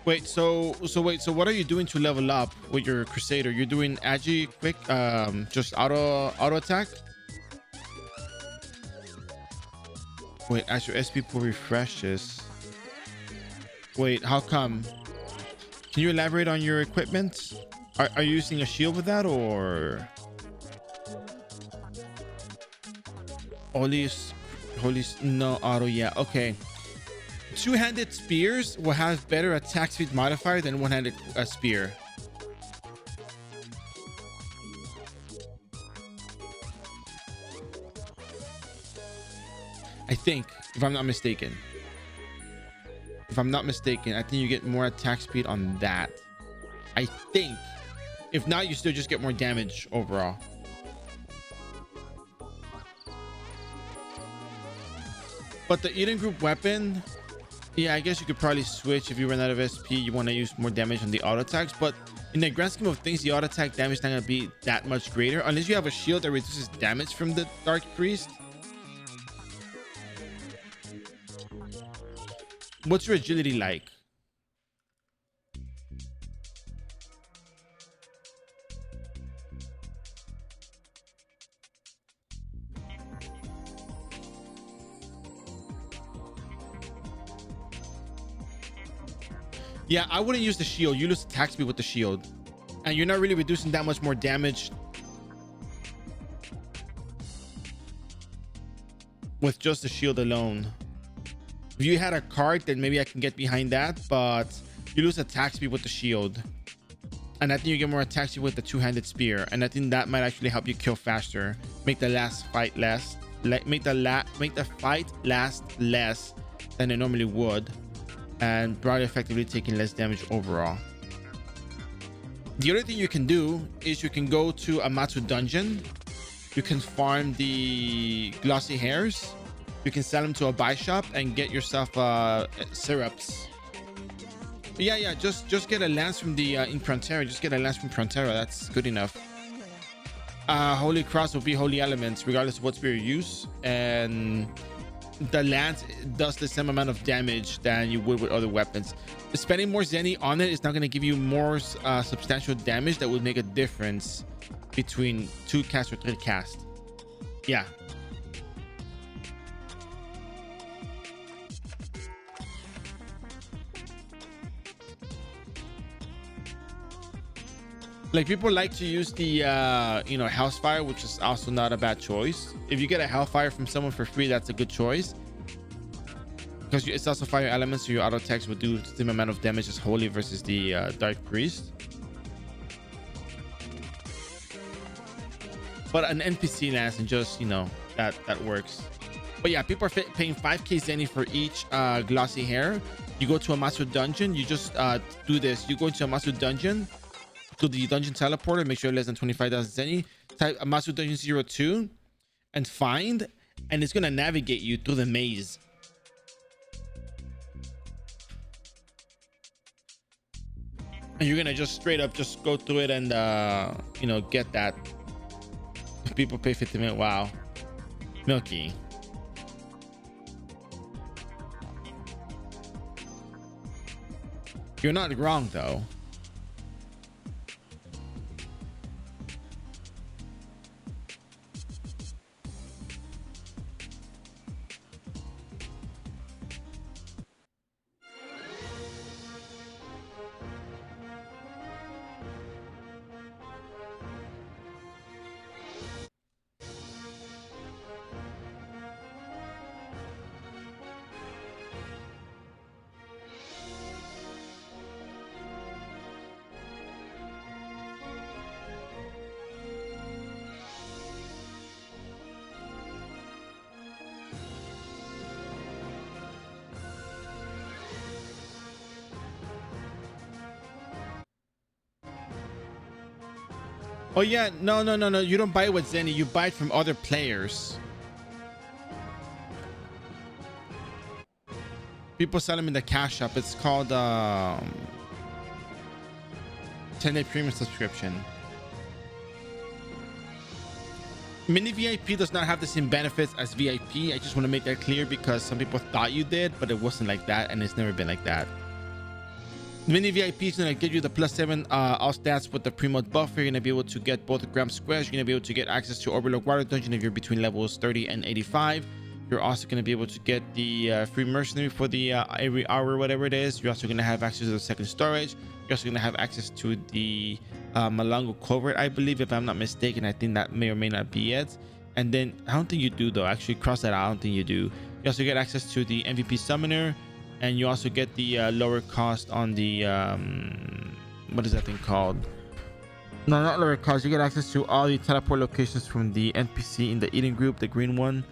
S1: Wait, so what are you doing to level up with your Crusader? You're doing Agi quick, just auto attack? Wait, as your SP pool refreshes. Wait, how come? Can you elaborate on your equipment? Are you using a shield with that, or holy no auto? Yeah, okay. Two-handed spears will have better attack speed modifier than one-handed spear. I think, if I'm not mistaken. If I'm not mistaken, I think you get more attack speed on that. I think. If not, you still just get more damage overall. But the Eden group weapon, yeah, I guess you could probably switch if you run out of SP. You want to use more damage on the auto attacks, but in the grand scheme of things, the auto attack damage is not going to be that much greater unless you have a shield that reduces damage from the Dark Priest. What's your agility like? Yeah, I wouldn't use the shield. You lose attack speed with the shield, and you're not really reducing that much more damage with just the shield alone. If you had a card, then maybe I can get behind that, but you lose attack speed with the shield, and I think you get more attack speed with the two-handed spear, and I think that might actually help you kill faster, make the last fight less, make the fight last less than it normally would, and probably effectively taking less damage overall. The other thing you can do is you can go to Amatsu dungeon. You can farm the glossy hairs. You can sell them to a buy shop and get yourself syrups. But yeah, just get a lance from the in Frontera. Just get a lance from Frontera. That's good enough. Holy Cross will be holy elements regardless of what spear you use, and the lance does the same amount of damage than you would with other weapons. Spending more Zenny on it is not going to give you more substantial damage that would make a difference between 2 cast or 3 cast. Yeah. Like, people like to use the Hellfire, which is also not a bad choice. If you get a Hellfire from someone for free, that's a good choice, because it's also fire elements, so your auto attacks would do the same amount of damage as Holy versus the Dark Priest. But an NPC lance, and just, that works. But yeah, people are paying 5k Zenny for each glossy hair. You go to a Master Dungeon, you just do this. You go into a Master Dungeon, to the dungeon teleporter, make sure less than 25,000 Zenny, type Master Dungeon 02 and find, and it's gonna navigate you through the maze. And you're gonna just straight up just go through it and get that. People pay 50 minutes. Wow. Milky. You're not wrong though. Oh yeah, no. You don't buy it with Zenny. You buy it from other players. People sell them in the cash shop. It's called 10-day premium subscription. Mini VIP does not have the same benefits as VIP. I just want to make that clear because some people thought you did, but it wasn't like that, and it's never been like that. Mini VIP is going to give you the +7 all stats with the pre-mode buffer. You're going to be able to get both Gram Squares. You're going to be able to get access to Overlook Water Dungeon if you're between levels 30 and 85. You're also going to be able to get the free mercenary for the every hour, whatever it is. You're also going to have access to the second storage. You're also going to have access to the Malongo Covert, I believe, if I'm not mistaken. I think that may or may not be it. And then I don't think you do, though. Actually, cross that out. I don't think you do. You also get access to the MVP Summoner, and you also get the lower cost on the what is that thing called? No, not lower cost. You get access to all the teleport locations from the NPC in the eating group, the green one.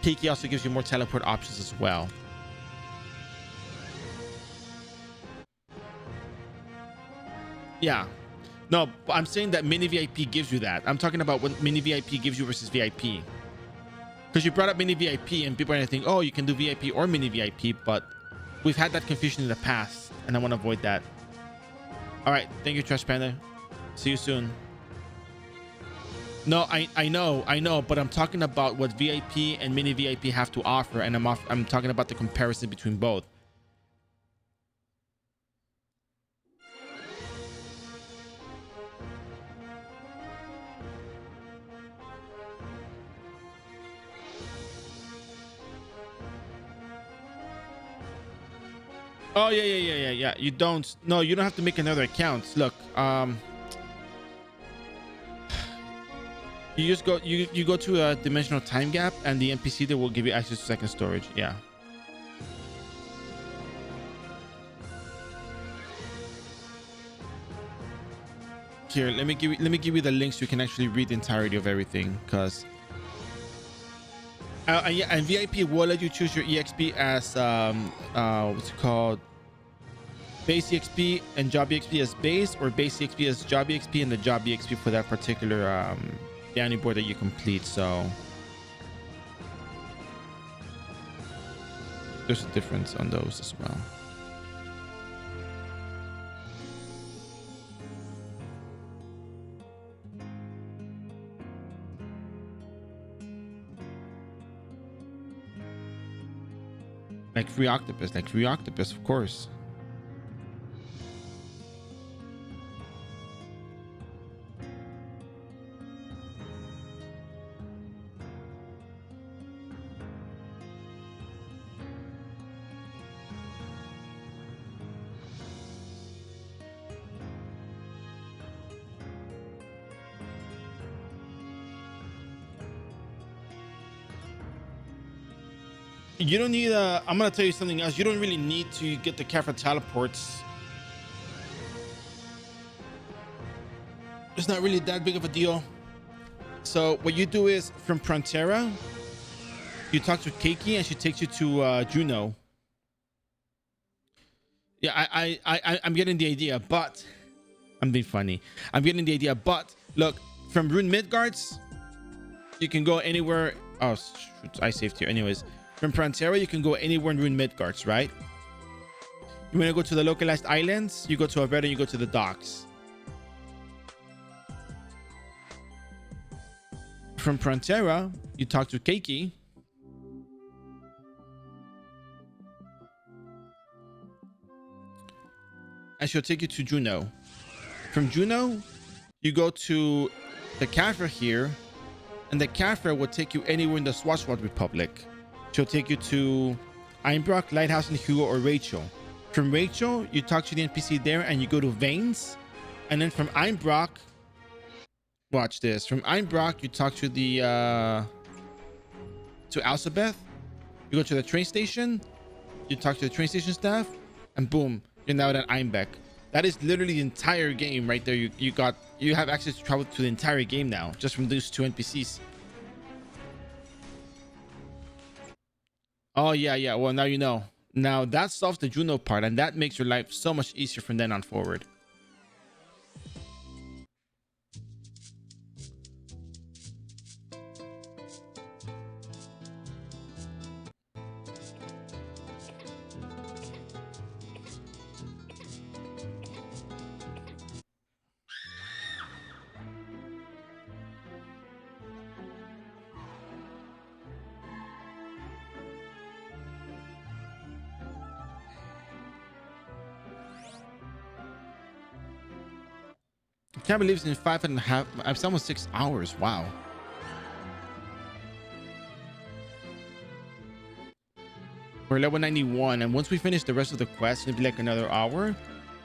S1: Kiki also gives you more teleport options as well. Yeah. No, I'm saying that mini VIP gives you that. I'm talking about what mini VIP gives you versus VIP. Because you brought up mini VIP and people are going to think, oh, you can do VIP or mini VIP, but we've had that confusion in the past and I want to avoid that. All right. Thank you, Trash Panda. See you soon. No, I know, but I'm talking about what VIP and mini VIP have to offer, and I'm talking about the comparison between both. Oh yeah. You don't have to make another account. Look, you just go you go to a dimensional time gap and the NPC there will give you access to second storage. Yeah. Here, let me give you the links so you can actually read the entirety of everything, because yeah, and VIP will let you choose your EXP as what's it called, base EXP and job EXP as base, or base EXP as job EXP and the job EXP for that particular bounty board that you complete. So there's a difference on those as well. Like free octopus, of course. You don't need I'm gonna tell you something else. You don't really need to get the Kafra teleports. It's not really that big of a deal. So what you do is, from Frontera, you talk to Keiki and she takes you to Juno. Yeah, I'm getting the idea, but I'm being funny. I'm getting the idea, but look, from Rune Midgards, you can go anywhere. Oh shoot, I saved here. Anyways, from Frontera, you can go anywhere in Rune Midgards, right? You want to go to the localized islands, you go to Oboro, you go to the docks. From Frontera, you talk to Keiki. And she'll take you to Juno. From Juno, you go to the Kafra here, and the Kafra will take you anywhere in the Swashwat Republic. She'll take you to Einbrock, Lighthouse, and Hugo, or Rachel. From Rachel, you talk to the NPC there, and you go to Veins. And then from Einbrock, watch this. From Einbrock, you talk to the to Alsabeth. You go to the train station. You talk to the train station staff, and boom, you're now at Einbeck. That is literally the entire game right there. You have access to travel to the entire game now, just from those two NPCs. Oh yeah. Well, now you know. Now that solves the Juno part, and that makes your life so much easier from then on forward. Can't believe it's in 5.5. It's almost 6 hours. Wow. We're level 91, and once we finish the rest of the quest, it'll be like another hour.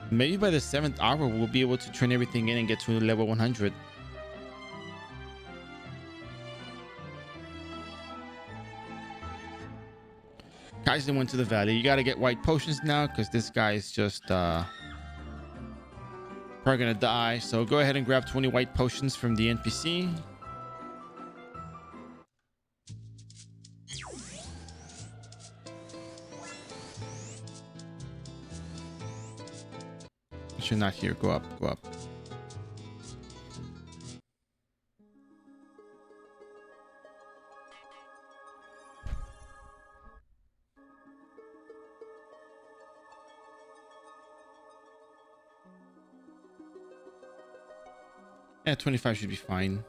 S1: Maybe by the 7th hour, we'll be able to turn everything in and get to level 100. Kaizen went to the valley. You got to get white potions now because this guy is just probably gonna die. So go ahead and grab 20 white potions from the NPC. You're not here. Go up. Go up. Yeah, 25 should be fine.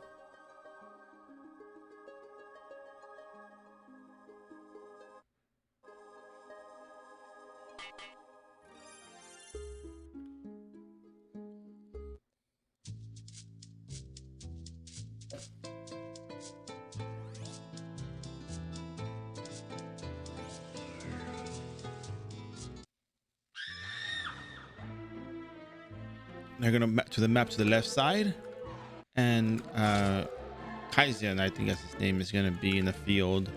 S1: They're gonna map to the left side, and Kaizen, I think that's his name, is gonna be in the field,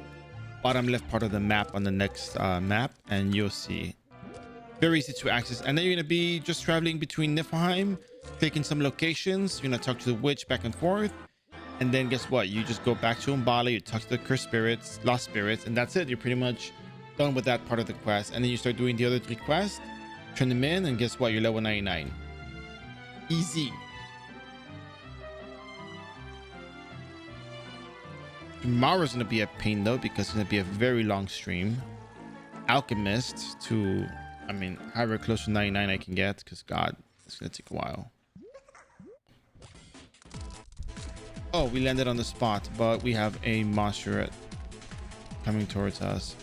S1: bottom left part of the map on the next map, and you'll see. Very easy to access, and then you're gonna be just traveling between Niflheim, clicking some locations. You're gonna talk to the witch back and forth, and then guess what? You just go back to Umbala, you talk to the cursed spirits, lost spirits, and that's it. You're pretty much done with that part of the quest, and then you start doing the other 3 quests, turn them in, and guess what? You're level 99. Easy. Tomorrow's gonna be a pain though, because it's gonna be a very long stream. Alchemist to, I mean, however close to 99 I can get, because God, it's gonna take a while. Oh, we landed on the spot, but we have a monster coming towards us.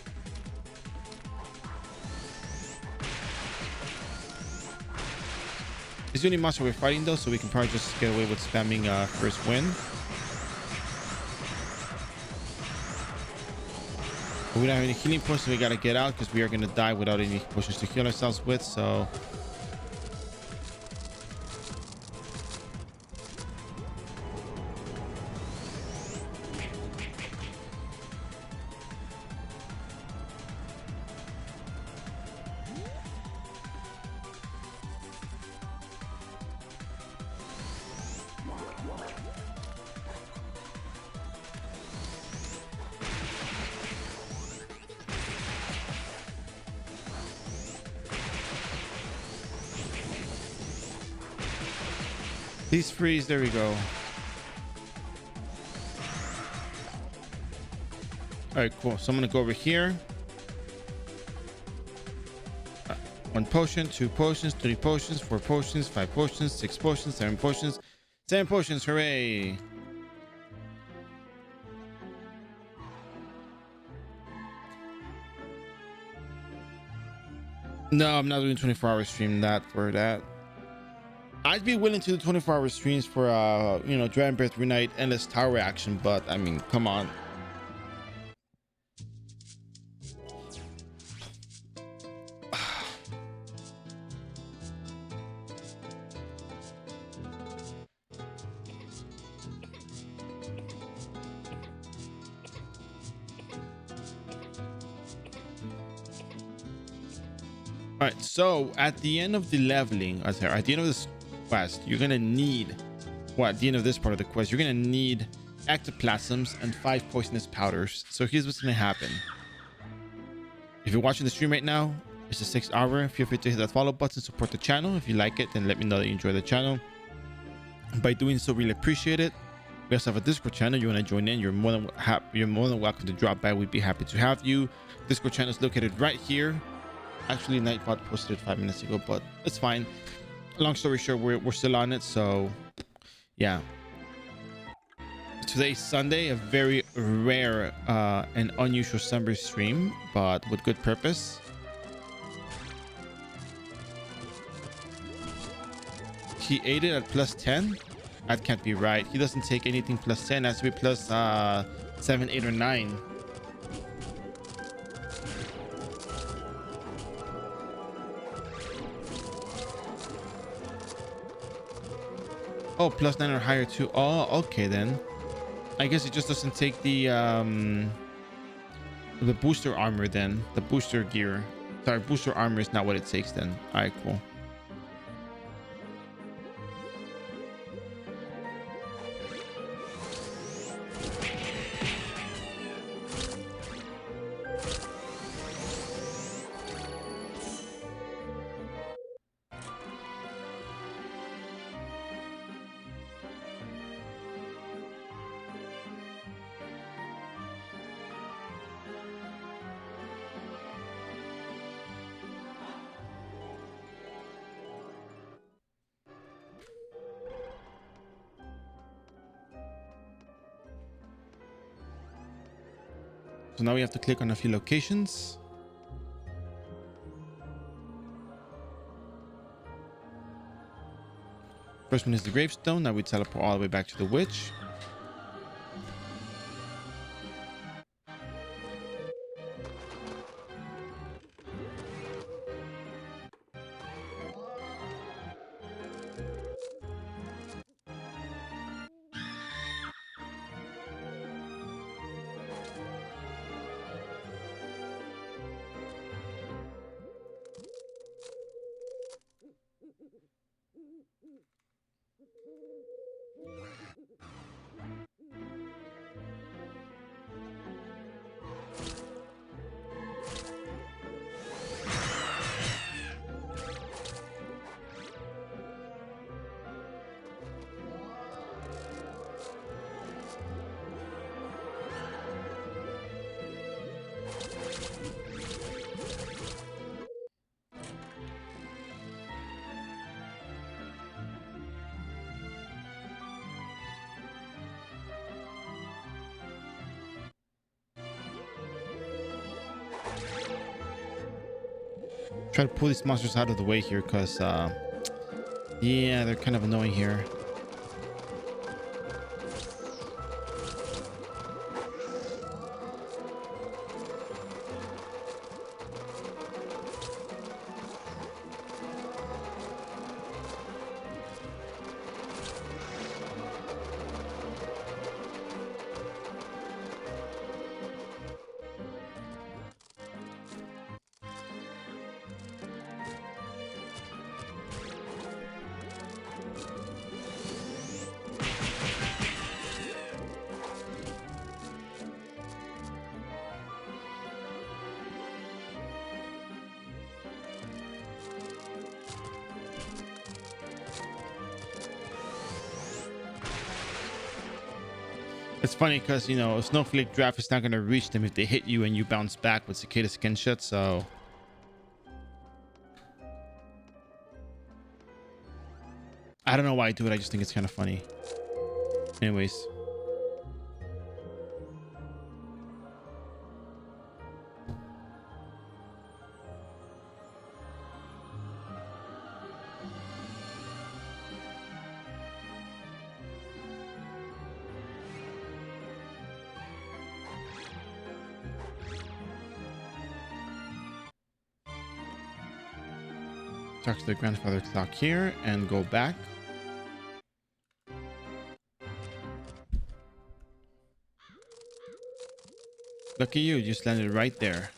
S1: It's the only monster we're fighting though, so we can probably just get away with spamming first win. But we don't have any healing potions, so we gotta get out because we are gonna die without any potions to heal ourselves with. So please freeze. There we go. All right, cool. So I'm gonna go over here. 1 potion, 2 potions, 3 potions, 4 potions, 5 potions, 6 potions, 7 potions, 7 potions. Hooray! No, I'm not doing 24-hour stream for that. I'd be willing to do 24-hour streams for you know, Dragon Breath Reunite Endless Tower action, but I mean, come on. All right, so at the end of the leveling, at the end of this quest, you're gonna need, well, at the end of this part of the quest, you're gonna need ectoplasms and 5 poisonous powders. So here's what's gonna happen. If you're watching the stream right now, it's a 6 hour. Feel free to hit that follow button, support the channel. If you like it, then let me know that you enjoy the channel. By doing so, really appreciate it. We also have a Discord channel. You want to join in, you're more than welcome to drop by. We'd be happy to have you. Discord channel is located right here. Actually, Nightbot posted it 5 minutes ago, but it's fine. Long story short, we're still on it. So yeah, today's Sunday, a very rare and unusual summer stream, but with good purpose. he ate it at plus 10? That can't be right. He doesn't take anything plus 10. It has to be plus 7, 8, or 9. Oh, plus 9 or higher too. Oh, okay then. I guess it just doesn't take the booster armor then. The booster gear. Sorry, booster armor is not what it takes then. All right, cool. So now we have to click on a few locations. First one is the gravestone. Now we teleport all the way back to the witch. Try to pull these monsters out of the way here because yeah, they're kind of annoying here. It's funny because, you know, a snowflake draft is not going to reach them if they hit you and you bounce back with cicada skin shit. So I don't know why I do it. I just think it's kind of funny. Anyways. Talk to the grandfather clock here and go back. Look at you, just landed right there.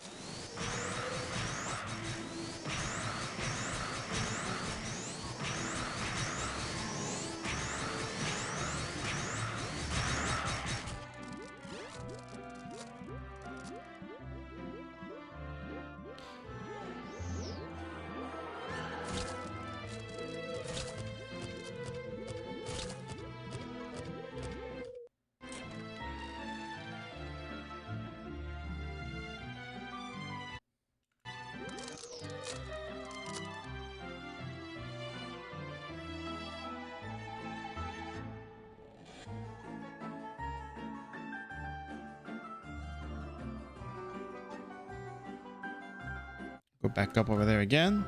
S1: Go back up over there again.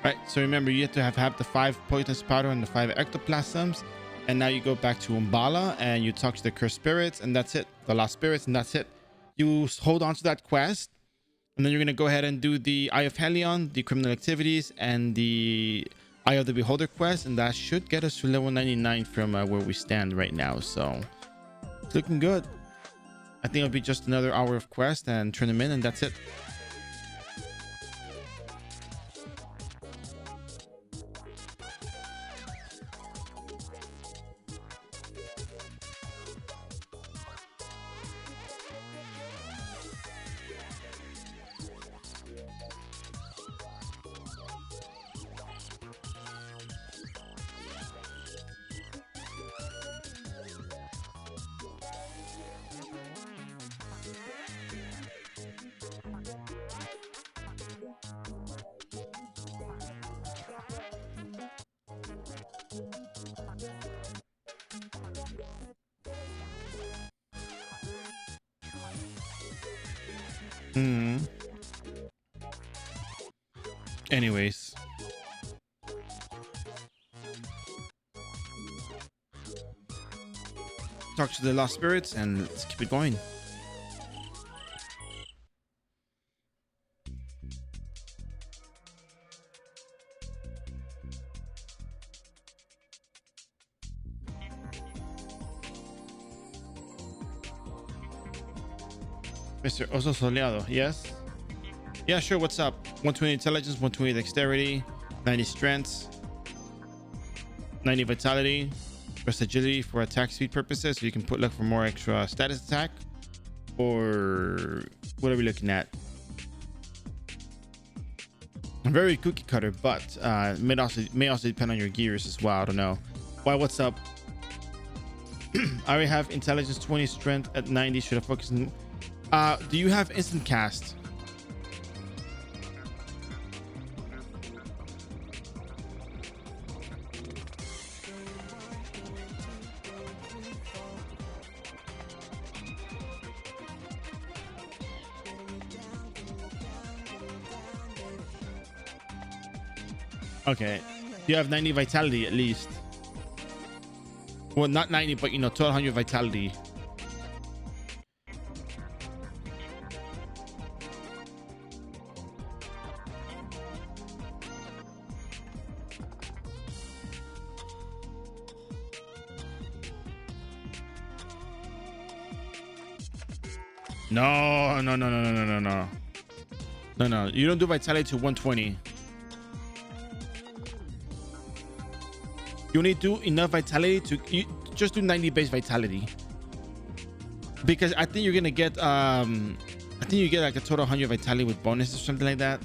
S1: Right, so remember you have to have the 5 poisonous powder and the 5 ectoplasms, and now you go back to Umbala and you talk to the cursed spirits, and that's it. The lost spirits, and that's it. You hold on to that quest, and then you're gonna go ahead and do the Eye of Helion, the criminal activities, and the Eye of the Beholder quest, and that should get us to level 99 from where we stand right now. So it's looking good. I think it'll be just another hour of quest and turn them in, and that's it. Hmm. Anyways, talk to the lost spirits and let's keep it going. Mr. Oso Soleado, yes? Yeah, sure. What's up? 120 intelligence, 120 dexterity, 90 strength, 90 vitality, plus agility for attack speed purposes. So you can put luck for more extra status attack, or what are we looking at? Very cookie cutter, but may also depend on your gears as well. I don't know. Why? What's up? I already have intelligence 20, strength at 90. Should I focus on? Do you have instant cast? Okay. You have 90 vitality at least. Well, not 90, but 1200 vitality. No, no, no, no, no, no, no, no. No, no. You don't do vitality to 120. You only do enough vitality to just do 90 base vitality. Because I think you're gonna get I think you get like a total 100 vitality with bonus or something like that.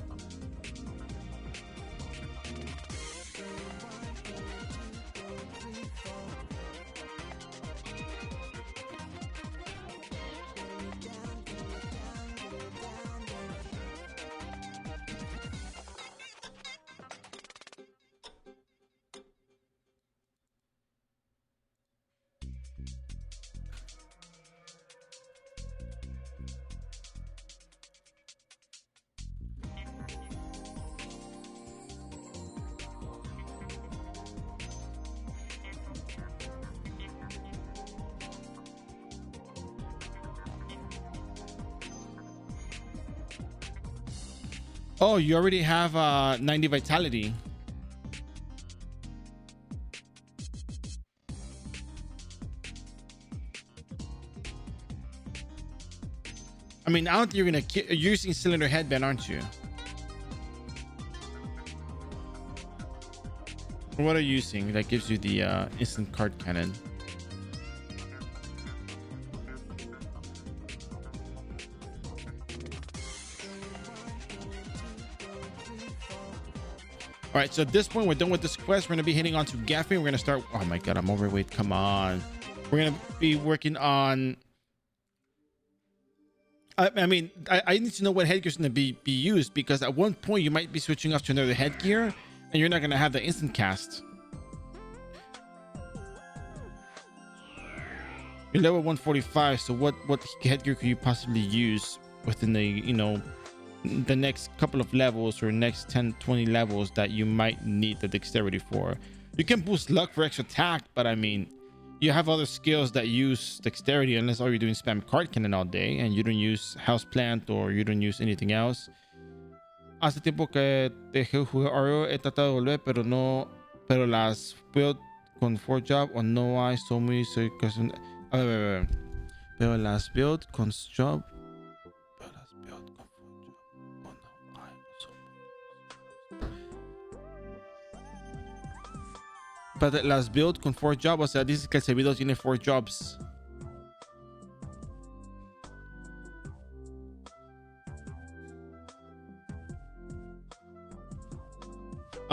S1: Oh, you already have 90 vitality. I mean, I don't think you're using cylinder headband, aren't you? What are you using that gives you the instant card cannon? All right, so at this point, we're done with this quest. We're going to be heading on to Gaffney. We're going to start. Oh my God, I'm overweight. Come on. We're going to be working on. I mean, I need to know what headgear is going to be used, because at one point you might be switching off to another headgear and you're not going to have the instant cast. You're level 145. So what headgear could you possibly use within the,
S2: the next couple of levels or next 10 20 levels that you might need the dexterity for. You can boost luck for extra attack, but I mean, you have other skills that use dexterity unless all you're doing is spam card cannon all day and you don't use house plant or you don't use anything else. Hace tiempo que dejé de jugar iRO, he tratado de volver, pero no, pero las build con 4 job o no hay, son muy cerca. A ver. Pero las build con job, pero las build con 4 job o no hay, son muy. Pero las build con 4 job, o sea, dices que el servidor tiene 4 jobs.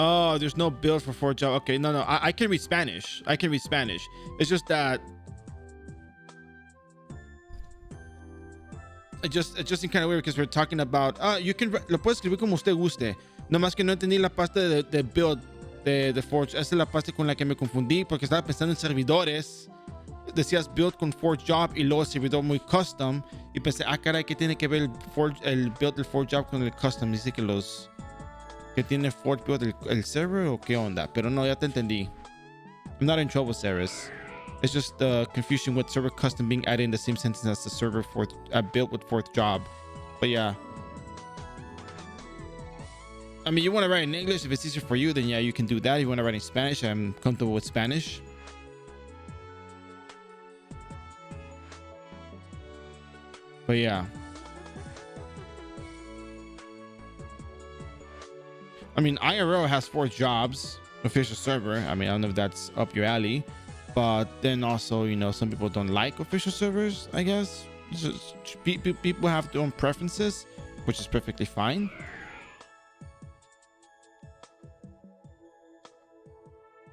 S2: Oh, there's no build for 4 job. Okay, no, I can read Spanish. It's just that it's just kind of weird because we're talking about you can lo puedes escribir como usted guste. No más que no entendí la parte de build de Forge. Esa es la parte con la que me confundí porque estaba pensando en servidores. Decías build con Forge job y luego servidor muy custom y pensé, caray, ¿qué tiene que ver el build del Forge job con el custom? Dice que los que tiene Forge build el server o qué onda, pero no, ya te entendí. I'm not in trouble, Ceres. It's just the confusion with server custom being added in the same sentence as the server built with 4th job. But yeah, I mean, you want to write in English if it's easier for you, then yeah, you can do that. If you want to write in Spanish, I'm comfortable with Spanish. But yeah, I mean, iRO has 4 jobs, official server. I mean, I don't know if that's up your alley, but then also, you know, some people don't like official servers, I guess. People have their own preferences, which is perfectly fine.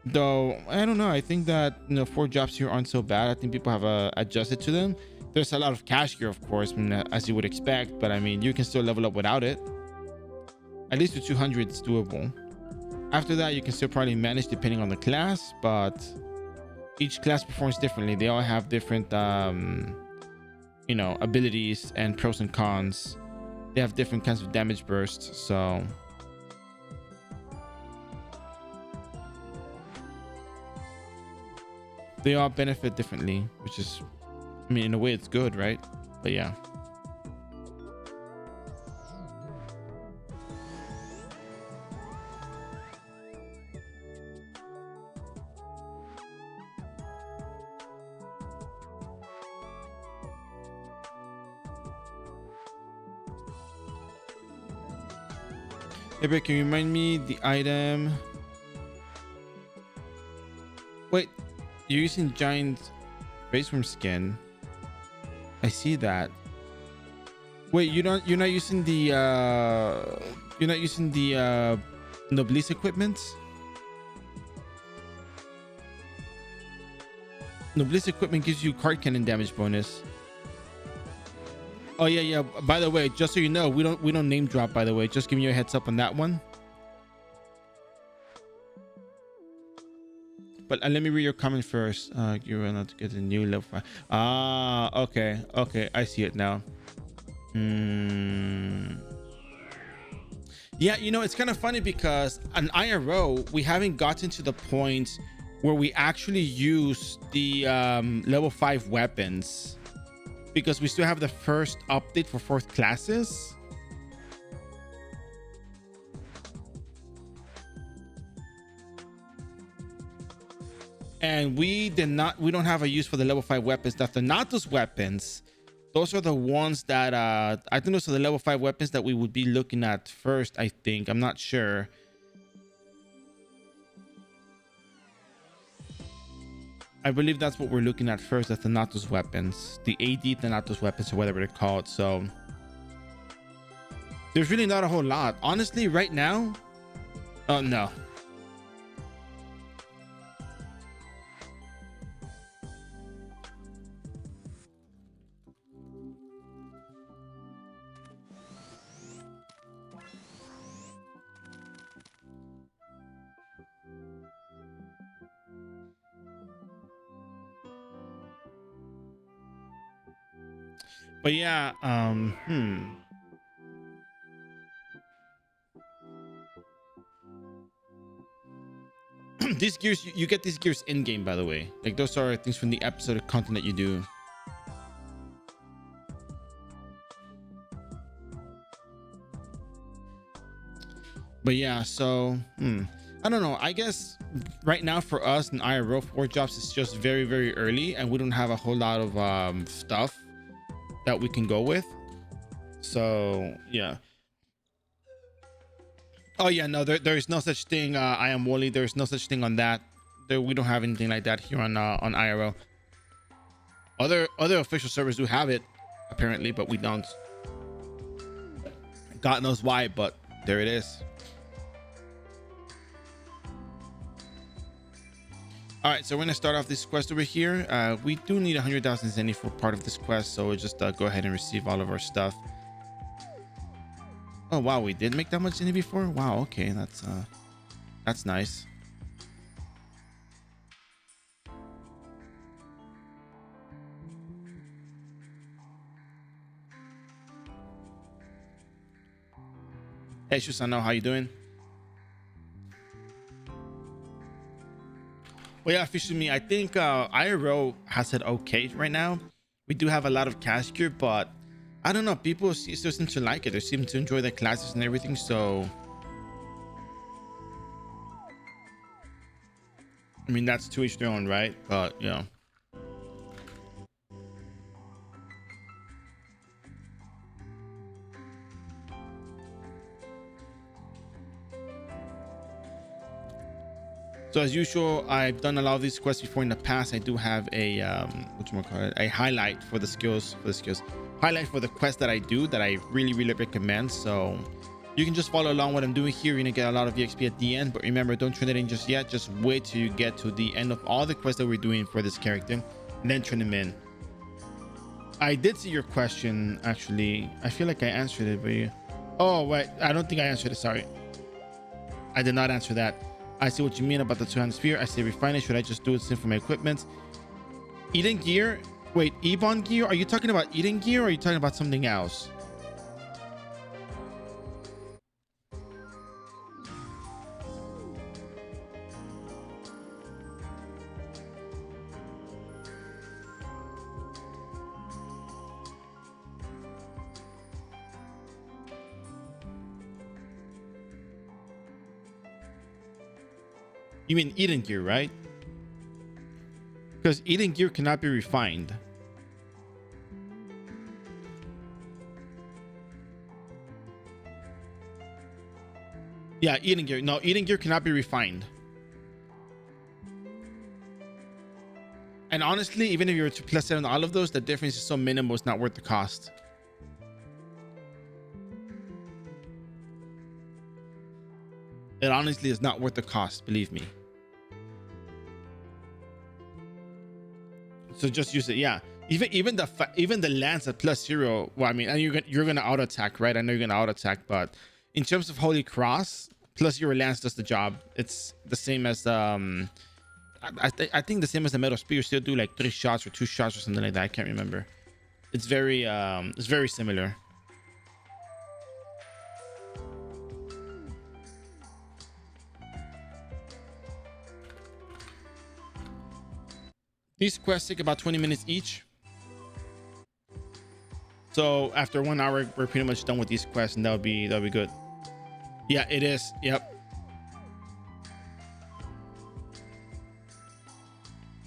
S2: Though, I don't know. I think that, you know, 4 jobs here aren't so bad. I think people have adjusted to them. There's a lot of cash here, of course, as you would expect, but I mean, you can still level up without it. At least to 200, it's doable. After that, you can still probably manage depending on the class, but each class performs differently. They all have different, you know, abilities and pros and cons. They have different kinds of damage bursts, so they all benefit differently, which is, I mean, in a way, it's good, right? But yeah. Hey, but can you remind me the item? Wait, you're using giant raceworm skin. I see that. Wait, you're not using the Noblesse equipment? Noblesse equipment gives you card cannon damage bonus. Oh yeah. By the way, just so you know, we don't name drop, by the way. Just giving you a heads up on that one. But let me read your comment first. You will not get a new level 5. Okay. I see it now. Yeah, you know, it's kind of funny because on iRO, we haven't gotten to the point where we actually use the level 5 weapons because we still have the first update for 4th classes. And we don't have a use for the level 5 weapons. The Thanatos weapons, those are the ones that I think those are the level 5 weapons that we would be looking at first. I think, I'm not sure. I believe that's what we're looking at first, the Thanatos weapons, the AD Thanatos weapons, or whatever they're called. So there's really not a whole lot, honestly, right now. Oh no. But yeah, These gears, you get these gears in game, by the way. Like those are things from the episode of content that you do. But yeah, so I don't know. I guess right now for us in iRO 4 jobs, it's just very, very early, and we don't have a whole lot of stuff that we can go with. So yeah. Oh yeah, no, there is no such thing. I am Wally. There's no such thing on that. We don't have anything like that here on iRO. Other official servers do have it, apparently, but we don't. God knows why, but there it is. All right, so we're gonna start off this quest over here. We do need 100,000 zenny for part of this quest, so we'll just go ahead and receive all of our stuff. Oh wow, we did make that much zenny before. Wow, okay, that's nice. Hey Shusano, how you doing? Well, yeah, officially, I think iRO has it okay right now. We do have a lot of cash gear, but I don't know. People still seem to like it. They seem to enjoy the classes and everything. So, I mean, that's to each their own, right? But you know. So as usual, I've done a lot of these quests before in the past. I do have a a highlight for the skills, highlight for the quest that I do that I really recommend. So you can just follow along what I'm doing here. You're gonna get a lot of EXP at the end, but remember, don't turn it in just yet. Just wait till you get to the end of all the quests that we're doing for this character, and then turn them in. I did see your question, actually. I feel like I answered it, but oh wait, I don't think I answered it. Sorry, I did not answer that. I see what you mean about the two-handed spear. I say refine it. Should I just do it for my equipment? Eden gear? Wait, Ebon gear? Are you talking about Eden gear, or are you talking about something else? You mean Eden gear, right? Because Eden gear cannot be refined. Yeah, Eden gear. No, Eden gear cannot be refined. And honestly, even if you were to plus it on all of those, the difference is so minimal, it's not worth the cost. It honestly is not worth the cost, believe me. So just use it. Yeah, even the lance at +0. Well, I mean, and you're gonna auto attack, right? I know you're gonna auto attack, but in terms of Holy Cross, +0 lance does the job. It's the same as I think the same as the metal spear. Still do like 3 shots or 2 shots or something like that. I can't remember. It's very similar. These quests take about 20 minutes each. So after 1 hour, we're pretty much done with these quests, and that'll be good. Yeah, it is. Yep.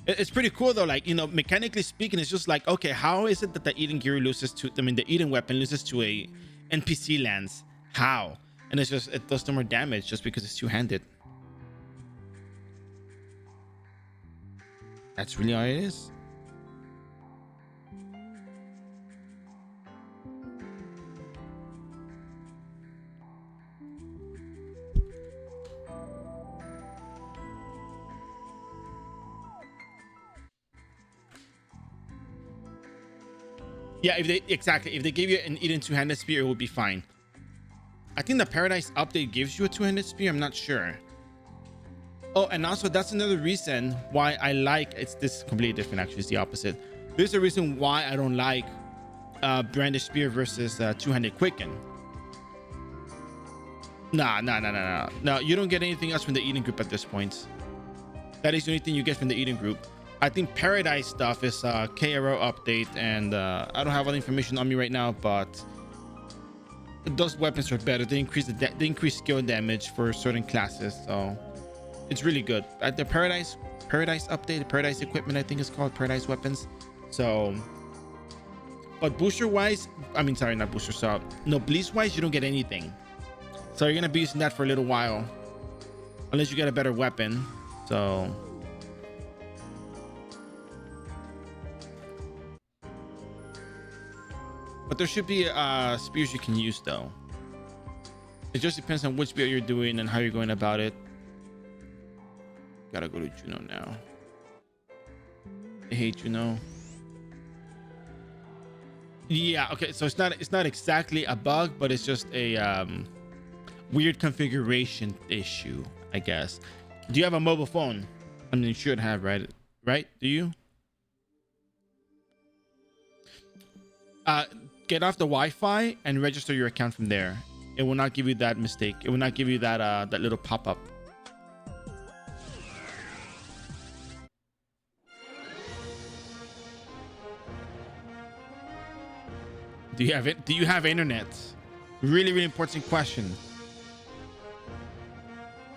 S2: It's pretty cool though. Like, you know, mechanically speaking, it's just like, okay, how is it that the Eden gear loses to, I mean, the Eden weapon loses to a NPC lance? How? And it's just, it does no more damage just because it's two-handed. That's really all it is. Yeah, if they gave you an Eden two-handed spear, it would be fine. I think the Paradise update gives you a two-handed spear. I'm not sure. Oh, and also that's another reason why I like, this is completely different, actually. It's the opposite. There's a reason why I don't like brandished spear versus two-handed quicken. Nah. No, you don't get anything else from the Eden group at this point. That is the only thing you get from the Eden group. I think Paradise stuff is KRO update, and I don't have all the information on me right now, but those weapons are better. They increase they increase skill damage for certain classes, so it's really good. At the Paradise update, the Paradise equipment, I think it's called Paradise weapons. So, but booster wise, I mean, sorry, not booster. So no, Bleach wise, you don't get anything. So you're gonna be using that for a little while, unless you get a better weapon. So. But there should be spears you can use though. It just depends on which build you're doing and how you're going about it. Gotta go to Juno now. I hate Juno. Yeah, okay, so it's not exactly a bug, but it's just a weird configuration issue, I guess. Do you have a mobile phone? I mean, you should have, right? Right? Do you? Get off the Wi-Fi and register your account from there. It will not give you that mistake. It will not give you that that little pop-up. Do you have it? Do you have internet? Really, really important question.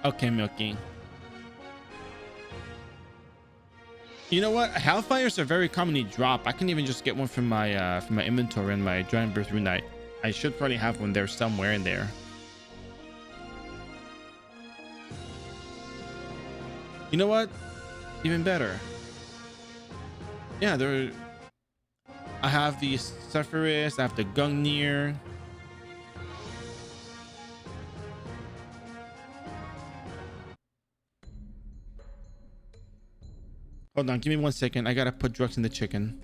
S2: Okay, Milky. You know what? Hellfires are very commonly dropped. I can even just get one from my inventory and my Giant Birth Rune Knight. I should probably have one there somewhere in there. You know what? Even better. Yeah, there. I have the Sephiroth. I have the Gungnir. Hold on, give me 1 second. I gotta put drugs in the chicken.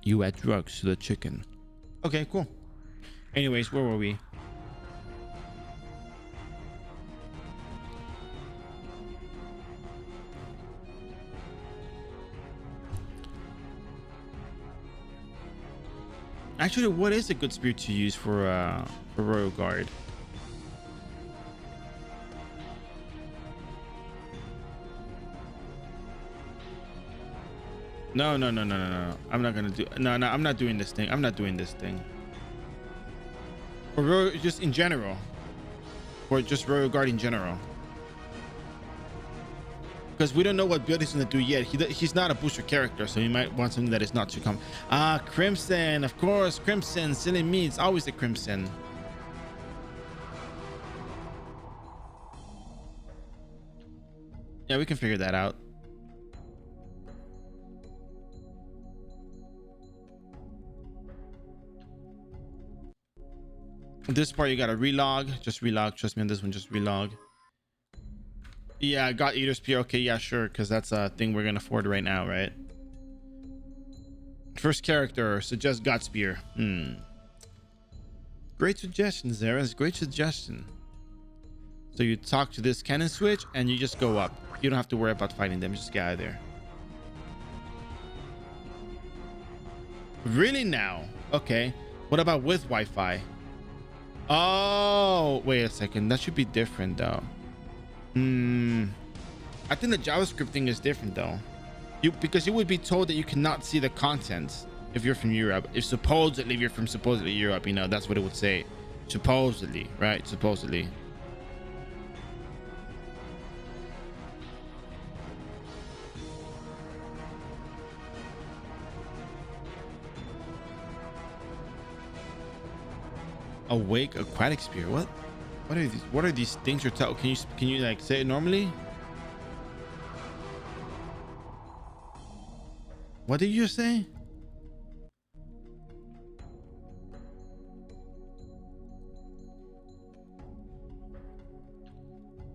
S2: You add drugs to the chicken. Okay, cool. Anyways, where were we? Actually, what is a good spear to use for Royal Guard? No. I'm not gonna do. No. I'm not doing this thing. I'm not doing this thing. Or just in general, or just Royal Guard in general. Because we don't know what build he's gonna do yet. He's not a booster character, so he might want something that is not to come. Ah, Crimson, of course, Crimson. Silly me, it's always a Crimson. Yeah, we can figure that out. This part you gotta relog. Just relog. Trust me on this one. Just relog. Yeah, I got Eater's Spear. Okay, yeah, sure, because that's a thing we're gonna afford right now, right? First character, suggest God Spear. Great suggestion, Zara's. Great suggestion. So you talk to this cannon switch and you just go up. You don't have to worry about fighting them. Just get out of there. Really now? Okay. What about with Wi-Fi? Oh, wait a second. That should be different though. I think the JavaScript thing is different though. Because you would be told that you cannot see the content if you're from Europe. If you're from supposedly Europe, you know, that's what it would say. Supposedly, right? Supposedly. Awake aquatic spear. What are these? What are these things you're talking? Can you like say it normally? What did you say?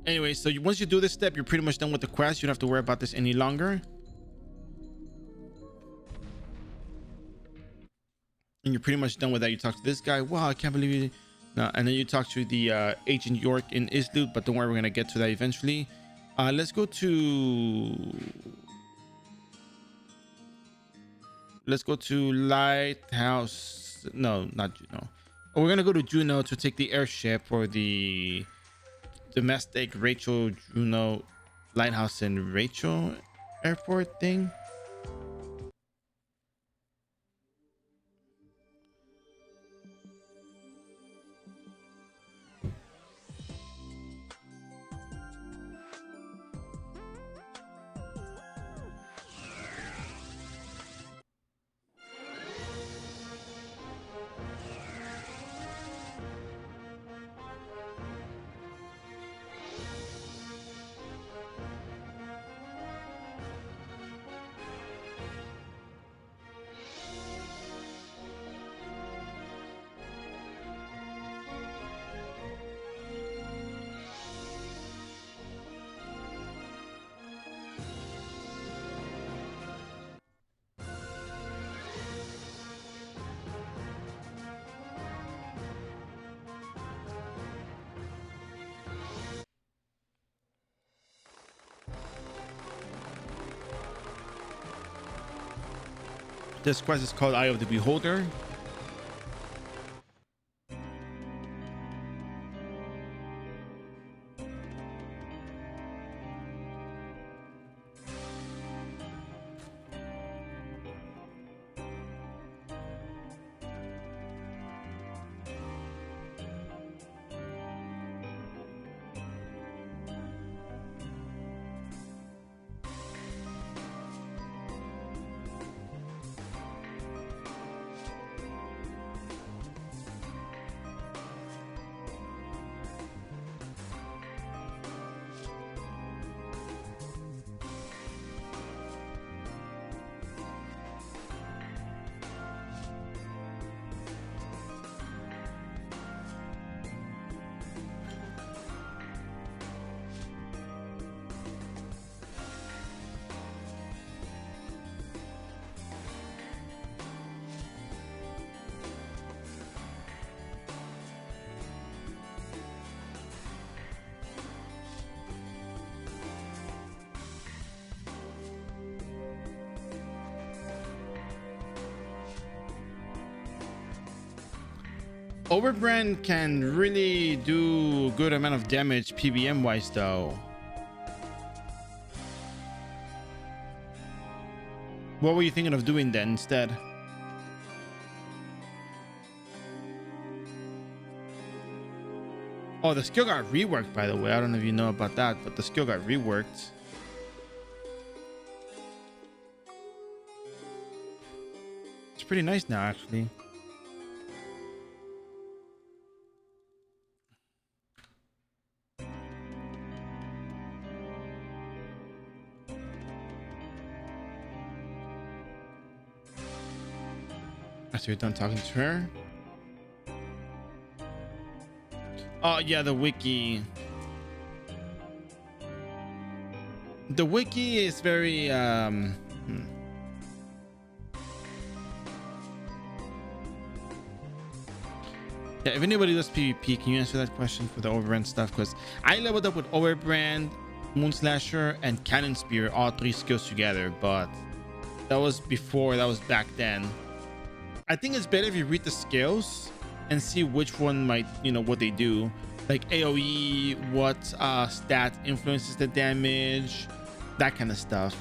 S2: Anyway, so once you do this step, you're pretty much done with the quest. You don't have to worry about this any longer. And you're pretty much done with that. You talk to this guy. Wow, I can't believe you. No, and then you talk to the Agent York in Islut, but don't worry, we're gonna get to that eventually. Let's go to Lighthouse. No, not Juno. We're gonna go to Juneau to take the airship for the domestic Rachel Juneau Lighthouse and Rachel Airport thing. This quest is called Eye of the Beholder. Overbrand can really do good amount of damage PBM wise though. What were you thinking of doing then instead? Oh, the skill got reworked, by the way. I don't know if you know about that, but the skill got reworked. It's pretty nice now, actually. After you're done talking to her. Oh yeah, the wiki. The wiki is very Yeah, if anybody does PvP, can you answer that question for the Overbrand stuff? Because I leveled up with Overbrand, Moonslasher, and Cannon Spear, all three skills together, but that was before, that was back then. I think it's better if you read the skills and see which one might, you know, what they do. Like AoE, what stat influences the damage, that kind of stuff.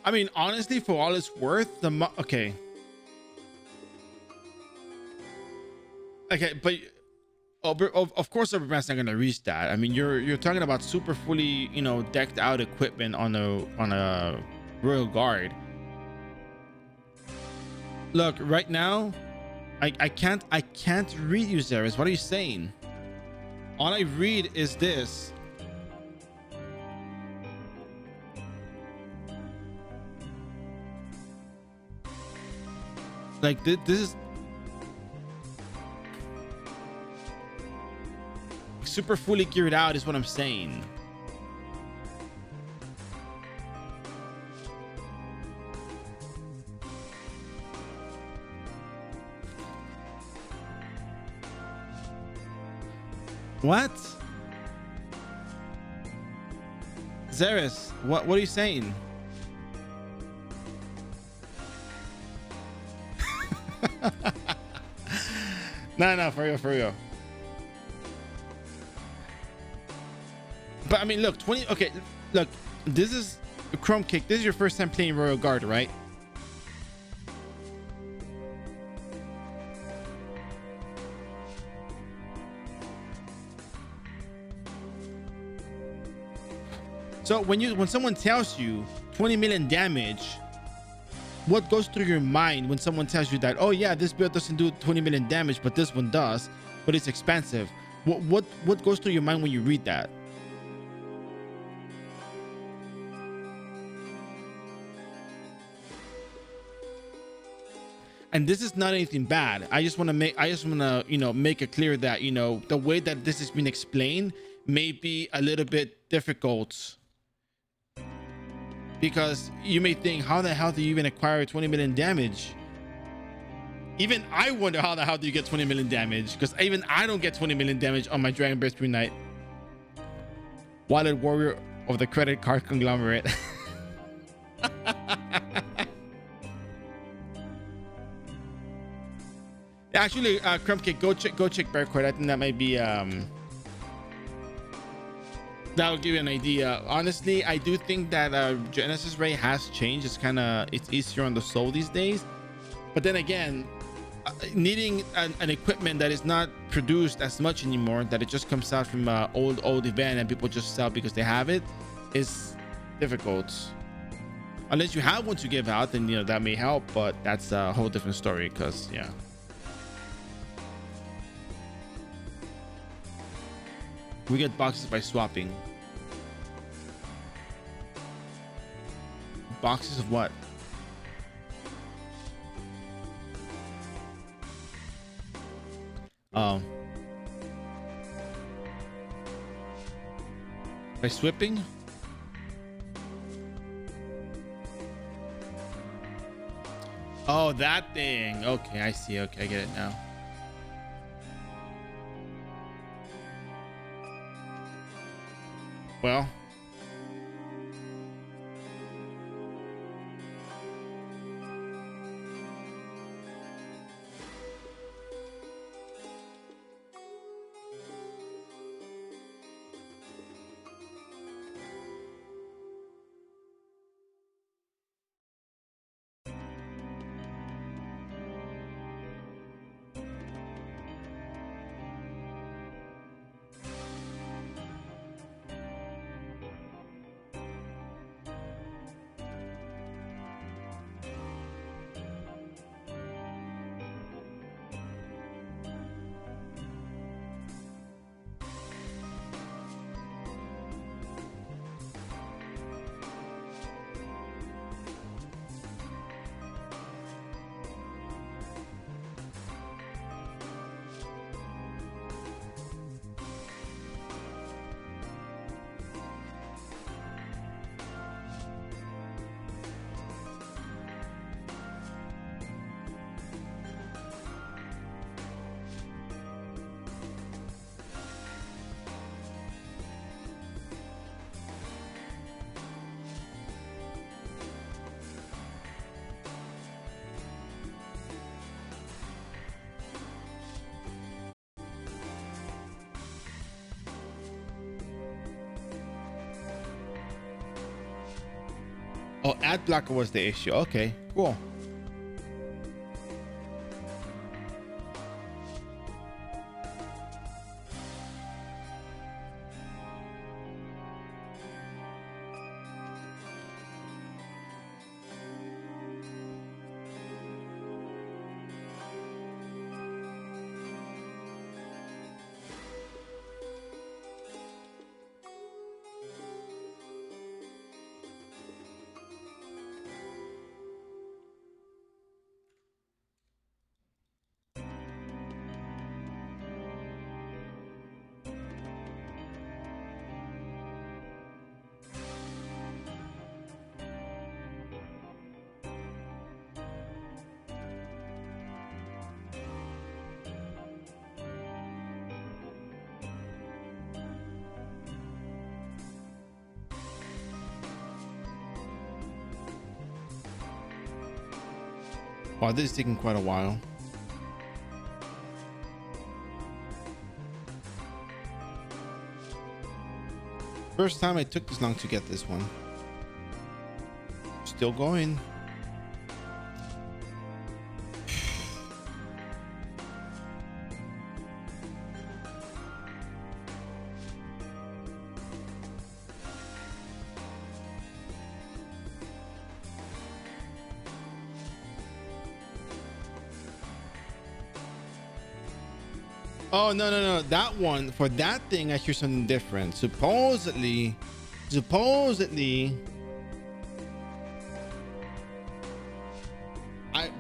S2: I mean, honestly, for all it's worth, okay, but of course, Overbrand's not gonna reach that. I mean, you're talking about super fully, you know, decked out equipment on a Royal Guard. Look, right now, I can't read you, Zeris. What are you saying? All I read is this. Like this is super fully geared out is what I'm saying. What? Zeris, what are you saying? No, for real. But I mean, look, 20. Okay, look, this is Chrome Kick. This is your first time playing Royal Guard, right? So when someone tells you 20 million damage, what goes through your mind when someone tells you that, oh yeah, this build doesn't do 20 million damage, but this one does, but it's expensive? What goes through your mind when you read that? And this is not anything bad. I just want to make it clear that, the way that this has been explained may be a little bit difficult, because you may think, how the hell do you even acquire 20 million damage? Even I wonder how the hell do you get 20 million damage, because even I don't get 20 million damage on my Dragon Bear Screen Knight. Wallet warrior of the credit card conglomerate. Actually, Crumpcake, go check Bearcourt. I think that might be that'll give you an idea. Honestly, I do think that Genesis Ray has changed. It's easier on the soul these days. But then again, needing an equipment that is not produced as much anymore, that it just comes out from an old event and people just sell because they have it, is difficult. Unless you have one to give out, then that may help. But that's a whole different story. Because we get boxes by swapping. Boxes of what? Oh. By swapping? Oh, that thing. Okay, I see. Okay, I get it now. Well, oh, ad blocker was the issue. Okay, cool. Wow, this is taking quite a while. First time I took this long to get this one. Still going. Oh, no, no, no. That one, for that thing, I hear something different. Supposedly,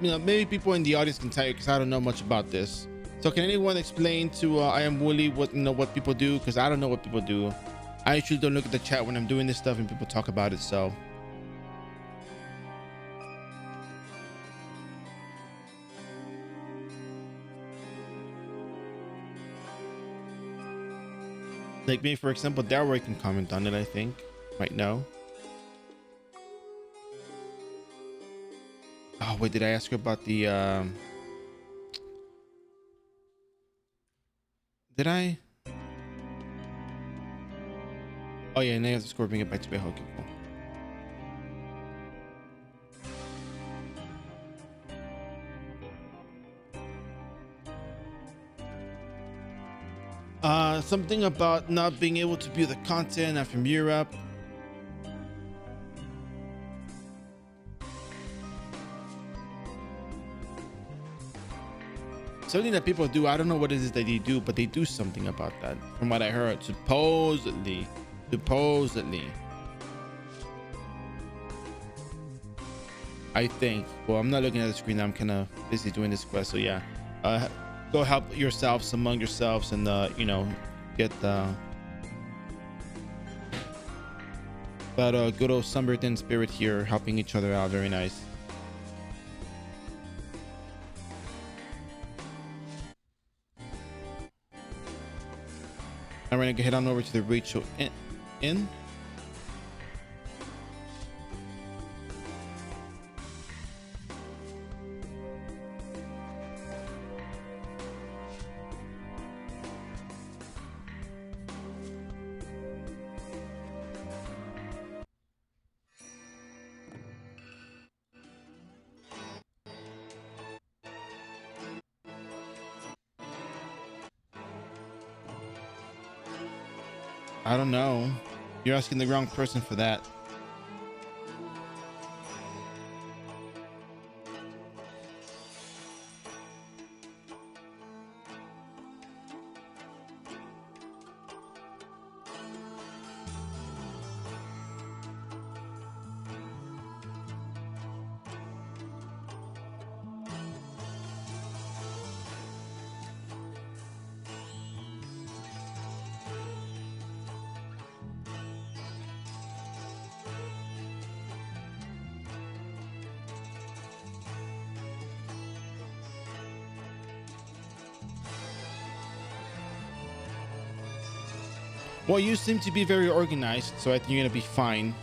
S2: maybe people in the audience can tell you because I don't know much about this. So can anyone explain to I am Wooly what people do? Because I don't know what people do. I usually don't look at the chat when I'm doing this stuff and people talk about it. So like me, for example, Darrow can comment on it. I think might know. Oh wait, did I ask her about the? Did I? Oh yeah, now you have to score, bring it back to Beho. Okay, cool. Something about not being able to view the content from Europe. Something that people do. I don't know what it is that they do, but they do something about that. From what I heard, supposedly. I think. Well, I'm not looking at the screen. I'm kind of busy doing this quest. So yeah, go help yourselves among yourselves, and get that good old Sunburden spirit here, helping each other out. Very nice. I'm gonna head on over to the Rachel Inn. I don't know. You're asking the wrong person for that. Well, you seem to be very organized, so I think you're gonna be fine.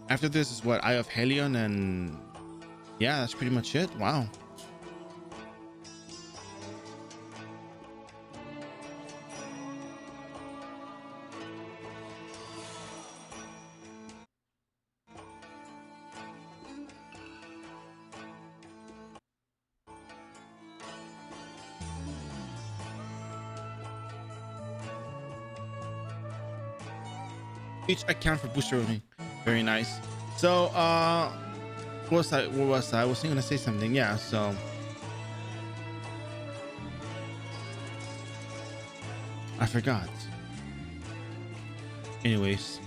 S2: After this is what, Eye of Helion, and yeah, that's pretty much it. Wow. Each account for booster rolling. Very nice. So what was I was gonna say something. Yeah, so I forgot. Anyways,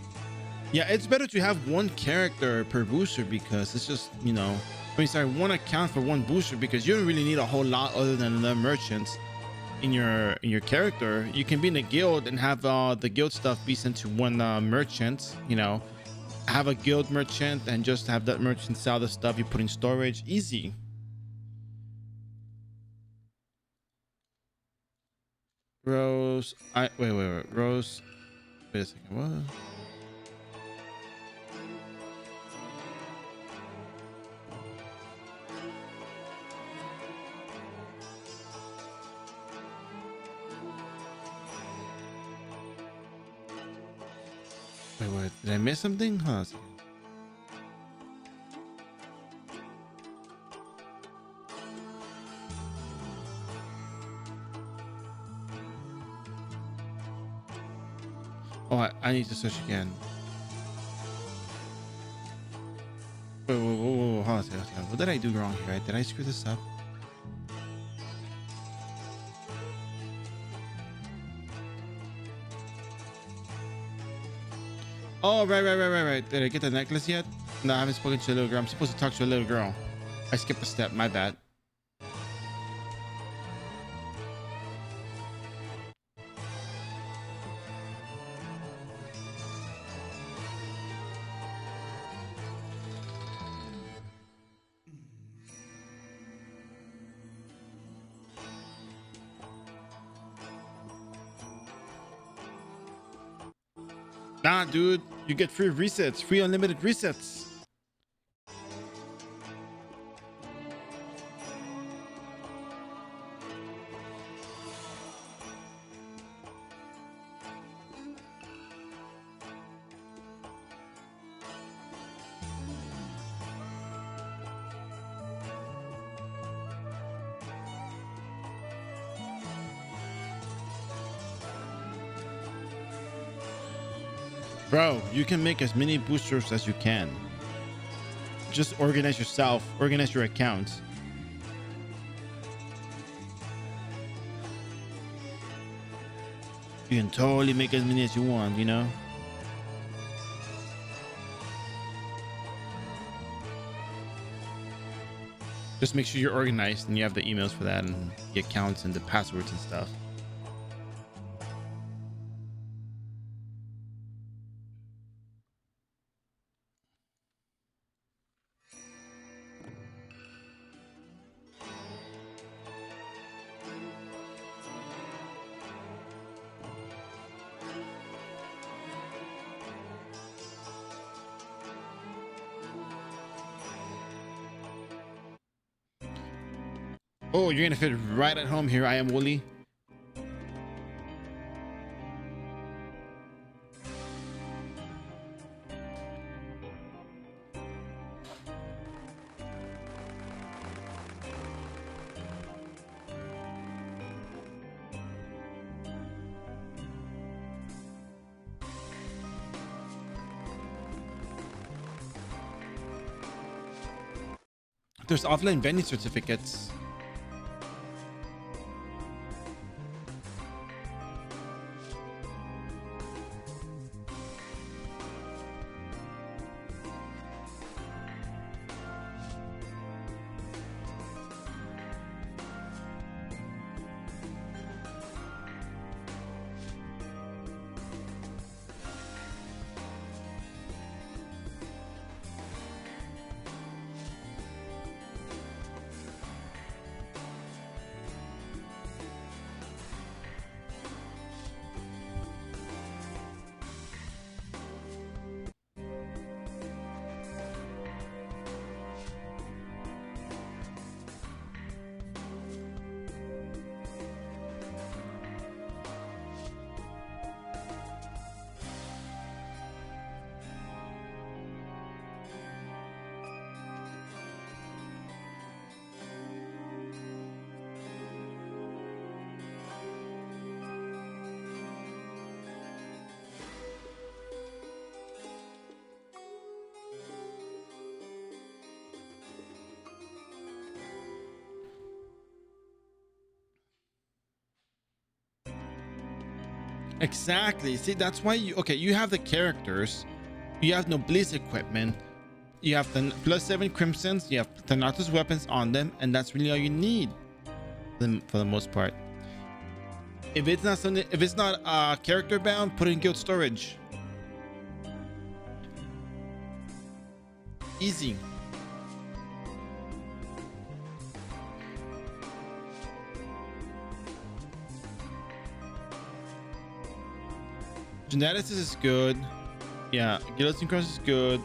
S2: yeah, it's better to have one character per booster, because it's just, one account for one booster, because you don't really need a whole lot other than the merchants in your character. You can be in a guild and have the guild stuff be sent to one merchant, have a guild merchant and just have that merchant sell the stuff you put in storage. Easy. Rose, wait. Rose, wait a second. What? Wait. Did I miss something? Huh? Oh, I need to search again. Whoa. Hold on a second. What did I do wrong here? Did I screw this up? Oh, right. Did I get the necklace yet? No, I haven't spoken to a little girl. I'm supposed to talk to a little girl. I skipped a step. My bad. Nah, dude. You get free resets. Free unlimited resets. Bro, you can make as many boosters as you can. Just organize yourself. Organize your accounts. You can totally make as many as you want, you know? Just make sure you're organized and you have the emails for that and the accounts and the passwords and stuff. Oh, you're gonna fit right at home here. I am Wooly. There's offline vending certificates. Exactly. See, that's why you have the characters, you have Noblesse equipment, you have the +7 crimsons, you have Thanatos weapons on them, and that's really all you need for the most part. If it's not character bound, put it in guild storage. Easy. Geneticist is good. Yeah, Guillotine Cross is good.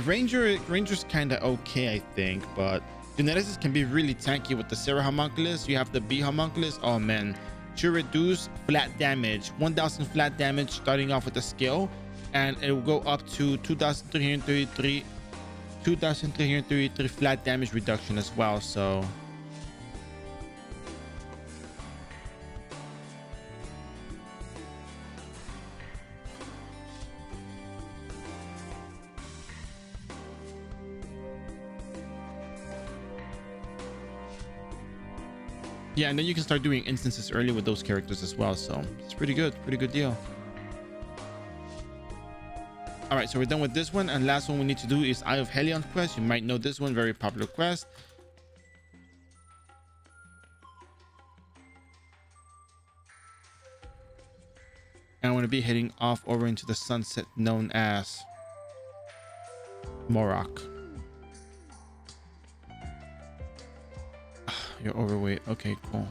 S2: Ranger's kind of okay, I think, but Geneticist can be really tanky with the Sarah Homunculus. You have the B Homunculus. Oh man, should reduce flat damage, 1000 flat damage starting off with the skill, and it will go up to 2333 flat damage reduction as well. So yeah, and then you can start doing instances early with those characters as well. So it's pretty good deal. All right, so we're done with this one, and last one we need to do is Eye of Helion quest. You might know this one, very popular quest. And I'm going to be heading off over into the sunset known as Morok. You're overweight. Okay, cool.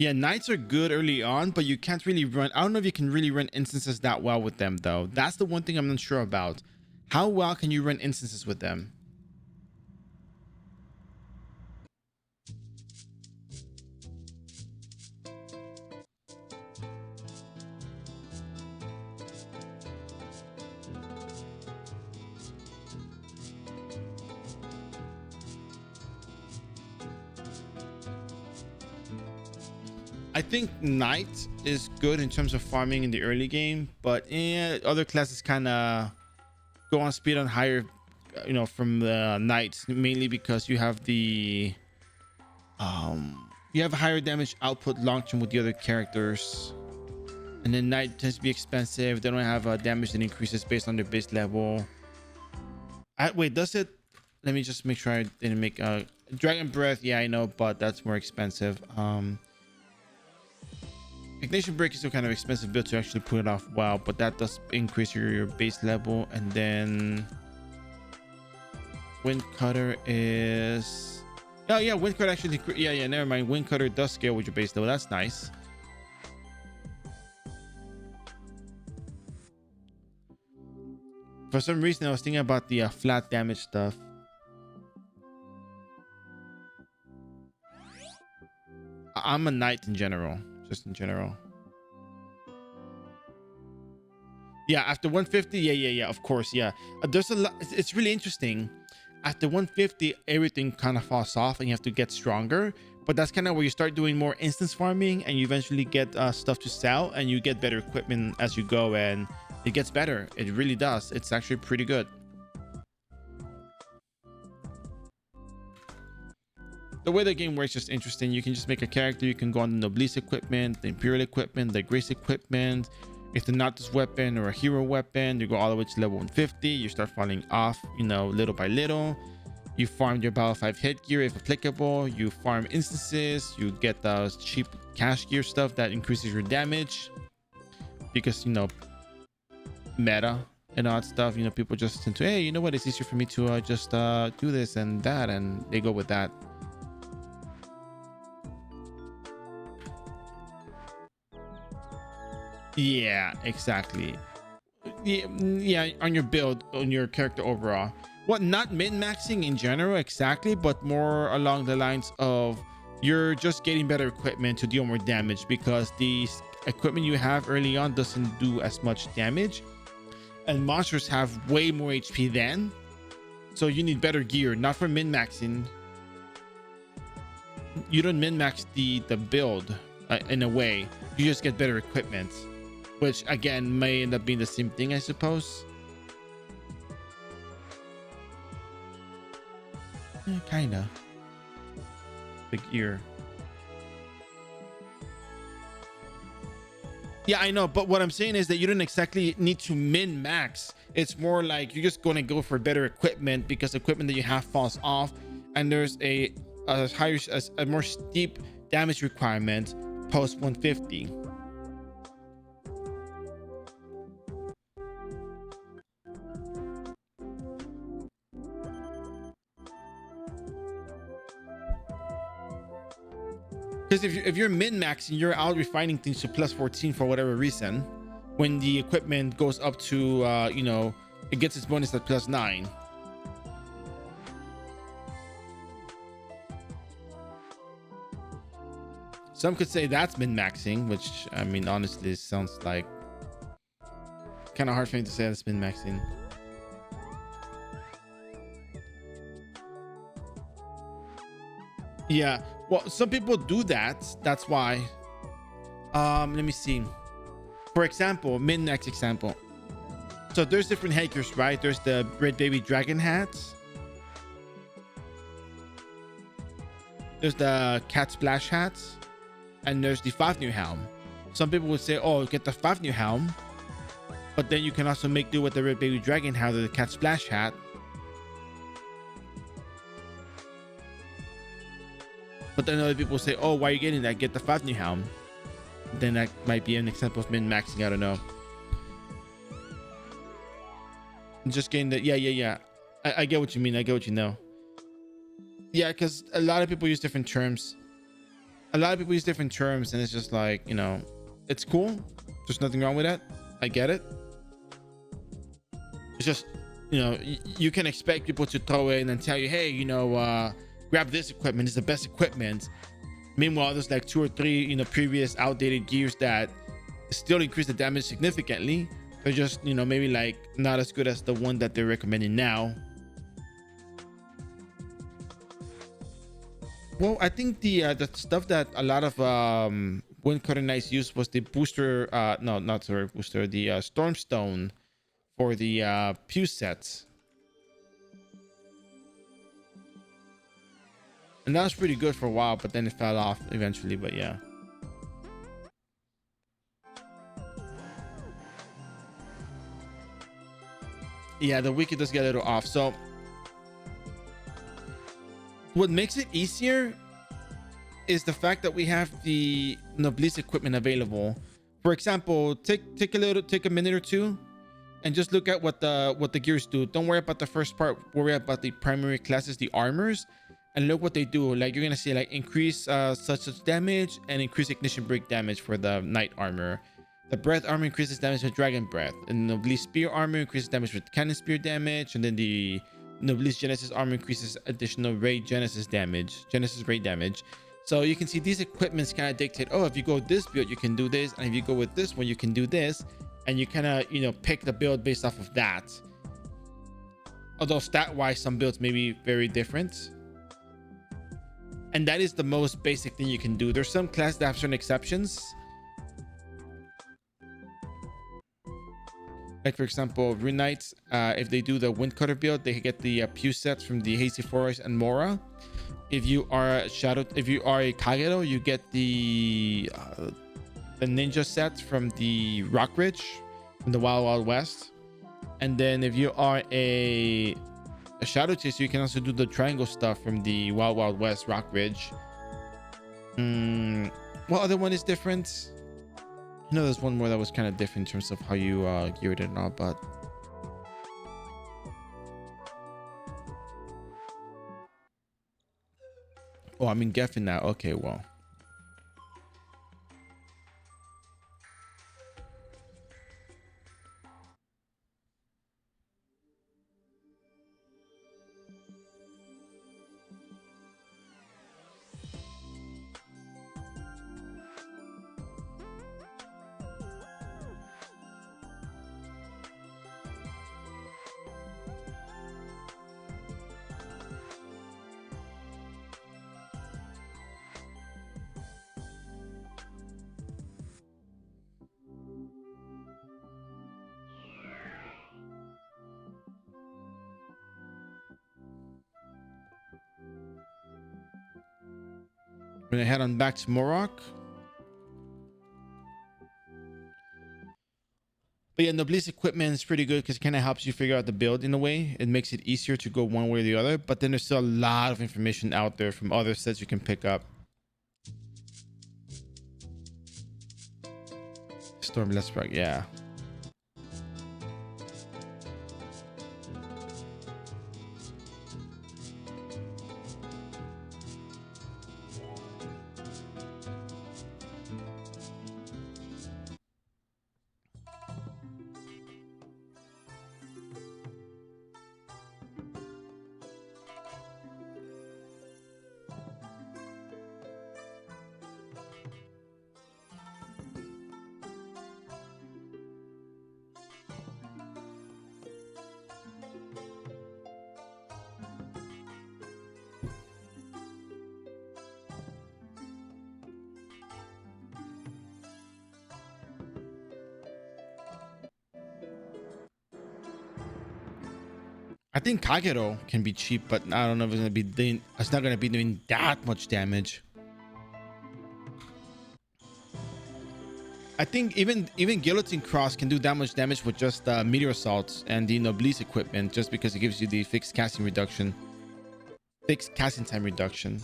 S2: Yeah, knights are good early on, but you can't really run. I don't know if you can really run instances that well with them, though. That's the one thing I'm not sure about. How well can you run instances with them? I think knight is good in terms of farming in the early game, but other classes kind of go on speed on higher, from the knights, mainly because you have the you have higher damage output long term with the other characters, and then knight tends to be expensive. They don't have damage that increases based on their base level. Wait, does it? Let me just make sure I didn't make dragon breath. Yeah, I know, but that's more expensive. Ignition break is still kind of expensive build to actually put it off well, but that does increase your base level. And then wind cutter is, oh yeah, wind cutter actually, yeah, never mind, wind cutter does scale with your base level. That's nice. For some reason I was thinking about the flat damage stuff. I'm a knight in general. Just in general. Yeah, after 150, yeah, of course, yeah. There's a lot. It's really interesting. After 150, everything kind of falls off, and you have to get stronger. But that's kind of where you start doing more instance farming, and you eventually get stuff to sell, and you get better equipment as you go, and it gets better. It really does. It's actually pretty good. The way the game works is just interesting. You can just make a character. You can go on the Noblesse equipment, the Imperial equipment, the Grace equipment. If the Nautilus weapon or a hero weapon, you go all the way to level 150. You start falling off, little by little. You farm your Battle 5 headgear if applicable. You farm instances. You get those cheap cash gear stuff that increases your damage. Because, meta and all that stuff. People just tend to, hey, you know what? It's easier for me to just do this and that. And they go with that. Yeah, exactly. Yeah, on your build, on your character overall. Well, not min-maxing in general, exactly, but more along the lines of you're just getting better equipment to deal more damage, because these equipment you have early on doesn't do as much damage, and monsters have way more HP then. So you need better gear, not for min-maxing. You don't min-max the build in a way. You just get better equipment, which again may end up being the same thing, I suppose. Kinda. Big ear. Yeah, I know, but what I'm saying is that you don't exactly need to min max. It's more like you're just going to go for better equipment because the equipment that you have falls off, and there's a higher, a more steep damage requirement post 150. Because if you're min maxing, you're out refining things to plus 14 for whatever reason. When the equipment goes up to, it gets its bonus at plus 9. Some could say that's min maxing, which I mean, honestly, sounds like kind of hard for me to say that's min maxing. Yeah, well, some people do that. That's why. Let me see. For example, min-max example. So there's different headgears, right? There's the red baby dragon hats. There's the cat splash hats, and there's the Fafnir helm. Some people would say, "Oh, get the Fafnir helm," but then you can also make do with the red baby dragon hat or the cat splash hat. But then other people say, "Oh, why are you getting that? Get the Fafnir helm." Then that might be an example of min-maxing. I don't know. I'm just getting that. Yeah. I get what you mean. I get what you know. Yeah, because a lot of people use different terms. And it's just like, it's cool. There's nothing wrong with that. I get it. It's just, you can expect people to throw in and tell you, hey, grab this equipment. It's the best equipment. Meanwhile, there's like 2 or 3, previous outdated gears that still increase the damage significantly. They're just, maybe like not as good as the one that they're recommending now. Well, I think the stuff that a lot of Windcutter Knights used was the booster. No, not sorry, booster. The Stormstone for the Pew sets. And that was pretty good for a while, but then it fell off eventually. But yeah. Yeah, the wiki does get a little off. So what makes it easier is the fact that we have the Noblesse equipment available. For example, take a minute or two and just look at what the gears do. Don't worry about the first part. Worry about the primary classes, the armors, and look what they do. Like you're gonna see like increase such damage and increase ignition break damage for the knight armor. The breath armor increases damage with dragon breath, and the Noblesse spear armor increases damage with cannon spear damage, and then the Noblesse Genesis armor increases additional raid Genesis raid damage. So you can see these equipments kind of dictate, oh, if you go this build, you can do this, and if you go with this one, you can do this, and you kind of pick the build based off of that. Although stat-wise, some builds may be very different. And that is the most basic thing you can do. There's some classes that have certain exceptions. Like for example, Rune Knights, if they do the Windcutter build, they get the Pew sets from the Hazy Forest and Mora. If you are a Kagero, you get the ninja sets from the Rock Ridge, from the Wild Wild West. And then if you are a Shadow Chaser, you can also do the triangle stuff from the Wild Wild West Rock Ridge. What other one is different? There's one more that was kind of different in terms of how you geared it and all, but oh, I'm in Geffen now. Okay, well. We're gonna head on back to Morok. But yeah, Noblesse equipment is pretty good because it kind of helps you figure out the build in a way. It makes it easier to go one way or the other. But then there's still a lot of information out there from other sets you can pick up. Storm Let's Rock, yeah. I think Kagero can be cheap, but I don't know if it's gonna be doing. It's not gonna be doing that much damage. I think even Guillotine Cross can do that much damage with just Meteor Assaults and the Noblesse equipment, just because it gives you the fixed casting reduction, fixed casting time reduction.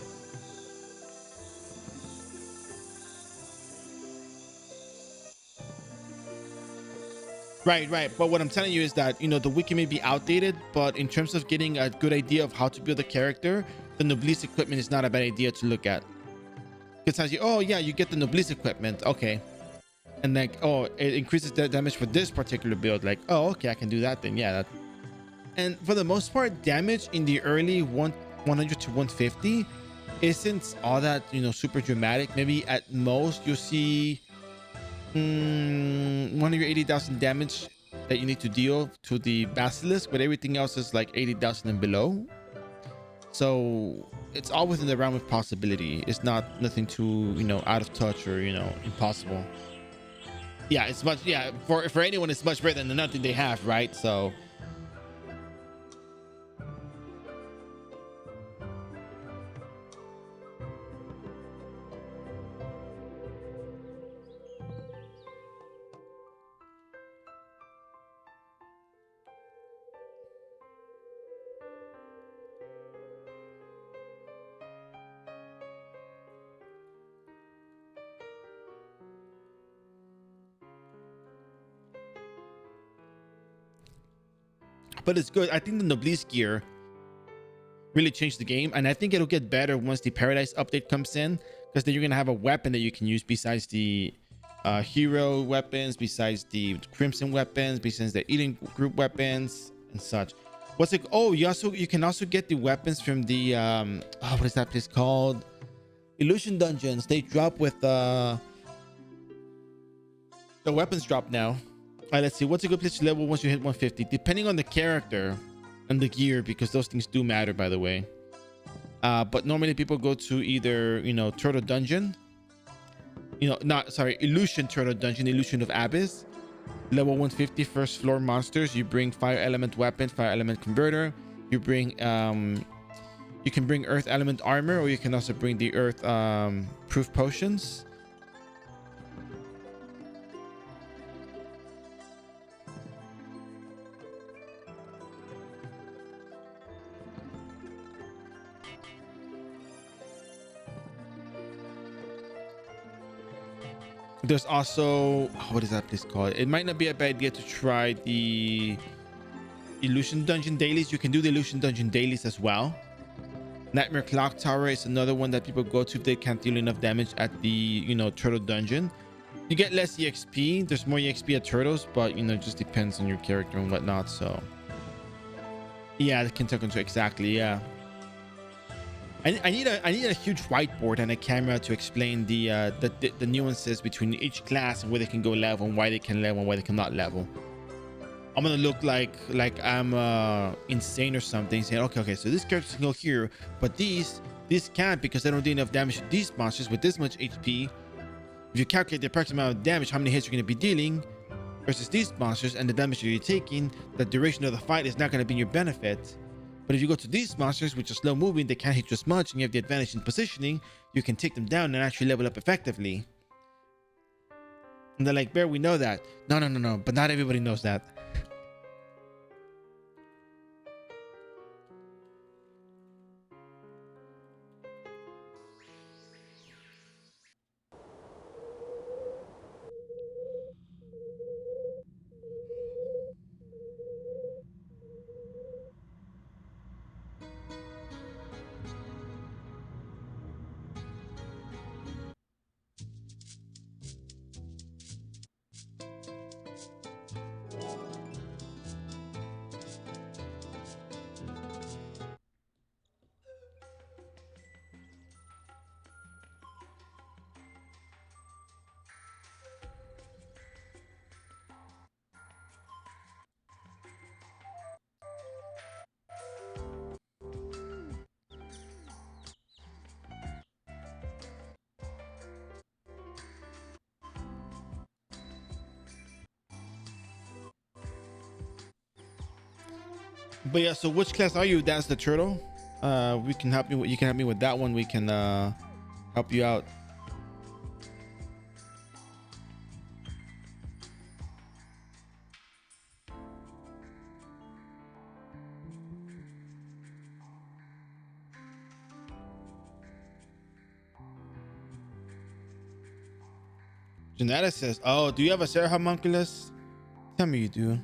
S2: Right, right. But what I'm telling you is that, you know, the wiki may be outdated, but in terms of getting a good idea of how to build a character, the Noblesse equipment is not a bad idea to look at. It tells you, oh yeah, you get the Noblesse equipment, okay, and like, oh, it increases the damage for this particular build. Like, oh, okay, I can do that then. Yeah, that. And for the most part, damage in the early 100 to 150 isn't all that, you know, super dramatic. Maybe at most you'll see 180,000 damage that you need to deal to the basilisk, but everything else is like 80,000 and below. So it's all within the realm of possibility. It's not nothing too, you know, out of touch or, you know, impossible. Yeah, it's much, yeah, for anyone it's much better than the nothing they have, right? So but it's good. I think the Noblesse gear really changed the game, and I think it'll get better once the Paradise update comes in, because then you're gonna have a weapon that you can use besides the hero weapons, besides the Crimson weapons, besides the Eden group weapons and such. What's it? Oh, you can also get the weapons from the oh, what is that place called? Illusion dungeons. They drop with the weapons drop now. All right, let's see. What's a good place to level once you hit 150? Depending on the character and the gear, because those things do matter, by the way. But normally people go to either, you know, Turtle Dungeon. You know, not, sorry, Illusion Turtle Dungeon, Illusion of Abyss. Level 150, first floor monsters. You bring Fire Element Weapon, Fire Element Converter. You bring, you can bring Earth Element Armor, or you can also bring the Earth Proof Potions. There's also, what is that place called? It might not be a bad idea to try the Illusion Dungeon dailies. You can do the Illusion Dungeon dailies as well. Nightmare Clock Tower is another one that people go to if they can't deal enough damage at the, you know, Turtle Dungeon. You get less EXP. There's more EXP at Turtles, but, you know, it just depends on your character and whatnot. So yeah, the Kentucky, exactly. Yeah. I need a huge whiteboard and a camera to explain the nuances between each class and where they can go level and why they can level and why they cannot level. I'm gonna look like I'm insane or something, saying okay, so this character can go here, but these can't because they don't do enough damage to these monsters with this much HP. If you calculate the approximate amount of damage, how many hits you're gonna be dealing versus these monsters and the damage that you're taking, the duration of the fight is not gonna be in your benefit. But if you go to these monsters, which are slow moving, they can't hit you as much, and you have the advantage in positioning, you can take them down and actually level up effectively. And they're like, Bear, we know that. No, no, no, no. But not everybody knows that. But yeah, so which class are you? That's the turtle. We can help you. You can help me with that one. We can help you out. Janetta says, "Oh, do you have a Sarah homunculus? Tell me you do."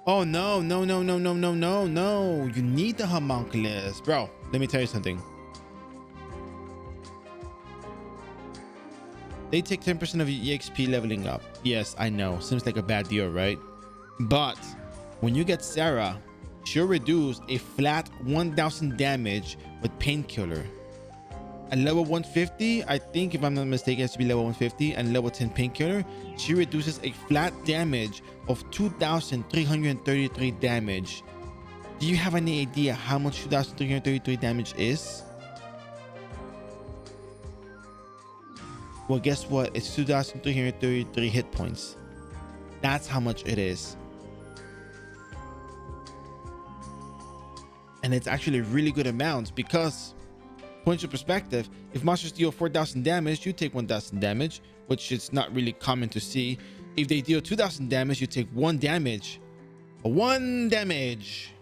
S2: Oh no, no, no, no, no, no, no, no. You need the homunculus. Bro, let me tell you something. They take 10% of your EXP leveling up. Yes, I know. Seems like a bad deal, right? But when you get Sarah, she'll reduce a flat 1000 damage with painkiller. At level 150, I think if I'm not mistaken, it has to be level 150, and level 10 painkiller, she reduces a flat damage of 2333 damage. Do you have any idea how much 2333 damage is? Well, guess what? It's 2333 hit points. That's how much it is. And it's actually a really good amount because, point your perspective, if monsters deal 4000 damage, you take 1000 damage, which is not really common to see. If they deal 2000 damage, you take 1 damage. 1 damage.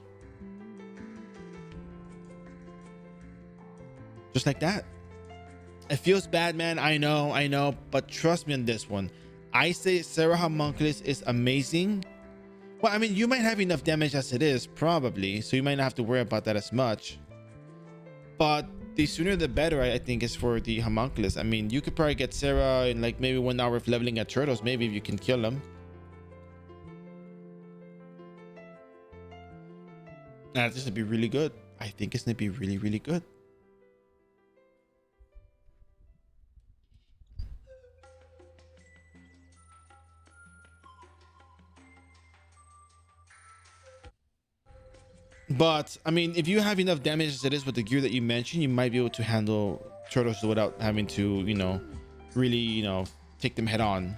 S2: Just like that. It feels bad, man. I know. But trust me on this one. I say Sarah Homunculus is amazing. Well, I mean, you might have enough damage as it is, probably. So you might not have to worry about that as much. But the sooner the better, I think, is for the Homunculus. I mean, you could probably get Sarah in like maybe 1 hour of leveling at turtles. Maybe if you can kill them. Nah, this would be really good. I think it's going to be really, really good. But I mean, if you have enough damage as it is with the gear that you mentioned, you might be able to handle turtles without having to, really, take them head on.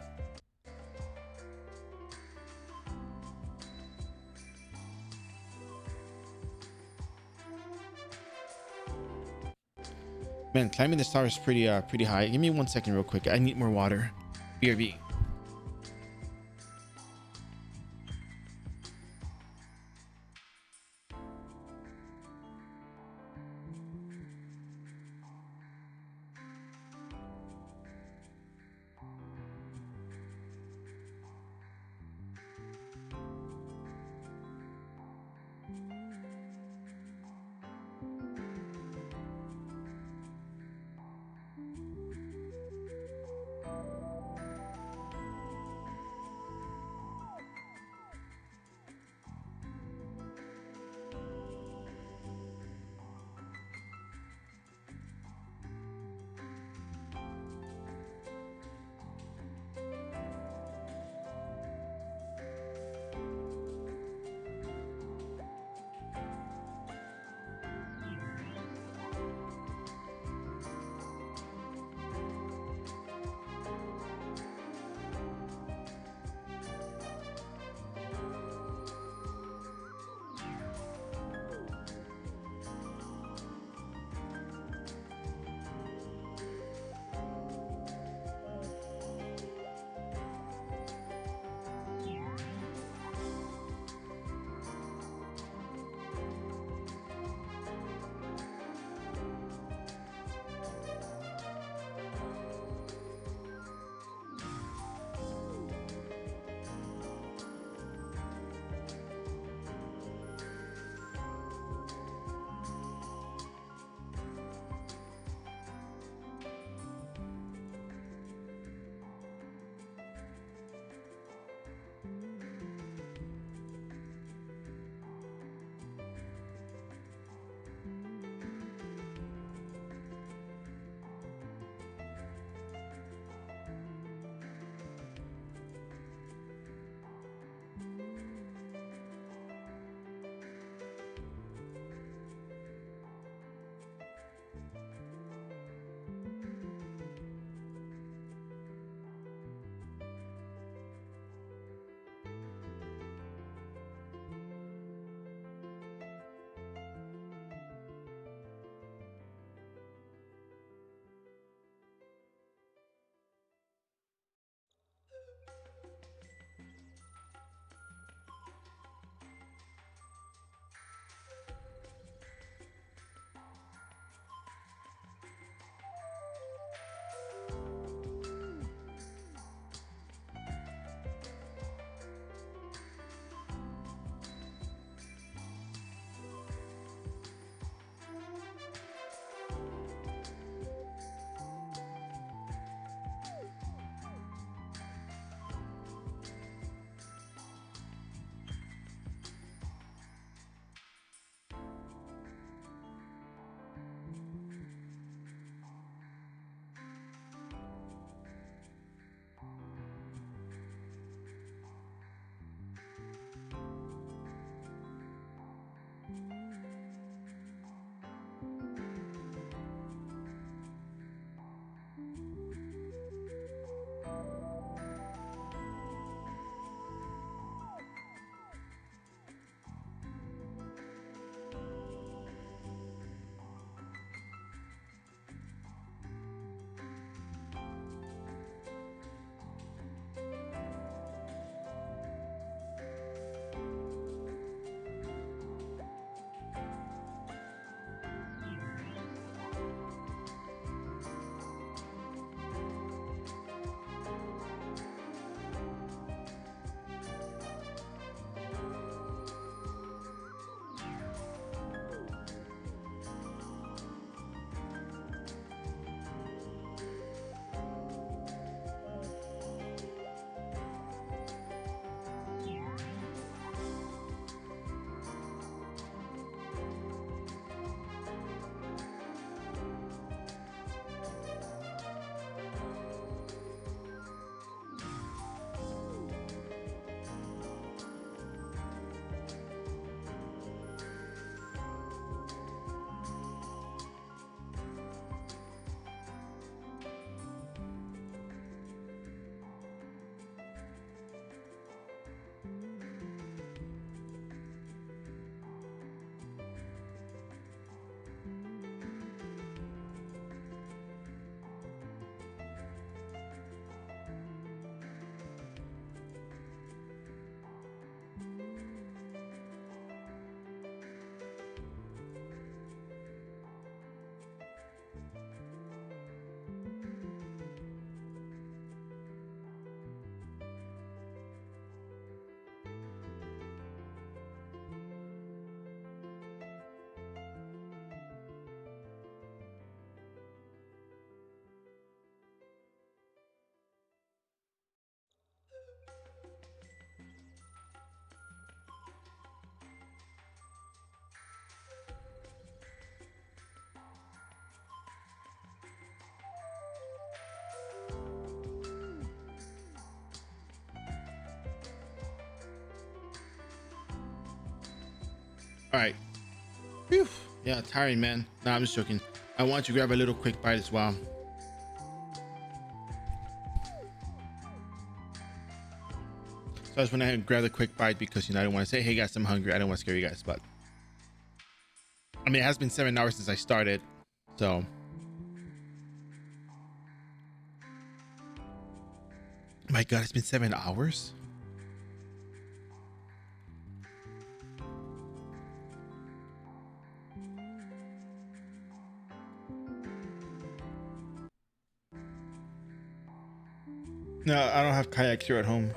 S2: Man, climbing the star is pretty high. Give me 1 second real quick. I need more water. BRB. All right. Whew. Yeah, tiring, man. Nah, I'm just joking. I want to grab a little quick bite as well. So I just went ahead and grabbed a quick bite because, you know, I don't want to say, hey guys, I'm hungry. I don't want to scare you guys, but I mean, it has been 7 hours since I started. So my God, it's been 7 hours. No, I don't have kayaks here at home.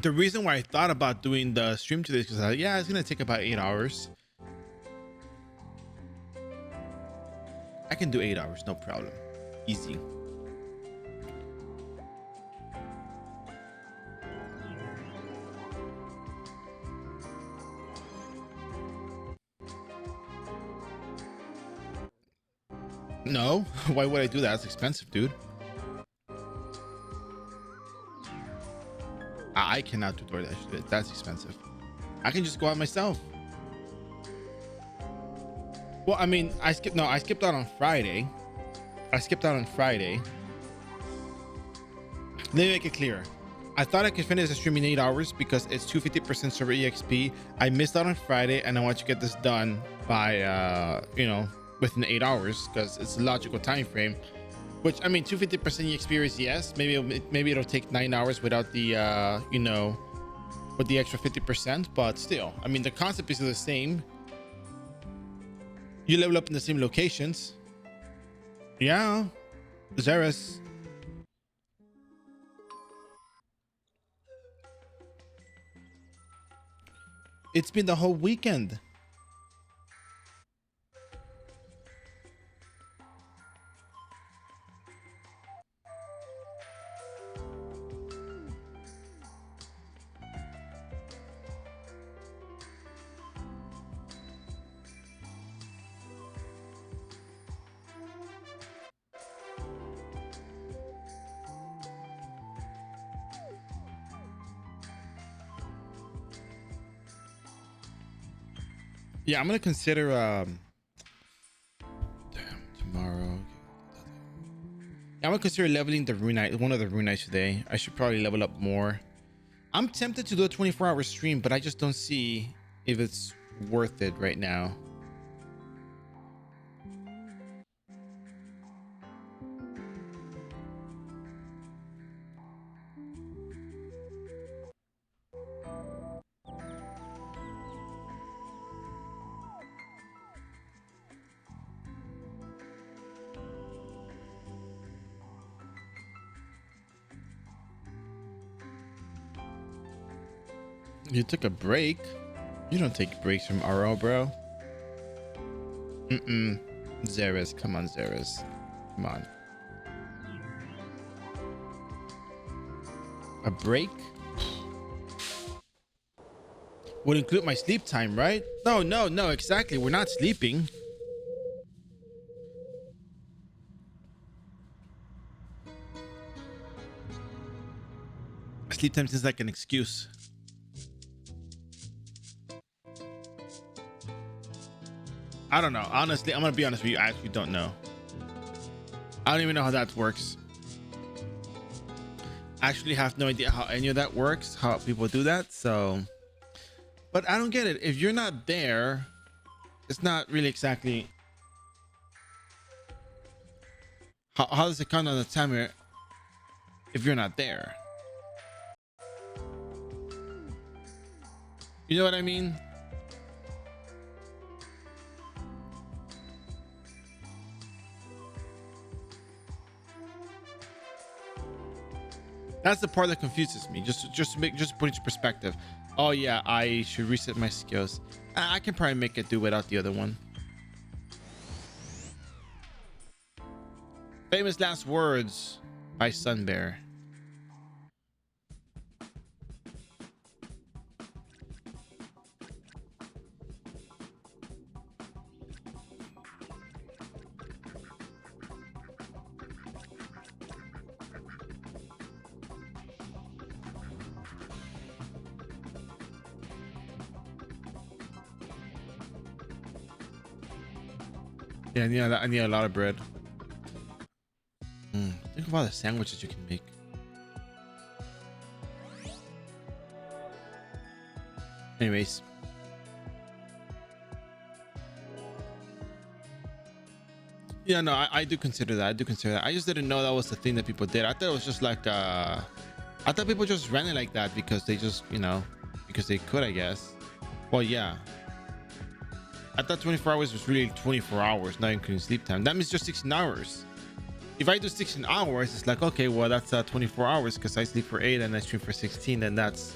S2: The reason why I thought about doing the stream today is because yeah, it's gonna take about 8 hours. I can do 8 hours, no problem. Easy. No, why would I do that? It's expensive, dude. I cannot do DoorDash. That's expensive. I can just go out myself. Well, I mean, I skipped out on Friday. Let me make it clear. I thought I could finish the stream in 8 hours because it's 250% server EXP. I missed out on Friday and I want to get this done by, you know, within 8 hours because it's a logical time frame. Which, I mean, 250% EXP is yes. Maybe it'll take 9 hours without the, you know, with the extra 50%. But still, I mean, the concept is the same. You level up in the same locations. Yeah. Zeres. It's been the whole weekend. Yeah, I'm gonna consider tomorrow. Yeah, I'm gonna consider leveling the rune, one of the rune knights today. I should probably level up more. I'm tempted to do a 24-hour stream, but I just don't see if it's worth it right now. You took a break. You don't take breaks from iRO, bro. Zeres, come on, Zeres. Come on. A break would include my sleep time, right? No, exactly. We're not sleeping. Sleep time seems like an excuse. I don't know. Honestly, I'm gonna be honest with you. I actually don't know. I don't even know how that works. I actually have no idea how any of that works, how people do that. So, but I don't get it. If you're not there, it's not really exactly. How does it count on the timer if you're not there? You know what I mean? That's the part that confuses me. Just put into perspective. Oh yeah, I should reset my skills. I can probably make it do without the other one. Famous last words by Sunbear. Yeah, I need a lot of bread. Think of all the sandwiches you can make. Anyways. Yeah, no, I do consider that. I do consider that. I just didn't know that was the thing that people did. I thought it was just like I thought people just ran it like that because they just, because they could, I guess. Well, yeah. I thought 24 hours was really 24 hours, not including sleep time. That means just 16 hours. If I do 16 hours, it's like, okay, well, that's 24 hours because I sleep for 8 and I stream for 16. Then that's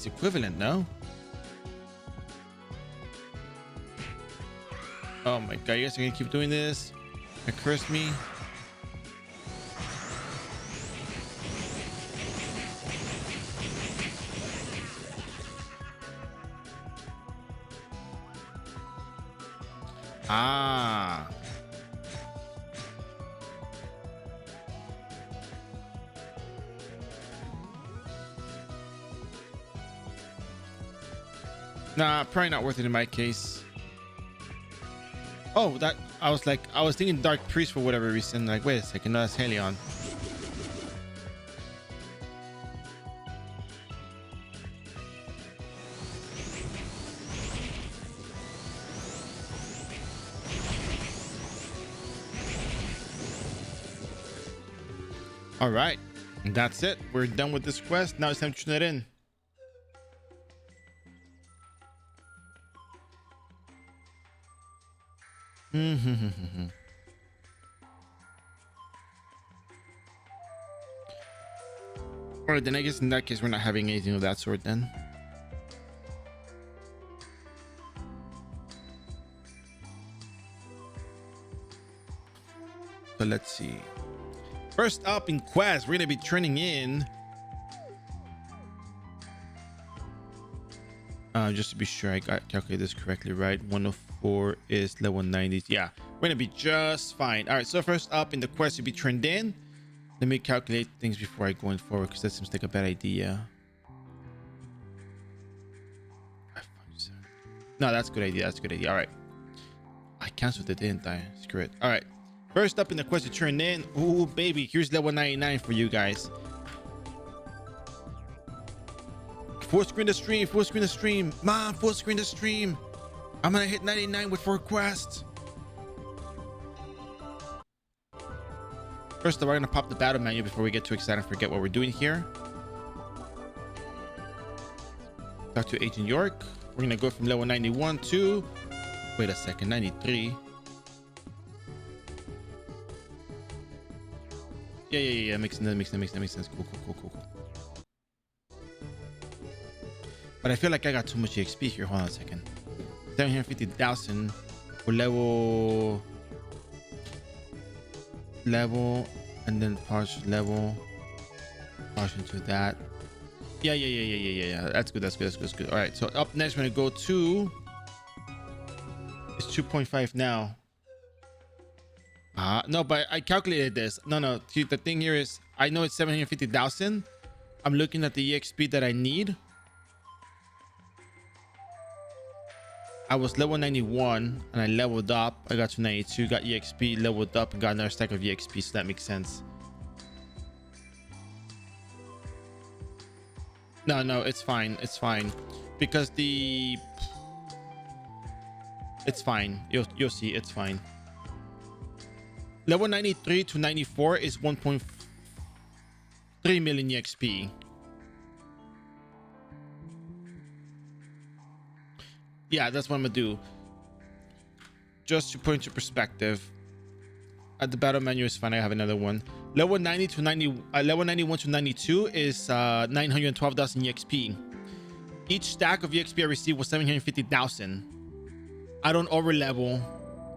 S2: equivalent, no? Oh my god, you guys are gonna keep doing this? And curse me? Ah. Nah, probably not worth it in my case. Oh, that I was thinking Dark Priest for whatever reason. Like, wait a second, no, that's Helion. All right, and that's it. We're done with this quest. Now it's time to turn it in. All right, then I guess in that case we're not having anything of that sort then. So let's see. First up in quest, we're gonna be turning in. Just to be sure I got calculated this correctly, right? 104 is level 90. Yeah, we're gonna be just fine. All right, so first up in the quest to be turned in. Let me calculate things before I go forward because that seems like a bad idea. No, that's a good idea. That's a good idea. All right. I canceled it, didn't I? Screw it. All right. First up in the quest to turn in. Ooh, baby. Here's level 99 for you guys. Full screen the stream. Full screen the stream. Mom, full screen the stream. I'm going to hit 99 with 4 quests. First of all, we're going to pop the battle menu before we get too excited and forget what we're doing here. Talk to Agent York. We're going to go from level 91 to... Wait a second, 93. Yeah. Makes sense. Cool. But I feel like I got too much XP here. Hold on a second. 750,000 for level, and then partial level, partial to that. Yeah. That's good. All right. So up next, we're gonna go to. It's 2.5 now. No, but I calculated this. No. See, the thing here is, I know it's 750,000. I'm looking at the EXP that I need. I was level 91 and I leveled up. I got to 92, got EXP, leveled up, and got another stack of EXP. So that makes sense. No, it's fine. It's fine because it's fine. You'll see. It's fine. Level 93 to 94 is 1.3 million EXP. Yeah, that's what I'm gonna do. Just to put into perspective, at the battle menu is fine. I have another one. Level 90 to 90, level 91 to 92 is 912,000 EXP. Each stack of EXP I received was 750,000. I don't over level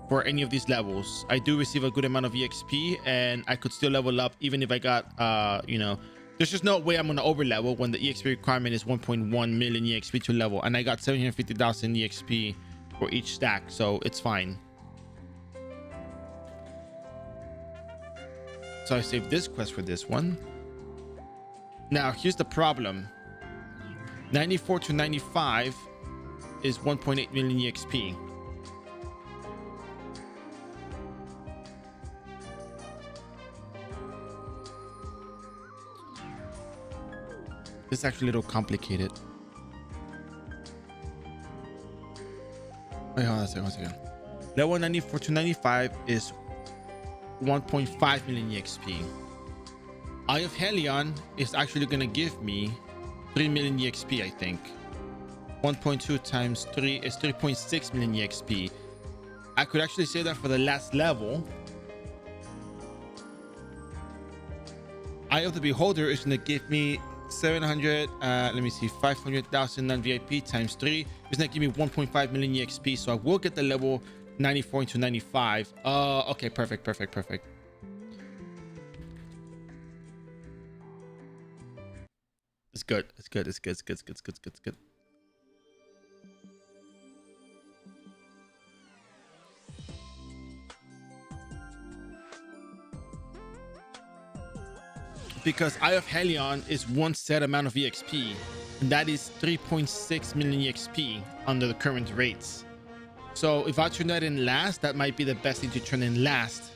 S2: for any of these levels. I do receive a good amount of EXP, and I could still level up even if I got there's just no way I'm gonna over level when the EXP requirement is 1.1 million EXP to level, and I got 750,000 EXP for each stack, so it's fine. So I saved this quest for this one. Now here's the problem. 94 to 95 is 1.8 million EXP. This is actually a little complicated. Wait, hold on a second, 1 second. Level 94 to 95 is 1.5 million EXP. Eye of Helion is actually going to give me 3 million EXP, I think. 1.2 times 3 is 3.6 million EXP. I could actually say that for the last level. Eye of the Beholder is going to give me 700, let me see, 500,000 non-VIP times 3 is going to give me 1.5 million EXP. So I will get the level 94 into 95. Okay, perfect. It's good. It's good. Because Eye of Helion is one set amount of EXP, and that is 3.6 million EXP under the current rates. So if I turn that in last, that might be the best thing to turn in last.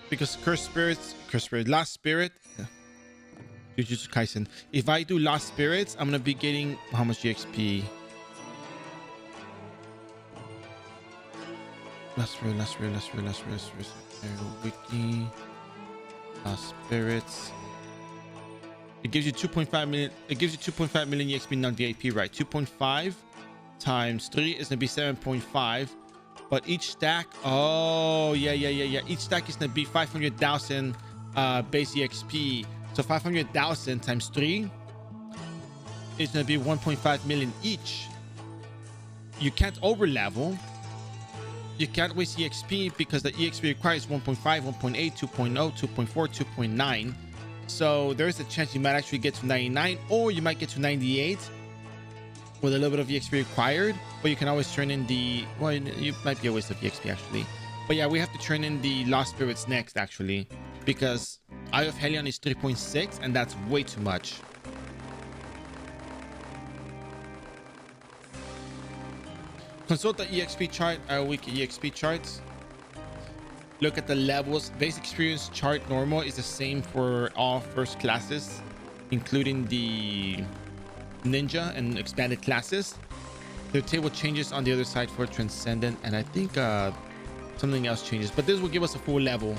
S2: Because Lost Spirit, Jujutsu Kaisen. If I do Lost Spirits, I'm gonna be getting how much EXP? Last Spirits. Wiki. Lost Spirits. It gives you 2.5 million. It gives you 2.5 million EXP non-VIP, right? 2.5 times 3 is gonna be 7.5. But each stack, oh yeah. Each stack is gonna be 500,000 base EXP. So 500,000 times 3 is gonna be 1.5 million each. You can't over level. You can't waste EXP because the EXP requires 1.5, 1.8, 2.0, 2.4, 2.9. So there's a chance you might actually get to 99, or you might get to 98 with a little bit of EXP required. But you can always turn in the, well, you might be a waste of EXP actually. But yeah, we have to turn in the Lost Spirits next actually, because Eye of Helion is 3.6 and that's way too much. Consult the EXP chart, wiki EXP charts. Look at the levels. Base experience chart normal is the same for all first classes, including the ninja and expanded classes. The table changes on the other side for transcendent, and I think something else changes, but this will give us a full level.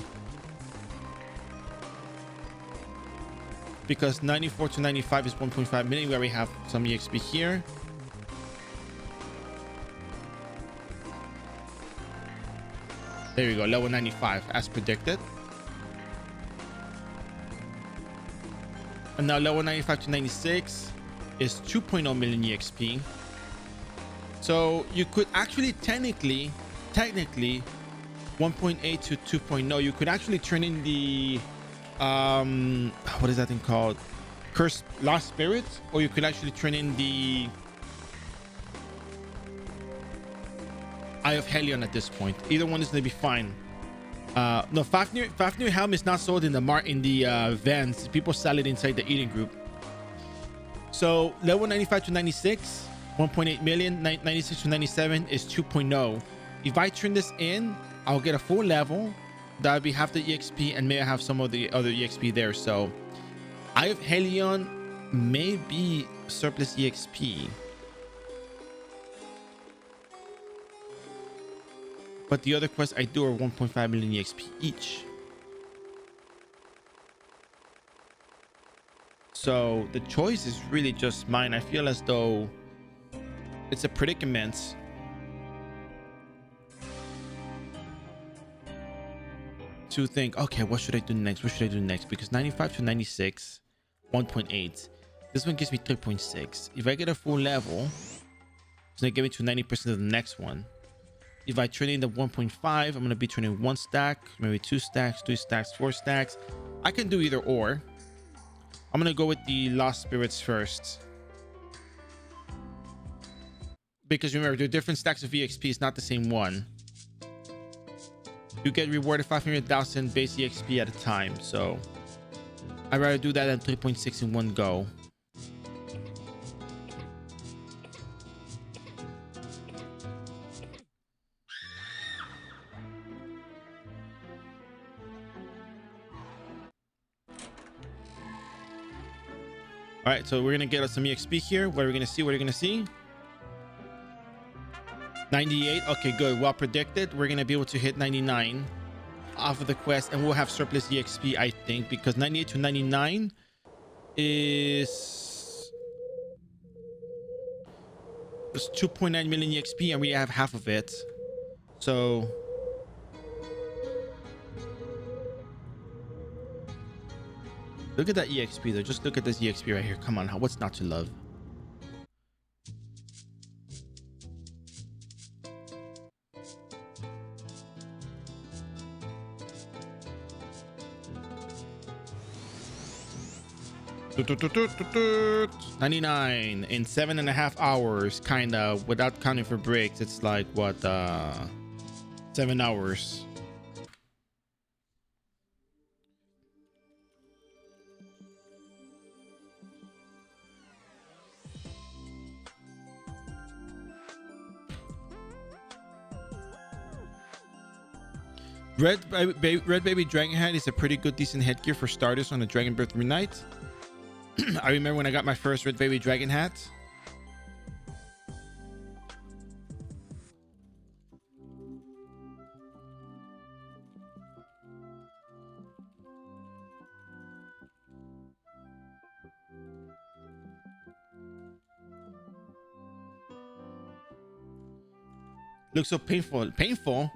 S2: Because 94 to 95 is 1.5 million. We already have some EXP here. There we go, level 95 as predicted. And now level 95 to 96 is 2.0 million EXP. So you could actually technically 1.8 to 2.0, you could actually turn in the what is that thing called, Cursed Lost Spirits, or you could actually turn in the Eye of Helion at this point. Either one is going to be fine. No, Fafnir Helm is not sold in the vans. People sell it inside the eating group. So level 95 to 96, 1.8 million. 96 to 97 is 2.0. If I turn this in, I'll get a full level. That would be half the EXP, and may I have some of the other EXP there. So Eye of Helion may be surplus EXP. But the other quests I do are 1.5 million EXP each. So the choice is really just mine. I feel as though it's a predicament. To think, okay, what should I do next? Because 95 to 96, 1.8. This one gives me 3.6. If I get a full level, it's gonna give me to 90% of the next one. If I turn in the 1.5, I'm going to be turning 1 stack, maybe 2 stacks, 3 stacks, 4 stacks. I can do either or. I'm going to go with the Lost Spirits first. Because remember, they're different stacks of EXP. It's not the same one. You get rewarded 500,000 base EXP at a time. So I'd rather do that than 3.6 in one go. All right, so we're gonna get us some EXP here. What are we gonna see? What are we gonna see? 98. Okay, good. Well predicted. We're gonna be able to hit 99 off of the quest, and we'll have surplus EXP, I think, because 98 to 99 is there's 2.9 million EXP, and we have half of it. So look at that EXP though. Just look at this EXP right here. Come on, what's not to love? Toot, toot, toot, toot, toot, toot. 99 in 7.5 hours, kind of, without counting for breaks. It's like what, 7 hours. Red Baby Dragon Hat is a pretty good, decent headgear for starters on a Dragon Birth Midnight. I remember when I got my first Red Baby Dragon Hat. Looks so painful. Painful?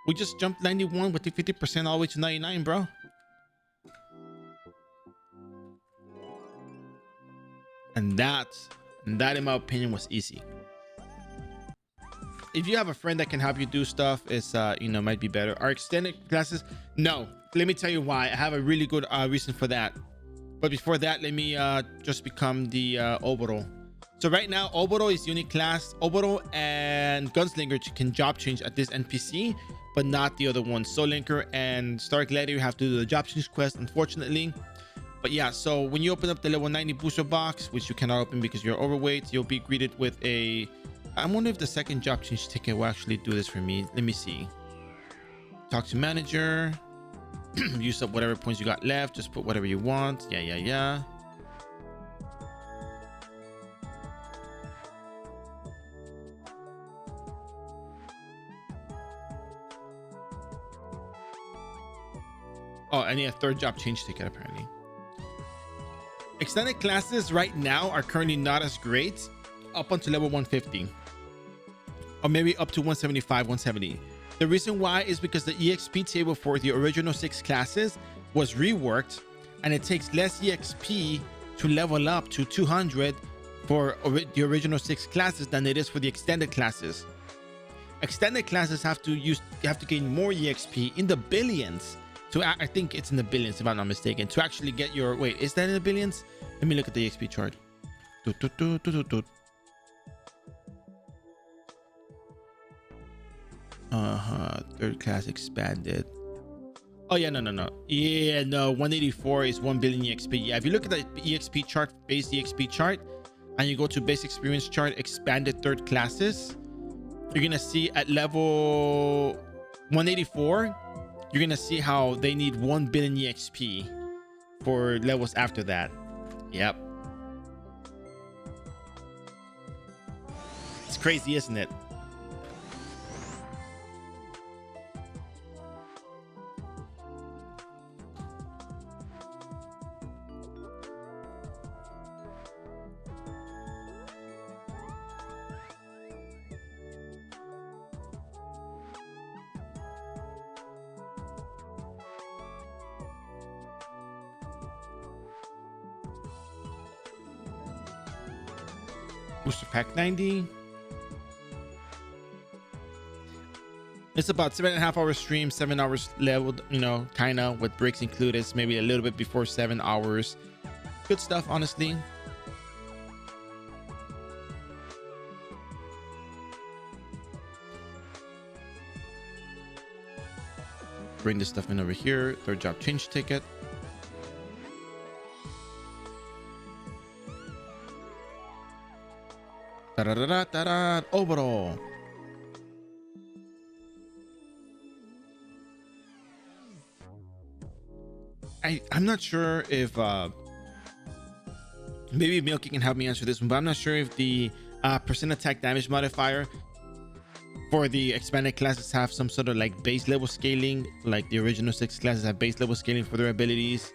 S2: We just jumped 91 with the 50% all the way to 99, bro. And that, in my opinion, was easy. If you have a friend that can help you do stuff, it's might be better. Our extended classes, no. Let me tell you why. I have a really good reason for that. But before that, let me just become the Oboro. So right now, Oboro is unique class. Oboro and Gunslinger can job change at this NPC, but not the other one. Soul Linker and Star Gladiator have to do the job change quest, unfortunately. But yeah, so when you open up the level 90 booster box, which you cannot open because you're overweight, you'll be greeted with a... I wonder if the second job change ticket will actually do this for me. Let me see. Talk to manager. Use up whatever points you got left. Just put whatever you want. Yeah. Oh, I need a third job change ticket apparently. Extended classes right now are currently not as great up until level 150. Or maybe up to 175, 170. The reason why is because the EXP table for the original 6 classes was reworked, and it takes less EXP to level up to 200 for the original 6 classes than it is for the extended classes. Extended classes have to gain more EXP in the billions. So I think it's in the billions, if I'm not mistaken, to actually get your... Wait, is that in the billions? Let me look at the EXP chart. Third class expanded. Oh yeah, no. Yeah, no, 184 is 1 billion EXP. Yeah, if you look at the EXP chart, base EXP chart, and you go to base experience chart, expanded third classes, you're gonna see at level 184, you're gonna see how they need 1 billion EXP for levels after that. Yep. It's crazy, isn't it? Booster pack 90. It's about 7.5 hours stream, 7 hours leveled, kind of with breaks included. It's maybe a little bit before 7 hours. Good stuff, honestly. Bring this stuff in over here. Third job change ticket. Oboro. I'm not sure if maybe Milky can help me answer this one, but I'm not sure if the percent attack damage modifier for the expanded classes have some sort of like base level scaling, like the original 6 classes have base level scaling for their abilities.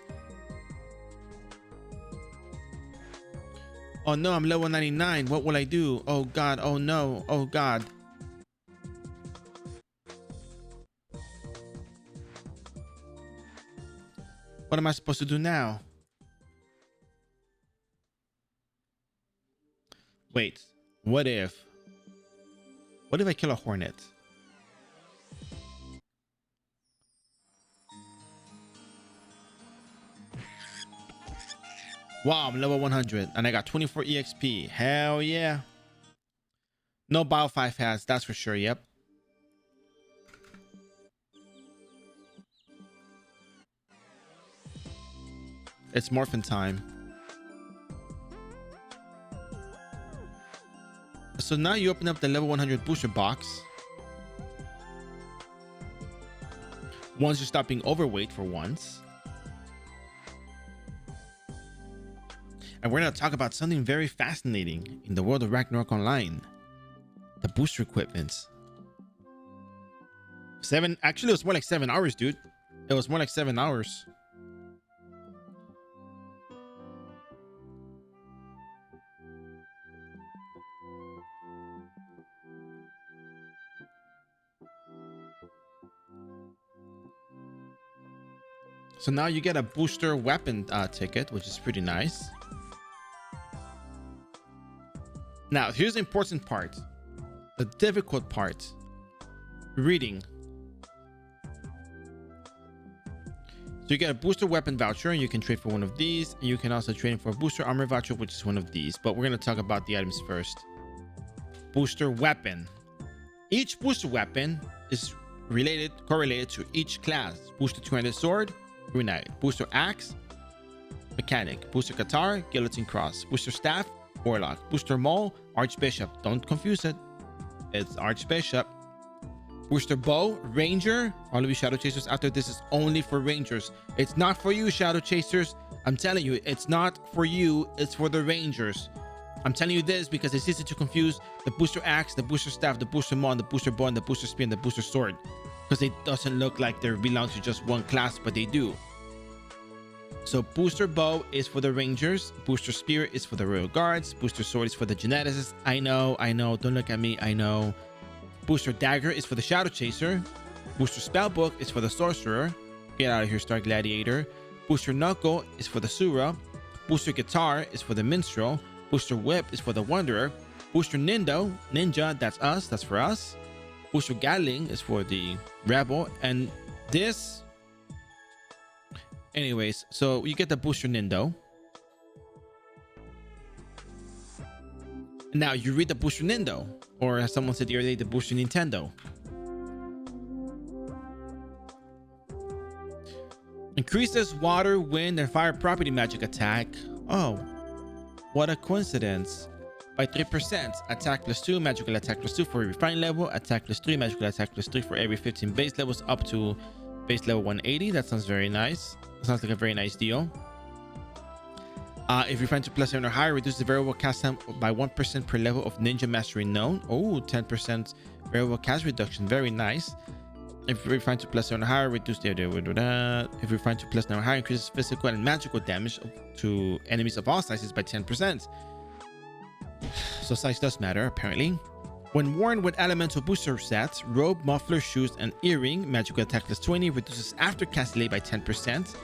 S2: Oh no, I'm level 99. What will I do? Oh god, oh no, oh god. What am I supposed to do now? Wait, what if I kill a hornet? Wow, I'm level 100 and I got 24 EXP. Hell yeah. No Bio 5 has, that's for sure. Yep. It's morphin time. So now you open up the level 100 booster box. Once you stop being overweight for once. And we're going to talk about something very fascinating in the world of Ragnarok Online. The booster equipment. Actually, it was more like 7 hours, dude. It was more like 7 hours. So now you get a booster weapon ticket, which is pretty nice. Now, here's the important part. The difficult part. Reading. So you get a booster weapon voucher, and you can trade for one of these. And you can also trade for a booster armor voucher, which is one of these. But we're going to talk about the items first. Booster weapon. Each booster weapon is correlated to each class. Booster two-handed sword, Green Knight. Booster axe, Mechanic. Booster guitar, Guillotine Cross. Booster staff, Warlock. Booster maul, Archbishop. Don't confuse it. It's Archbishop. Booster bow, Ranger. All of you Shadow Chasers out there, this is only for Rangers. It's not for you, Shadow Chasers. I'm telling you, it's not for you. It's for the Rangers. I'm telling you this because it's easy to confuse the booster axe, the booster staff, the booster maul, the booster bow, and the booster spear, and the booster sword. Because it doesn't look like they belong to just one class, but they do. So booster bow is for the Rangers. Booster spear is for the Royal Guards. Booster sword is for the Geneticists. I know. Don't look at me. I know. Booster dagger is for the Shadow Chaser. Booster spellbook is for the Sorcerer. Get out of here, Star Gladiator. Booster knuckle is for the Sura. Booster guitar is for the Minstrel. Booster whip is for the Wanderer. Booster ninja, that's us. That's for us. Booster gatling is for the Rebel. And this... Anyways, so you get the booster Nindo. Now you read the booster Nindo, or as someone said the other day, the booster Nintendo. Increases water, wind, and fire property magic attack. Oh, what a coincidence. By 3%. Attack +2, magical attack +2 for every fine level. Attack +3, magical attack +3 for every 15 base levels up to base level 180. That sounds very nice. Sounds like a very nice deal. If you find to +7 or higher, reduce the variable cast time by 1% per level of ninja mastery known. Oh, 10% variable cast reduction. Very nice. If you find to +7 or higher, reduce the If you find to +9 or higher, increases physical and magical damage to enemies of all sizes by 10%. So size does matter, apparently. When worn with elemental booster sets, robe, muffler, shoes, and earring, magical attack +20 reduces after cast delay by 10%.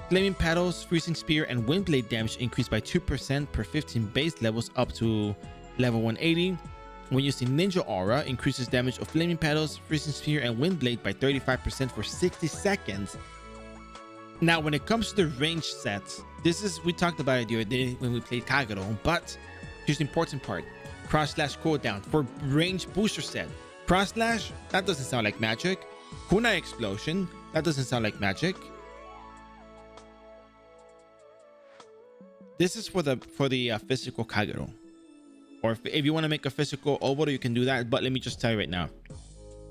S2: Flaming petals, freezing spear, and windblade damage increase by 2% per 15 base levels up to level 180. When using ninja aura, increases damage of flaming petals, freezing spear, and windblade by 35% for 60 seconds. Now, when it comes to the range sets, we talked about it the other day when we played Kagero, but here's the important part. Cross slash cooldown for range booster set. Cross slash, that doesn't sound like magic. Kunai explosion, that doesn't sound like magic. This is for the physical Kagero. Or if you want to make a physical Oboro, you can do that. But let me just tell you right now,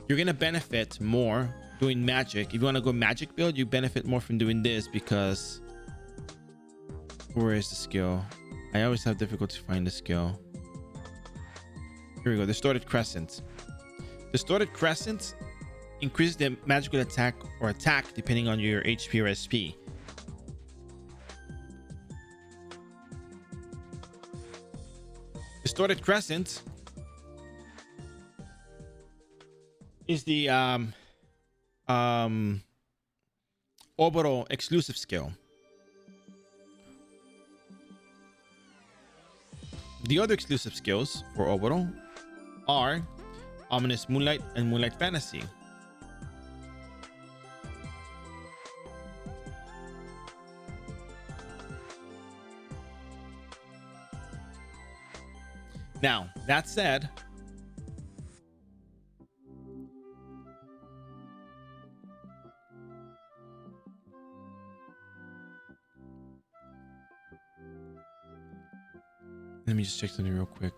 S2: you're gonna benefit more doing magic. If you want to go magic build, you benefit more from doing this, because where is the skill? I always have difficulty finding the skill. Here we go. Distorted Crescent. Distorted Crescent increases the magical attack or attack depending on your HP or SP. Distorted Crescent is the Oboro exclusive skill. The other exclusive skills for Oboro are Ominous Moonlight and Moonlight Fantasy. Now, that said, let me just check something real quick.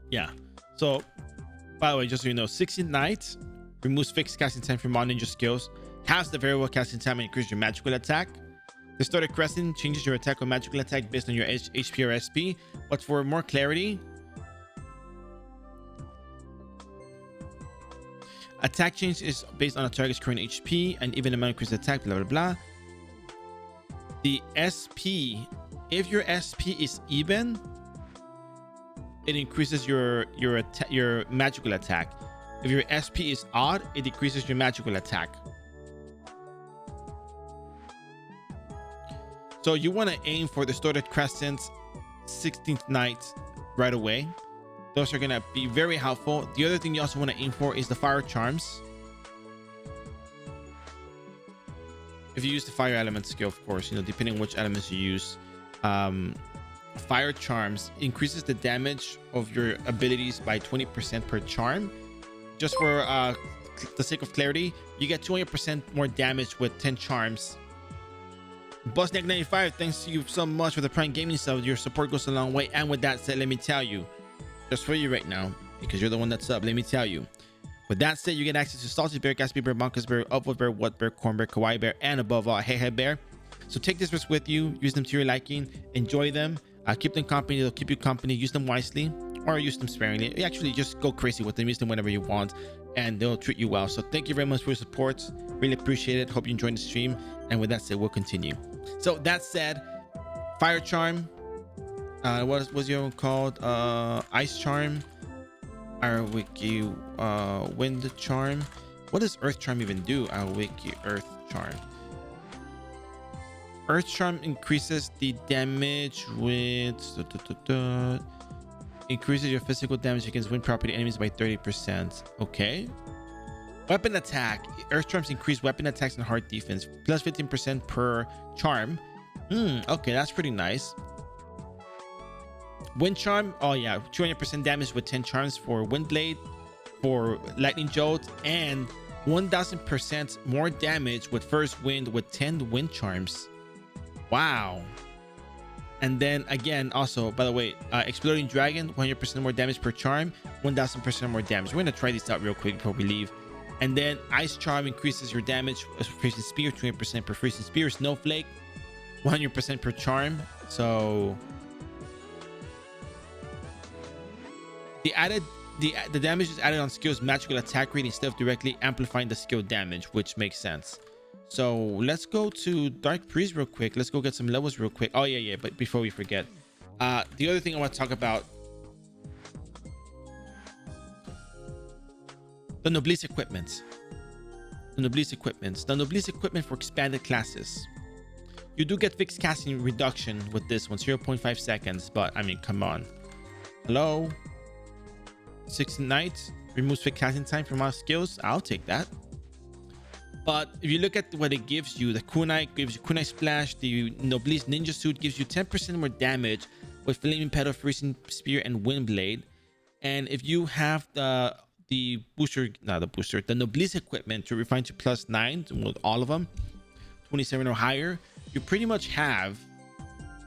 S2: Yeah. So, by the way, just so you know, 16 Nights removes fixed casting time from all ninja skills, has the variable casting time, and increases your magical attack. Distorted Crescent changes your attack or magical attack based on your HP or SP. But for more clarity, attack change is based on a target's current HP and even amount increased attack, blah, blah, blah. The SP, if your SP is even, it increases your magical attack. If your SP is odd, it decreases your magical attack. So you want to aim for the Distorted Crescent, 16th Night right away. Those are going to be very helpful. The other thing you also want to aim for is the Fire Charms. If you use the Fire Element skill, of course, depending on which elements you use. Fire Charms increases the damage of your abilities by 20% per charm. Just for the sake of clarity, you get 200% more damage with 10 charms. BuzzNeck95, thanks to you so much for the Prime Gaming sub. Your support goes a long way. And with that said, let me tell you, just for you right now, because you're the one that's up, let me tell you. With that said, you get access to Salty Bear, Gatsby Bear, Bunkus Bear, Upvote Bear, What Bear, Corn Bear, Kawaii Bear, and above all, Hey Hey Bear. So take this risk with you, use them to your liking, enjoy them, keep them company, they'll keep you company, use them wisely, or use them sparingly. Actually, just go crazy with them, use them whenever you want, and they'll treat you well. So thank you very much for your support, really appreciate it. Hope you enjoyed the stream, and with that said, we'll continue. So that said, Fire Charm, what was your one called? Ice Charm, Wiki, Wind Charm. What does Earth Charm even do? Wiki Earth Charm. Earth Charm increases the damage with increases your physical damage against wind property enemies by 30%. Okay. Weapon attack. Earth Charms increase weapon attacks and hard defense plus 15% per charm. Okay, that's pretty nice. Wind Charm. Oh yeah, 200% damage with 10 charms for Wind Blade, for Lightning Jolt, and 1000% more damage with First Wind with 10 Wind Charms. Wow. And then again, also, by the way, Exploding Dragon, 100% more damage per charm, 1000% more damage. We're gonna try this out real quick before we leave. And then Ice Charm increases your damage as Freezing Spear, 200% per Freezing Spear. Snowflake, 100% per charm. So the damage is added on skills magical attack rate instead of directly amplifying the skill damage, which makes sense. So let's go to Dark Priest real quick. Let's go get some levels real quick. Oh yeah, but before we forget, the other thing I want to talk about, the Noblesse equipment. The Noblesse equipment for expanded classes. You do get fixed casting reduction with this one, 0.5 seconds, but I mean, come on. Hello? 6 nights removes fixed casting time from our skills. I'll take that. But if you look at what it gives you, the kunai gives you kunai splash. The Noblesse ninja suit gives you 10% more damage with flaming petal, freezing spear, and wind blade. And if you have the booster, not the booster, the Noblesse equipment to refine to +9 with all of them, 27 or higher, you pretty much have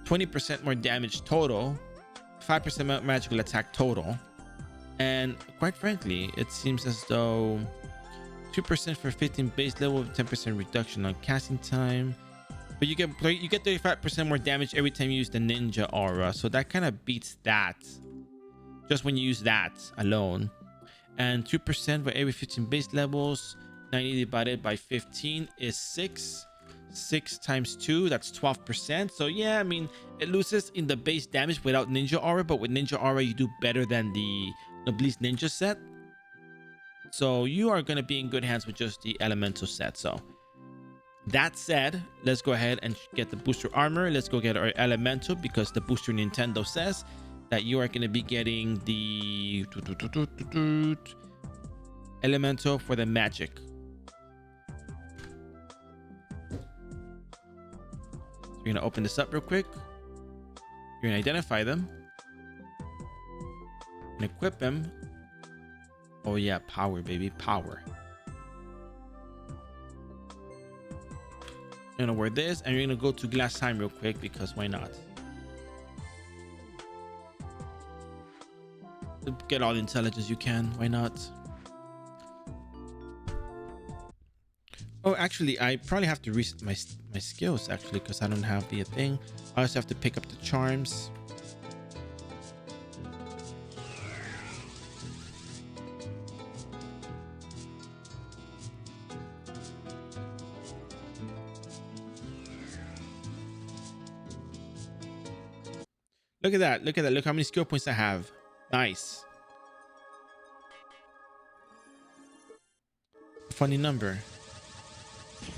S2: 20% more damage total, 5% magical attack total. And quite frankly, it seems as though 2% for 15 base level, 10% reduction on casting time. But you get 35% more damage every time you use the ninja aura. So that kind of beats that. Just when you use that alone. And 2% for every 15 base levels. 90 divided by 15 is 6. 6 times 2, that's 12%. So yeah, I mean, it loses in the base damage without ninja aura, but with ninja aura you do better than the Noblesse ninja set. So you are going to be in good hands with just the elemental set. So that said, let's go ahead and get the booster armor. Let's go get our elemental, because the booster Nintendo says that you are going to be getting the elemental for the magic. So you're going to open this up real quick. You're going to identify them and equip them. Oh yeah, power, baby, power. You're gonna wear this, and you're gonna go to glass time real quick, because why not? Get all the intelligence you can. Why not? Oh, actually, I probably have to reset my skills, actually, because I don't have the thing. I also have to pick up the charms. Look at that. Look at that. Look how many skill points I have. Nice. Funny number.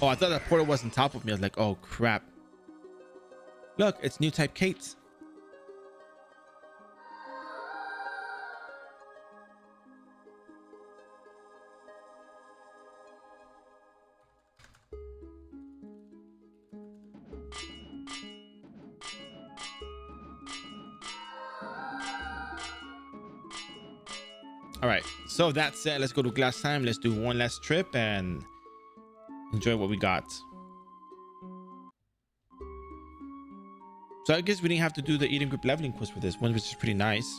S2: Oh, I thought that portal was on top of me. I was like, oh, crap. Look, it's new type Kate. All right, so that said, let's go to glass time. Let's do one last trip and enjoy what we got. So I guess we didn't have to do the Eden group leveling quest for this one, which is pretty nice.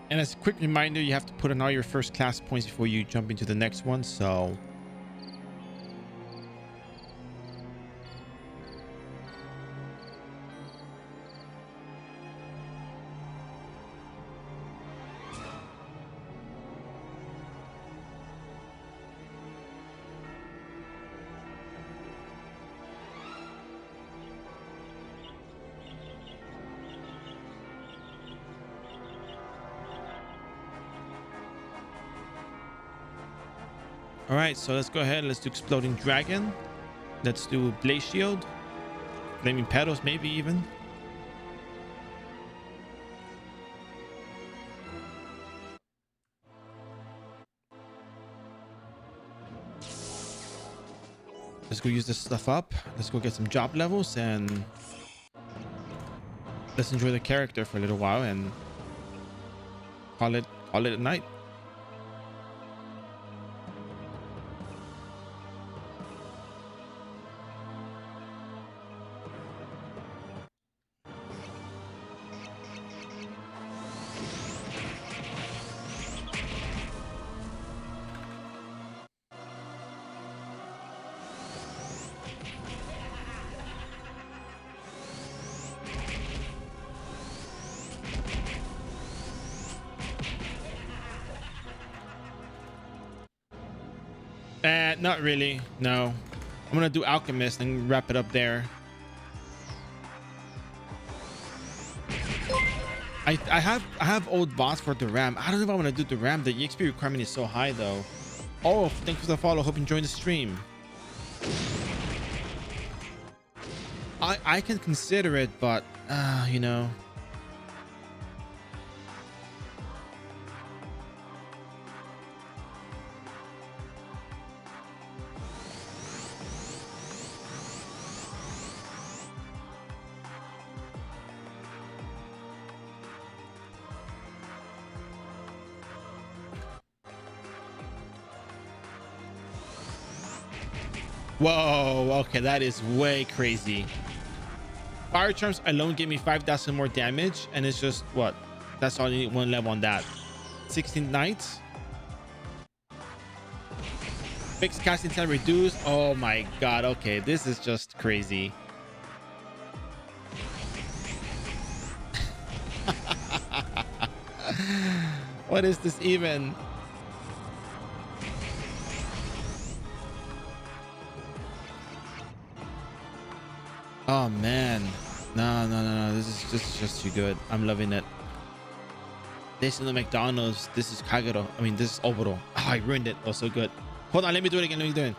S2: And as a quick reminder, you have to put in all your first class points before you jump into the next one. So all right, so let's go ahead. Let's do exploding dragon. Let's do blaze shield, flaming petals, maybe even. Let's go use this stuff up. Let's go get some job levels, and let's enjoy the character for a little while and call it a night. Not really. No. I'm gonna do Alchemist and wrap it up there. I have old bots for the RAM. I don't know if I want to do the RAM. The EXP requirement is so high though. Oh, thanks for the follow. Hope you enjoyed the stream. I can consider it, but you know. Whoa, okay, that is way crazy. Fire charms alone give me 5,000 more damage, and it's just what? That's all you need, one level on that. 16 knights. Fixed casting time reduced. Oh my god, okay, this is just crazy. What is this even? Oh man, no, this is just too good. I'm loving it. This is the McDonald's. This is Kagero. I mean, this is Oboro. Oh, I ruined it. Oh, so good. Hold on, let me do it again. Let me do it.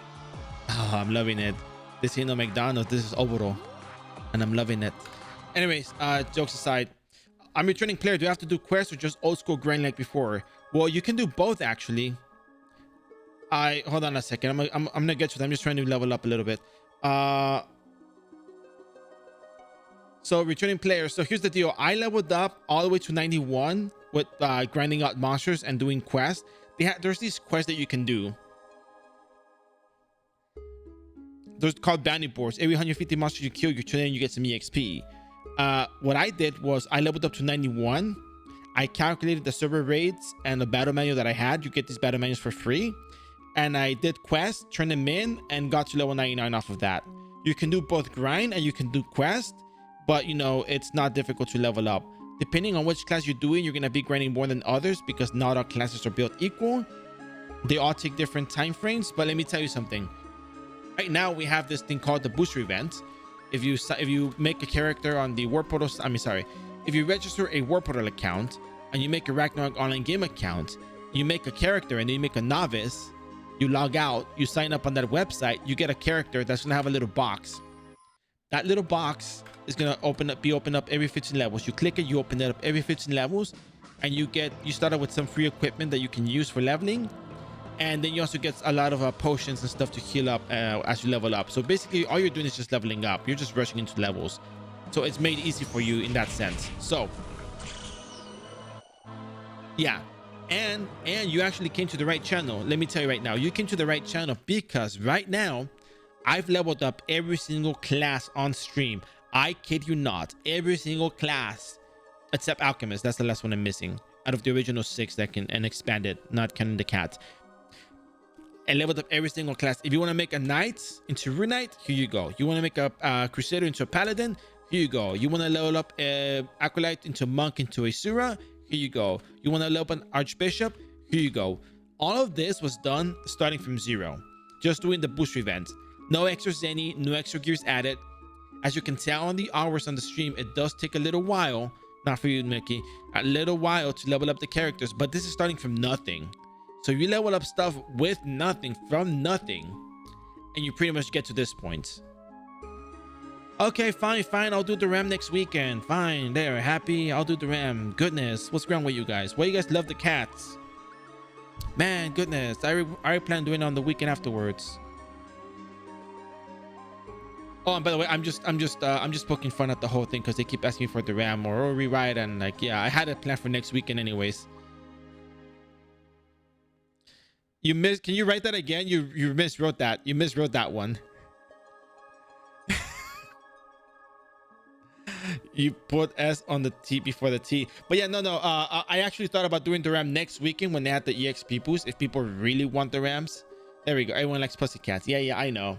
S2: Oh, I'm loving it. This is no McDonald's. This is Oboro, and I'm loving it. Anyways, jokes aside, I'm returning player. Do I have to do quests or just old school grind like before? Well, you can do both actually. Hold on a second. I'm gonna get to that. I'm just trying to level up a little bit. So returning players. So here's the deal. I leveled up all the way to 91 with grinding out monsters and doing quests. There's these quests that you can do. Those called bounty boards. Every 150 monsters you kill, you turn in, you get some EXP. What I did was I leveled up to 91. I calculated the server raids and the battle manual that I had. You get these battle manuals for free. And I did quests, turned them in, and got to level 99 off of that. You can do both grind and you can do quest. But you know, it's not difficult to level up. Depending on which class you're doing, you're gonna be grinding more than others because not all classes are built equal. They all take different time frames. But let me tell you something. Right now we have this thing called the booster event. If you make a character on the War Portal, if you register a War Portal account and you make a Ragnarok online game account, you make a character and then you make a novice, you log out, you sign up on that website, you get a character that's gonna have a little box. That little box is gonna be opened up every 15 levels. You click it, you open it up every 15 levels, and you start out with some free equipment that you can use for leveling, and then you also get a lot of potions and stuff to heal up as you level up. So basically, all you're doing is just leveling up. You're just rushing into levels, so it's made easy for you in that sense. So yeah, and you actually came to the right channel. Let me tell you right now, you came to the right channel because right now I've leveled up every single class on stream. I kid you not, every single class except Alchemist. That's the last one I'm missing out of the original 6 that can and expanded, not counting the cat. I leveled up every single class. If you want to make a knight into Rune Knight, here you go. You want to make a crusader into a paladin, here you go. You want to level up a acolyte into monk into a Sura, here you go. You want to level up an archbishop, here you go. All of this was done starting from 0, just doing the booster event. No extra Zenny, no extra gears added. As you can tell on the hours on the stream, it does take a little while, not for you, Mickey, a little while to level up the characters, but this is starting from nothing. So you level up stuff with nothing, from nothing, and you pretty much get to this point. Okay, fine, I'll do the RAM next weekend. Fine, there, happy, I'll do the RAM. Goodness, what's wrong with you guys? Why you guys love the cats? Man, goodness, I already plan on doing it on the weekend afterwards. Oh, and by the way, I'm just poking fun at the whole thing because they keep asking me for the RAM or rewrite, and like, yeah, I had a plan for next weekend anyways. Can you write that again? You miswrote that. You miswrote that one. You put S on the T before the T. But yeah, no. I actually thought about doing the RAM next weekend when they had the EXP boost. If people really want the RAMs, there we go. Everyone likes pussycats. Yeah, I know.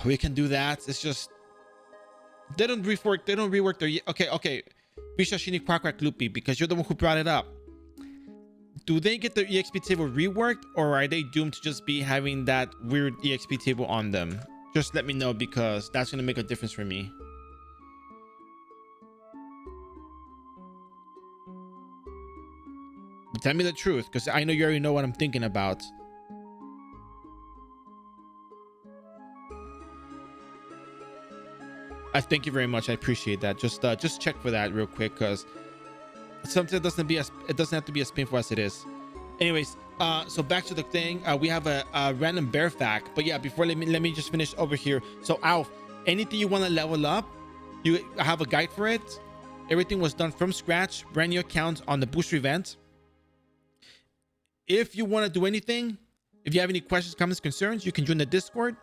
S2: We can do that. It's just they don't rework their okay. Bishashini Quack Quack Loopy, because you're the one who brought it up. do they get their EXP table reworked, or are they doomed to just be having that weird EXP table on them? Just let me know, because that's going to make a difference for me. Tell me the truth, because I know you already know what I'm thinking about. I thank you very much. I appreciate that. Just check for that real quick, because sometimes it doesn't have to be as painful as it is. Anyways, so back to the thing. We have a random bear fact, but yeah, before let me just finish over here. So Alf, anything you want to level up, I have a guide for it. Everything was done from scratch, brand new account on the booster event. If you want to do anything, if you have any questions, comments, concerns, you can join the Discord.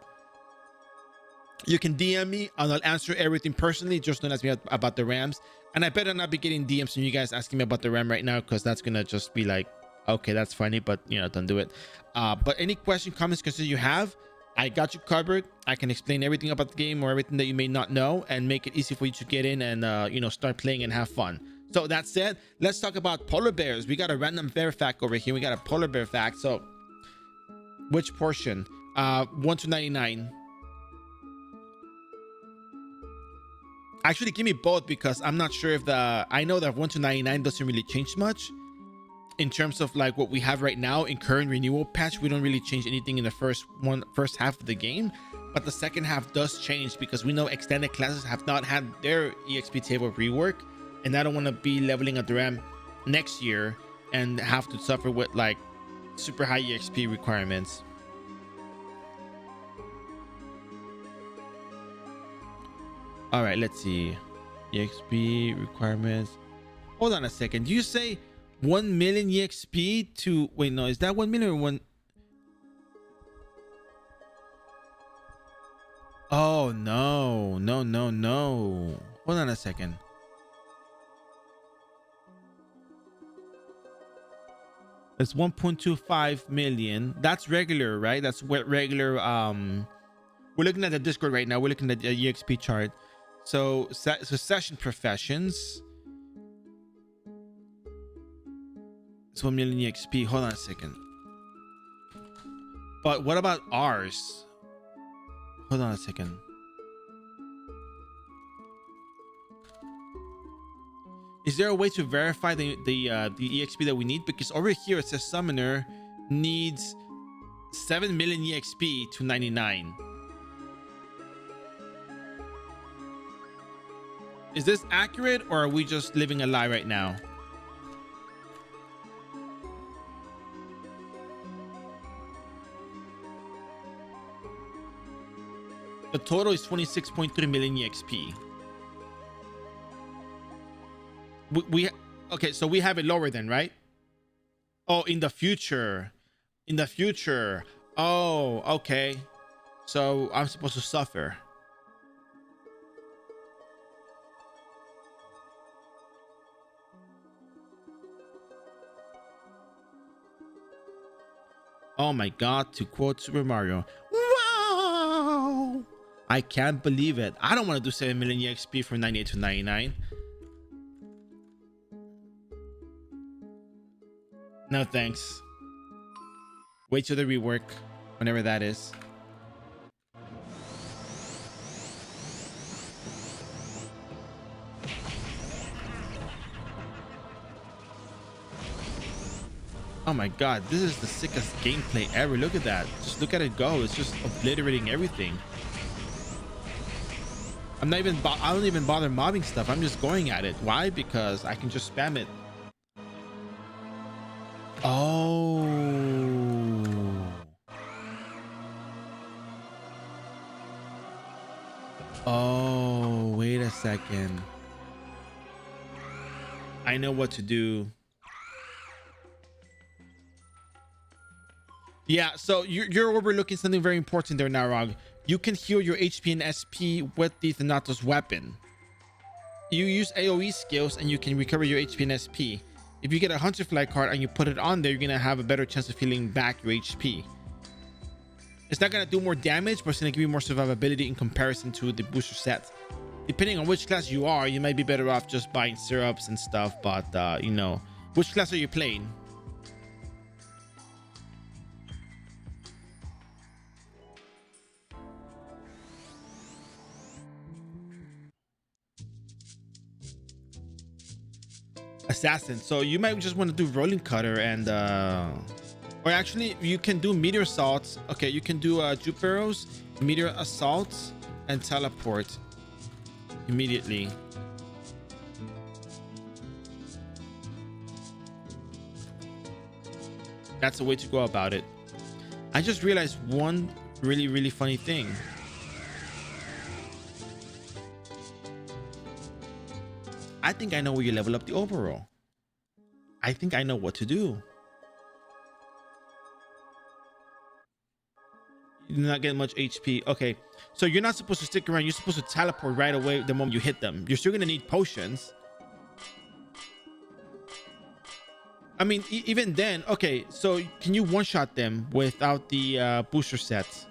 S2: You can DM me and I'll answer everything personally. Just don't ask me about the RAMs. And I better not be getting DMs from you guys asking me about the RAM right now, because that's gonna just be like, okay, that's funny, but you know, don't do it. But any question, comments, concerns you have, I got you covered. I can explain everything about the game or everything that you may not know and make it easy for you to get in and you know, start playing and have fun. So that said, let's talk about polar bears. We got a random bear fact over here. We got a polar bear fact. So which portion? 1 to 99. Actually, give me both, because I'm not sure if I know that 1 to 99 doesn't really change much in terms of like what we have right now in current renewal patch. We don't really change anything in the first half of the game, but the second half does change, because we know extended classes have not had their EXP table rework, and I don't want to be leveling up the RAM next year and have to suffer with like super high EXP requirements. All right, let's see. EXP requirements. Hold on a second. Do you say 1 million EXP to... Wait, no. Is that 1 million or 1... Oh, no. No, no, no. Hold on a second. It's 1.25 million. That's regular, right? That's what regular... We're looking at the Discord right now. We're looking at the EXP chart. So session professions. It's 1 million EXP. Hold on a second. But what about ours? Hold on a second. Is there a way to verify the EXP that we need? Because over here it says summoner needs 7 million EXP to 99. Is this accurate, or are we just living a lie right now? The total is 26.3 million EXP. Okay, so we have it lower then, right? Oh, in the future. In the future. Oh, okay. So I'm supposed to suffer. Oh my god, to quote Super Mario. Wow! I can't believe it. I don't want to do 7 million EXP from 98 to 99. No thanks. Wait till the rework, whenever that is. Oh my god, this is the sickest gameplay ever. Look at that. Just look at it go. It's just obliterating everything. I don't even bother mobbing stuff. I'm just going at it. Why? Because I can just spam it. Oh. Oh, wait a second. I know what to do. Yeah, so you're overlooking something very important there, Narog. You can heal your HP and SP with the Thanatos weapon. You use AoE skills and you can recover your HP and SP. If you get a Hunter Flag card and you put it on there, you're gonna have a better chance of healing back your HP. It's not gonna do more damage, but it's gonna give you more survivability in comparison to the booster set. Depending on which class you are, you might be better off just buying syrups and stuff, but you know, which class are you playing? assassin. So you might just want to do rolling cutter and or actually you can do meteor assaults. Okay, you can do juke barrels, meteor assaults, and teleport immediately. That's the way to go about it. I just realized one really funny thing. I think I know where you level up the Oboro. I think I know what to do. You're not getting much HP. Okay, so you're not supposed to stick around. You're supposed to teleport right away the moment you hit them. You're still gonna need potions. I mean, even then, okay, so can you one-shot them without the booster sets?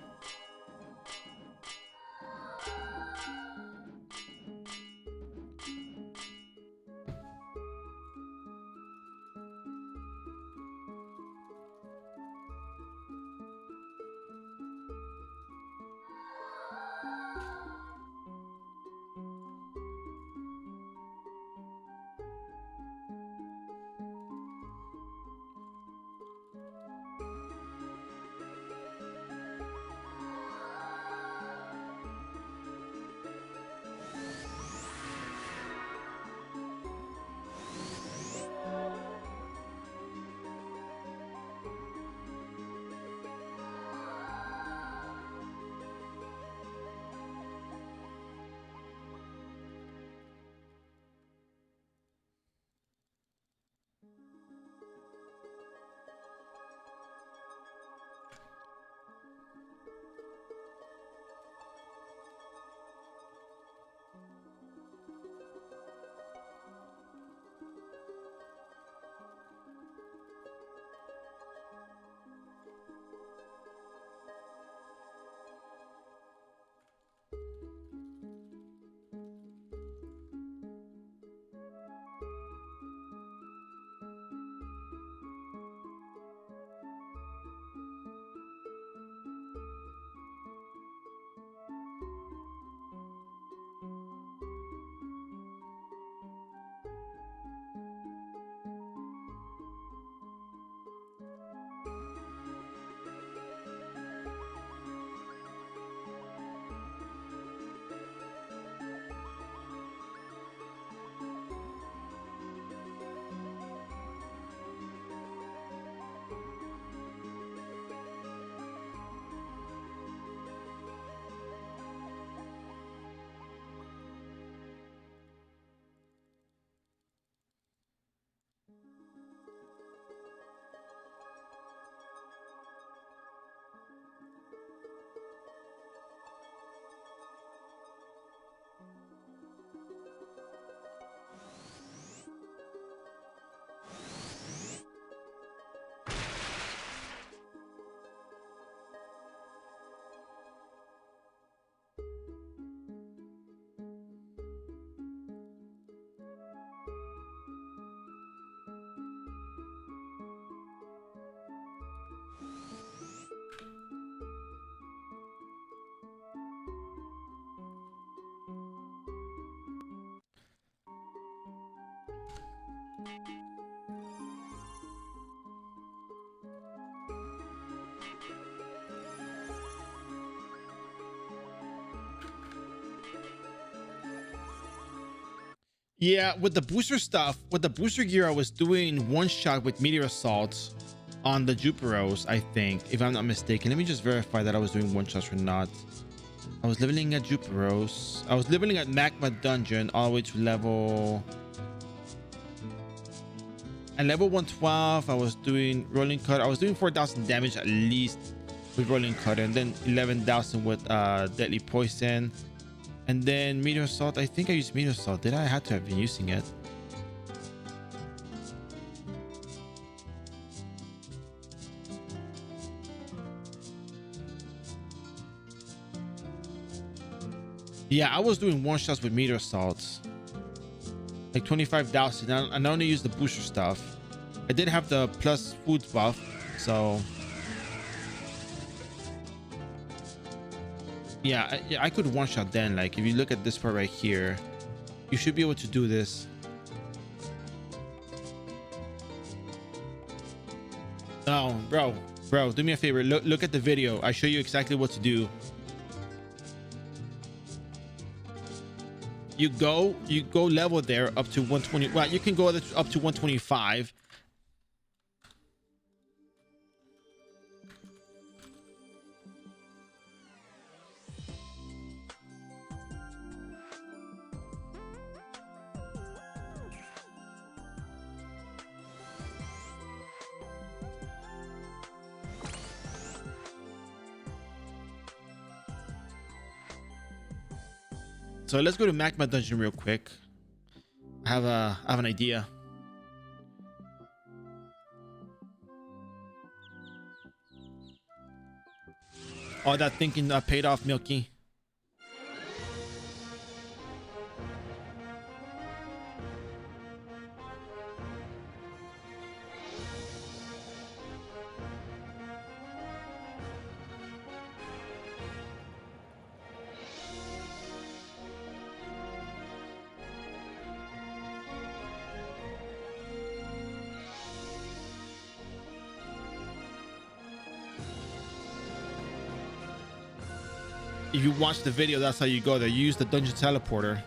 S2: Yeah, with the booster stuff, with the booster gear, I was doing one shot with meteor assaults on the Juperos, I think, if I'm not mistaken. Let me just verify that I was doing one shots or not. I was leveling at Juperos. I was leveling at Magma Dungeon all the way to level. At level 112, I was doing rolling cut. I was doing 4,000 damage at least with rolling cut, and then 11,000 with deadly poison. And then meteor assault. I think I used meteor assault. Did I? I had to have been using it. Yeah, I was doing one shots with meteor assaults. Like 25,000. And I only used the booster stuff. I did have the plus food buff, so yeah, I could one shot then. Like if you look at this part right here, you should be able to do this. No, bro, do me a favor. Look at the video. I show you exactly what to do. You go level there up to 120. Well, you can go up to 125. So let's go to Magma Dungeon real quick. I have an idea. All that thinking paid off, Milky. If you watch the video, that's how you go there. You use the dungeon teleporter.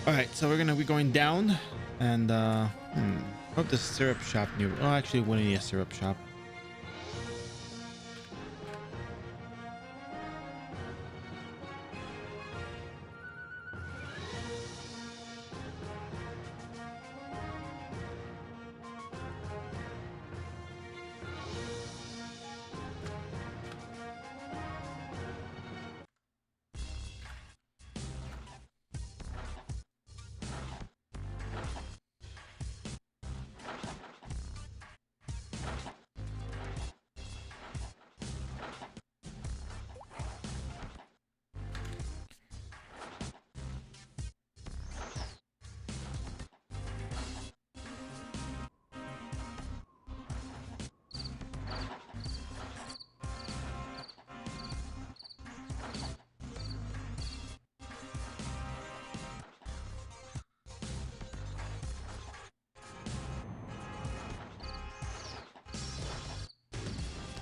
S2: All right, so we're gonna be going down, and hope the syrup shop near. Oh, actually, wouldn't need a syrup shop.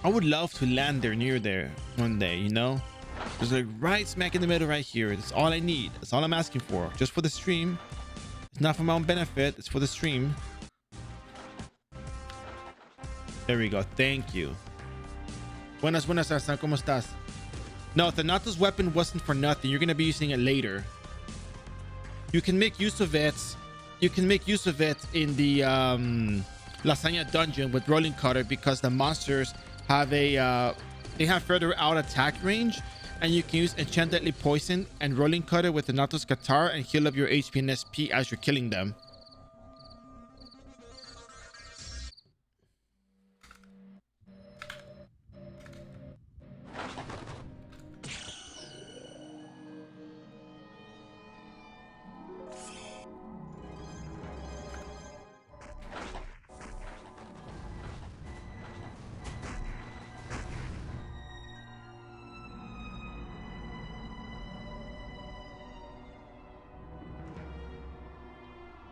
S2: I would love to land there near there one day, you know? Just like right smack in the middle right here. That's all I need. That's all I'm asking for. Just for the stream. It's not for my own benefit. It's for the stream. There we go. Thank you. Buenas, buenas, Asa. ¿Cómo estás? No, Thanato's weapon wasn't for nothing. You're going to be using it later. You can make use of it. You can make use of it in the Lasagna dungeon with Rolling Cutter because the monsters have a they have further out attack range, and you can use Enchant Deadly Poison and Rolling Cutter with the Nato's Guitar and heal up your HP and SP as you're killing them.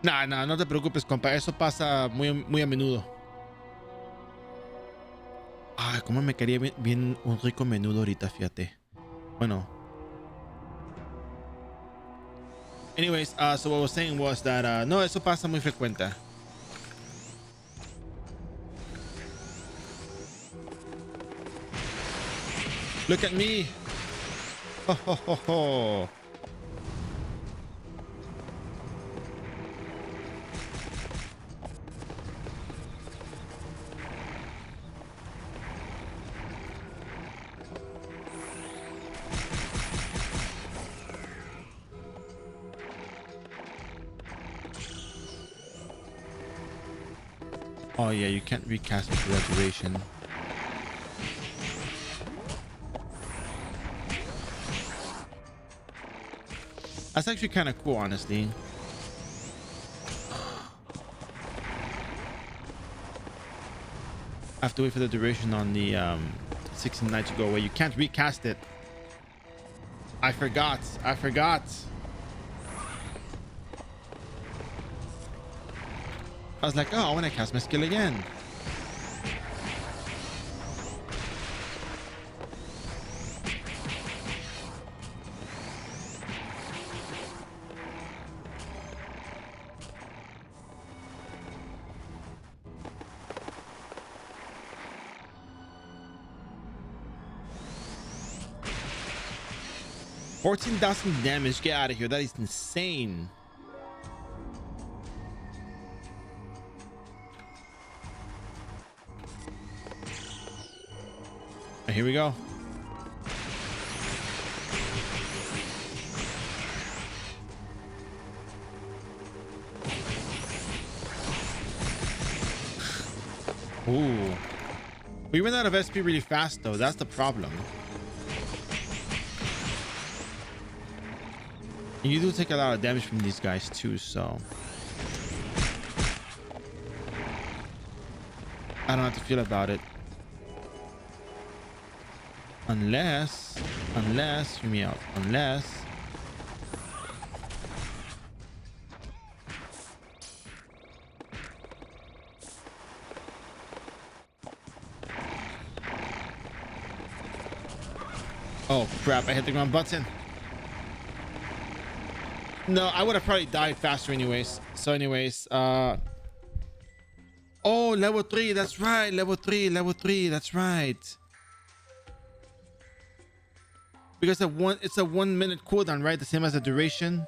S2: Nah, nah, no te preocupes, compa. Eso pasa muy a menudo. Ay, cómo me quería bien un rico menudo ahorita, fíjate. Bueno. Anyways, so what I was saying was that no, eso pasa muy frecuente. Look at me. Ho, ho, ho, ho. Oh yeah, you can't recast it for that duration. That's actually kind of cool, honestly. I have to wait for the duration on the 69 to go away. You can't recast it. I forgot. I forgot. I was like, oh, I want to cast my skill again. $14,000 damage. Get out of here. That is insane. Here we go. Ooh. We ran out of SP really fast, though. That's the problem. And you do take a lot of damage from these guys, too, so... I don't know how to feel about it. Unless, hear me out. Unless... Oh, crap. I hit the wrong button. No, I would have probably died faster anyways. So anyways, oh, level 3. That's right. Level 3. That's right. Because it's a 1 minute cooldown, right? The same as the duration.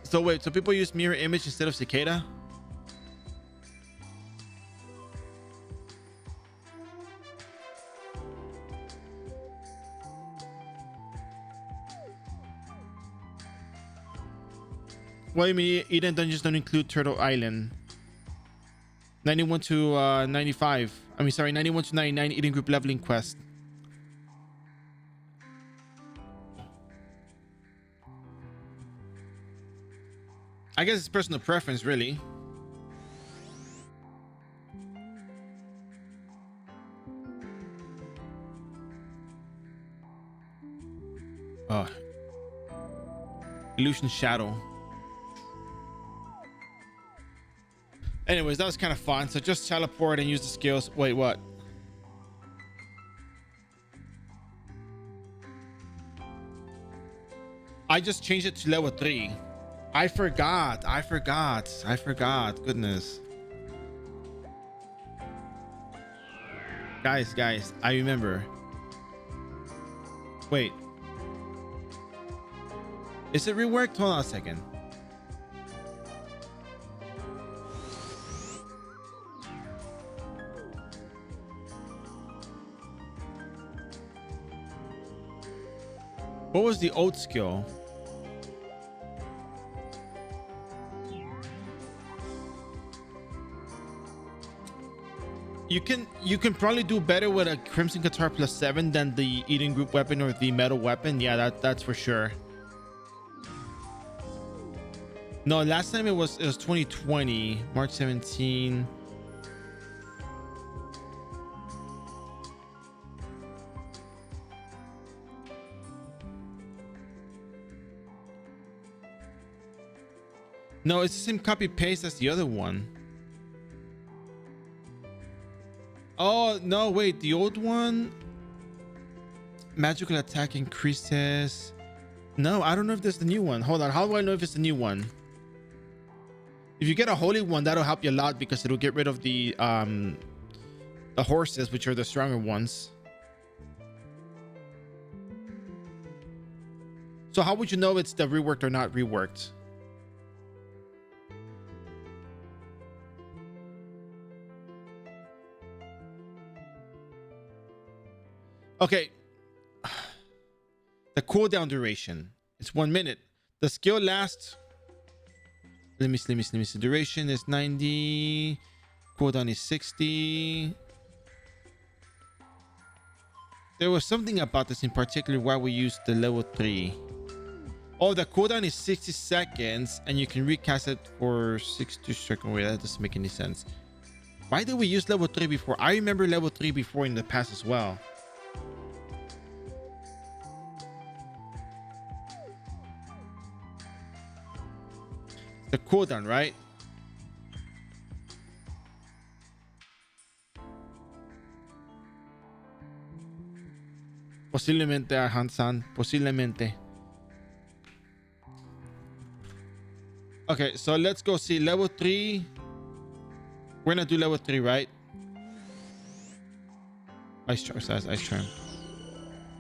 S2: So wait, so people use mirror image instead of cicada? What do you mean Eden dungeons don't include Turtle Island? 91 to 95. I mean, sorry, 91 to 99 Eden group leveling quest. I guess it's personal preference, really. Oh. Illusion Shadow. Anyways, that was kind of fun. So just teleport and use the skills. Wait, what? I just changed it to level 3. I forgot. Goodness. Guys, I remember. Wait. Is it reworked? Hold on a second. What was the old skill? You can probably do better with a Crimson Guitar +7 than the Eden group weapon or the metal weapon. Yeah, that's for sure. No, last time it was 2020, March 17. No, it's the same copy paste as the other one. Oh no, wait, the old one, magical attack increases. No, I don't know if there's the new one. Hold on, how do I know if it's the new one? If you get a holy one, that'll help you a lot because it'll get rid of the horses, which are the stronger ones. So how would you know it's the reworked or not reworked? Okay. The cooldown duration. It's 1 minute. The skill lasts. Let me see. Duration is 90. Cooldown is 60. There was something about this in particular why we used the level 3. Oh, the cooldown is 60 seconds and you can recast it for 60 seconds. Wait, that doesn't make any sense. Why did we use level 3 before? I remember level 3 before in the past as well. The cooldown, right? Posiblemente, Hansan. Posiblemente. Okay, so let's go see level 3. We're gonna do level 3, right? Ice charm.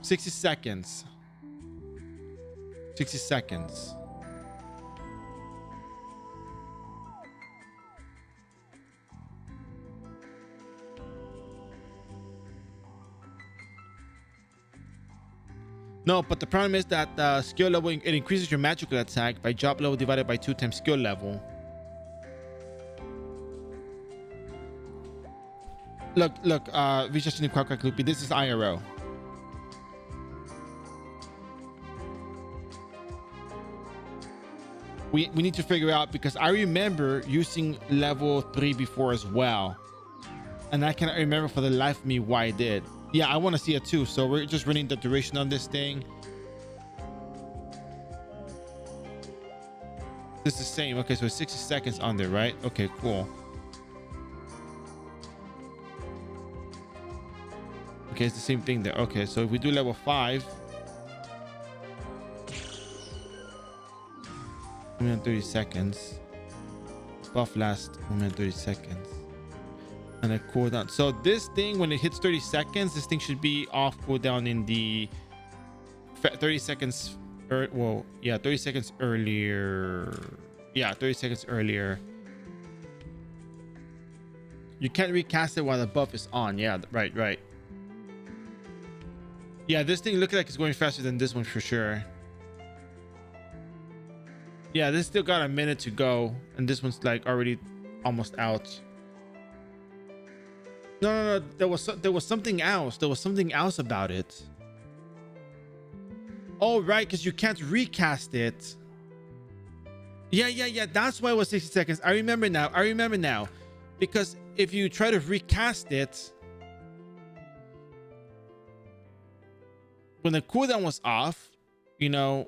S2: 60 seconds. 60 seconds. No, but the problem is that skill level, it increases your magical attack by job level divided by 2 times skill level. Look, this is iRO. We need to figure out, because I remember using level 3 before as well. And I cannot remember for the life of me why I did. Yeah, I want to see it too. So we're just running the duration on this thing. This is the same. Okay, so it's 60 seconds on there, right? Okay, cool. Okay, it's the same thing there. Okay, so if we do level 5, 130 seconds. Buff lasts 130 seconds. And a cooldown. So this thing, when it hits 30 seconds, this thing should be off cooldown in the 30 seconds. Well, yeah, 30 seconds earlier. Yeah, 30 seconds earlier. You can't recast it while the buff is on. Yeah, right. Yeah, this thing looks like it's going faster than this one for sure. Yeah, this still got a minute to go, and this one's like already almost out. No. There was something else. There was something else about it. Oh, right, because you can't recast it. Yeah. That's why it was 60 seconds. I remember now. Because if you try to recast it, when the cooldown was off, you know,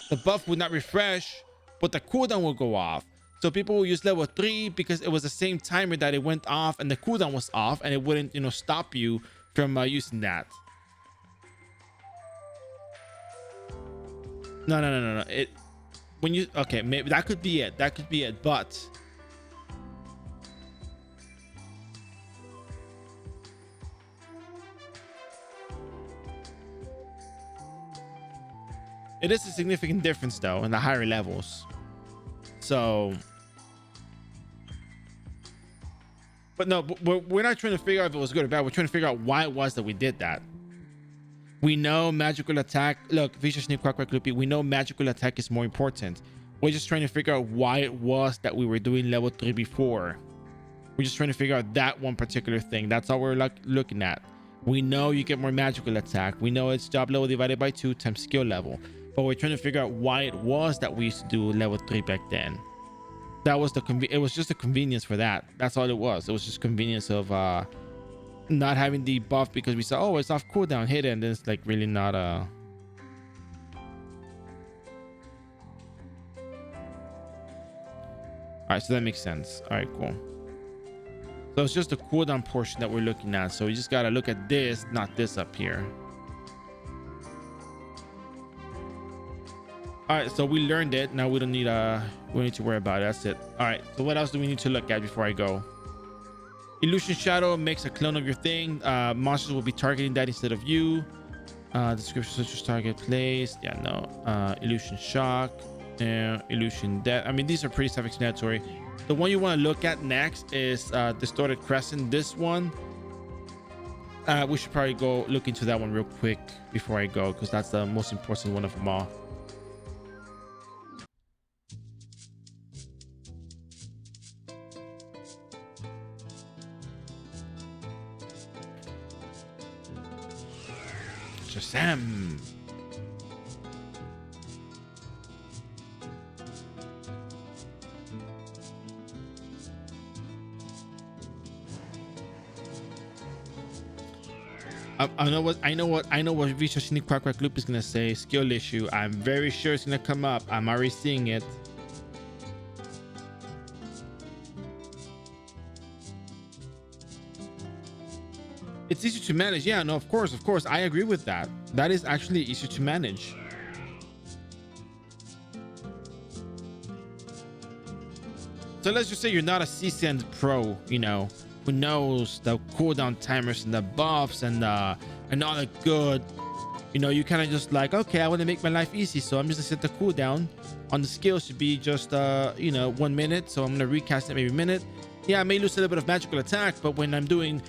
S2: the buff would not refresh, but the cooldown will go off. So people will use level 3 because it was the same timer that it went off and the cooldown was off, and it wouldn't, you know, stop you from using that. No. Okay, maybe that could be it. But it is a significant difference though in the higher levels. So, but no, we're not trying to figure out if it was good or bad. We're trying to figure out why it was that we did that. We know magical attack. Look, Vicious Sneak Quack Loopy. We know magical attack is more important. We're just trying to figure out why it was that we were doing level 3 before. We're just trying to figure out that one particular thing. That's all we're looking at. We know you get more magical attack. We know it's job level divided by 2 times skill level. But we're trying to figure out why it was that we used to do level 3 back then. That was it was just a convenience for that. That's all it was. It was just convenience of not having the buff because we saw, oh, it's off cooldown, hit it, and then it's like really not all right, so that makes sense. All right, cool. So it's just the cooldown portion that we're looking at. So we just got to look at this, not this up here. All right, so we learned it. Now we don't need to worry about it. That's it. All right, so what else do we need to look at before I go? Illusion Shadow makes a clone of your thing. Monsters will be targeting that instead of you. Description such as target placed. Yeah, no. Illusion Shock. Illusion Death. I mean, these are pretty self-explanatory. The one you want to look at next is Distorted Crescent. This one, we should probably go look into that one real quick before I go, because that's the most important one of them all. Shazam! I know what Visha Shini Quack Quack Loop is gonna say. Skill issue. I'm very sure it's gonna come up. I'm already seeing it. It's easy to manage. Yeah, no, of course. I agree with that. That is actually easy to manage. So let's just say you're not a seasoned pro, you know, who knows the cooldown timers and the buffs and all the good. You know, you kind of just like, okay, I want to make my life easy, so I'm just gonna set the cooldown on the skill should be just 1 minute. So I'm gonna recast it maybe a minute. Yeah, I may lose a little bit of magical attack, but when I'm doing,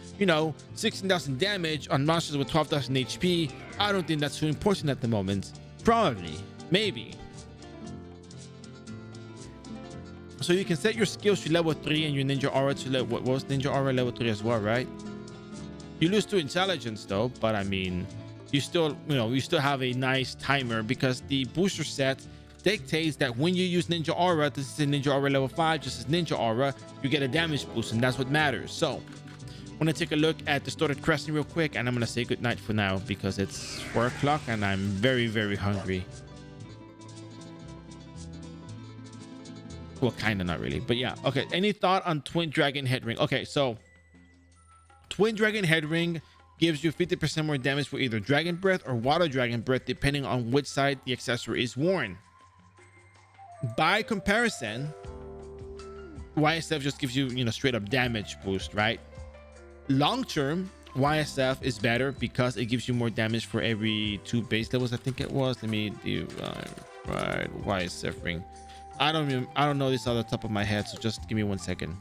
S2: 16,000 damage on monsters with 12,000 HP, I don't think that's too important at the moment. Probably, maybe. So you can set your skills to level 3 and your ninja aura to level, what was ninja aura level 3 as well, right? You lose to intelligence though, but I mean, you still have a nice timer, because the booster set dictates that when you use ninja aura, this is a ninja aura level 5, just as ninja aura, you get a damage boost, and that's what matters. So I'm gonna take a look at Distorted Crescent real quick, and I'm gonna say good night for now, because it's 4 o'clock and I'm very, very hungry. Well, kind of, not really, but yeah. Okay, any thought on Twin Dragon Head Ring? Okay, so Twin Dragon Head Ring gives you 50% more damage for either Dragon Breath or Water Dragon Breath, depending on which side the accessory is worn. By comparison, YSF just gives you, straight up damage boost, right? Long term, YSF is better because it gives you more damage for every 2 base levels, I think it was. Let me do right YSF ring. I don't know this off the top of my head, so just give me 1 second.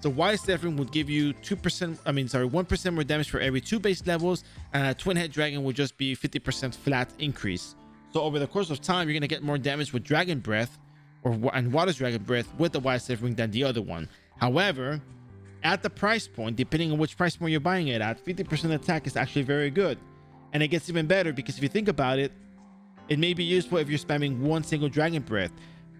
S2: So YSF ring would give you 1% more damage for every 2 base levels, and a Twin Head Dragon would just be 50% flat increase. So over the course of time, you're gonna get more damage with Dragon Breath and Water Dragon Breath with the YSF ring than the other one. However, at the price point, depending on which price point you're buying it at, 50% attack is actually very good. And it gets even better, because if you think about it, it may be useful if you're spamming 1 single Dragon Breath,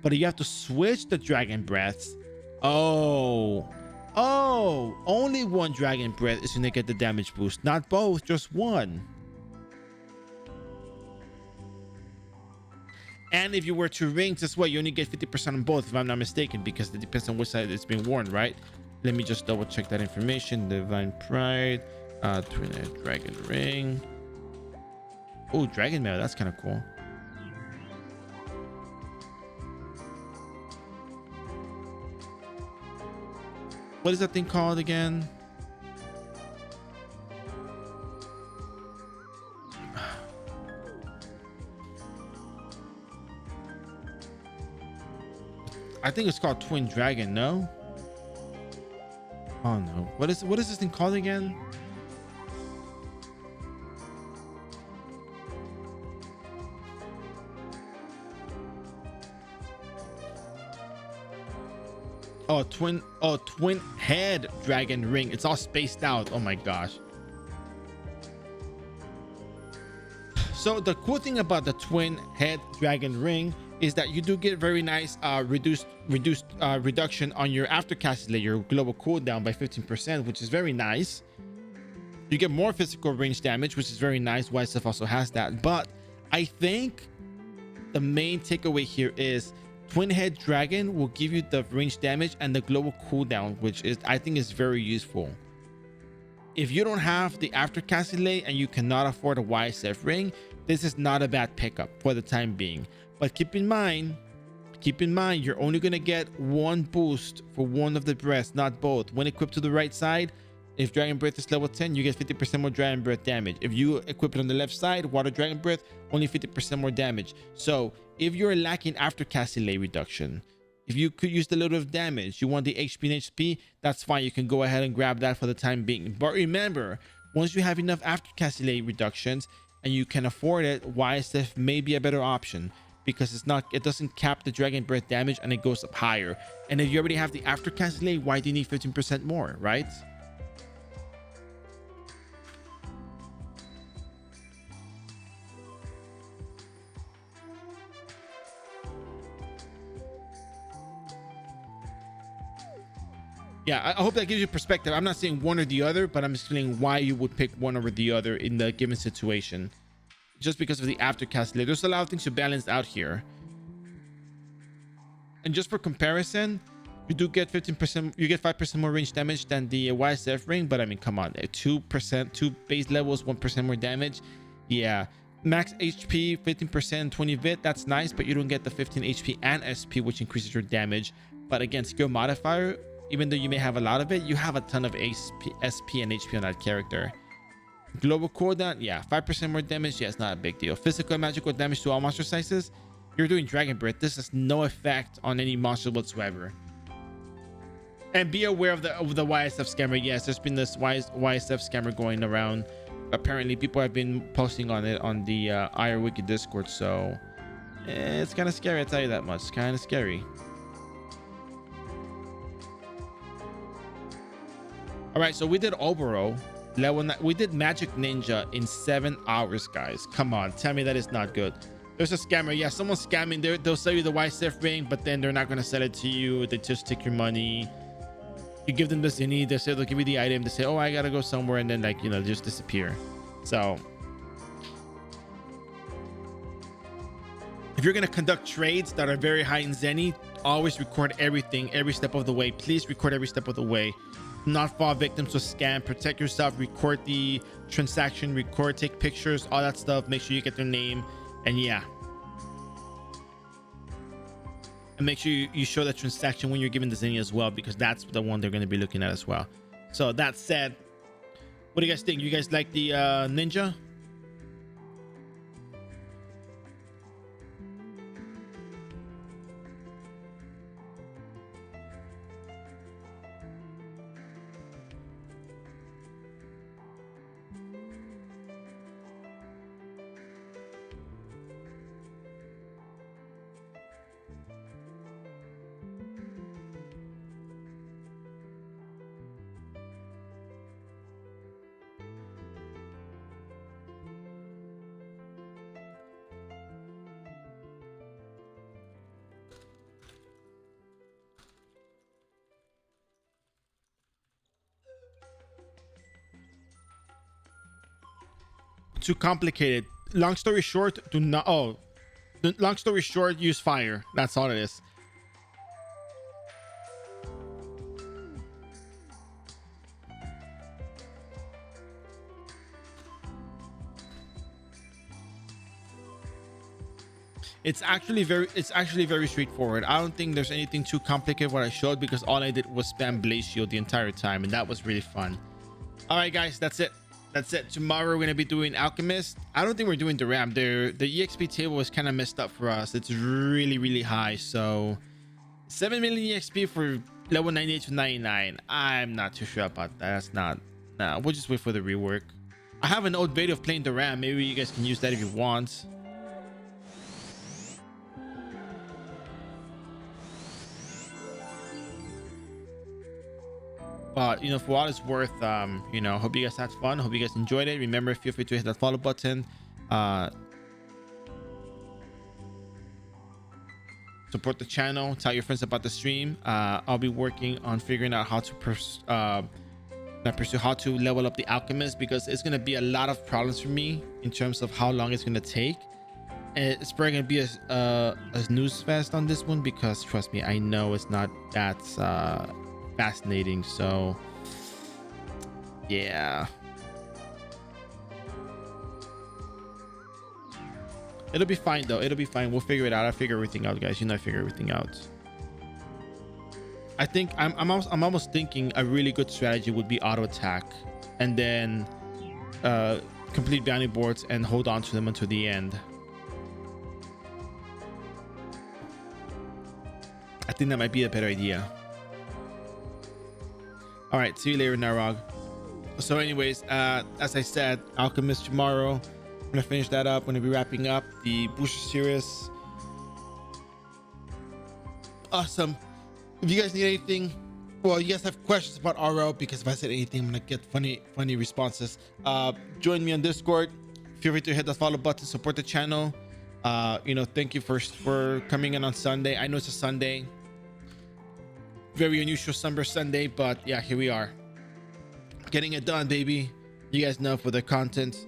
S2: but you have to switch the Dragon Breaths. Oh, only 1 Dragon Breath is gonna get the damage boost, not both, just 1. And if you were to rings as well, you only get 50% on both, if I'm not mistaken, because it depends on which side it's been worn, right? Let me just double check that information. Divine Pride, Twin Head Dragon Ring. Oh, Dragon Mail, that's kind of cool. What is that thing called again? I think it's called Twin Dragon, no? Oh no. What is this thing called again? Twin Head Dragon Ring. It's all spaced out. Oh my gosh. So the cool thing about the Twin Head Dragon Ring is that you do get very nice reduction on your aftercast layer global cooldown by 15%, which is very nice. You get more physical range damage, which is very nice. YSF also has that. But I think the main takeaway here is Twin head dragon will give you the range damage and the global cooldown, which is, I think, is very useful. If you don't have the aftercast delay and you cannot afford a YSF ring, this is not a bad pickup for the time being. But keep in mind, you're only going to get one boost for one of the breaths, not both. When equipped to the right side, if Dragon Breath is level 10, you get 50% more Dragon Breath damage. If you equip it on the left side, Water Dragon Breath, only 50% more damage. So if you're lacking aftercast delay reduction, if you could use the little of damage, you want the HP and HP, that's fine. You can go ahead and grab that for the time being. But remember, once you have enough aftercast delay reductions and you can afford it, YSF may be a better option, because it doesn't cap the Dragon Breath damage and it goes up higher. And if you already have the aftercast delay, why do you need 15% more, right? Yeah, I hope that gives you perspective. I'm not saying one or the other, but I'm explaining why you would pick one over the other in the given situation. Just because of the aftercast delay. There's a lot of things to balance out here. And just for comparison, you do get 15%, you get 5% more range damage than the YSF ring, but I mean, come on, 2%, 2 base levels, 1% more damage. Yeah, max HP, 15%, 20 vit, that's nice, but you don't get the 15 HP and SP, which increases your damage. But again, skill modifier, even though you may have a lot of it, you have a ton of SP and HP on that character. Global cooldown, yeah, 5% more damage, yeah, it's not a big deal. Physical and magical damage to all monster sizes. You're doing Dragon Breath. This has no effect on any monster whatsoever. And be aware of the YSF scammer. Yes, there's been this YSF scammer going around. Apparently, people have been posting on it on the iRO Wiki Discord. So it's kind of scary. I tell you that much. It's kind of scary. All right, so we did Oboro. We did Magic Ninja in 7 hours, guys. Come on, tell me that is not good. There's a scammer. Yeah, someone's scamming. They'll sell you the YSF ring, but then they're not going to sell it to you. They just take your money. You give them the zinni. They say they'll give you the item. They say, oh, I got to go somewhere. And then, like, you know, just disappear. So if you're going to conduct trades that are very high in zenny, always record everything, every step of the way. Please record every step of the way. Not fall victim to a scam. Protect yourself. Record the transaction. Take pictures, all that stuff. Make sure you get their name. And yeah, and make sure you show that transaction when you're giving the zenny as well, because that's the one they're going to be looking at as well. So that said, what do you guys think? You guys like the ninja? Too complicated. Long story short, do not. Oh, long story short, use fire. That's all it is. It's actually very straightforward. I don't think there's anything too complicated what I showed, because all I did was spam Blaze Shield the entire time, and that was really fun. All right, guys, that's it. Tomorrow we're gonna be doing Alchemist. I don't think we're doing the RAM. The EXP table is kind of messed up for us. It's really high. So 7 million EXP for level 98 to 99. I'm not too sure about that. That's not. Nah, we'll just wait for the rework. I have an old video of playing the RAM. Maybe you guys can use that if you want. But, you know, for all it's worth, you know, hope you guys had fun. Hope you guys enjoyed it. Remember, feel free to hit that follow button. Support the channel. Tell your friends about the stream. I'll be working on figuring out how to pursue how to level up the Alchemist, because it's going to be a lot of problems for me in terms of how long it's going to take. It's probably gonna be a snooze fest on this one, because trust me, I know it's not that fascinating. So yeah, it'll be fine though. It'll be fine. We'll figure it out. I'll figure everything out, guys. You know, I figure everything out. I think I'm almost thinking a really good strategy would be auto attack, and then complete bounty boards and hold on to them until the end. I think that might be a better idea. All right, see you later, Narog. So anyways, as I said, Alchemist tomorrow. I'm gonna finish that up. I'm gonna be wrapping up the booster series. Awesome. If you guys need anything, well, you guys have questions about iRO, because if I said anything, I'm gonna get funny responses. Join me on Discord. Feel free to hit the follow button, support the channel. You know, thank you for coming in on Sunday. I know it's a Sunday, very unusual summer Sunday, but yeah, here we are, getting it done, baby. You guys know, for the content,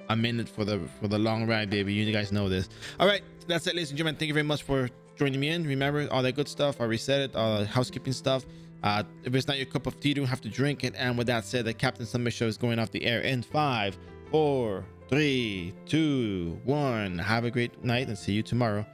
S2: I'm in it for the long ride, baby. You guys know this. All right, that's it, ladies and gentlemen. Thank you very much for joining me in. Remember, all that good stuff, I reset it, all the housekeeping stuff. If it's not your cup of tea, you don't have to drink it. And with that said, the Captain Summit Show is going off the air in 5, 4, 3, 2, 1. Have a great night and see you tomorrow.